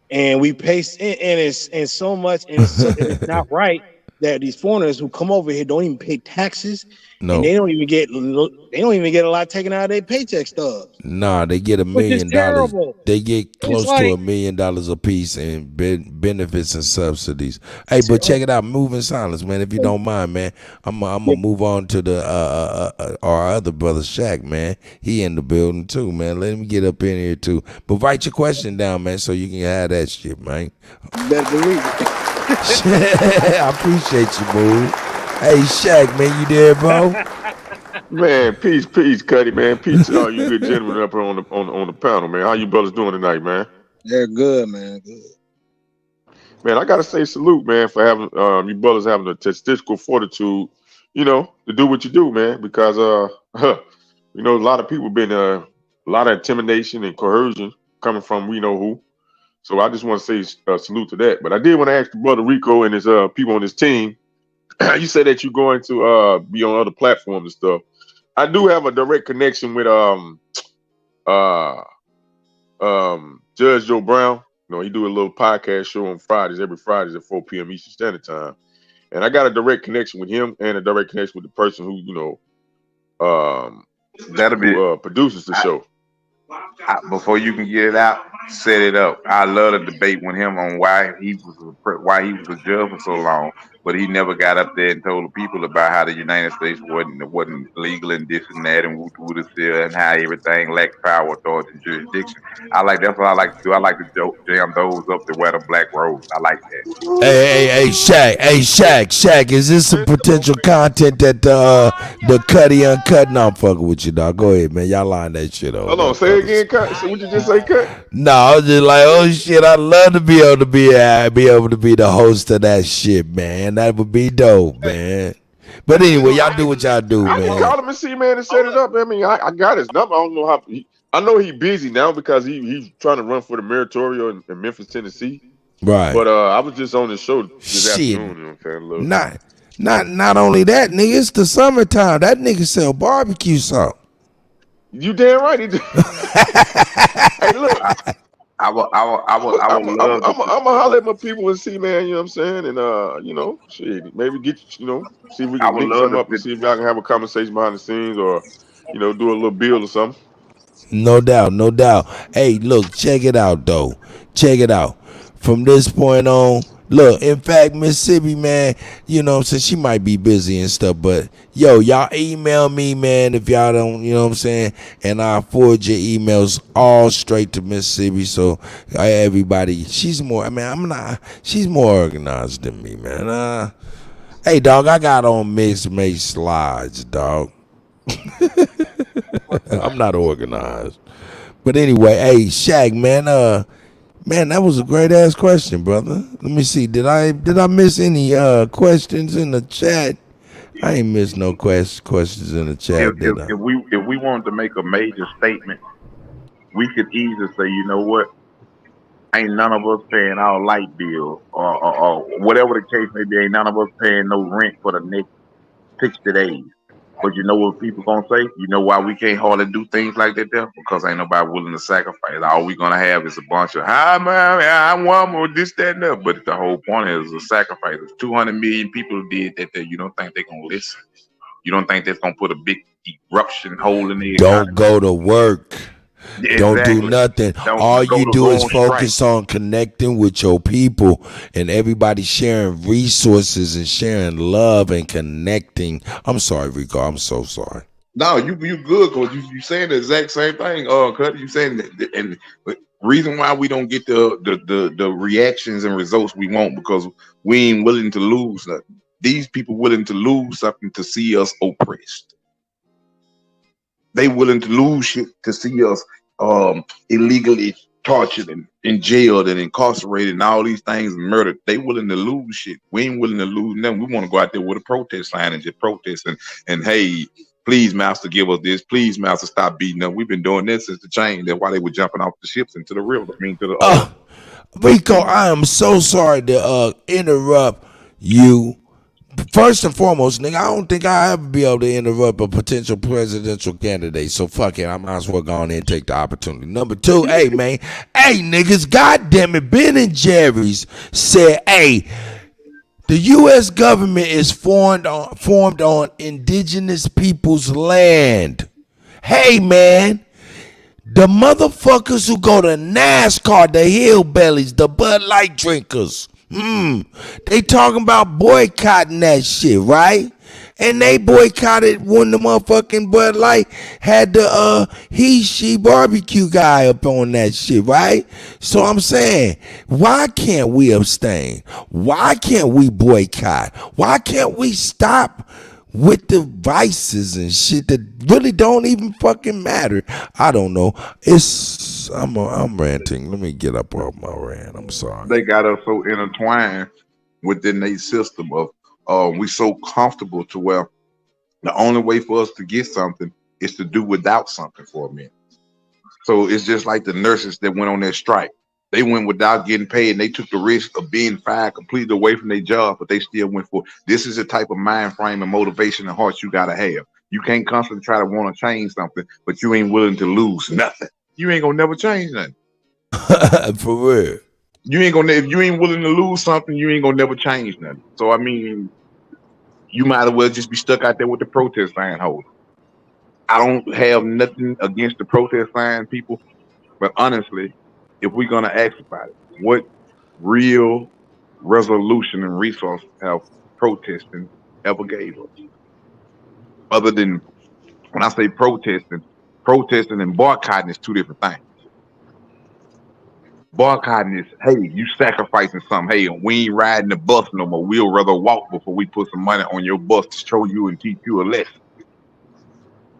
[SPEAKER 19] and we pay and so much, and it's not right that these foreigners who come over here don't even pay taxes. No. And they don't even get a lot taken out of their paycheck stubs.
[SPEAKER 1] Nah, they get $1 million. They get close to $1 million a piece in benefits and subsidies. Hey, but check it out, Moving Silence, man. If you don't mind, man, I'm gonna move on to the our other brother Shaq, man. He in the building too, man. Let him get up in here too. But write your question down, man, so you can have that shit, man.
[SPEAKER 19] Better believe it.
[SPEAKER 1] I appreciate you, Move. Hey, Shaq, man, you there, bro?
[SPEAKER 20] Man, peace, Cuddy, man. Peace to all you good gentlemen up here on the panel, man. How you brothers doing tonight, man?
[SPEAKER 19] They're good, man. Good.
[SPEAKER 20] Man, I gotta say salute, man, for having you brothers having the testicular fortitude, to do what you do, man. Because a lot of people been a lot of intimidation and coercion coming from we know who. So I just want to say salute to that. But I did want to ask the brother Rico and his people on his team. You said that you're going to be on other platforms and stuff. I do have a direct connection with Judge Joe Brown. He do a little podcast show on Fridays, every Fridays at 4 p.m. Eastern Standard Time. And I got a direct connection with him and a direct connection with the person who, produces the show.
[SPEAKER 2] Before you can get it out, set it up. I love to debate with him on why he was a judge for so long, but he never got up there and told the people about how the United States wasn't legal and this and that and woo this here and how everything lacked power, authority, and jurisdiction. That's what I like to do. I like to jam those up to wear the black robes. I like that.
[SPEAKER 1] Hey, Shaq, is this some potential content that the Cuddy Uncut? No, I'm fucking with you, dog. Go ahead, man. Y'all line that shit over.
[SPEAKER 20] Hold on, say it again, Cut. So what you just say, Cut?
[SPEAKER 1] No, I was just like, oh shit, I'd love to be able to be the host of that shit, man. That would be dope, man. But anyway, y'all do what y'all do, man.
[SPEAKER 20] I can call him and see, man, and set it up. I mean, I got his number. I don't know how. I know he's busy now because he's trying to run for the mayoral in Memphis, Tennessee.
[SPEAKER 1] Right.
[SPEAKER 20] But I was just on the show this afternoon. You know what I'm
[SPEAKER 1] saying? Not only that, nigga, it's the summertime. That nigga sell barbecue sauce.
[SPEAKER 20] You damn right he do. Hey, look.
[SPEAKER 2] I'm
[SPEAKER 20] gonna holler at my people and see, man. You know what I'm saying? And shit, maybe get see if we can link something up and see if y'all can have a conversation behind the scenes or do a little build or something.
[SPEAKER 1] No doubt. Hey, look, check it out though. Check it out. From this point on, look, in fact, Mississippi, man, so she might be busy and stuff, but yo, y'all email me, man, if y'all don't, you know what I'm saying, and I'll forward your emails all straight to Mississippi, so everybody, she's more organized than me, man. Hey, dog, I got on mixed slides, dog. I'm not organized. But anyway, hey, Shaq, man, Man, that was a great ass question, brother. Let me see. Did I miss any questions in the chat? I ain't missed no questions in the chat, did I?
[SPEAKER 2] If we wanted to make a major statement, we could easily say, you know what? Ain't none of us paying our light bill or whatever the case may be. Ain't none of us paying no rent for the next 60 days. But you know what people gonna say? You know why we can't hardly do things like that there? Because ain't nobody willing to sacrifice. All we gonna have is a bunch of hi man, I want more this, that, and that. But the whole point is a sacrifice. If 200 million people did that there, you don't think they're gonna listen? You don't think that's gonna put a big eruption hole in the
[SPEAKER 1] Don't
[SPEAKER 2] economy?
[SPEAKER 1] go to work.
[SPEAKER 2] Yeah,
[SPEAKER 1] Don't do
[SPEAKER 2] exactly.
[SPEAKER 1] nothing.
[SPEAKER 2] Don't
[SPEAKER 1] All
[SPEAKER 2] go
[SPEAKER 1] you
[SPEAKER 2] to
[SPEAKER 1] do
[SPEAKER 2] go
[SPEAKER 1] is
[SPEAKER 2] on strike.
[SPEAKER 1] focus on connecting with your people and everybody sharing resources and sharing love and connecting. I'm sorry, Rico. I'm so sorry.
[SPEAKER 2] No, you good because you saying the exact same thing. Cut. You saying that, and the reason why we don't get the reactions and results we want because we ain't willing to lose nothing. These people willing to lose something to see us oppressed. They willing to lose shit to see us illegally tortured and jailed and incarcerated and all these things and murdered. They willing to lose shit. We ain't willing to lose them. We want to go out there with a protest sign and just protest and hey, please, master, give us this. Please, master, stop beating us. We've been doing this since the change. That's why they were jumping off the ships into the river. I mean, to the
[SPEAKER 1] Rico, I am so sorry to interrupt you. First and foremost, nigga, I don't think I'll ever be able to interrupt a potential presidential candidate. So fuck it, I might as well go on and take the opportunity. Number two, hey man, hey niggas, goddamn it, Ben and Jerry's said, hey, the U.S. government is formed on indigenous people's land. Hey man, the motherfuckers who go to NASCAR, the hillbillies, the Bud Light drinkers. They talking about boycotting that shit, right? And they boycotted when the motherfucking Bud Light had the she barbecue guy up on that shit, right? So I'm saying, why can't we abstain? Why can't we boycott? Why can't we stop with the vices and shit that really don't even fucking matter? I don't know. I'm ranting. Let me get up off my rant. I'm sorry.
[SPEAKER 2] They got us so intertwined within their system of we so comfortable to where the only way for us to get something is to do without something for a minute. So it's just like the nurses that went on their strike. They went without getting paid and they took the risk of being fired completely away from their job, but they still went for it. This is the type of mind frame and motivation and heart you gotta have. You can't constantly try to want to change something, but you ain't willing to lose nothing. You ain't gonna never change nothing.
[SPEAKER 1] For real.
[SPEAKER 2] You ain't gonna, if you ain't willing to lose something, you ain't gonna never change nothing. So I mean, you might as well just be stuck out there with the protest sign holder. I don't have nothing against the protest sign people, but honestly, if we're gonna ask about it, what real resolution and resource have protesting ever gave us? Other than when I say protesting and boycotting is two different things. Boycotting is, hey, you sacrificing something. Hey, we ain't riding the bus no more. We'll rather walk before we put some money on your bus to show you and teach you a lesson.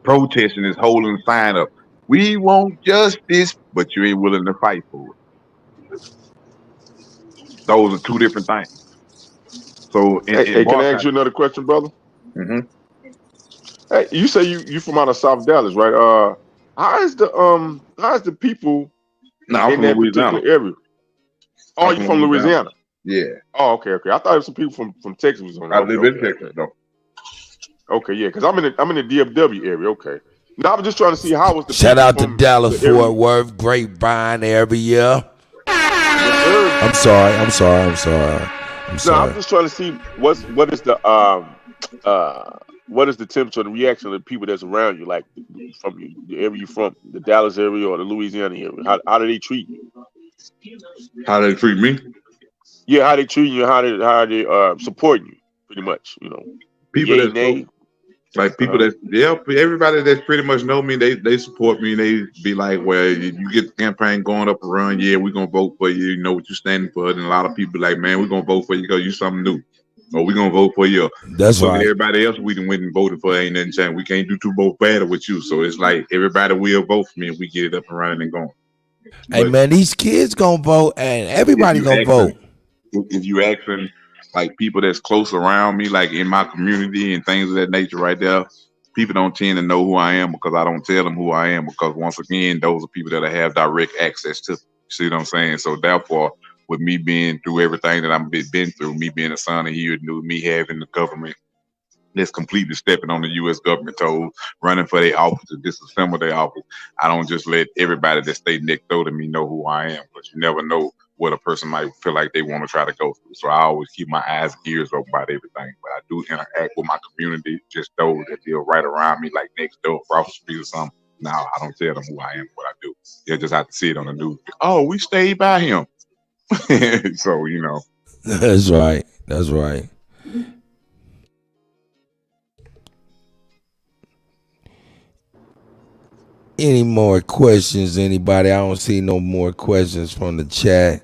[SPEAKER 2] Protesting is holding a sign up. We want justice, but you ain't willing to fight for it. Those are two different things. So,
[SPEAKER 20] Hey, can I ask you another question, brother?
[SPEAKER 2] Mm-hmm.
[SPEAKER 20] Hey, you say you from out of South Dallas, right? How is the people in that particular area? Oh, you from Louisiana?
[SPEAKER 2] Yeah.
[SPEAKER 20] Oh, okay. I thought it was some people from Texas was on.
[SPEAKER 2] I live in Texas though.
[SPEAKER 20] Okay, yeah, because I'm in the DFW area. Okay. Now I'm just trying to see how was the
[SPEAKER 1] shout out to Dallas Fort Worth, Grapevine area. I'm sorry.
[SPEAKER 20] No, I'm just trying to see what is the temperature, the reaction of the people that's around you, like from the area you from, the Dallas area or the Louisiana area. How do they treat you?
[SPEAKER 2] How they treat me?
[SPEAKER 20] Yeah, how they treat you, how they support you, pretty much. You know,
[SPEAKER 2] people everybody that pretty much know me, they support me. They be like, well, you get the campaign going up and run, yeah, we're gonna vote for you. You know what you're standing for. And a lot of people like, man, we're gonna vote for you because you something new, or we're gonna vote for you.
[SPEAKER 1] That's right.
[SPEAKER 2] Everybody else we done went and voted for ain't nothing changed. We can't do two both better with you. So it's like everybody will vote for me and we get it up and running and going.
[SPEAKER 1] Hey man, these kids gonna vote, and everybody gonna vote.
[SPEAKER 2] If you asking like people that's close around me, like in my community and things of that nature, right there, people don't tend to know who I am because I don't tell them who I am. Because once again, those are people that I have direct access to. See what I'm saying? So therefore, with me being through everything that I've been through, me being a son of here, me having the government that's completely stepping on the U.S. government toes, running for their office to disassemble their office. I don't just let everybody that stay next door to me know who I am, because you never know what a person might feel like they want to try to go through. So I always keep my eyes and ears open about everything. But I do interact with my community, just those that live right around me, like next door, across the street or something. Now I don't tell them who I am, what I do. They just have to see it on the news. Oh, we stayed by him. So, you know.
[SPEAKER 1] That's right. That's right. Any more questions, anybody? I don't see no more questions from the chat.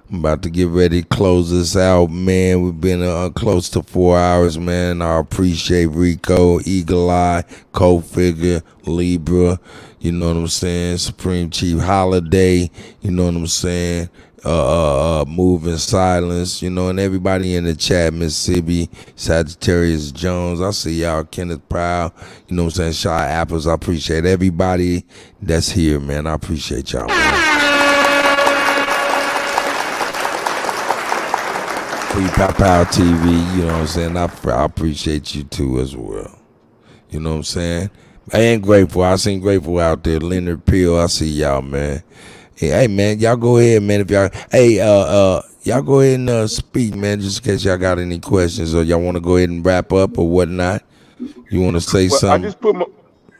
[SPEAKER 1] I'm about to get ready to close this out, man. We've been close to 4 hours, man. I appreciate Rico, Eagle Eye, Co-Figure, Libra, you know what I'm saying? Supreme Chief Holiday, you know what I'm saying? Move in Silence, you know, and everybody in the chat, Mississippi, Sagittarius Jones, I see y'all, Kenneth Proud, you know what I'm saying, Shy Apples, I appreciate everybody that's here, man. I appreciate y'all, man. Free Pow TV, you know what I'm saying, I appreciate you too as well, you know what I'm saying. I ain't grateful, I seen Grateful out there, Leonard Peel, I see y'all, man. Hey man, y'all go ahead, man. If y'all, y'all go ahead and speak, man, just in case y'all got any questions or y'all want to go ahead and wrap up or whatnot. You want to say something?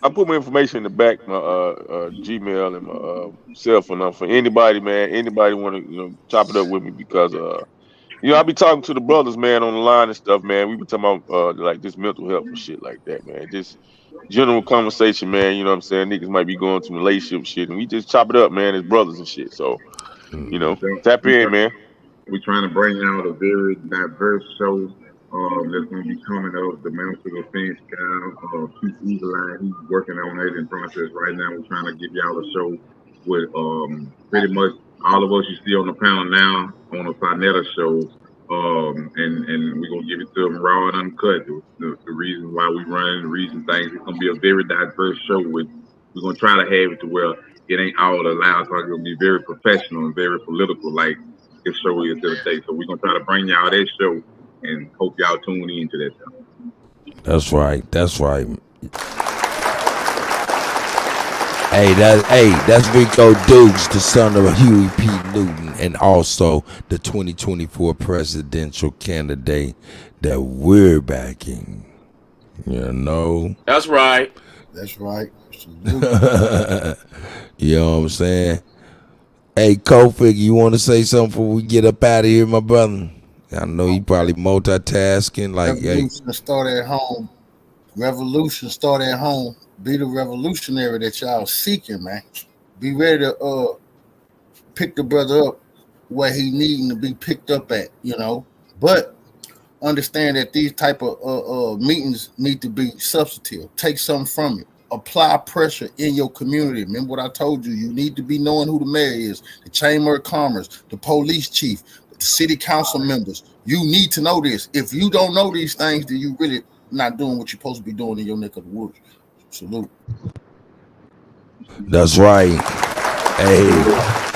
[SPEAKER 20] I put my information in the back, my Gmail and my cell phone number for anybody, man. Anybody want to chop it up with me, because I be talking to the brothers, man, on the line and stuff, man. We be talking about like this mental health and shit like that, man. Just general conversation, man. You know what I'm saying? Niggas might be going through relationship shit, and we just chop it up, man, as brothers and shit. So, tap in, man.
[SPEAKER 2] We're trying to bring out a very diverse show that's going to be coming up. The Mental Defense guy, Keith Eagle Eye, he's working on that in process right now. We're trying to give y'all a show with pretty much all of us you see on the panel now on the Finetta show. And we're going to give it to them raw and uncut. The reason why we run, the reason things. It's going to be a very diverse show. We're going to try to have it to where it ain't all allowed. So it's going to be very professional and very political, like this show is today. So we're going to try to bring y'all that show and hope y'all tune into that show.
[SPEAKER 1] That's right. That's right. That's Rico Dukes, the son of Huey P. Newton, and also the 2024 presidential candidate that we're backing. You know?
[SPEAKER 20] That's right.
[SPEAKER 11] That's right.
[SPEAKER 1] You know what I'm saying? Hey, Kofi, you want to say something before we get up out of here, my brother? I know you probably multitasking.
[SPEAKER 11] Revolution start at home. Revolution start at home. Be the revolutionary that y'all seeking, man. Be ready to pick the brother up where he needing to be picked up at, But understand that these type of meetings need to be substantive. Take something from it. Apply pressure in your community. Remember what I told you. You need to be knowing who the mayor is, the Chamber of Commerce, the police chief, the city council members. You need to know this. If you don't know these things, then you really not doing what you're supposed to be doing in your neck of the woods. Salute.
[SPEAKER 1] That's right. Hey,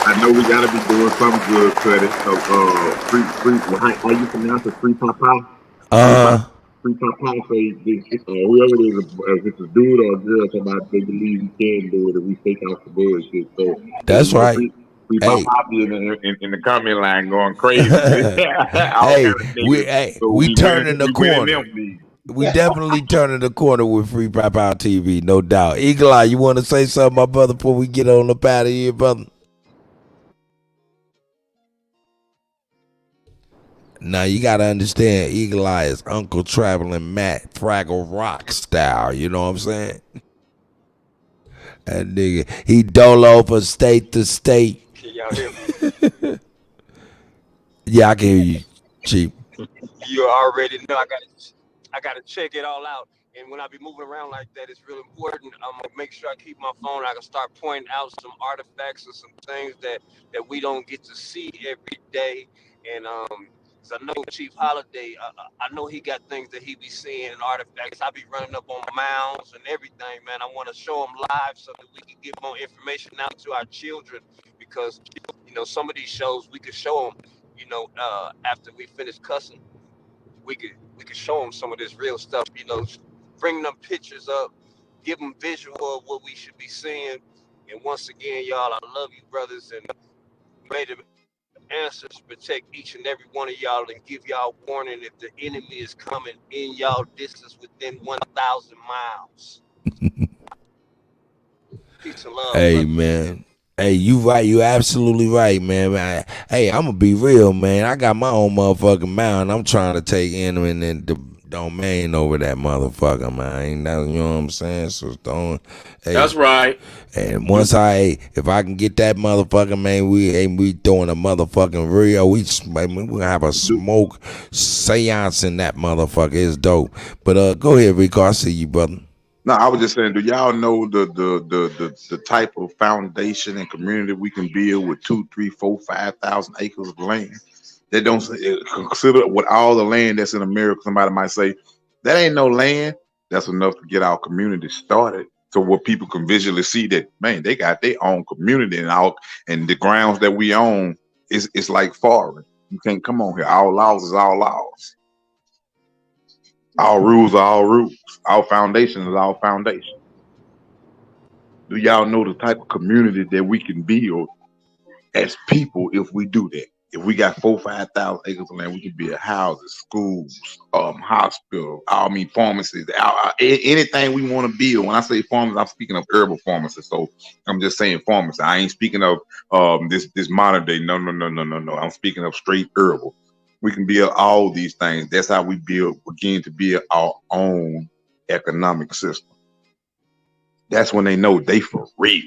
[SPEAKER 2] I know we gotta be doing something good, credit. So, how you pronounce it? Free Papa. Free Papa say whoever it is, if it's a dude or a girl, somebody they believe we can do it, and we take out the bullshit. So
[SPEAKER 1] that's right.
[SPEAKER 2] Free Papa in the comment line going crazy.
[SPEAKER 1] we turning the corner. We definitely turning the corner with Free Pop Out TV, no doubt. Eagle Eye, you want to say something, my brother, before we get on up out of here, brother? Now, you got to understand, Eagle Eye is Uncle Traveling Matt, Fraggle Rock style, you know what I'm saying? That nigga, he dolo from state to state.
[SPEAKER 7] Can y'all hear me?
[SPEAKER 1] Yeah, I can hear you, Chief.
[SPEAKER 7] You already know I gotta check it all out And when I be moving around like that, it's real important. I'm gonna make sure I keep my phone. I can start pointing out some artifacts or some things that we don't get to see every day. And 'cause I know Chief Holiday, I know he got things that he be seeing and artifacts. I be running up on mounds and everything, man. I want to show them live so that we can get more information out to our children, because some of these shows we could show them. After we finish cussing, we could show them some of this real stuff. Bring them pictures up, give them visual of what we should be seeing. And once again, y'all, I love you, brothers, and may the answers protect each and every one of y'all and give y'all warning if the enemy is coming in y'all distance within 1,000 miles. Peace and love.
[SPEAKER 1] Hey,
[SPEAKER 7] brother.
[SPEAKER 1] man. Hey, you right. You absolutely right, man. Hey, I'm going to be real, man. I got my own motherfucking mountain. I'm trying to take in the domain over that motherfucker, man. You know what I'm saying? So don't. Hey,
[SPEAKER 17] That's right.
[SPEAKER 1] And once if I can get that motherfucker, man, we throwing a motherfucking real. We gonna have a smoke seance in that motherfucker. It's dope. But go ahead, Rico. I see you, brother.
[SPEAKER 20] No, I was just saying, do y'all know the type of foundation and community we can build with 2, 3, 4, 5,000 acres of land? They don't consider with all the land that's in America. Somebody might say that ain't no land. That's enough to get our community started, so where people can visually see that, man, they got their own community and the grounds that we own is like foreign. You can't come on here. Our laws is our laws. Our rules are our rules. Our foundation is our foundation. Do y'all know the type of community that we can build as people if we do that? If we got 4,000, 5,000 acres of land, we can build houses, schools, hospitals, pharmacies, anything we want to build. When I say pharmacies, I'm speaking of herbal pharmacies. So I'm just saying pharmacy. I ain't speaking of this modern day. No. I'm speaking of straight herbal. We can build all these things. That's how we begin to build our own economic system. That's when they know they for real.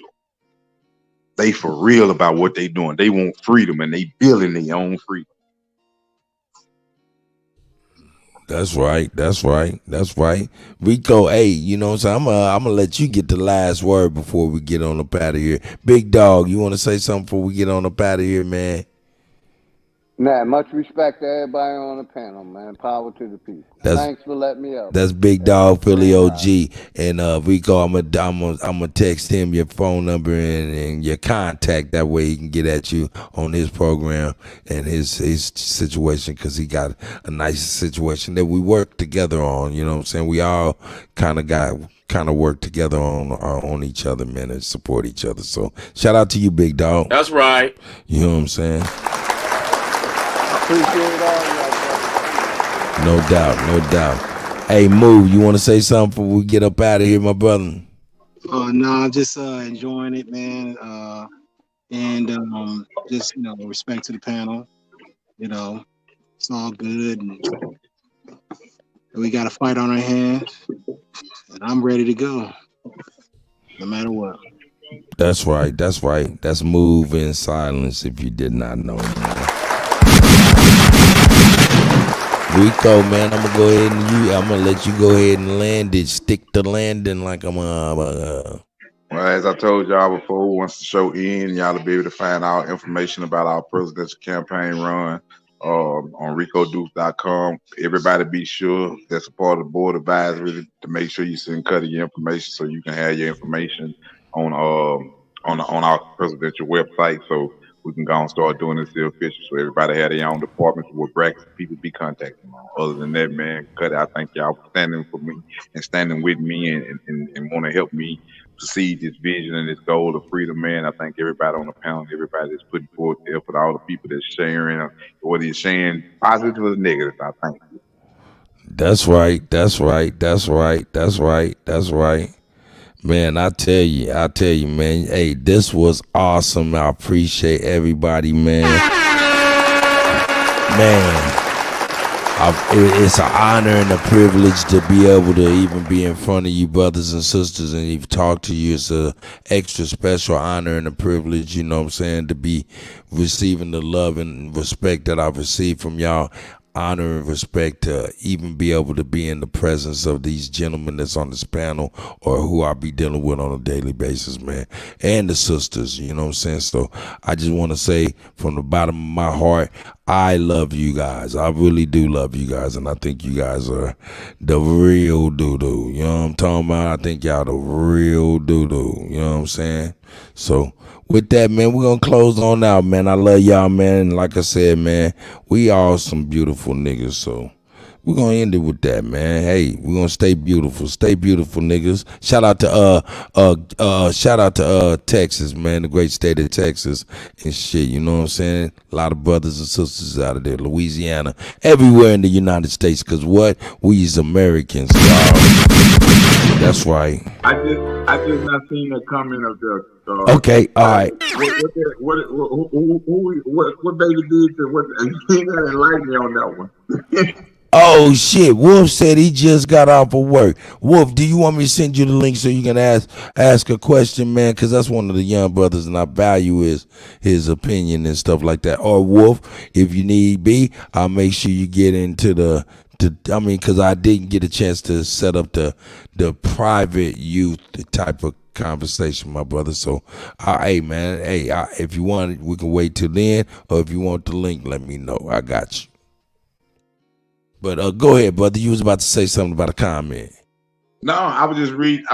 [SPEAKER 20] They for real about what they doing. They want freedom and they building their own freedom.
[SPEAKER 1] That's right. Rico, hey, you know what I'm saying? I'm gonna let you get the last word before we get on up out of here. Big dog, you want to say something before we get on up out of here, man?
[SPEAKER 18] Nah, much respect to everybody on the panel, man. Power to the people. Thanks for letting me up.
[SPEAKER 1] That's Big Dog Philly OG. And Rico, I'm gonna text him your phone number and your contact. That way he can get at you on his program and his situation, because he got a nice situation that we work together on. You know what I'm saying? We all kind of work together on each other, man, and support each other. So shout out to you, Big Dog.
[SPEAKER 17] That's right.
[SPEAKER 1] You know what I'm saying?
[SPEAKER 18] Appreciate all y'all,
[SPEAKER 1] No doubt. Hey, Move, you want to say something before we get up out of here, my brother?
[SPEAKER 19] No, I'm just enjoying it, man. And just respect to the panel. It's all good, and we got a fight on our hands, and I'm ready to go, no matter what.
[SPEAKER 1] That's right. That's Move in silence. If you did not know. Rico, man, I'm gonna let you go ahead and land it. Stick the landing like I'm
[SPEAKER 20] Well, as I told y'all before, once the show ends, y'all will be able to find out information about our presidential campaign run on RicoDuke.com. Everybody be sure that's a part of the board advisory to make sure you send Cuddy your information so you can have your information on our presidential website, so we can go and start doing this official, so everybody had their own departments with brackets people be contacting. Other than that, man, Cuddy, I thank y'all for standing for me and standing with me and want to help me succeed this vision and this goal of freedom, man. I thank everybody on the panel, everybody that's putting forth the effort, all the people that's sharing, whether you're sharing positive or negative, I thank you.
[SPEAKER 1] That's right. Man, I tell you, man. Hey, this was awesome. I appreciate everybody, man. It's an honor and a privilege to be able to even be in front of you, brothers and sisters, and even talk to you. It's an extra special honor and a privilege, you know what I'm saying, to be receiving the love and respect that I've received from y'all honor and respect to even be able to be in the presence of these gentlemen that's on this panel or who I be dealing with on a daily basis, man, and the sisters, you know what I'm saying? So I just want to say from the bottom of my heart, I love you guys. I really do love you guys, and I think you guys are the real doo-doo. You know what I'm talking about? I think y'all the real doo-doo. You know what I'm saying? So with that, man, we're going to close on out, man. I love y'all, man. And like I said, man, we all some beautiful niggas, so we're going to end it with that, man. Hey, we're going to stay beautiful. Stay beautiful, niggas. Shout out to Texas, man, the great state of Texas and shit, you know what I'm saying? A lot of brothers and sisters out of there, Louisiana, everywhere in the United States, because what? We is Americans, y'all. That's right.
[SPEAKER 2] I just not seen that comment of the.
[SPEAKER 1] Okay, all right.
[SPEAKER 2] What baby did to what? He didn't like me on that one.
[SPEAKER 1] Oh shit! Wolf said he just got off of work. Wolf, do you want me to send you the link so you can ask a question, man? Because that's one of the young brothers, and I value his opinion and stuff like that. Or Wolf, if you need be, I'll make sure you get into because I didn't get a chance to set up the private youth type of conversation, my brother. So, hey man, if you want it, we can wait till then, or if you want the link, let me know. I got you. But go ahead, brother. You was about to say something about a comment.
[SPEAKER 2] No, I was just reading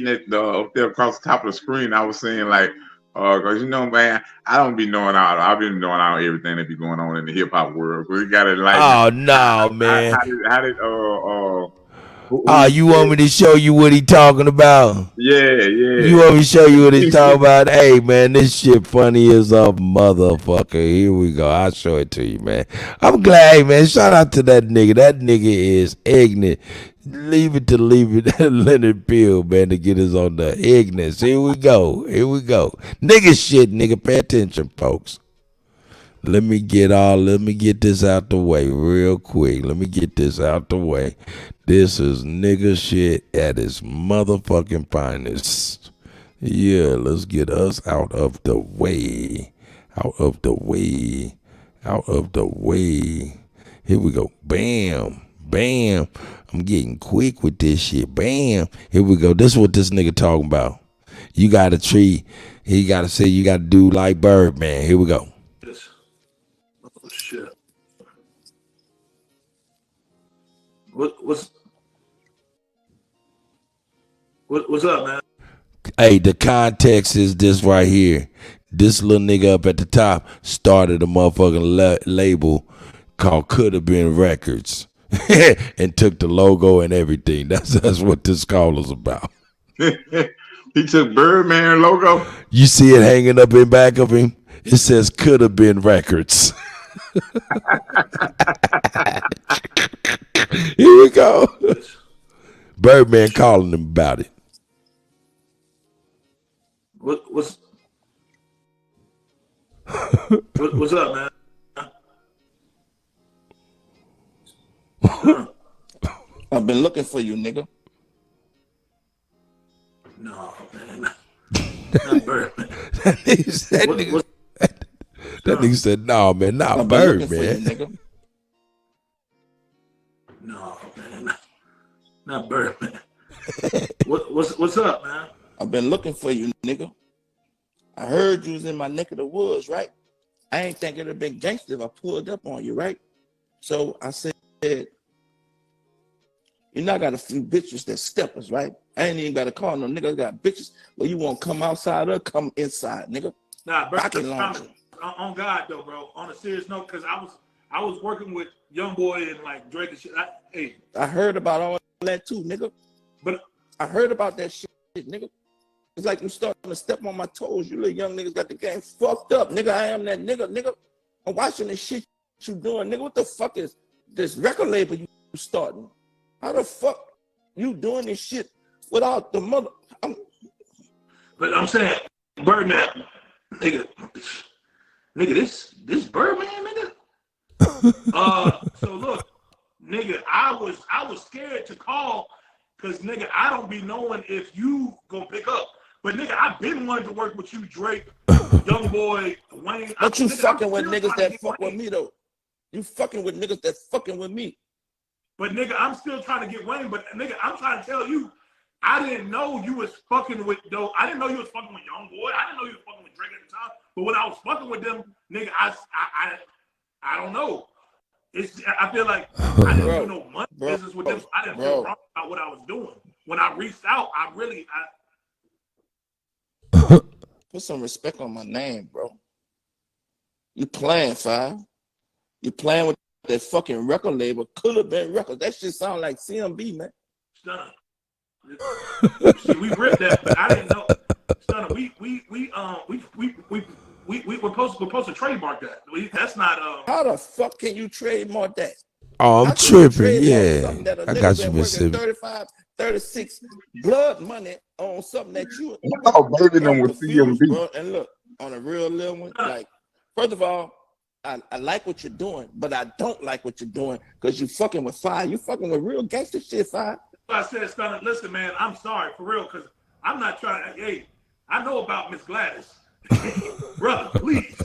[SPEAKER 2] it up there across the top of the screen. I was saying like, cause man, I don't be knowing all. I've been knowing all everything that be going on in the hip hop world. We got it like.
[SPEAKER 1] Oh no, man.
[SPEAKER 2] How did
[SPEAKER 1] you want me to show you what he talking about?
[SPEAKER 2] Yeah.
[SPEAKER 1] You want me to show you what he talking about? Hey, man, this shit funny as a motherfucker. Here we go. I'll show it to you, man. I'm glad, man. Shout out to that nigga. That nigga is ignorant. Leave it Leonard Bill, man, to get us on the ignorance. Here we go. Nigga shit, nigga. Pay attention, folks. Let me get this out the way real quick. This is nigga shit at its motherfucking finest. Yeah, let's get us out of the way. Here we go. Bam. I'm getting quick with this shit. Bam. Here we go. This is what this nigga talking about. You got to treat. He got to say you got to do like Birdman. Here we go.
[SPEAKER 21] Oh shit. What's up, man?
[SPEAKER 1] Hey, the context is this right here. This little nigga up at the top started a motherfucking label called Could Have Been Records and took the logo and everything. That's what this call is about.
[SPEAKER 2] He took Birdman logo.
[SPEAKER 1] You see it hanging up in back of him? It says Could Have Been Records. Here we go. Birdman calling him about it.
[SPEAKER 21] What's up, man?
[SPEAKER 22] I've been looking for you, nigga.
[SPEAKER 21] No, man. Not Birdman.
[SPEAKER 1] That nigga said, "No, man, not Birdman."
[SPEAKER 21] No, man, not Birdman. What's up, man?
[SPEAKER 22] I've been looking for you, nigga. I heard you was in my neck of the woods, right? I ain't think it'd have been gangster if I pulled up on you, right? So I said, you know, I got a few bitches that steppers, right? I ain't even got to call no nigga. I got bitches. Well, you want to come outside or come inside, nigga?
[SPEAKER 21] Nah, bro. On God though, bro. On a serious note, because I was working with Young Boy and like Drake and shit. I
[SPEAKER 22] heard about all that too, nigga.
[SPEAKER 21] But
[SPEAKER 22] I heard about that shit, nigga. It's like you starting to step on my toes. You little young niggas got the game fucked up, nigga. I am that nigga. I'm watching this shit you doing, nigga. What the fuck is this record label you starting? How the fuck you doing this shit without the mother?
[SPEAKER 21] But I'm saying, Birdman, nigga, this Birdman, nigga. So look, nigga, I was scared to call because nigga, I don't be knowing if you gonna pick up. But nigga, I've been wanting to work with you, Drake, Young Boy, Wayne.
[SPEAKER 22] But you fucking with niggas that fuck with me though. You fucking with niggas that's fucking with me.
[SPEAKER 21] But nigga, I'm still trying to get Wayne. But nigga, I'm trying to tell you, I didn't know you was fucking with though. I didn't know you was fucking with Young Boy. I didn't know you was fucking with Drake at the time. But when I was fucking with them, nigga, I don't know. I feel like I didn't do no money business with them. So I didn't feel wrong about what I was doing. When I reached out, I
[SPEAKER 22] put some respect on my name, bro. You playing, Five. You playing with that fucking record label. Could have been records. That shit sound like CMB, man.
[SPEAKER 21] Stunner. See, we ripped that, but I didn't know. Stunner, we're supposed to trademark that. That's not
[SPEAKER 22] How the fuck can you trademark that?
[SPEAKER 1] Oh, I'm tripping. Yeah, I got you, Mississippi.
[SPEAKER 22] 35, 36 blood money on something that you.
[SPEAKER 2] Oh, baby, them with CMB.
[SPEAKER 22] Bro. And look, on a real little one, like, first of all, I like what you're doing, but I don't like what you're doing because you fucking with Fire. You fucking with real gangster shit, Fire.
[SPEAKER 21] I said, Stunner, listen, man, I'm sorry for real, because I'm not trying to. Hey, I know about Miss Gladys. Brother, please.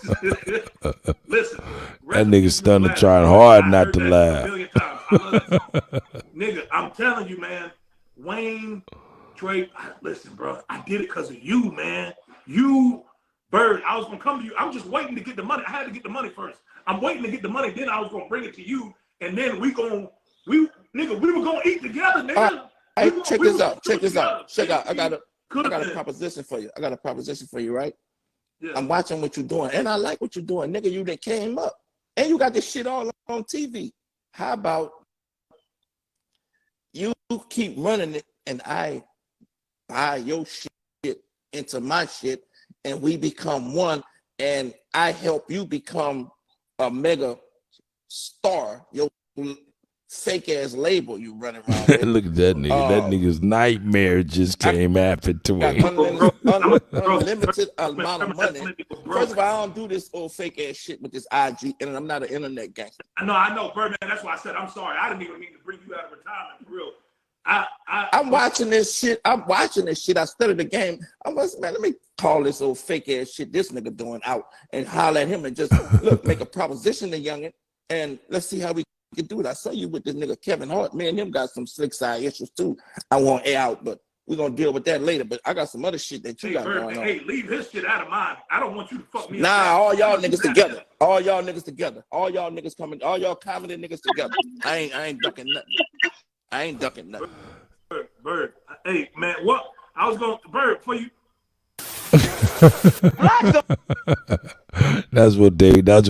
[SPEAKER 21] Listen.
[SPEAKER 1] That nigga Stunner trying hard not to laugh.
[SPEAKER 21] Nigga, I'm telling you, man, Wayne, Drake, listen, bro, I did it because of you, man. You, Bird, I was going to come to you. I'm just waiting to get the money. I had to get the money first. I'm waiting to get the money, then I was going to bring it to you, and then we were going to eat together, nigga.
[SPEAKER 22] Hey, check this out. I got a proposition for you. Right? Yeah. I'm watching what you're doing, and I like what you're doing. Nigga, you done came up, and you got this shit all on TV. How about you keep running it, and I buy your shit into my shit, and we become one, and I help you become a mega star. Your fake ass label you running around with.
[SPEAKER 1] Look at that nigga. That nigga's nightmare just came after to him.
[SPEAKER 22] Unlimited amount of money. First of all, I don't do this old fake ass shit with this IG, and I'm not an internet gangster.
[SPEAKER 21] I know, Birdman. That's why I said I'm sorry. I didn't even mean to bring you out of retirement for real.
[SPEAKER 22] I'm watching this shit. I studied the game. Man, let me call this old fake ass shit this nigga doing out and holler at him and just make a proposition to youngin, and let's see how we can do it. I saw you with this nigga Kevin Hart. Me and him got some slick side issues too. I won't air out, but we're gonna deal with that later. But I got some other shit that you got going on.
[SPEAKER 21] Hey, leave his shit out of mine. I don't want you to fuck me.
[SPEAKER 22] Nah, all y'all niggas together. All y'all niggas coming. All y'all comedy niggas together. I ain't ducking nothing.
[SPEAKER 21] Bird. Hey, man, what? I was going to Bird for you.
[SPEAKER 1] That's what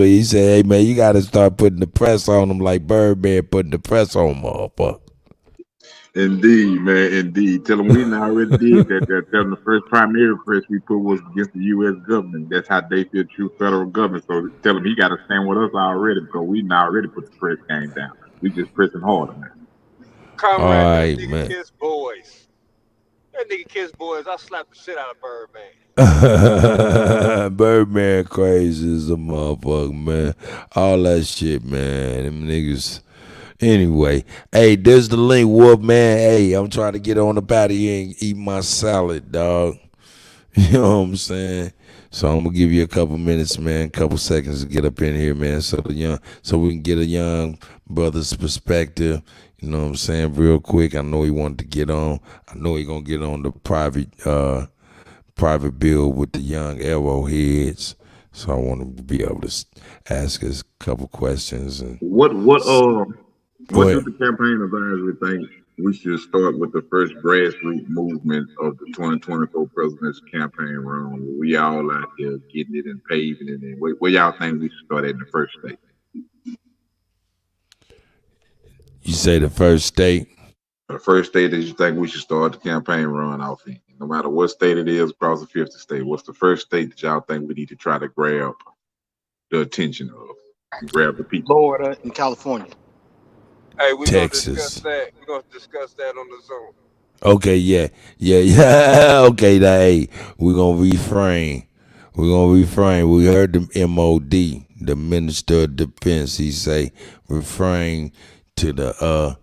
[SPEAKER 1] he said. Hey man, you gotta start putting the press on them like Birdman putting the press on motherfucker.
[SPEAKER 2] Indeed, man, indeed. Tell them we already did that. Tell them the first primary press we put was against the U.S. government. That's how they feel true federal government. So tell them he got to stand with us already because we already put the press game down. We just pressing harder, man.
[SPEAKER 7] Comrade,
[SPEAKER 1] all right,
[SPEAKER 7] that nigga
[SPEAKER 1] man.
[SPEAKER 7] Kiss Boys. That nigga Kiss Boys, I slapped the shit out of Birdman.
[SPEAKER 1] Birdman crazy as a motherfucker, man. All that shit, man. Them niggas. Anyway, hey, there's the link, Wolf, man. Hey, I'm trying to get on up out of here and eat my salad, dog. You know what I'm saying? So I'm gonna give you a couple minutes, man, couple seconds to get up in here, man, so we can get a young brother's perspective. You know what I'm saying? Real quick. I know he wanted to get on. I know he gonna get on the private bill with the young arrowheads. So I want to be able to ask us a couple questions. And
[SPEAKER 2] what do the campaign advisors think we should start with the first grassroots movement of the 2024 presidential campaign round? We all out there getting it and paving it. And where y'all think we should start at in the first state?
[SPEAKER 1] You say the first state?
[SPEAKER 2] The first state that you think we should start the campaign run off in. No matter what state it is across the 50 state, what's the first state that y'all think we need to try to grab the attention of? Grab the people.
[SPEAKER 19] Florida and California.
[SPEAKER 7] Hey, we're
[SPEAKER 1] Texas.
[SPEAKER 7] We're gonna discuss that on the Zoom.
[SPEAKER 1] Okay, yeah. Okay, hey, we're gonna refrain. We heard the MOD, the Minister of Defense. He say refrain to the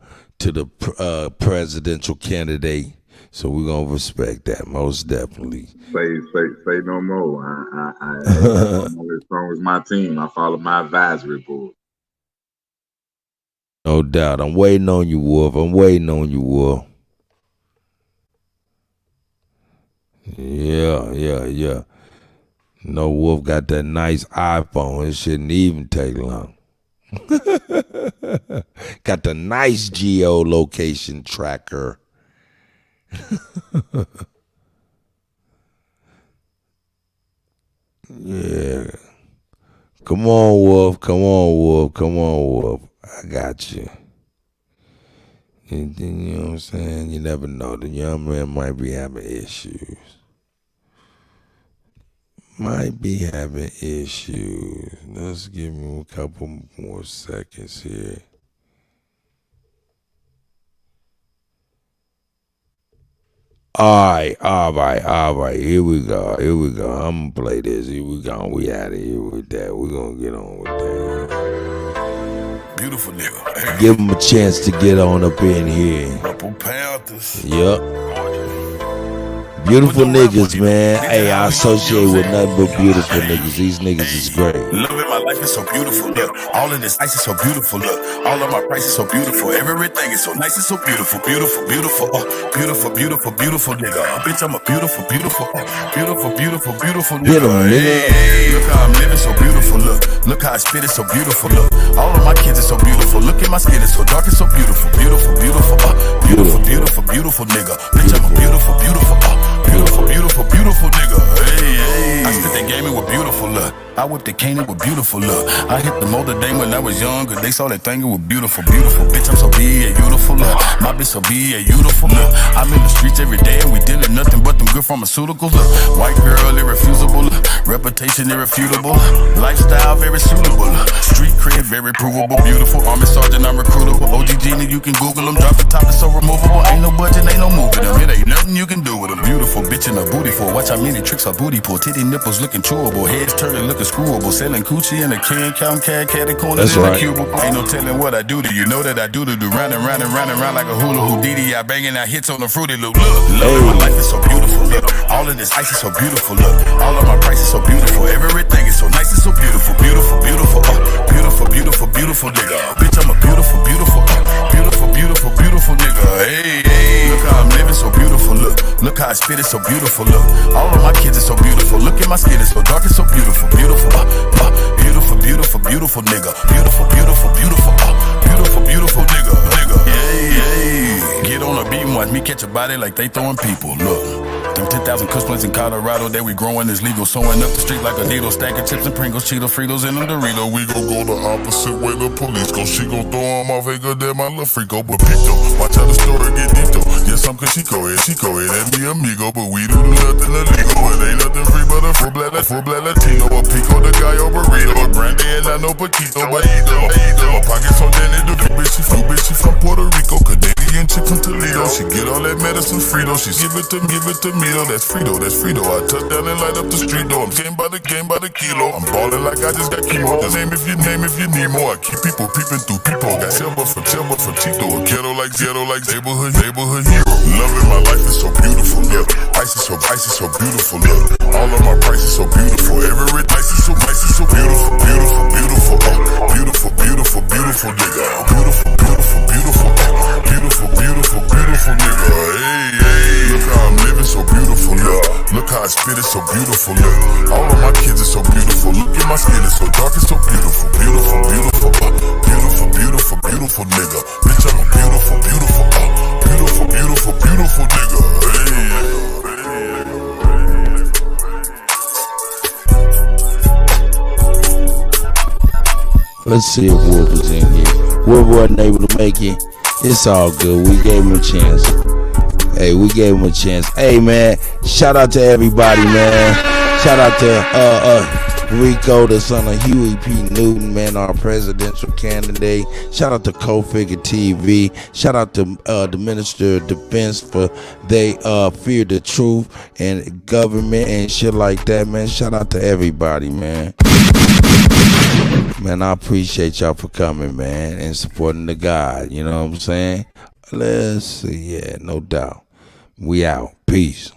[SPEAKER 1] presidential candidate. So we're gonna respect that most definitely.
[SPEAKER 2] Say no more. I'm as strong as my team. I follow my advisory board.
[SPEAKER 1] No doubt. I'm waiting on you, Wolf. I'm waiting on you, Wolf. Yeah. No, Wolf got that nice iPhone. It shouldn't even take long. Got the nice geolocation tracker. Yeah. Come on, Wolf. Come on, Wolf. Come on, Wolf. I got you. You know what I'm saying? You never know. The young man might be having issues. Might be having issues. Let's give him a couple more seconds here. All right. Here we go. I'm gonna play this. Here we go. We out of here with that. We're gonna get on with that.
[SPEAKER 4] Beautiful nigga.
[SPEAKER 1] Give him a chance to get on up in here.
[SPEAKER 4] Purple Panthers.
[SPEAKER 1] Yup. Beautiful niggas, man. Hey, I associate with nothing but beautiful niggas. These niggas is great.
[SPEAKER 4] Loving my life is so beautiful, look. All of this ice is so beautiful, look. All of my price is so beautiful. Everything is so nice and so beautiful, beautiful, beautiful, beautiful nigga. Bitch, I'm a beautiful nigga.
[SPEAKER 1] Get 'em, nigga.
[SPEAKER 4] Hey, look how I'm living so beautiful, look. Look how I spit it so beautiful, look. All of my kids are so beautiful. Look at my skin, it's so dark and so beautiful, beautiful nigga. Bitch, I'm a beautiful nigga. Hey. I spit that gaming with beautiful look. I whipped the cane with beautiful look. I hit the motor day when I was younger. They saw that thing, it was beautiful. Bitch, I'm so beautiful look. My bitch so beautiful look. I'm in the streets every day and we dealing nothing but them good pharmaceuticals look. White girl, irrefusable look. Reputation irrefutable. Lifestyle very suitable look. Street cred very provable. Beautiful army sergeant, I'm recruitable. OG Genie, you can Google them. Drop the top, it's so removable. Ain't no budget, ain't no moving them. It ain't nothing you can do with them. Beautiful bitch in a booty for. Watch how many tricks her booty pull. Titty nipples looking chewable. Heads turning looking screwable. Selling coochie in a can, counting catty corners in a cubicle. Ain't no telling what I do to you. Know that I do to do. Round and round like a hula hoop. DD, I banging out hits on the fruity loop. Look, my life is so beautiful. Look, all of this ice is so beautiful. Look, all of my price is so beautiful. Everything is so nice and so beautiful. Beautiful nigga. Bitch, I'm a beautiful nigga. Hey, look how I'm living so beautiful. Look how I spit it so beautiful. Look, all of my kids are so beautiful. Look at my skin, it's so dark and so beautiful. Beautiful nigga. Beautiful nigga. Yeah. Get on a beat and watch me catch a body like they throwing people. Look. Them 10,000 kush plants in Colorado that we growing is legal. Sewing up the street like a needle. Stacking chips and Pringles, Cheetos, Fritos, and them Doritos. We gon' go the opposite way the police go. She gon' throw on my Vega, then my little freako. But Pito, watch how the story get deep though. Yes, I'm Chico, and me amigo. But we do nothing illegal. But ain't nothing free but a full black Latino. A Pico, the Gallo burrito. A Grande and I know Paquito. But my pockets on Danny DeVito. Bitch, she from Puerto Rico. Canadian chick from Toledo. She get all that medicine Frito. She give it to me though. That's Frito. I touch down and light up the street though. I'm game by the kilo. I'm ballin' like I just got chemo. Just name if you need more. I keep people peeping through people. Got silver from Tito. A ghetto like neighborhood hero. Loving my life is so beautiful. Look, ice is so beautiful. Look, all of my price is so beautiful. Every ice is so beautiful. Beautiful nigga. Beautiful nigga. Hey. Look how I'm living so beautiful. Look how I spit it so beautiful. Look, all of my kids are so beautiful. Look at my skin, it's so dark, it's so beautiful. Beautiful nigga. Bitch, I'm a beautiful nigga. Hey.
[SPEAKER 1] Let's see if Wolf is in here. Wolf wasn't able to make it. It's all good. We gave him a chance. Hey, man, shout out to everybody, man. Shout out to Rico, the son of Huey P. Newton, man, our presidential candidate. Shout out to Co-Figure TV. Shout out to the Minister of Defense for they fear the truth and government and shit like that, man. Shout out to everybody, man. Man, I appreciate y'all for coming, man, and supporting the God. You know what I'm saying? Let's see. Yeah, no doubt. We out. Peace.